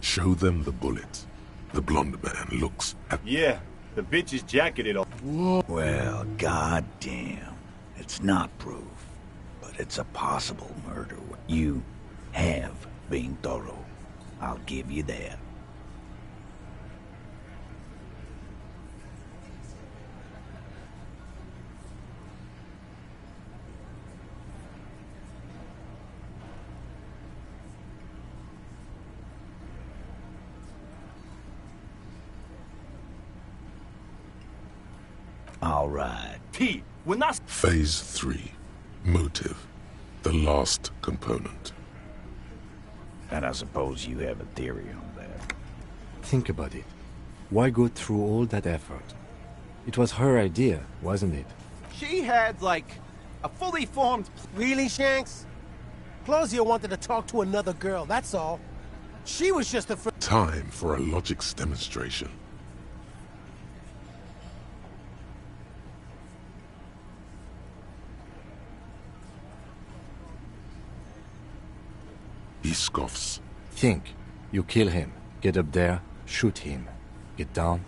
Speaker 1: Show them the bullet. The blonde man looks at...
Speaker 8: Yeah, the bitch is jacketed off.
Speaker 12: Well, goddamn. It's not proof, but it's a possible murder. You have been thorough. I'll give you that. All right.
Speaker 4: Pete, we're not...
Speaker 1: Phase 3. Motive. The last component.
Speaker 12: And I suppose you have a theory on that.
Speaker 2: Think about it. Why go through all that effort? It was her idea, wasn't it?
Speaker 23: She had, like, a fully formed... Really, Shanks? Claudia wanted to talk to another girl, that's all. She was just a...
Speaker 1: Time for a logics demonstration. He scoffs.
Speaker 2: Think. You kill him. Get up there. Shoot him. Get down.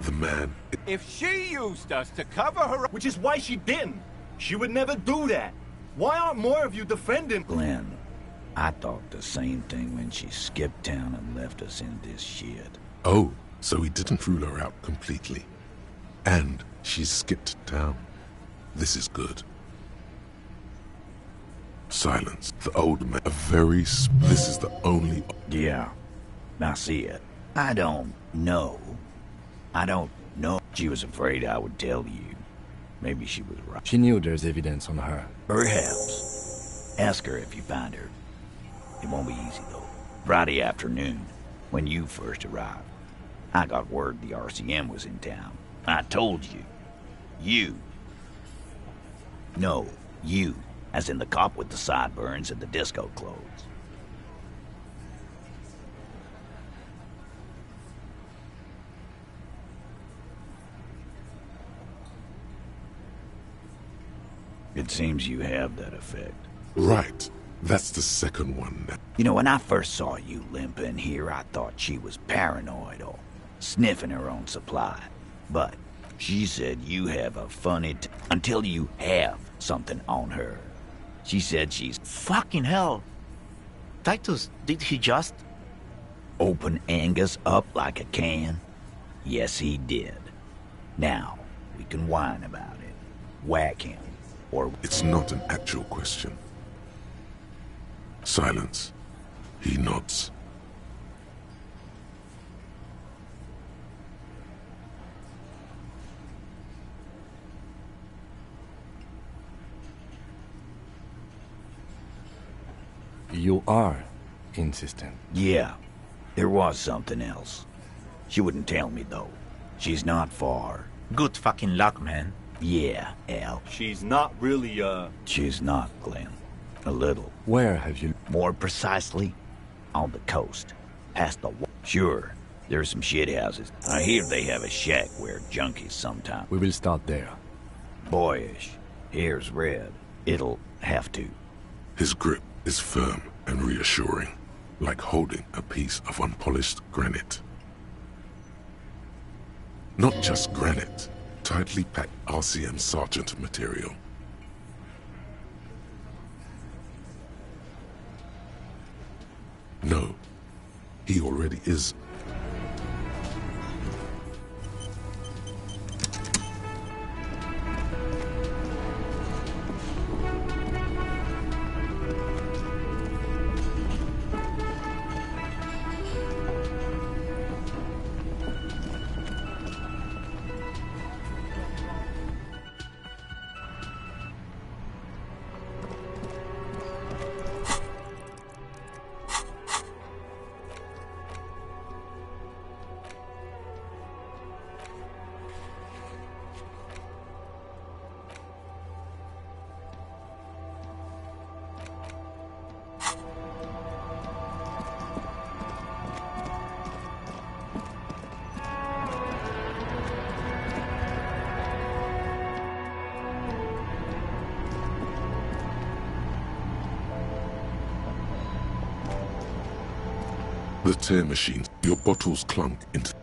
Speaker 1: The man...
Speaker 8: If she used us to cover her...
Speaker 4: Which is why she didn't. She would never do that. Why aren't more of you defending...
Speaker 12: Glenn, I thought the same thing when she skipped town and left us in this shit.
Speaker 1: Oh, so he didn't rule her out completely. And she skipped town. This is good. Silence. The old man. This is the only...
Speaker 12: Yeah. I see it. I don't know. She was afraid I would tell you. Maybe she was right.
Speaker 2: She knew there's evidence on her.
Speaker 12: Perhaps. Ask her if you find her. It won't be easy, though. Friday afternoon, when you first arrived, I got word the RCM was in town. I told you. You. No, you. As in the cop with the sideburns and the disco clothes. It seems you have that effect.
Speaker 1: Right. That's the second one.
Speaker 12: You know, when I first saw you limp in here, I thought she was paranoid or sniffing her own supply. But she said you have a funny... until you have something on her. She said she's...
Speaker 7: Fucking hell. Titus, did he just...
Speaker 12: open Angus up like a can? Yes, he did. Now, we can whine about it. Whack him. Or...
Speaker 1: It's not an actual question. Silence. He nods.
Speaker 2: You are insistent.
Speaker 12: Yeah, there was something else. She wouldn't tell me, though. She's not far.
Speaker 7: Good fucking luck, man.
Speaker 12: Yeah, Al.
Speaker 8: She's not really,
Speaker 12: She's not, Glenn. A little.
Speaker 2: Where have you...
Speaker 12: More precisely, on the coast. Past the Sure, there's some shit houses. I hear they have a shack where junkies sometimes.
Speaker 2: We will start there.
Speaker 12: Boyish. Here's Red. It'll have to.
Speaker 1: His grip is firm and reassuring, like holding a piece of unpolished granite. Not just granite, tightly packed RCM Sergeant material. No, he already is. The tear machine, your bottles clunk into...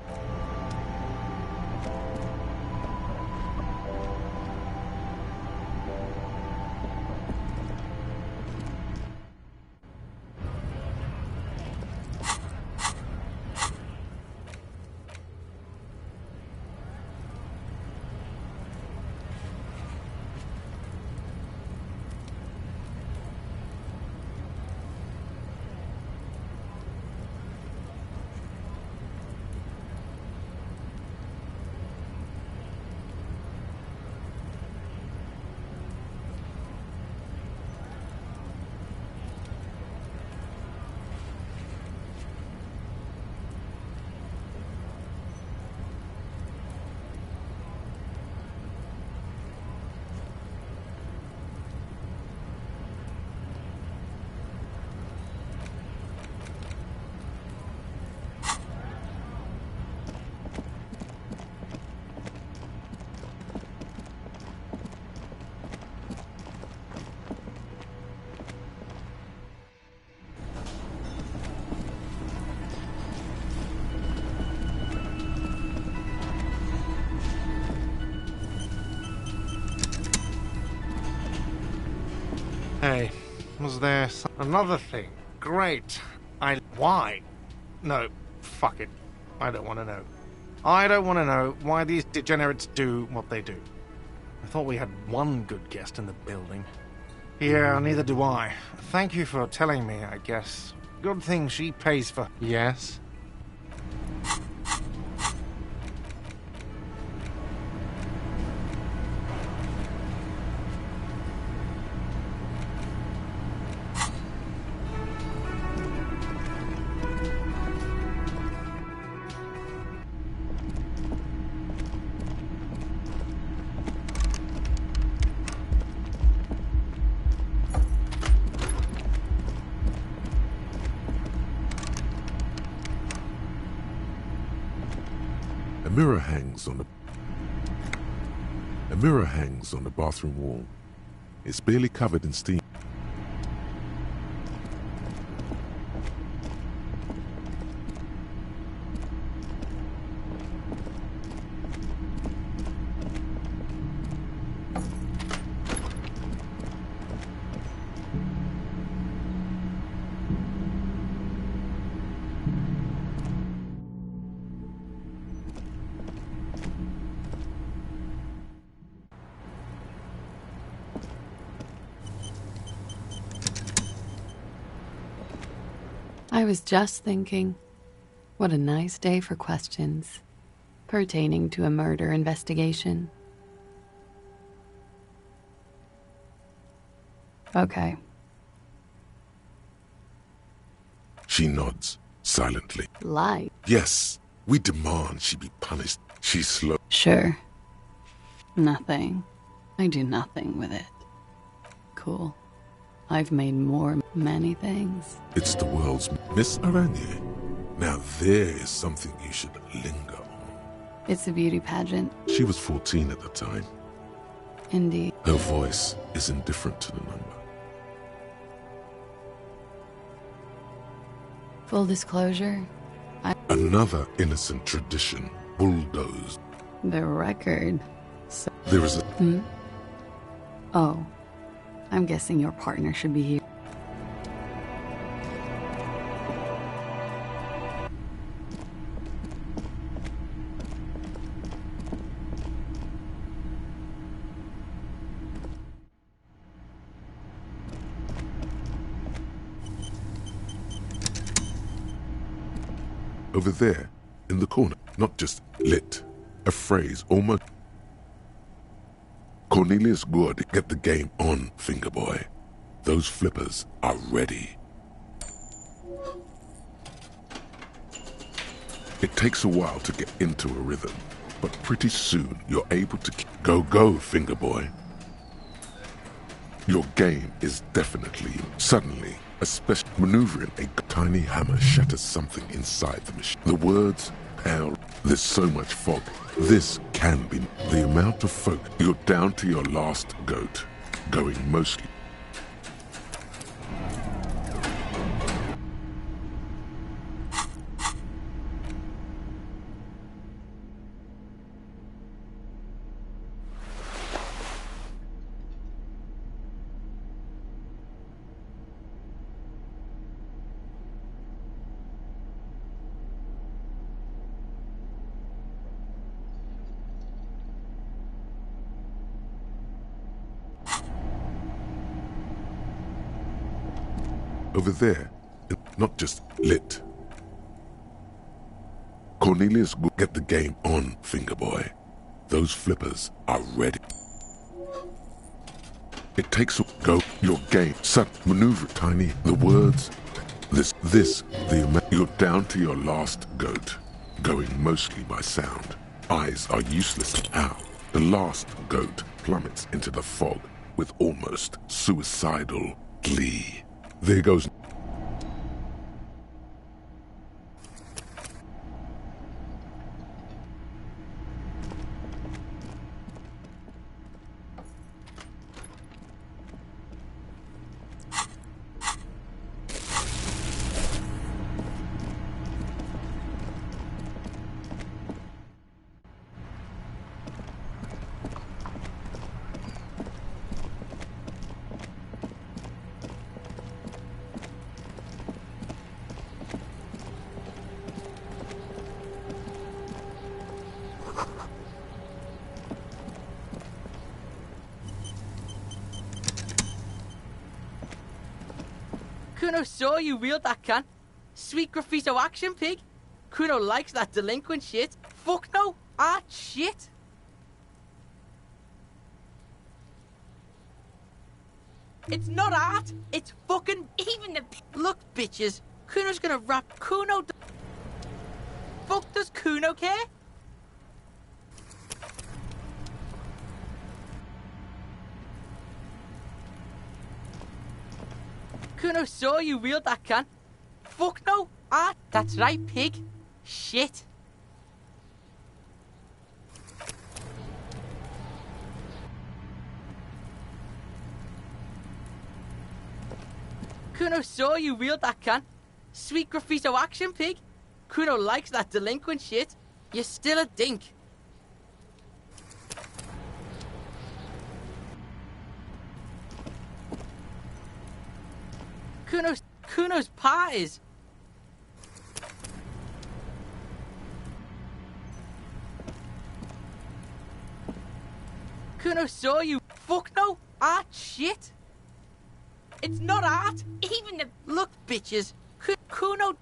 Speaker 10: Hey, was there another thing? Great. Why? No, fuck it. I don't want to know. I don't want to know why these degenerates do what they do. I thought we had one good guest in the building. Yeah, neither do I. Thank you for telling me, I guess. Good thing she pays for... Yes?
Speaker 1: A mirror hangs on the bathroom wall. It's barely covered in steam.
Speaker 21: I was just thinking, what a nice day for questions pertaining to a murder investigation. Okay.
Speaker 1: She nods, silently.
Speaker 21: Lie.
Speaker 1: Yes, we demand she be punished. She's slow.
Speaker 21: Sure. Nothing. I do nothing with it. Cool. I've made many things.
Speaker 1: It's the world's Miss Aranye. Now there is something you should linger on.
Speaker 21: It's a beauty pageant.
Speaker 1: She was 14 at the time.
Speaker 21: Indeed.
Speaker 1: Her voice is indifferent to the number.
Speaker 21: Full disclosure,
Speaker 1: Another innocent tradition bulldozed.
Speaker 21: the record. So
Speaker 1: There is a...
Speaker 21: Oh. I'm guessing your partner should be here.
Speaker 1: Over there, in the corner, not just lit, a phrase almost... Cornelius Good, get the game on, Fingerboy. Those flippers are ready. It takes a while to get into a rhythm, but pretty soon you're able to go, Fingerboy. Your game is definitely... Suddenly, a special maneuvering a tiny hammer shatters something inside the machine. The words, hell, there's so much fog. This can be the amount of folk. You're down to your last goat, going mostly. Over there, not just lit. Cornelius, get the game on, Fingerboy. Those flippers are ready. It takes a go, your game, maneuver tiny, the words, the amount, you're down to your last goat, going mostly by sound. Eyes are useless. Ow. The last goat plummets into the fog with almost suicidal glee. There goes...
Speaker 13: Kuno saw you wield that can. Sweet graffito action, pig. Kuno likes that delinquent shit. Fuck no, art shit. It's not art, it's fucking... Even the... Look, bitches, Kuno's gonna rap... Kuno... Fuck does Kuno care? Kuno saw you wield that can. Fuck no. Ah, that's right, pig. Shit. Kuno saw you wield that can. Sweet graffito action, pig. Kuno likes that delinquent shit. You're still a dink. Kuno's part is... Kuno saw you... Fuck no! Art shit! It's not art! Even the... Look, bitches! Kuno...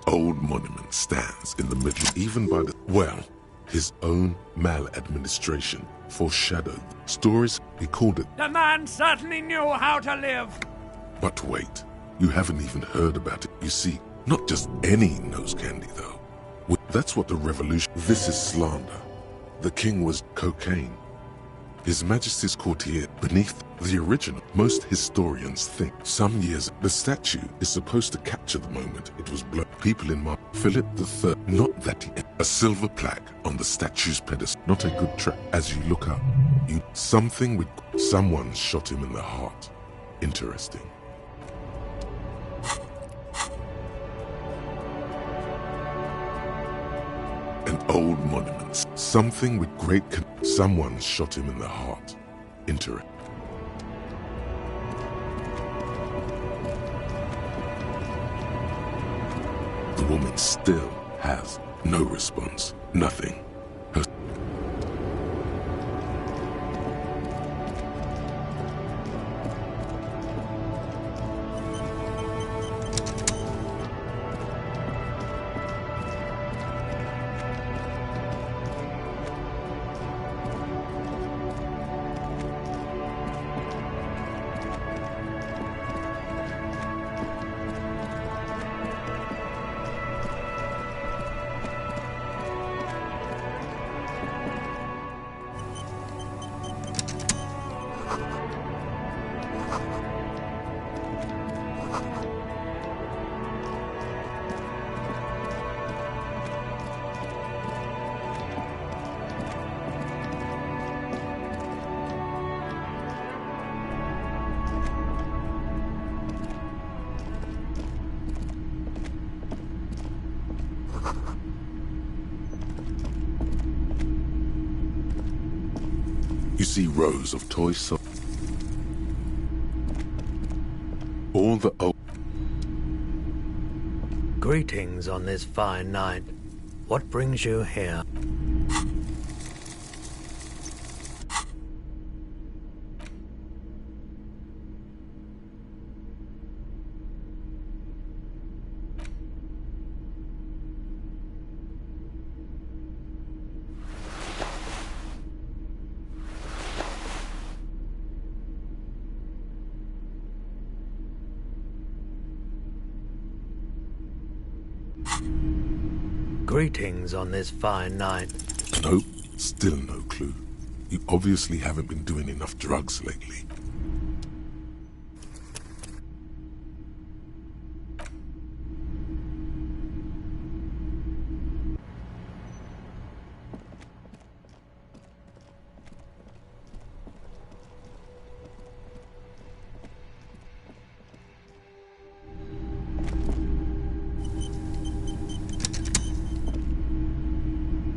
Speaker 1: old monument stands in the middle, even by the... Well, his own maladministration foreshadowed stories. He called it...
Speaker 11: The man certainly knew how to live.
Speaker 1: But wait, you haven't even heard about it. You see, not just any nose candy, though. That's what the revolution... This is slander. The king was cocaine. His Majesty's courtier beneath the original. Most historians think some years the statue is supposed to capture the moment it was blown. People in my Philip III, not that he... A silver plaque on the statue's pedestal. Not a good track. As you look up, something with... Someone shot him in the heart. Interesting. An old monument. Something with great... Someone shot him in the heart. Interesting. The woman still has no response. Nothing. Her... You see rows of toy soldiers. All the old...
Speaker 14: Greetings on this fine night. What brings you here? Greetings on this fine night.
Speaker 1: Nope, still no clue. You obviously haven't been doing enough drugs lately.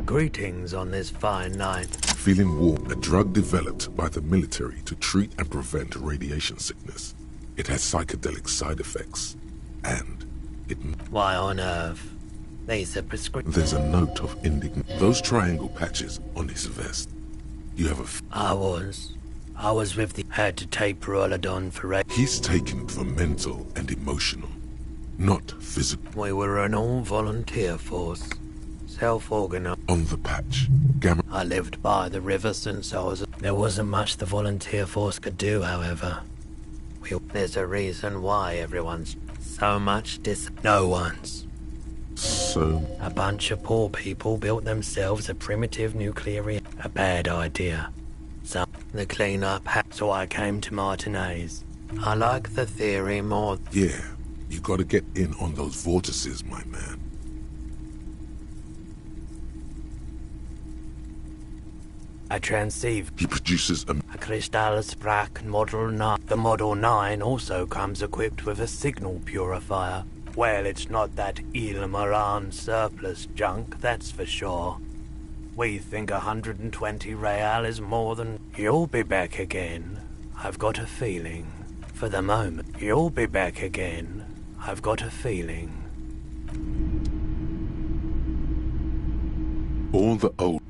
Speaker 14: Greetings on this fine night.
Speaker 1: Feeling warm, a drug developed by the military to treat and prevent radiation sickness. It has psychedelic side effects, and it...
Speaker 14: Why on earth? There's a prescription.
Speaker 1: There's a note of indignation. Those triangle patches on his vest. You have a...
Speaker 14: I was with the... Had to take Perolidon for...
Speaker 1: He's taken it for mental and emotional, not physical.
Speaker 14: We were an all-volunteer force. Self-organized.
Speaker 1: On the patch, Gamma...
Speaker 14: I lived by the river since I was... There wasn't much the volunteer force could do, however. There's a reason why everyone's so much No one's.
Speaker 1: So...
Speaker 14: A bunch of poor people built themselves a primitive nuclear... A bad idea. So, the clean-up... So I came to Martinez. I like the theory more...
Speaker 1: Yeah, you gotta get in on those vortices, my man.
Speaker 14: I transceive.
Speaker 1: He produces a
Speaker 14: Crystal Sprack Model 9. The Model 9 also comes equipped with a signal purifier. Well, it's not that Il Moran surplus junk, that's for sure. We think 120 real is more than... You'll be back again. I've got a feeling. For the moment, you'll be back again. I've got a feeling.
Speaker 1: All the old...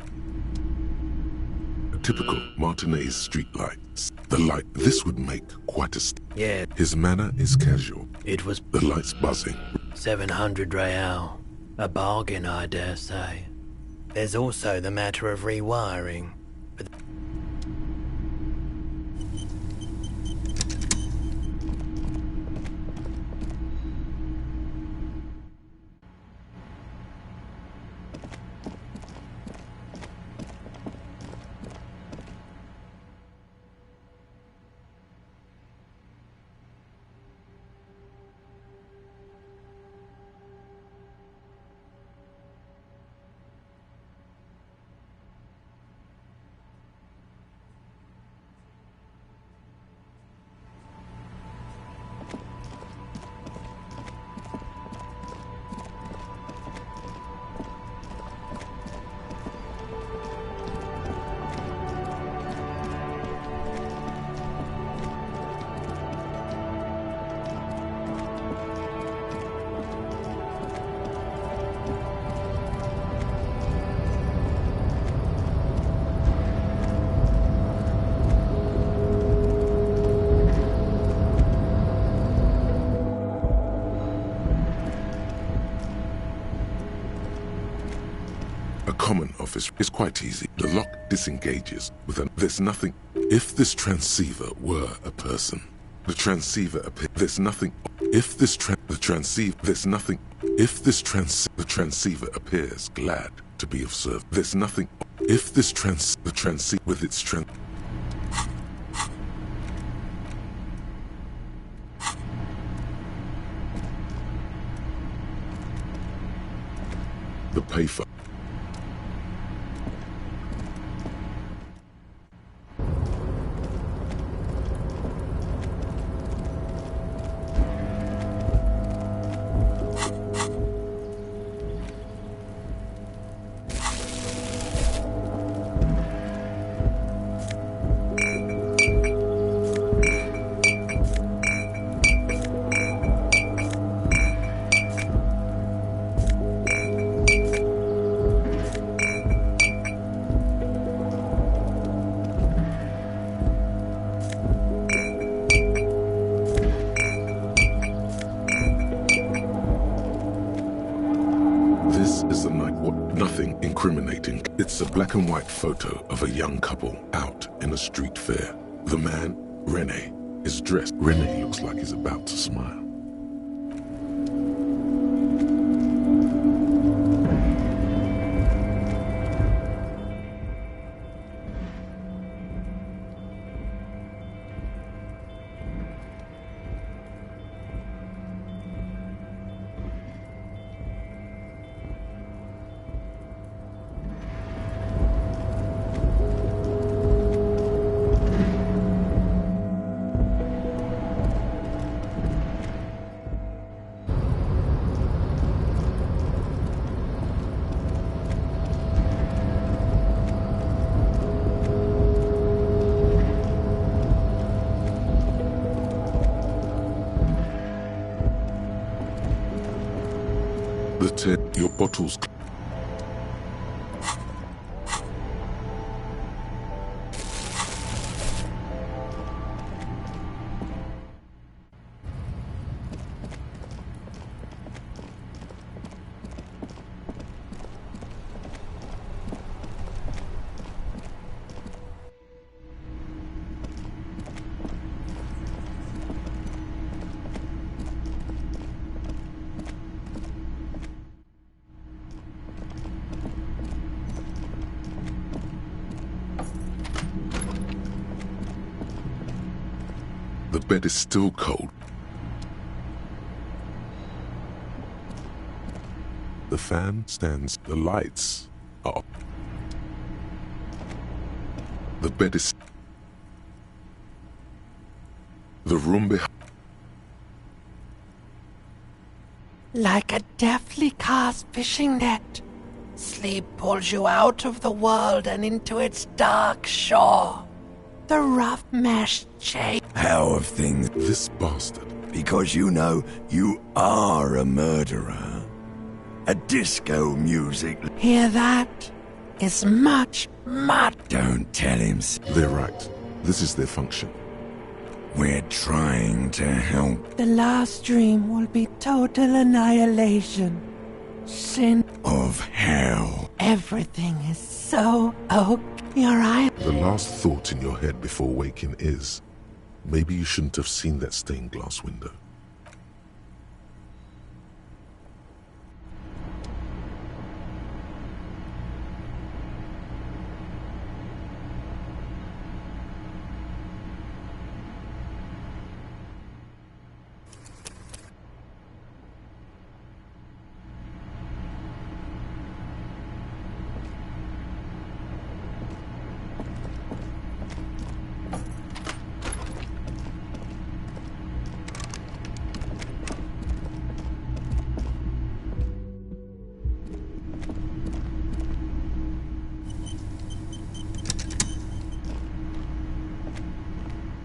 Speaker 1: Typical Martinez street lights. The light... This would make quite a...
Speaker 14: Yeah.
Speaker 1: His manner is casual.
Speaker 14: It was...
Speaker 1: The lights buzzing.
Speaker 14: 700 real. A bargain, I dare say. There's also the matter of rewiring.
Speaker 1: Common office is quite easy. The lock disengages with an there's nothing. If this transceiver were a person, the transceiver there's nothing. If this the transceiver appears glad to be of service. There's nothing. If this the transceiver with its the payphone. Nothing incriminating. It's a black and white photo of a young couple out in a street fair. The man, Rene, is dressed. Rene looks like he's about to smile. Your bottles. The bed is still cold. The fan stands. The lights are off. The bed is... The room behind...
Speaker 14: Like a deftly cast fishing net, sleep pulls you out of the world and into its dark shore. The rough mesh chain.
Speaker 9: How have things...
Speaker 1: This bastard.
Speaker 9: Because you know you are a murderer. A disco music...
Speaker 14: Hear that? It's much.
Speaker 9: Don't tell him...
Speaker 1: They're right. This is their function.
Speaker 3: We're trying to help.
Speaker 15: The last dream will be total annihilation. Sin
Speaker 3: Of hell.
Speaker 15: Everything is so okay. Your eye.
Speaker 1: The last thought in your head before waking is, maybe you shouldn't have seen that stained glass window.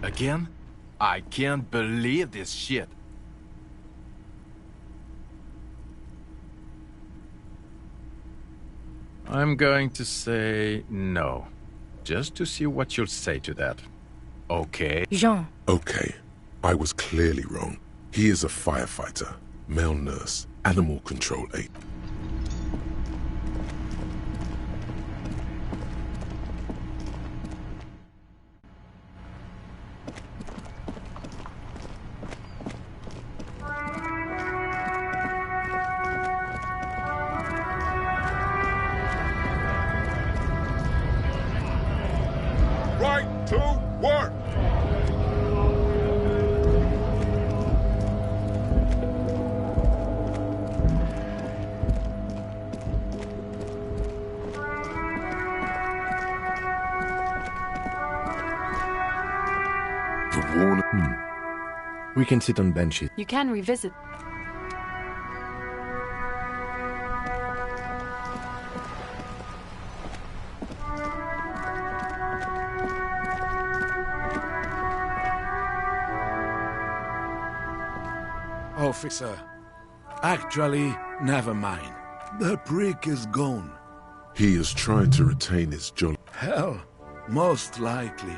Speaker 17: Again? I can't believe this shit. I'm going to say no. Just to see what you'll say to that. Okay?
Speaker 15: Jean.
Speaker 1: Okay, I was clearly wrong. He is a firefighter, male nurse, animal control aide.
Speaker 5: Right to work!
Speaker 1: The warning.
Speaker 2: We can sit on benches.
Speaker 21: You can revisit.
Speaker 5: Officer, actually, never mind. The prick is gone.
Speaker 1: He is trying to retain his jolly.
Speaker 5: Hell, most likely.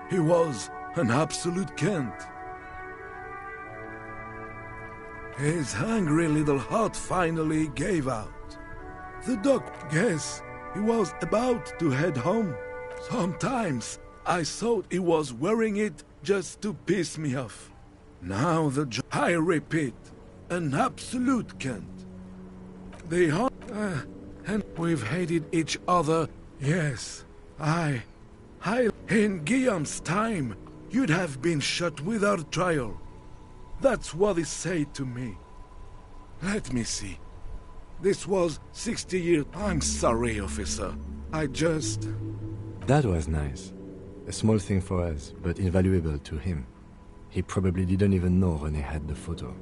Speaker 5: He was an absolute Kent. His hungry little heart finally gave out. The doc guess he was about to head home. Sometimes I thought he was wearing it just to piss me off. Now I repeat, an absolute Kent. They and we've hated each other. Yes, in Guillaume's time, you'd have been shot without trial. That's what he said to me. Let me see. This was 60 years. I'm sorry, officer.
Speaker 2: That was nice. A small thing for us, but invaluable to him. He probably didn't even know René had the photo.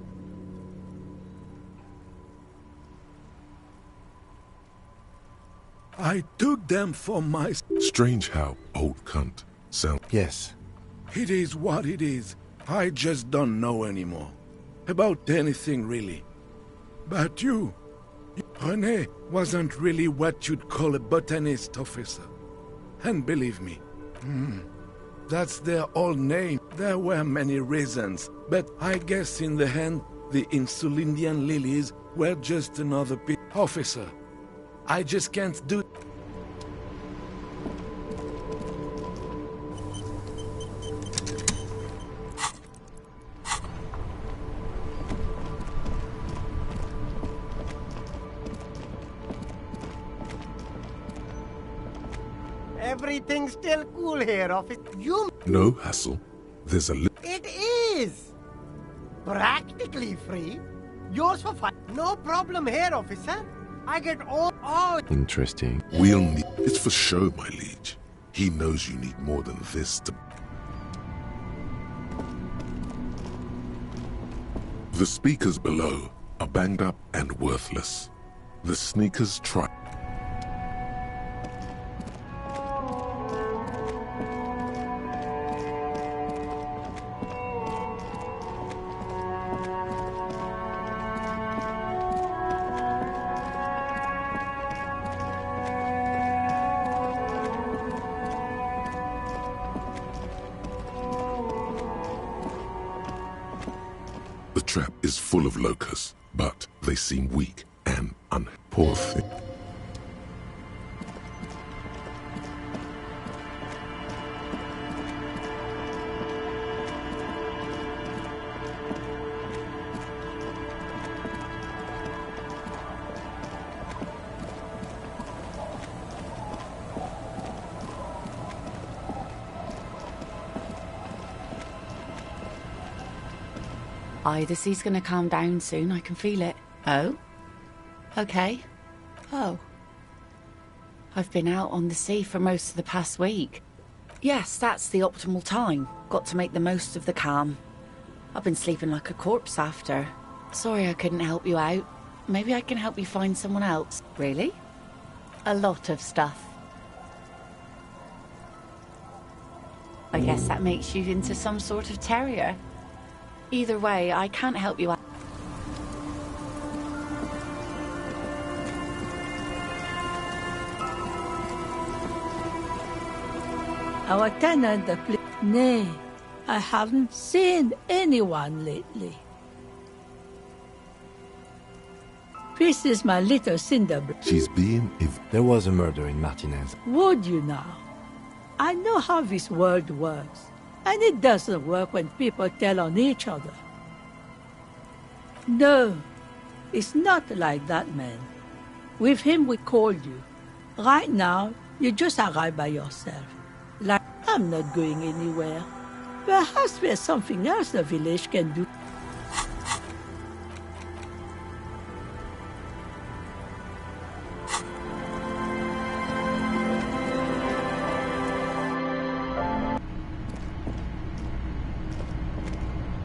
Speaker 5: I took them for my...
Speaker 1: Strange how old cunt sound.
Speaker 2: Yes.
Speaker 5: It is what it is. I just don't know anymore. About anything, really. But you... René wasn't really what you'd call a botanist, officer. And believe me, that's their old name. There were many reasons, but I guess in the end, the Insulindian lilies were just another officer. I just can't do...
Speaker 23: Everything's still cool here, officer.
Speaker 1: No hassle. There's a
Speaker 23: It is! Practically free. Yours for fun. No problem here, officer. I get all...
Speaker 2: Interesting.
Speaker 1: We'll need... It's for show, my liege. He knows you need more than this to... The speakers below are banged up and worthless. The sneakers try... trap is full of locusts, but they seem weak and poor thing.
Speaker 6: The sea's gonna calm down soon, I can feel it. Oh? Okay. Oh. I've been out on the sea for most of the past week. Yes, that's the optimal time. Got to make the most of the calm. I've been sleeping like a corpse after. Sorry I couldn't help you out. Maybe I can help you find someone else. Really? A lot of stuff. I guess that makes you into some sort of terrier. Either way, I can't help you out.
Speaker 16: Our tenant, nay, I haven't seen anyone lately. This is my little cinder.
Speaker 1: She's being...
Speaker 2: There was a murder in Martinez.
Speaker 16: Would you now? I know how this world works. And it doesn't work when people tell on each other. No, it's not like that, man. With him, we called you. Right now, you just arrived by yourself. Like, I'm not going anywhere. Perhaps there's something else the village can do.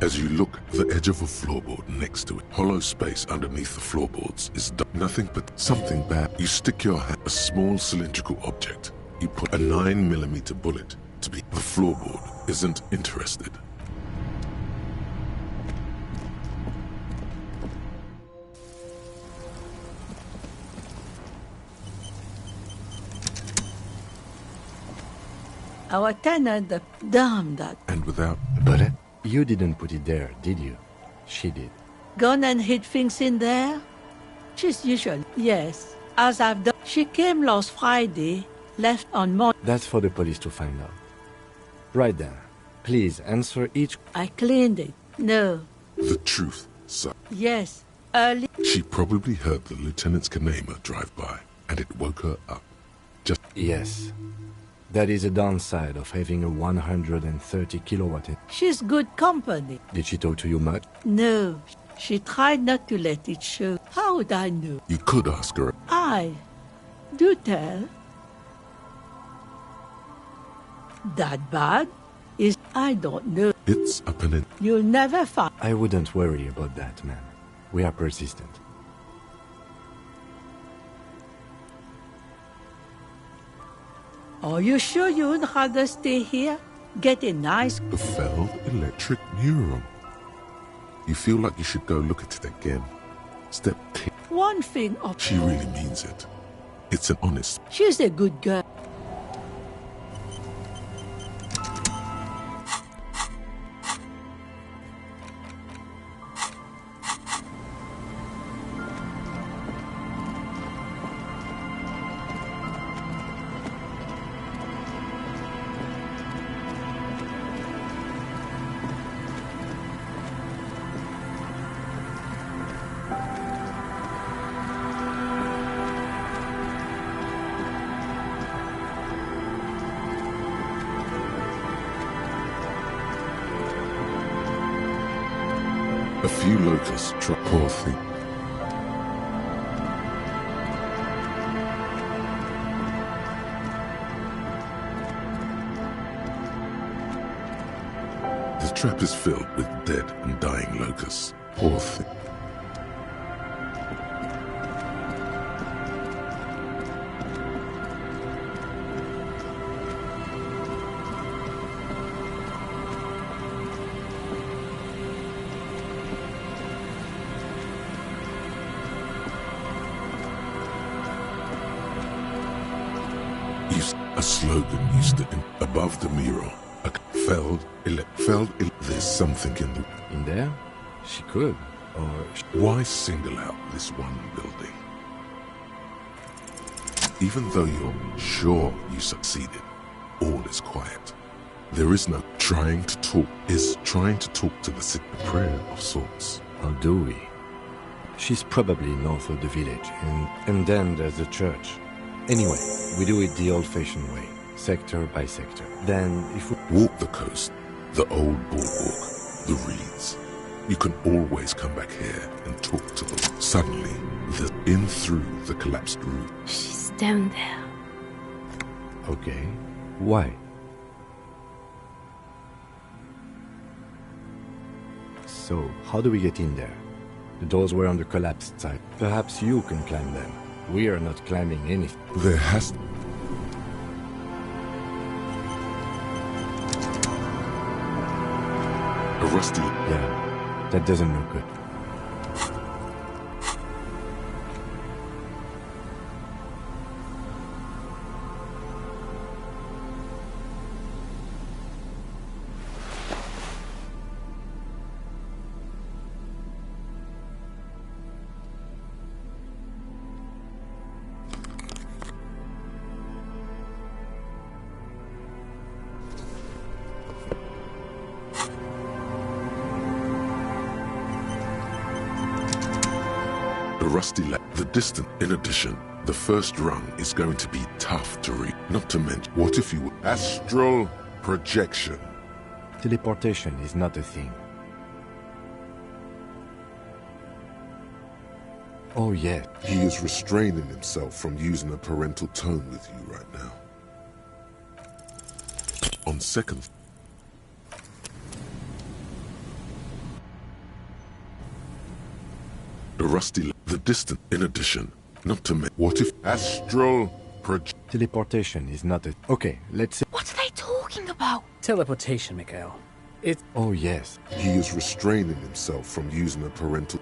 Speaker 1: As you look, the edge of a floorboard next to it, hollow space underneath the floorboards is nothing but something bad. You stick your hand, a small cylindrical object. You put a 9mm bullet to be. The floorboard isn't interested.
Speaker 16: Our tenant, damn that.
Speaker 1: And without
Speaker 2: a bullet? You didn't put it there, did you? She did.
Speaker 16: Gone and hid things in there? She's usually, yes, as I've done. She came last Friday, left on Monday.
Speaker 2: That's for the police to find out. Right then. Please answer each...
Speaker 16: I cleaned it. No.
Speaker 1: The truth, sir.
Speaker 16: Yes, early.
Speaker 1: She probably heard the Lieutenant's Kanema drive by, and it woke her up. Just...
Speaker 2: Yes. That is a downside of having a 130 kilowatt.
Speaker 16: She's good company.
Speaker 2: Did she talk to you much?
Speaker 16: No. She tried not to let it show. How would I know?
Speaker 1: You could ask her.
Speaker 16: Do tell. That bad? I don't know.
Speaker 1: It's a peninsula.
Speaker 16: You'll never find.
Speaker 2: I wouldn't worry about that, man. We are persistent.
Speaker 16: Are you sure you would rather stay here? Get a nice...
Speaker 1: The failed electric neuron. You feel like you should go look at it again. Step 10.
Speaker 16: One thing of...
Speaker 1: She really means it. It's an honest...
Speaker 16: She's a good girl.
Speaker 1: A few locusts trap poor thing. The trap is filled with dead and dying locusts. Poor thing. A slogan used to above the mural. There's something in
Speaker 2: In there? She could, or...
Speaker 1: Why single out this one building? Even though you're sure you succeeded, all is quiet. There is no trying to talk. Is trying to talk to the sick, a prayer of sorts.
Speaker 2: How do we? She's probably north of the village, and then there's the church. Anyway, we do it the old-fashioned way, sector by sector. Then, if we...
Speaker 1: Walk the coast, the old boardwalk, the reeds. You can always come back here and talk to them. Suddenly, in through the collapsed roof.
Speaker 21: She's down there.
Speaker 2: Okay. Why? So, how do we get in there? The doors were on the collapsed side. Perhaps you can climb them. We are not climbing anything.
Speaker 1: There has... A rusty...
Speaker 2: Yeah, that doesn't look good.
Speaker 1: The distant. In addition, the first rung is going to be tough to read. Not to mention, what if you... Astral projection.
Speaker 2: Teleportation is not a thing. Oh, yeah.
Speaker 1: He is restraining himself from using a parental tone with you right now. On second... The distant. In addition, not to mention, what if astral
Speaker 2: teleportation is not a... Okay, let's see.
Speaker 21: What are they talking about?
Speaker 18: Teleportation, Mikhail. It's...
Speaker 2: Oh, yes.
Speaker 1: He is restraining himself from using a parental...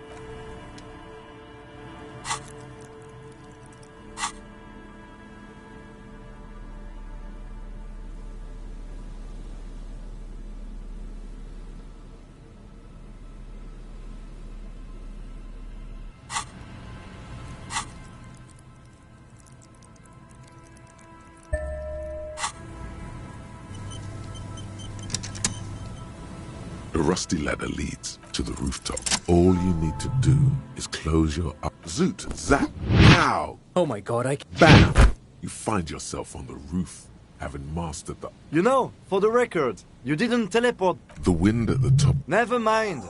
Speaker 1: A rusty ladder leads to the rooftop. All you need to do is close your eyes. Zoot! Zap! Pow!
Speaker 18: Oh my god,
Speaker 1: Bam! You find yourself on the roof, having mastered the...
Speaker 19: You know, for the record, you didn't teleport.
Speaker 1: The wind at the top...
Speaker 19: Never mind.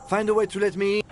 Speaker 19: Find a way to let me in.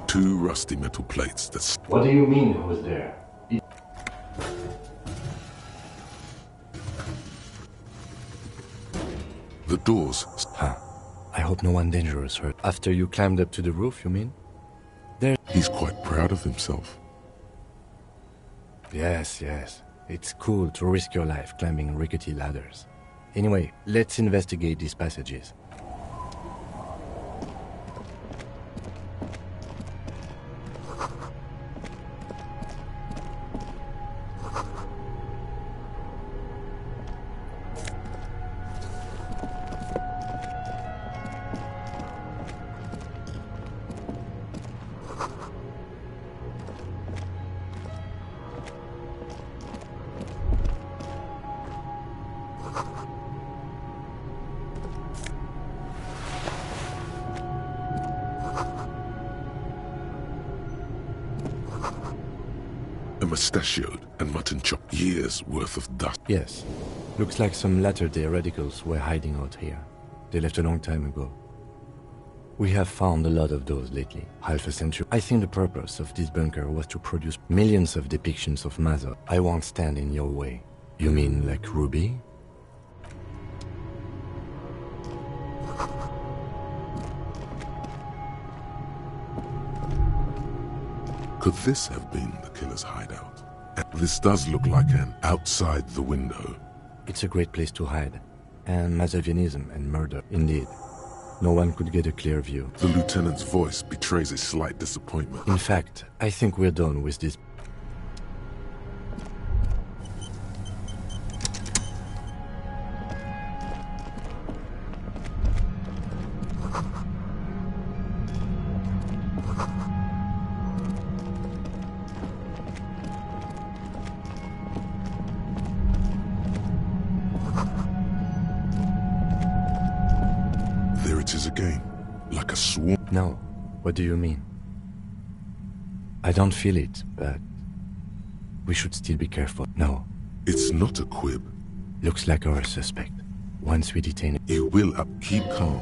Speaker 19: Two rusty metal plates that...
Speaker 2: What do you mean it was there?
Speaker 1: The doors...
Speaker 2: Huh. I hope no one dangerous hurt. After you climbed up to the roof, you mean? There...
Speaker 1: He's quite proud of himself.
Speaker 2: Yes, yes. It's cool to risk your life climbing rickety ladders. Anyway, let's investigate these passages.
Speaker 1: mustachioed and mutton chop. Years worth of dust.
Speaker 2: Yes. Looks like some latter-day radicals were hiding out here. They left a long time ago. We have found a lot of those lately. Half a century. I think the purpose of this bunker was to produce millions of depictions of Mazot. I won't stand in your way. You mean like Ruby?
Speaker 1: Could this have been the killer's hideout? This does look like an outside the window.
Speaker 2: It's a great place to hide. And Mazovianism and murder, indeed. No one could get a clear view.
Speaker 1: The lieutenant's voice betrays a slight disappointment.
Speaker 2: In fact, I think we're done with this.
Speaker 1: There it is again, like a swarm.
Speaker 2: No, what do you mean? I don't feel it, but we should still be careful. No.
Speaker 1: It's not a quib.
Speaker 2: Looks like our suspect. Once we detain him...
Speaker 1: You will keep calm.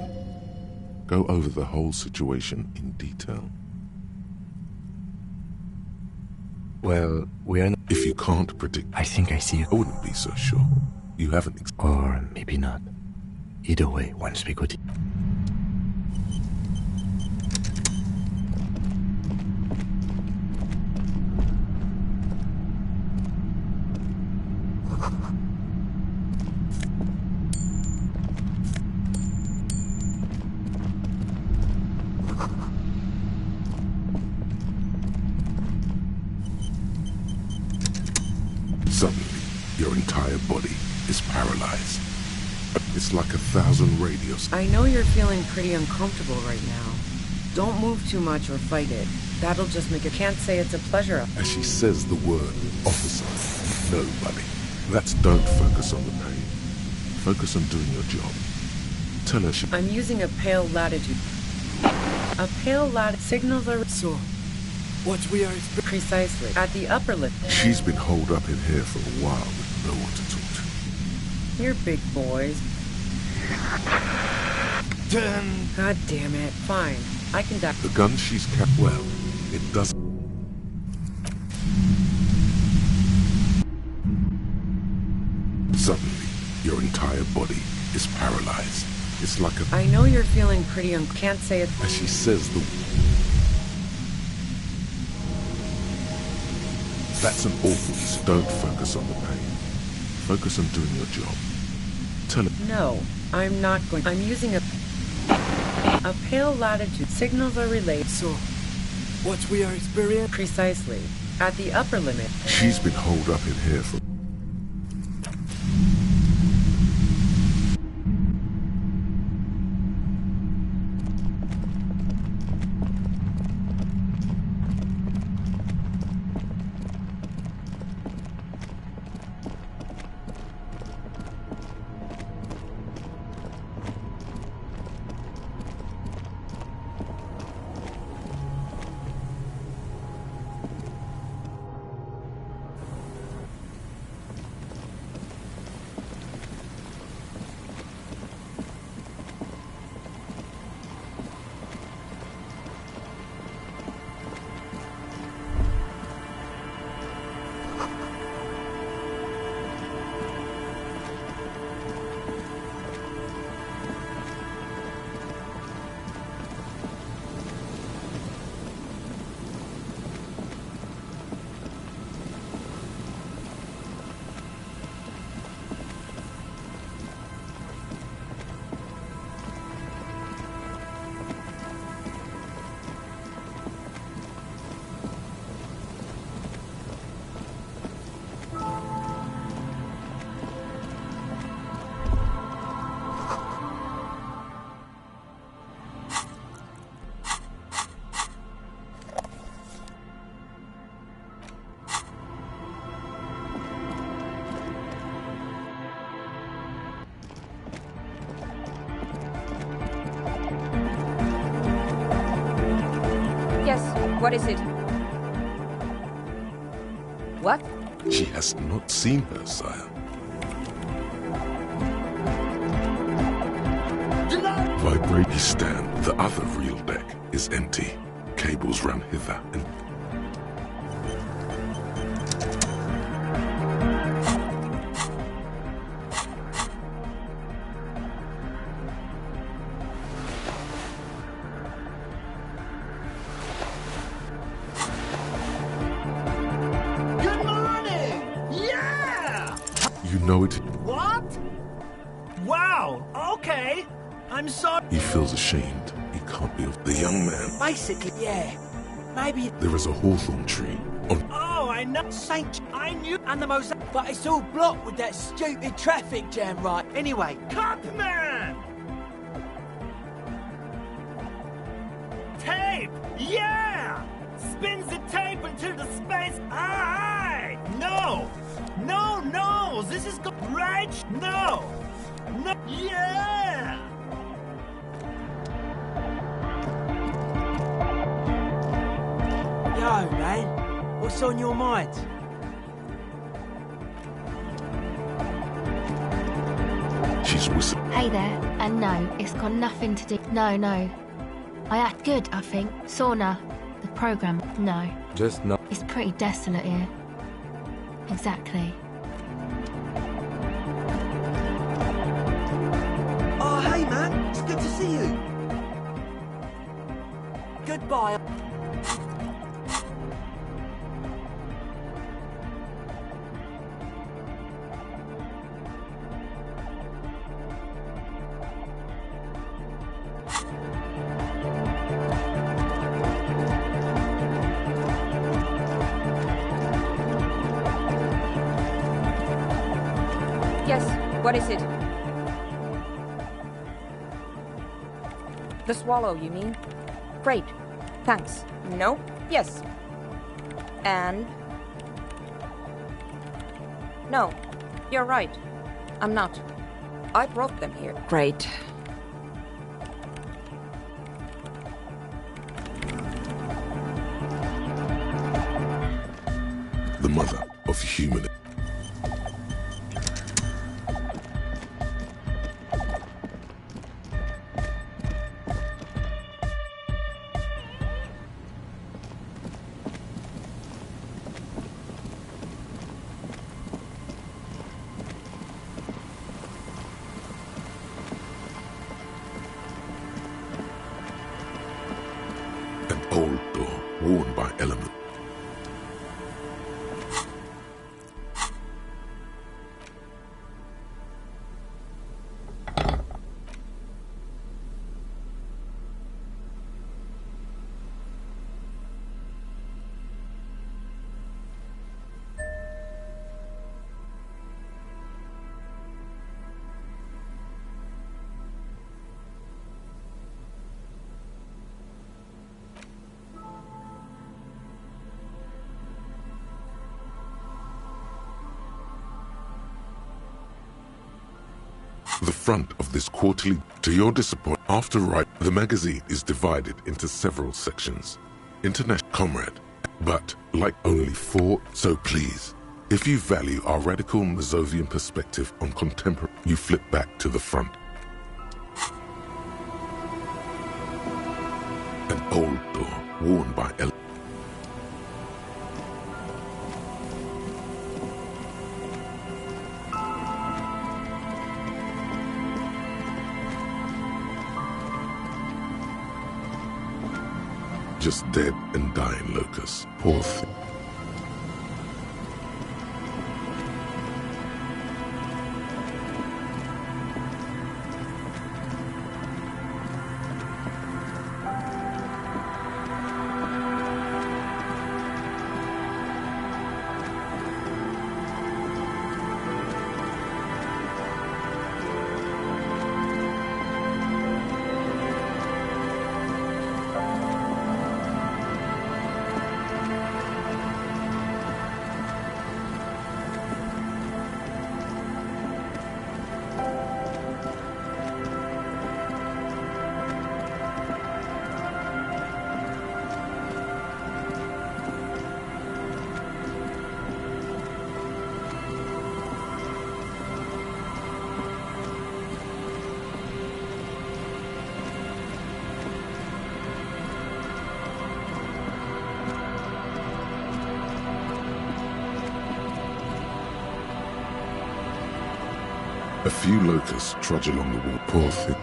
Speaker 1: Go over the whole situation in detail.
Speaker 2: Well, we are not...
Speaker 1: If you can't predict...
Speaker 2: I think I see...
Speaker 1: I wouldn't be so sure. You haven't...
Speaker 2: Or maybe not. Either way, once we go deep...
Speaker 1: Suddenly, your entire body is paralyzed. It's like 1,000 radios.
Speaker 4: I know you're feeling pretty uncomfortable right now. Don't move too much or fight it. That'll just make it... Can't say it's a pleasure.
Speaker 1: As she says the word, officer. No, buddy. That's don't focus on the pain. Focus on doing your job. Tell her she...
Speaker 4: I'm using a pale latitude. A pale latitude signals are...
Speaker 19: So, what we are...
Speaker 4: Precisely. At the upper lip.
Speaker 1: She's been holed up in here for a while with no one to talk to.
Speaker 4: You're big boys.
Speaker 19: Then...
Speaker 4: God damn it. Fine. I can die.
Speaker 1: The gun she's kept well. It doesn't... Suddenly, your entire body is paralyzed. It's like a...
Speaker 4: I know you're feeling pretty can't say it...
Speaker 1: As she says the... That's an awful... So don't focus on the pain. Focus on doing your job. Tell her...
Speaker 4: No, I'm not going... I'm using a pale latitude. Signals are relayed.
Speaker 19: So, what we are experiencing...
Speaker 4: Precisely. At the upper limit.
Speaker 1: She's been holed up in here for...
Speaker 20: Yes, what is it?
Speaker 7: What?
Speaker 1: She has not seen her, sire. Vibrate stand. The other reel deck is empty. Cables run hither and...
Speaker 20: Good morning! Yeah!
Speaker 1: You know it.
Speaker 20: What? Wow, okay. I'm sorry.
Speaker 1: He feels ashamed. He can't be of the young man.
Speaker 20: Basically, yeah. Maybe.
Speaker 1: There is a hawthorn tree on...
Speaker 20: Oh, I know. Saint, I knew. And the most. But it's all blocked with that stupid traffic jam, right? Anyway. Cutman! Tape! Yeah! Spins the tape until the space. Aye! No! No, no! This is right? No! No! Yeah! Yo, man. What's on your mind?
Speaker 1: She's whistling.
Speaker 22: Hey there, and no, it's got nothing to do. No. I act good, I think. Sauna. The program. No.
Speaker 2: Just not.
Speaker 22: It's pretty desolate here. Exactly.
Speaker 20: Oh, hey, man. It's good to see you. Goodbye.
Speaker 7: Yes, what is it? The swallow, you mean? Great. Thanks. No? Yes. And? No. You're right. I'm not. I brought them here. Great.
Speaker 1: The mother of human... An old door worn by element. The front of this quarterly, to your disappointment, after the magazine is divided into several sections. International Comrade, but like only 4, so please, if you value our radical Mazovian perspective on contemporary, you flip back to the front. An old door worn by just dead and dying locusts. Poor thing. A few locusts trudge along the wall. Poor thing.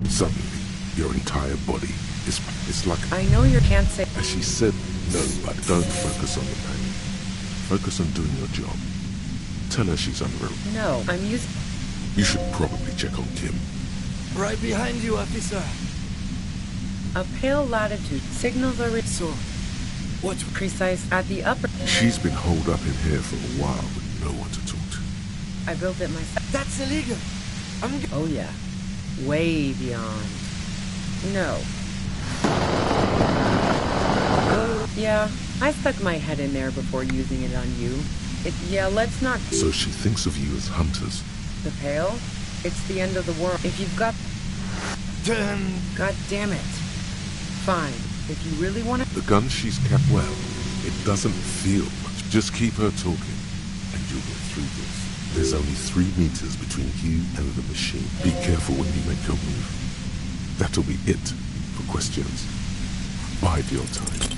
Speaker 1: Suddenly, your entire body is like...
Speaker 4: I know you can't say...
Speaker 1: As she said, no, but don't focus on the pain. Focus on doing your job. Tell her she's unreal.
Speaker 4: No, I'm using...
Speaker 1: You should probably check on Kim.
Speaker 19: Right behind you, officer.
Speaker 4: A pale latitude. Signals are...
Speaker 19: So, what?
Speaker 4: Precise at the upper...
Speaker 1: She's been holed up in here for a while with no one to talk to.
Speaker 4: I built it myself.
Speaker 19: That's illegal.
Speaker 4: Oh yeah. Way beyond. No. Yeah, I stuck my head in there before using it on you. Yeah, let's not...
Speaker 1: So she thinks of you as hunters.
Speaker 4: The Pale? It's the end of the world. If you've got... God damn it. Fine. If you really want to...
Speaker 1: The gun she's kept well. It doesn't feel much. Just keep her talking, and you'll get through this. There's only 3 meters between you and the machine. Be careful when you make your move. That'll be it for questions. Bide your time.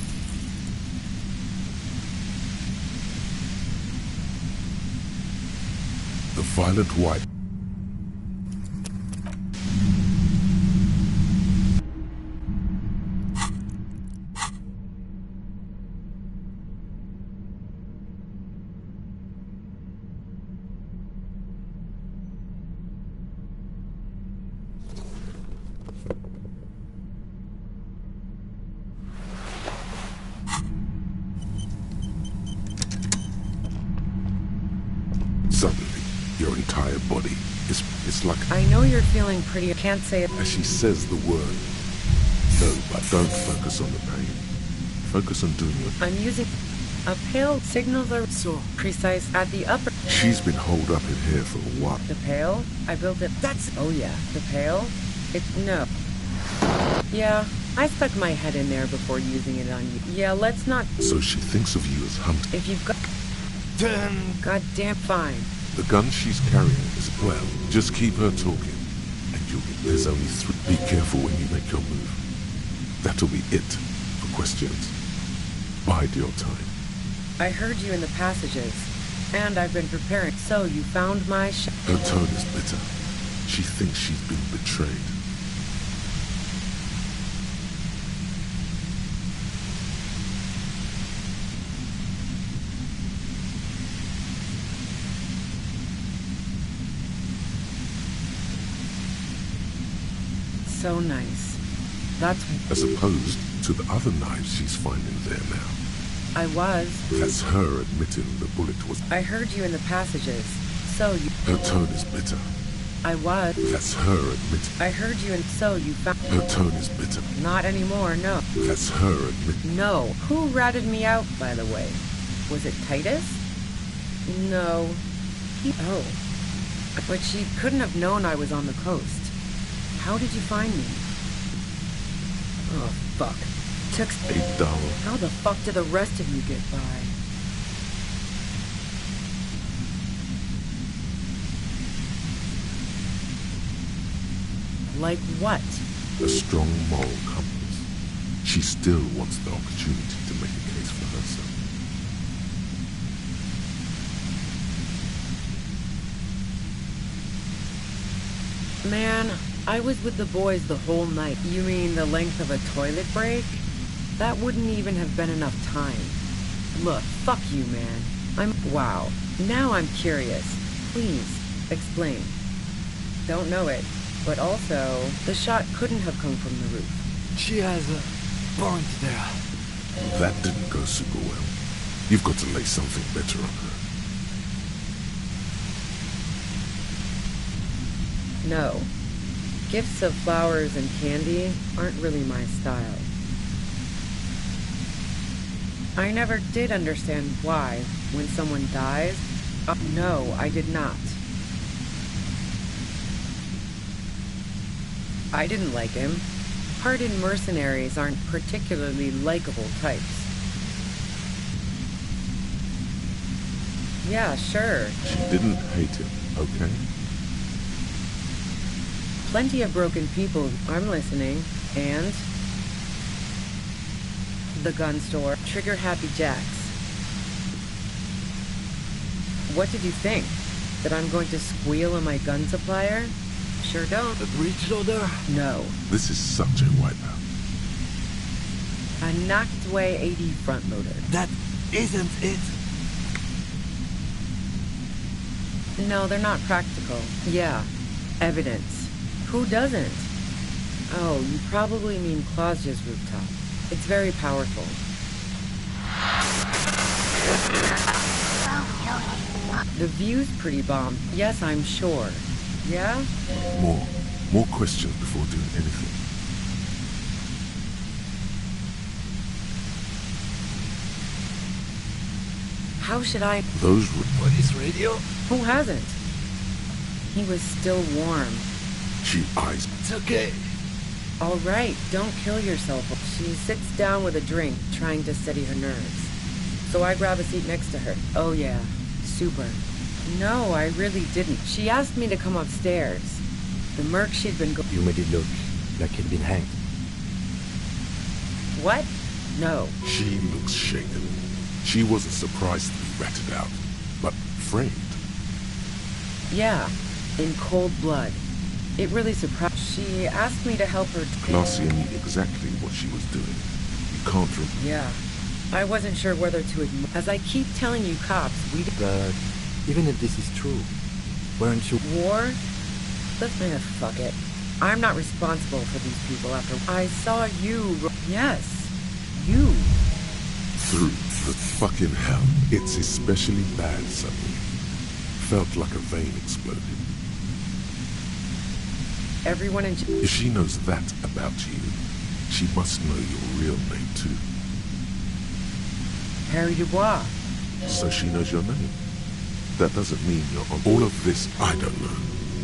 Speaker 1: The violent white... Suddenly, your entire body is like...
Speaker 4: I know you're feeling pretty... I can't say it...
Speaker 1: As she says the word. No, but don't focus on the pain. Focus on doing your...
Speaker 4: I'm using... A Pale signals are... So precise at the upper...
Speaker 1: She's been holed up in here for a while.
Speaker 4: The Pale? I built it... That's... Oh yeah. The Pale? No. Yeah, I stuck my head in there before using it on you. Yeah, let's not...
Speaker 1: So she thinks of you as hunters.
Speaker 4: If you've got... God damn fine.
Speaker 1: The gun she's carrying is well. Just keep her talking, and you'll get... There's only 3. Be careful when you make your move. That'll be it for questions. Bide your time.
Speaker 4: I heard you in the passages, and I've been preparing. So you found my
Speaker 1: Her tone is bitter. She thinks she's been betrayed.
Speaker 4: So nice. That's...
Speaker 1: As opposed to the other knives she's finding there now.
Speaker 4: I was.
Speaker 1: That's her admitting the bullet was...
Speaker 4: I heard you in the passages. So you...
Speaker 1: Her tone is bitter.
Speaker 4: I was.
Speaker 1: That's her admitting...
Speaker 4: I heard you and so you found...
Speaker 1: Her tone is bitter.
Speaker 4: Not anymore, no.
Speaker 1: That's her admitting...
Speaker 4: No. Who ratted me out, by the way? Was it Titus? No. Oh. But she couldn't have known I was on the coast. How did you find me? Oh, fuck. Took...
Speaker 1: $8.
Speaker 4: How the fuck did the rest of you get by? Like what?
Speaker 1: A strong moral compass. She still wants the opportunity to make a case for herself.
Speaker 4: Man, I was with the boys the whole night. You mean the length of a toilet break? That wouldn't even have been enough time. Look, fuck you, man. Wow. Now I'm curious. Please, explain. Don't know it, but also, the shot couldn't have come from the roof.
Speaker 19: She has a point there.
Speaker 1: That didn't go super well. You've got to lay something better on her.
Speaker 4: No. Gifts of flowers and candy aren't really my style. I never did understand why, when someone dies... no, I did not. I didn't like him. Hardened mercenaries aren't particularly likable types. Yeah, sure.
Speaker 1: She didn't hate him, okay?
Speaker 4: Plenty of broken people. I'm listening. And? The gun store. Trigger Happy Jacks. What did you think? That I'm going to squeal on my gun supplier? Sure don't.
Speaker 19: A breech loader?
Speaker 4: No.
Speaker 1: This is such a wipeout.
Speaker 4: A knocked away 80 front loader.
Speaker 19: That isn't it.
Speaker 4: No, they're not practical. Yeah. Evidence. Who doesn't? Oh, you probably mean Clausia's rooftop. It's very powerful. The view's pretty bomb. Yes, I'm sure. Yeah?
Speaker 1: More questions before doing anything.
Speaker 4: How should I...
Speaker 1: Those...
Speaker 19: What is radio?
Speaker 4: Who hasn't? He was still warm.
Speaker 1: She eyes...
Speaker 19: It's okay.
Speaker 4: All right, don't kill yourself. She sits down with a drink, trying to steady her nerves. So I grab a seat next to her. Oh yeah, super. No, I really didn't. She asked me to come upstairs. The merc she'd been
Speaker 2: You made it look like he'd been hanged.
Speaker 4: What? No.
Speaker 1: She looks shaken. She wasn't surprised to be ratted out, but framed.
Speaker 4: Yeah, in cold blood. It really surprised. She asked me to help her.
Speaker 1: Clausia knew exactly what she was doing. You can't remember.
Speaker 4: Yeah. I wasn't sure whether to admit. As I keep telling you cops, we did.
Speaker 2: But even if this is true, weren't you...
Speaker 4: War? Fuck it. I'm not responsible for these people after I saw you. Yes. You.
Speaker 1: Through the fucking hell. It's especially bad suddenly. Felt like a vein exploded.
Speaker 4: Everyone in...
Speaker 1: If she knows that about you, she must know your real name too.
Speaker 4: Harry Dubois.
Speaker 1: So she knows your name. That doesn't mean you're on all of this. I don't know.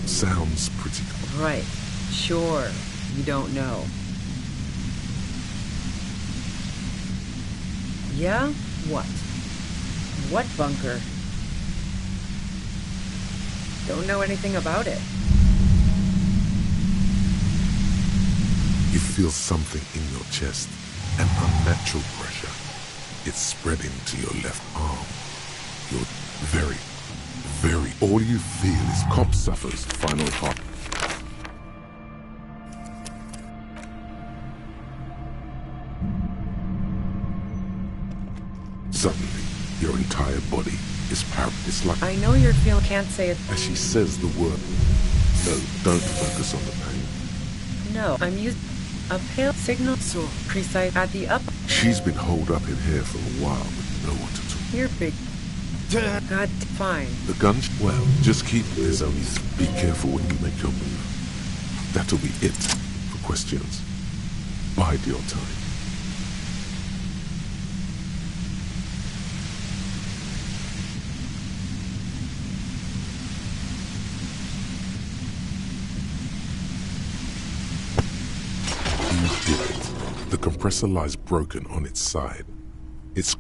Speaker 1: Sounds pretty cool.
Speaker 4: Right. Sure. You don't know. Yeah? What? What bunker? Don't know anything about it.
Speaker 1: You feel something in your chest, an unnatural pressure. It's spreading to your left arm. You're very, all you feel is cop suffers final heart. Suddenly, your entire body is paralyzed like...
Speaker 4: I know you're feeling... Can't say it...
Speaker 1: As she says the word... No, don't focus on the pain.
Speaker 4: No, I'm using a pale signal so precise at the up...
Speaker 1: She's been holed up in here for a while with no one to talk.
Speaker 4: You're big... God, fine.
Speaker 1: The gun... Well, just keep... There's only... Be careful when you make your move. That'll be it for questions. Bide your time. You did it. The compressor lies broken on its side. It's...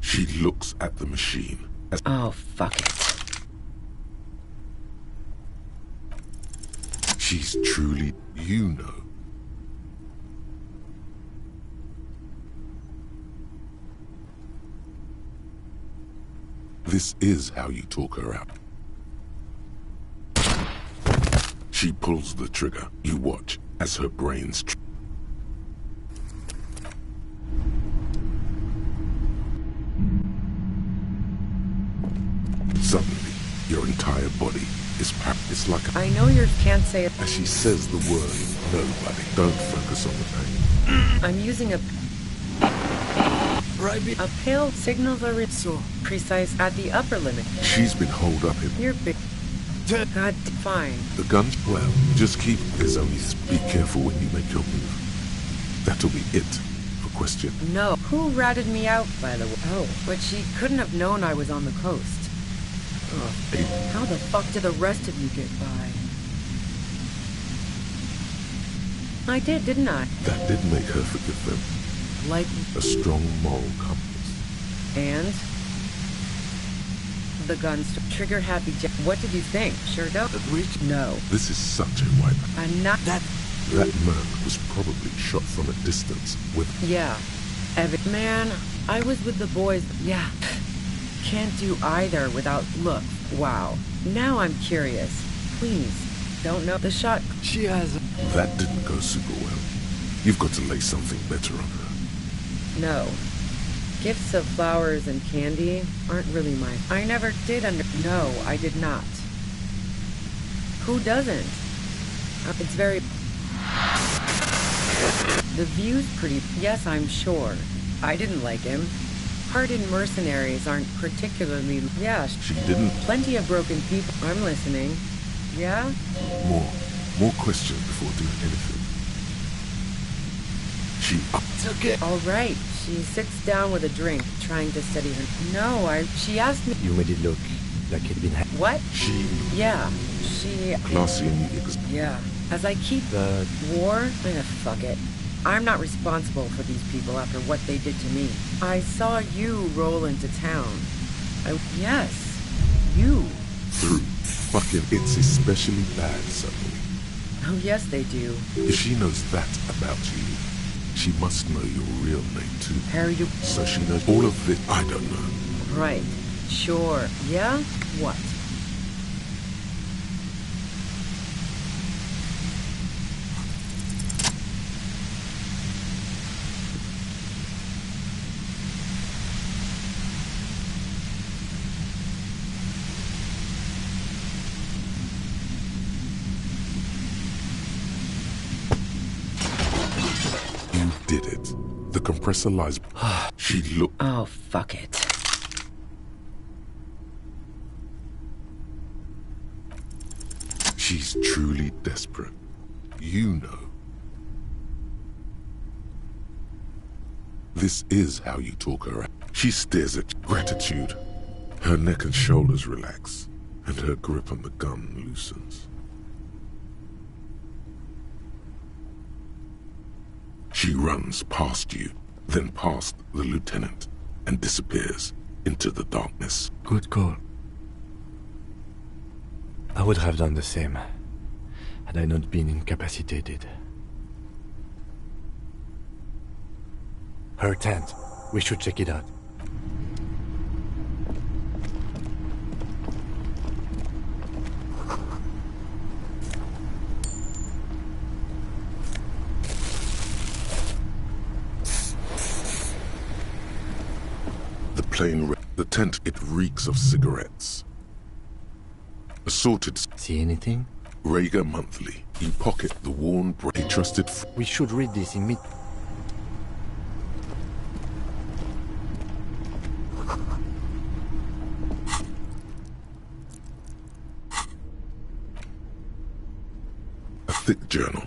Speaker 1: She looks at the machine as...
Speaker 4: Oh, fuck it.
Speaker 1: She's truly... You know. This is how you talk her out. She pulls the trigger. You watch as her brains suddenly, your entire body is packed. It's like
Speaker 4: I know you can't say it.
Speaker 1: As she says the word nobody, don't focus on the pain.
Speaker 4: I'm using a pale signals are so precise at the upper limit.
Speaker 1: She's been holed up in.
Speaker 4: You're big. God, fine.
Speaker 1: The gun? Well, just keep. There's only. Be careful when you make your move. That'll be it for question.
Speaker 4: No. Who ratted me out, by the way? Oh, but she couldn't have known I was on the coast. Oh, how the fuck did the rest of you get by? I did, didn't I?
Speaker 1: That did make her forgive them.
Speaker 4: Like
Speaker 1: a strong moral compass.
Speaker 4: And the guns trigger happy. What did you think? Sure don't. No.
Speaker 1: This is such a wipe.
Speaker 4: I'm not that.
Speaker 1: That merc was probably shot from a distance with.
Speaker 4: Yeah. Man, I was with the boys. Yeah. Can't do either without. Look. Wow. Now I'm curious. Please. Don't know the shot.
Speaker 1: She has. That didn't go super well. You've got to lay something better on her.
Speaker 4: No. Gifts of flowers and candy aren't really mine. I never did No, I did not. Who doesn't? It's very... The view's pretty... Yes, I'm sure. I didn't like him. Hardened mercenaries aren't particularly... Yeah.
Speaker 1: She didn't...
Speaker 4: Plenty of broken people. I'm listening. Yeah?
Speaker 1: More questions before doing anything. She...
Speaker 4: It's okay. All right. She sits down with a drink, trying to steady her... No, She asked me...
Speaker 2: You made it look like it'd been...
Speaker 4: What?
Speaker 1: She...
Speaker 4: Yeah, she...
Speaker 1: Classy and...
Speaker 4: Yeah. As I keep...
Speaker 2: The...
Speaker 4: War? Fuck it. I'm not responsible for these people after what they did to me. I saw you roll into town. Yes. You.
Speaker 1: Through. Fucking... It's especially bad suddenly.
Speaker 4: Oh, yes, they do.
Speaker 1: If she knows that about you, she must know your real name, too.
Speaker 4: Harry,
Speaker 1: So she knows all of it. I don't know.
Speaker 4: Right. Sure. Yeah? What?
Speaker 1: Did it. The compressor lies... She looked...
Speaker 4: Oh, fuck it.
Speaker 1: She's truly desperate. You know. This is how you talk her out. She stares at gratitude. Her neck and shoulders relax, and her grip on the gun loosens. She runs past you, then past the lieutenant, and disappears into the darkness.
Speaker 2: Good call. I would have done the same, had I not been incapacitated. Her tent. We should check it out.
Speaker 1: The tent, it reeks of cigarettes. Assorted...
Speaker 2: See anything?
Speaker 1: Rager Monthly. You pocket the worn a trusted...
Speaker 2: We should read this in mid...
Speaker 1: A thick journal.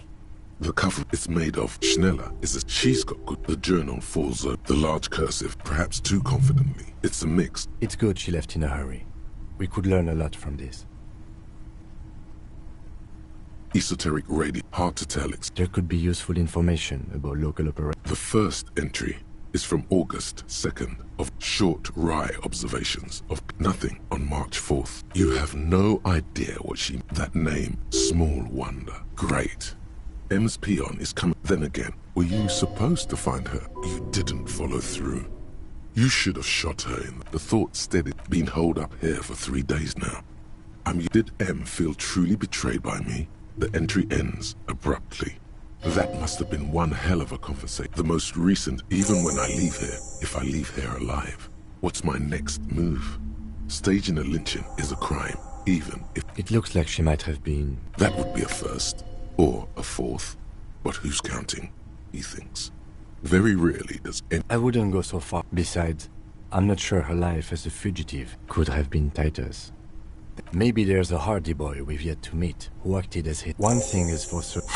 Speaker 1: The cover is made of Schneller. She's got good. The journal falls up. The large cursive, perhaps too confidently. It's a mix.
Speaker 2: It's good she left in a hurry. We could learn a lot from this.
Speaker 1: Esoteric radio. Hard to tell.
Speaker 2: There could be useful information about local operations.
Speaker 1: The first entry is from August 2nd of short wry observations of nothing on March 4th. You have no idea what she... That name, Small Wonder. Great. M's peon is coming. Then again, were you supposed to find her? You didn't follow through. You should have shot her in. The thought steadied. Been holed up here for 3 days now. Did M feel truly betrayed by me? The entry ends abruptly. That must have been one hell of a conversation. The most recent, even when I leave here, if I leave here alive. What's my next move? Staging a lynching is a crime, even if...
Speaker 2: It looks like she might have been...
Speaker 1: That would be a first, or a fourth. But who's counting, he thinks. Very rarely does any...
Speaker 2: I wouldn't go so far. Besides, I'm not sure her life as a fugitive could have been Titus. Maybe there's a Hardy boy we've yet to meet, who acted as his... One thing is for certain.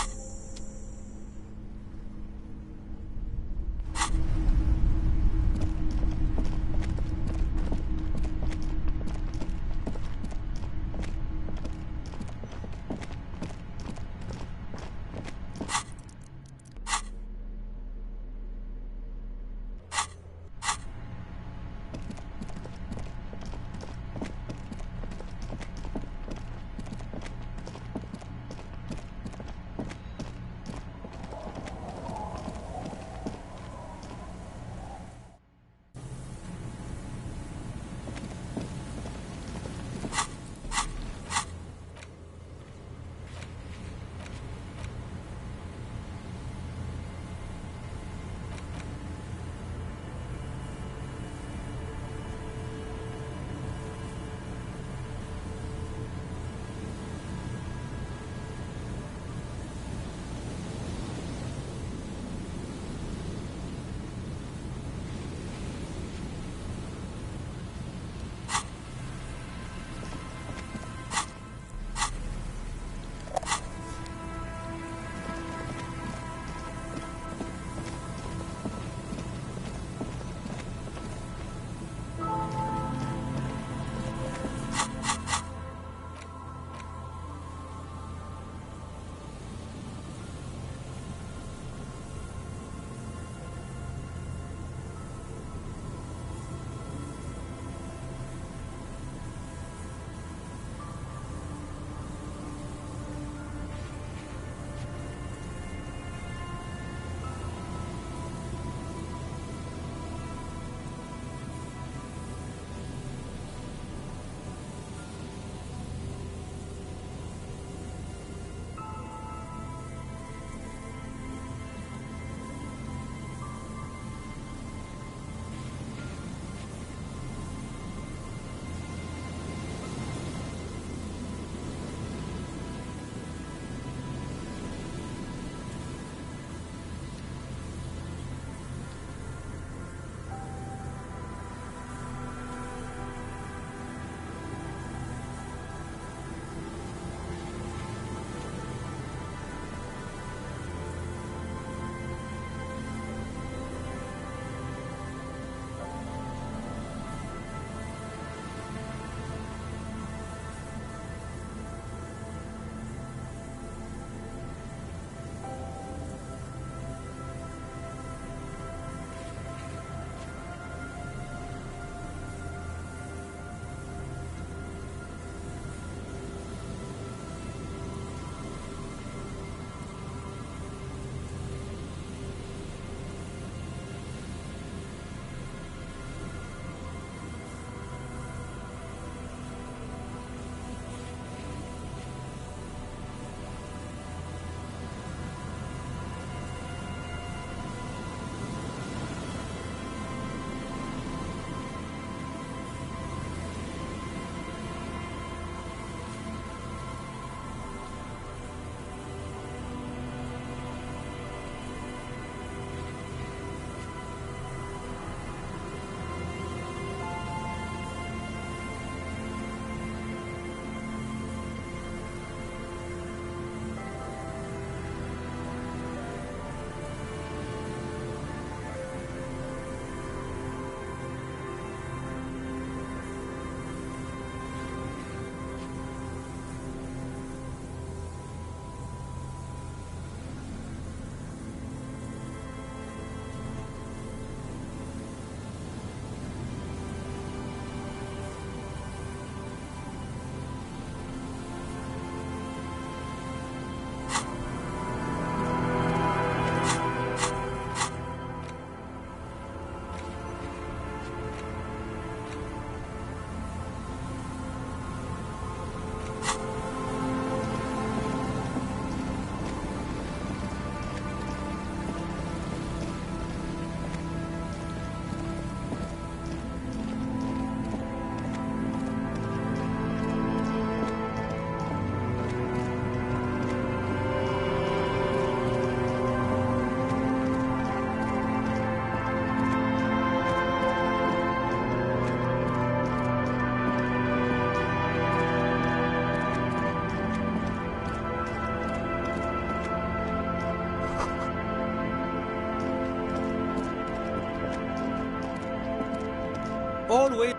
Speaker 23: Always.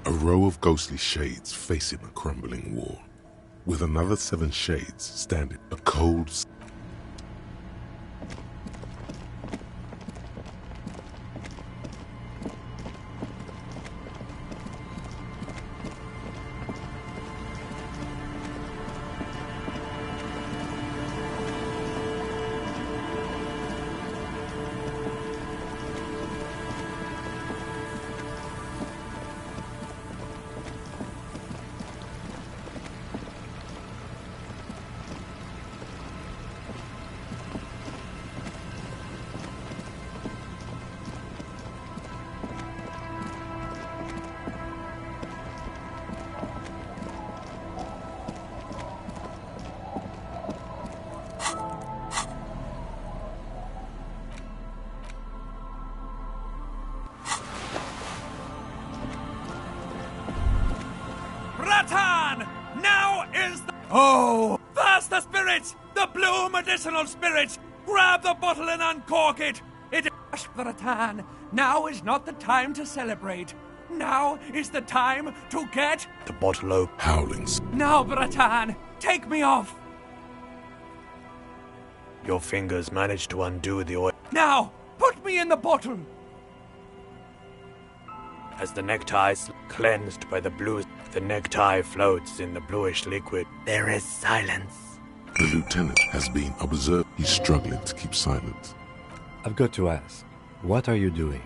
Speaker 1: A row of ghostly shades facing a crumbling wall, with another 7 shades standing. A cold...
Speaker 11: Bratan! Now is the... Oh! Fast the spirits! The blue medicinal spirits! Grab the bottle and uncork it! It is... Bratan, now is not the time to celebrate. Now is the time to get...
Speaker 14: The bottle open.
Speaker 1: Howlings.
Speaker 11: Now, Bratan, take me off!
Speaker 14: Your fingers managed to undo the oil.
Speaker 11: Now, put me in the bottle!
Speaker 14: As the necktie is cleansed by the blue, the necktie floats in the bluish liquid. There is silence.
Speaker 1: The lieutenant has been observed. He's struggling to keep silent.
Speaker 2: I've got to ask, what are you doing?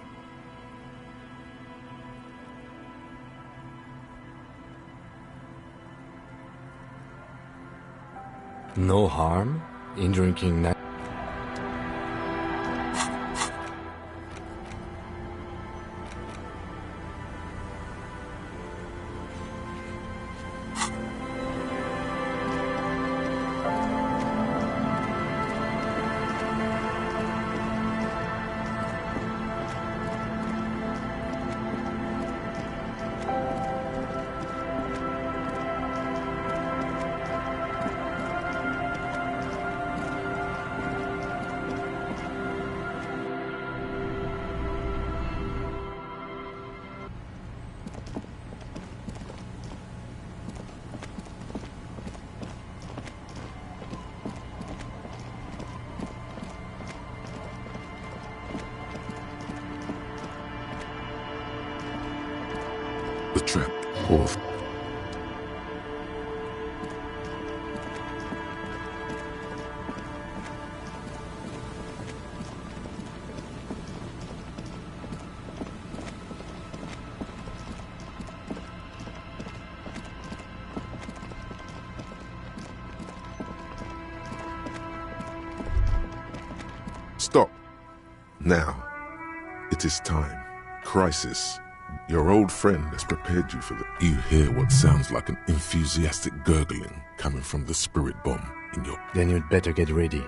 Speaker 2: No harm in drinking
Speaker 1: the trap. Off. Stop. Now. It is time. Crisis. Your old friend has prepared you for the... You hear what sounds like an enthusiastic gurgling coming from the spirit bomb in your...
Speaker 2: Then you'd better get ready.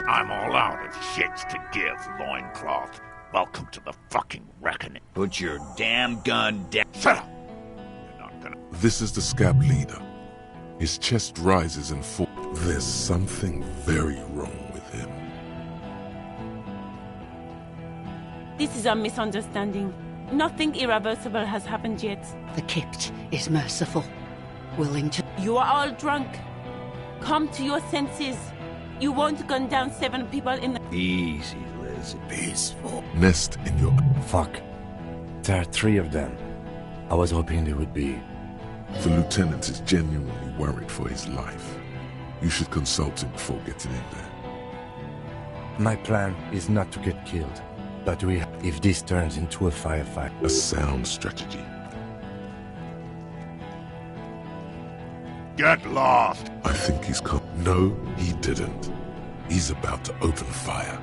Speaker 20: I'm all out of shits to give, loincloth. Welcome to the fucking reckoning. Put your damn gun down. Shut up! You're not gonna...
Speaker 1: This is the scab leader. His chest rises and falls. There's something very wrong with him.
Speaker 8: This is a misunderstanding. Nothing irreversible has happened yet.
Speaker 6: The Kipt is merciful, willing to...
Speaker 8: You are all drunk. Come to your senses. You won't gun down 7 people in the...
Speaker 3: Easy, Liz.
Speaker 2: Peaceful.
Speaker 1: Nest in your...
Speaker 2: Fuck. There are 3 of them. I was hoping there would be.
Speaker 1: The lieutenant is genuinely worried for his life. You should consult him before getting in there.
Speaker 2: My plan is not to get killed, but if this turns into a firefight.
Speaker 1: A sound strategy.
Speaker 20: Get lost!
Speaker 1: I think he's come. No, he didn't. He's about to open fire.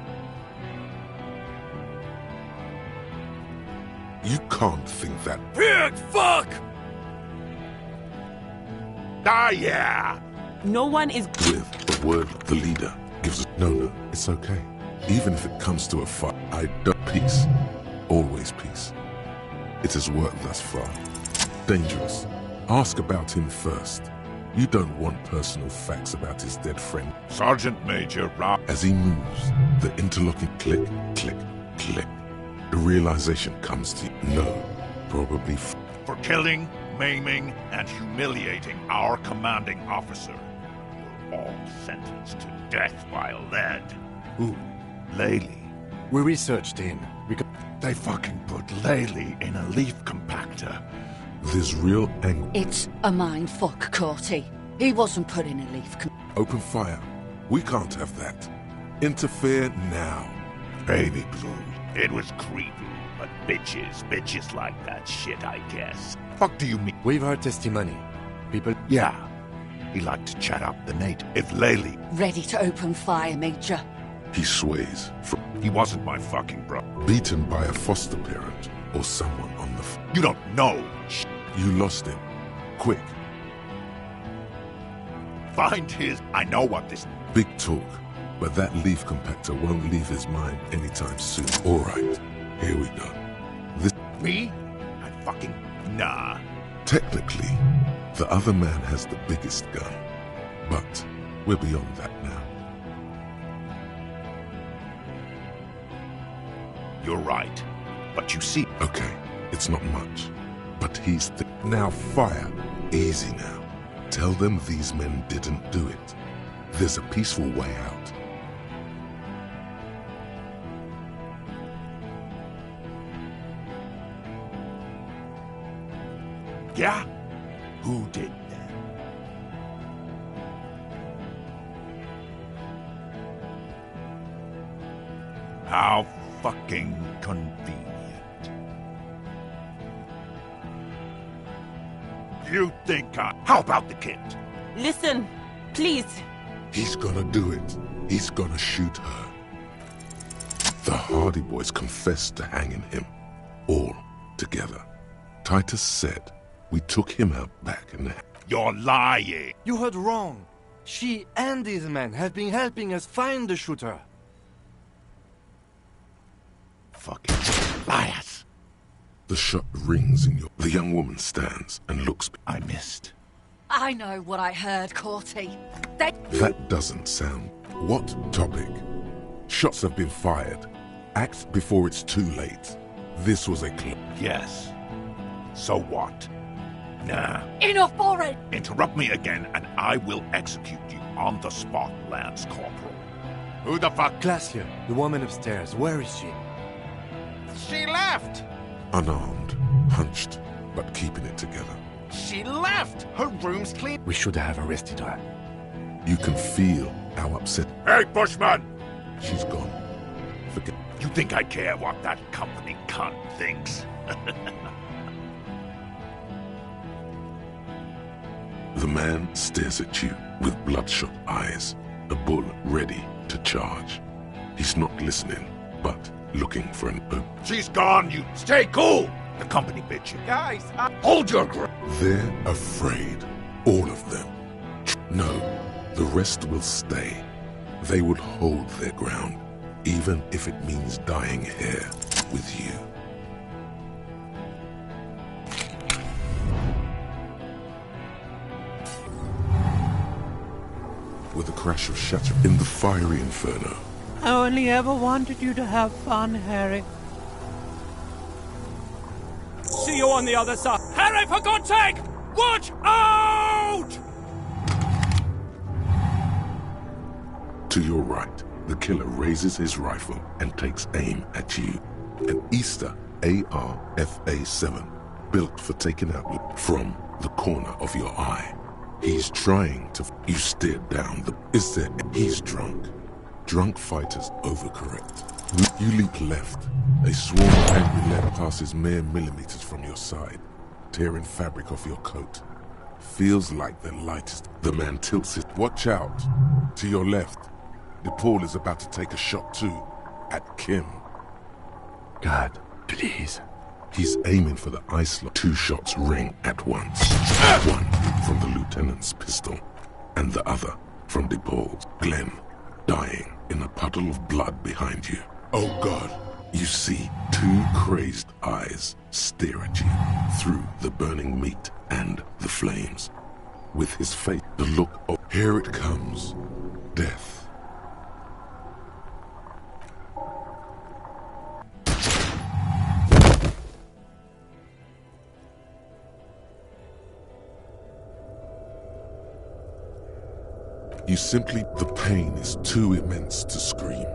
Speaker 1: You can't think that.
Speaker 11: Pig fuck!
Speaker 20: Ah, yeah!
Speaker 8: No one is...
Speaker 1: With a word, the leader gives us... No, it's okay. Even if it comes to a fight, I don't... Peace. Always peace. It has worked thus far. Dangerous. Ask about him first. You don't want personal facts about his dead friend.
Speaker 3: Sergeant Major Rob.
Speaker 1: As he moves, the interlocking click, click, click. The realization comes to you. No, probably
Speaker 3: For killing, maiming, and humiliating our commanding officer. You're all sentenced to death by lead.
Speaker 2: Who?
Speaker 3: Laylee.
Speaker 2: We researched him.
Speaker 3: They fucking put Laylee in a leaf compactor.
Speaker 1: There's real angle.
Speaker 6: It's a mindfuck, Corty. He wasn't put in a leaf.
Speaker 1: Open fire. We can't have that. Interfere now.
Speaker 3: Baby Blue. It was creepy, but bitches like that shit, I guess. Fuck do you mean?
Speaker 2: We've heard testimony. People...
Speaker 3: Yeah. He liked to chat up the Nate. If Laylee...
Speaker 6: Ready to open fire, Major.
Speaker 1: He sways from...
Speaker 3: He wasn't my fucking bro.
Speaker 1: Beaten by a foster parent or someone on the...
Speaker 3: You don't know.
Speaker 1: You lost him. Quick.
Speaker 3: Find his... I know what this...
Speaker 1: Big talk, but that leaf compactor won't leave his mind anytime soon. All right, here we go. This...
Speaker 3: Me? I fucking... Nah.
Speaker 1: Technically, the other man has the biggest gun, but we're beyond that now.
Speaker 3: You're right, but you see...
Speaker 1: Okay, it's not much, but he's... Now fire. Easy now. Tell them these men didn't do it. There's a peaceful way out.
Speaker 3: Yeah? Who did that? How fucking convenient. You think How about the kid?
Speaker 8: Listen, please.
Speaker 1: He's gonna do it. He's gonna shoot her. The Hardy Boys confessed to hanging him. All together. Titus said we took him out back in the...
Speaker 3: You're lying.
Speaker 19: You heard wrong. She and these men have been helping us find the shooter.
Speaker 3: Fucking liars.
Speaker 1: The shot rings in your... The young woman stands and looks...
Speaker 3: I missed.
Speaker 6: I know what I heard, Corty.
Speaker 1: That doesn't sound... What topic? Shots have been fired. Act before it's too late. This was a club.
Speaker 3: Yes. So what? Nah.
Speaker 6: Enough already!
Speaker 3: Interrupt me again and I will execute you on the spot, Lance Corporal. Who the fuck?
Speaker 2: Glacier, the woman upstairs. Where is she?
Speaker 20: She left!
Speaker 1: Unarmed, hunched, but keeping it together.
Speaker 20: She left! Her room's clean.
Speaker 2: We should have arrested her.
Speaker 1: You can feel how upset...
Speaker 3: Hey, Bushman!
Speaker 1: She's gone. Forget...
Speaker 3: You think I care what that company cunt thinks?
Speaker 1: The man stares at you with bloodshot eyes, a bull ready to charge. He's not listening, but looking for an open.
Speaker 3: She's gone, you... Stay cool! The company bitch you.
Speaker 20: Guys,
Speaker 3: Hold your ground!
Speaker 1: They're afraid. All of them. No, the rest will stay. They will hold their ground, even if it means dying here with you. With a crash of shatter in the fiery inferno.
Speaker 15: I only ever wanted you to have fun, Harry.
Speaker 11: See you on the other side. Harry, for God's sake! Watch out!
Speaker 1: To your right, the killer raises his rifle and takes aim at you. An Easter AR-FA-7, built for taking out from the corner of your eye. He's trying to... You stare down the... Is there... He's drunk. Drunk fighters overcorrect. You leap left. A swarm of angry lead passes mere millimeters from your side, tearing fabric off your coat. Feels like the lightest... The man tilts it. Watch out. To your left. DePaul is about to take a shot too. At Kim.
Speaker 2: God, please.
Speaker 1: He's aiming for the eye slot. 2 shots ring at once. One from the lieutenant's pistol, and the other from DePaul's. Glenn, dying in a puddle of blood behind you. Oh God, You see two crazed eyes stare at you through the burning meat and the flames. With his face, the look of, here it comes, death. You simply, the pain is too immense to scream.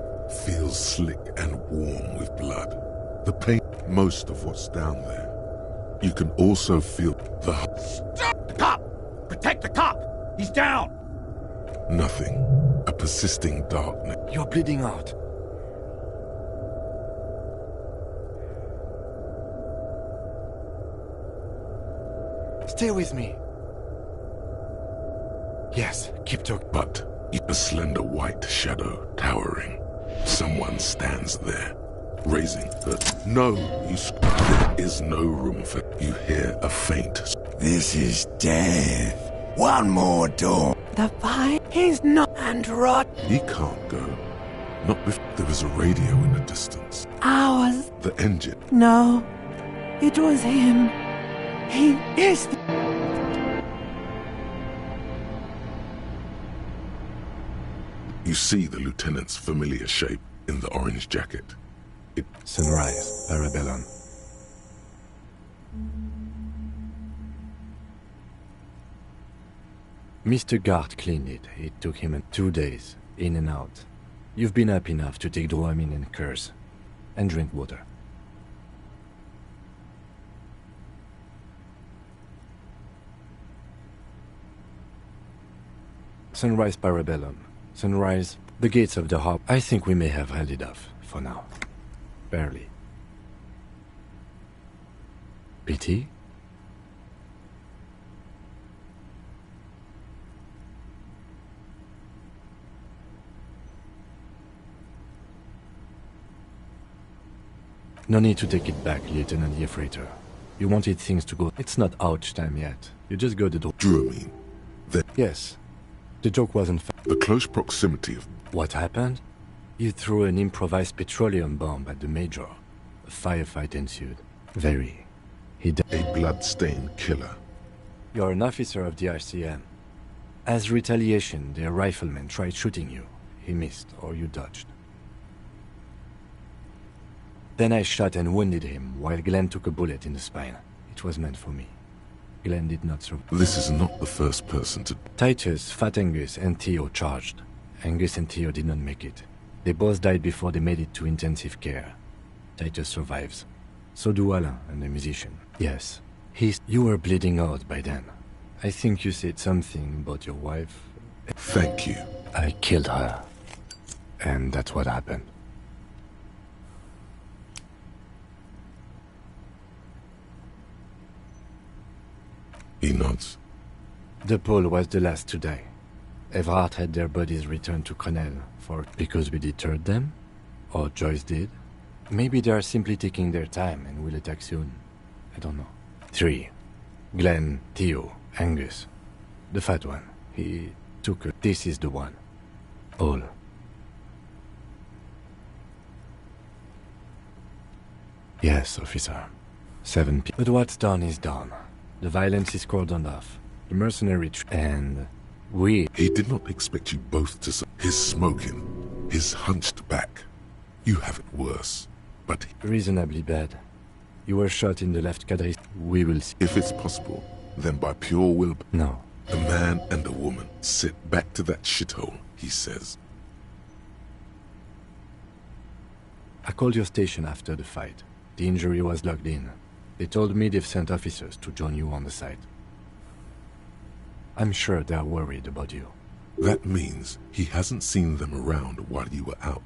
Speaker 1: Feels slick and warm with blood. The pain, most of what's down there. You can also feel the...
Speaker 3: Stop! The cop! Protect the cop! He's down!
Speaker 1: Nothing. A persisting darkness.
Speaker 2: You're bleeding out. Stay with me. Yes, keep talking.
Speaker 1: But a slender white shadow towering. Someone stands there, raising her. No, you there is no room for... You hear a faint...
Speaker 10: This is death. One more door.
Speaker 15: The fire is not and rot.
Speaker 1: He can't go. Not if there is a radio in the distance.
Speaker 15: Ours.
Speaker 1: The engine.
Speaker 15: No, it was him. He is the...
Speaker 1: You see the lieutenant's familiar shape in the orange jacket.
Speaker 2: Sunrise, Parabellum. Mr. Gart cleaned it. It took him 2 days, in and out. You've been up enough to take Dramamine and curse, and drink water. Sunrise, Parabellum. Sunrise, the gates of the hub. I think we may have held it off, for now. Barely. Pity? No need to take it back, Lieutenant Yefrater. You wanted things to go... It's not ouch time yet. You just go the door.
Speaker 1: Dramamine.
Speaker 2: Yes. The joke wasn't...
Speaker 1: The close proximity of...
Speaker 2: What happened? You threw an improvised petroleum bomb at the Major. A firefight ensued. Very. He died.
Speaker 1: A blood-stained killer.
Speaker 2: You're an officer of the RCM. As retaliation, their rifleman tried shooting you. He missed, or you dodged. Then I shot and wounded him, while Glenn took a bullet in the spine. It was meant for me. Glenn did not survive.
Speaker 1: This is not the first person to...
Speaker 2: Titus, Fat Angus, and Theo charged. Angus and Theo did not make it. They both died before they made it to intensive care. Titus survives. So do Alain and the musician. Yes. You were bleeding out by then. I think you said something about your wife.
Speaker 1: Thank you.
Speaker 2: I killed her. And that's what happened.
Speaker 1: He nods.
Speaker 2: The Pole was the last to die. Everhart had their bodies returned to Crenel because we deterred them? Or Joyce did? Maybe they are simply taking their time and will attack soon. I don't know. 3. Glenn, Theo, Angus. The fat one. He took it. This is the one. All. Yes, officer. 7 people. But what's done is done. The violence is cordoned off. The mercenary and we...
Speaker 1: He did not expect you both to... His smoking, his hunched back. You have it worse, but...
Speaker 2: Reasonably bad. You were shot in the left quadricep. We will see.
Speaker 1: If it's possible, then by pure will...
Speaker 2: No.
Speaker 1: A man and a woman sit back to that shithole, he says.
Speaker 2: I called your station after the fight. The injury was logged in. They told me they've sent officers to join you on the site. I'm sure they're worried about you.
Speaker 1: That means he hasn't seen them around while you were out.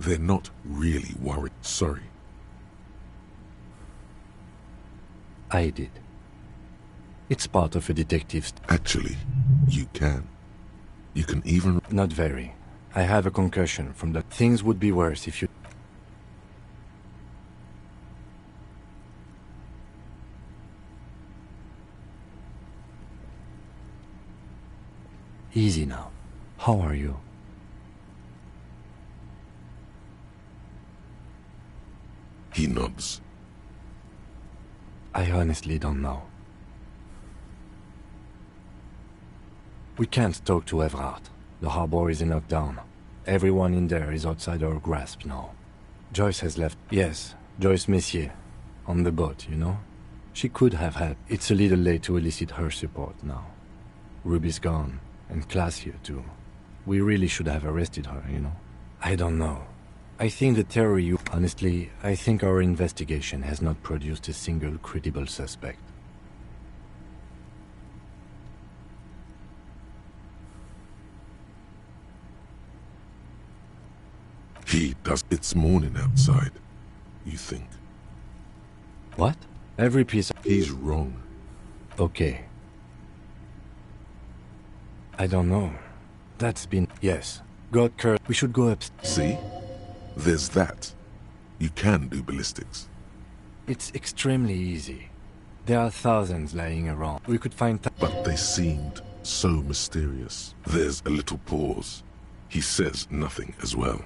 Speaker 1: They're not really worried. Sorry.
Speaker 2: I did. It's part of a detective's...
Speaker 1: Actually, you can. You can even...
Speaker 2: Not very. I have a concussion from the... Things would be worse if you... Easy now. How are you?
Speaker 1: He nods.
Speaker 2: I honestly don't know. We can't talk to Everard. The harbor is in lockdown. Everyone in there is outside our grasp now. Joyce has left. Yes, Joyce Messier. On the boat, you know? She could have helped. It's a little late to elicit her support now. Ruby's gone, and Class here too. We really should have arrested her, you know? I don't know. I think the terror you... Honestly, I think our investigation has not produced a single credible suspect.
Speaker 1: He does. It's morning outside, you think?
Speaker 2: What? Every piece of...
Speaker 1: He's wrong.
Speaker 2: Okay. I don't know. That's been... Yes. God curse. We should go up...
Speaker 1: See? There's that. You can do ballistics.
Speaker 2: It's extremely easy. There are thousands lying around. We could find...
Speaker 1: But they seemed so mysterious. There's a little pause. He says nothing as well.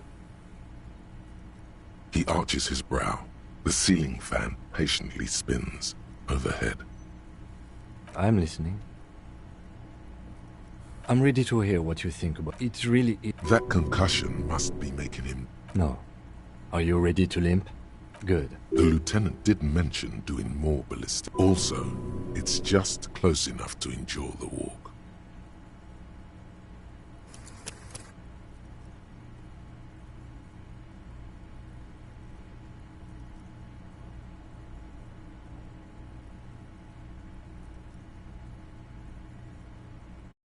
Speaker 1: He arches his brow. The ceiling fan patiently spins overhead.
Speaker 2: I'm listening. I'm ready to hear what you think about it. It's really...
Speaker 1: That concussion must be making him...
Speaker 2: No. Are you ready to limp? Good.
Speaker 1: The lieutenant did mention doing more ballistic. Also, it's just close enough to endure the walk.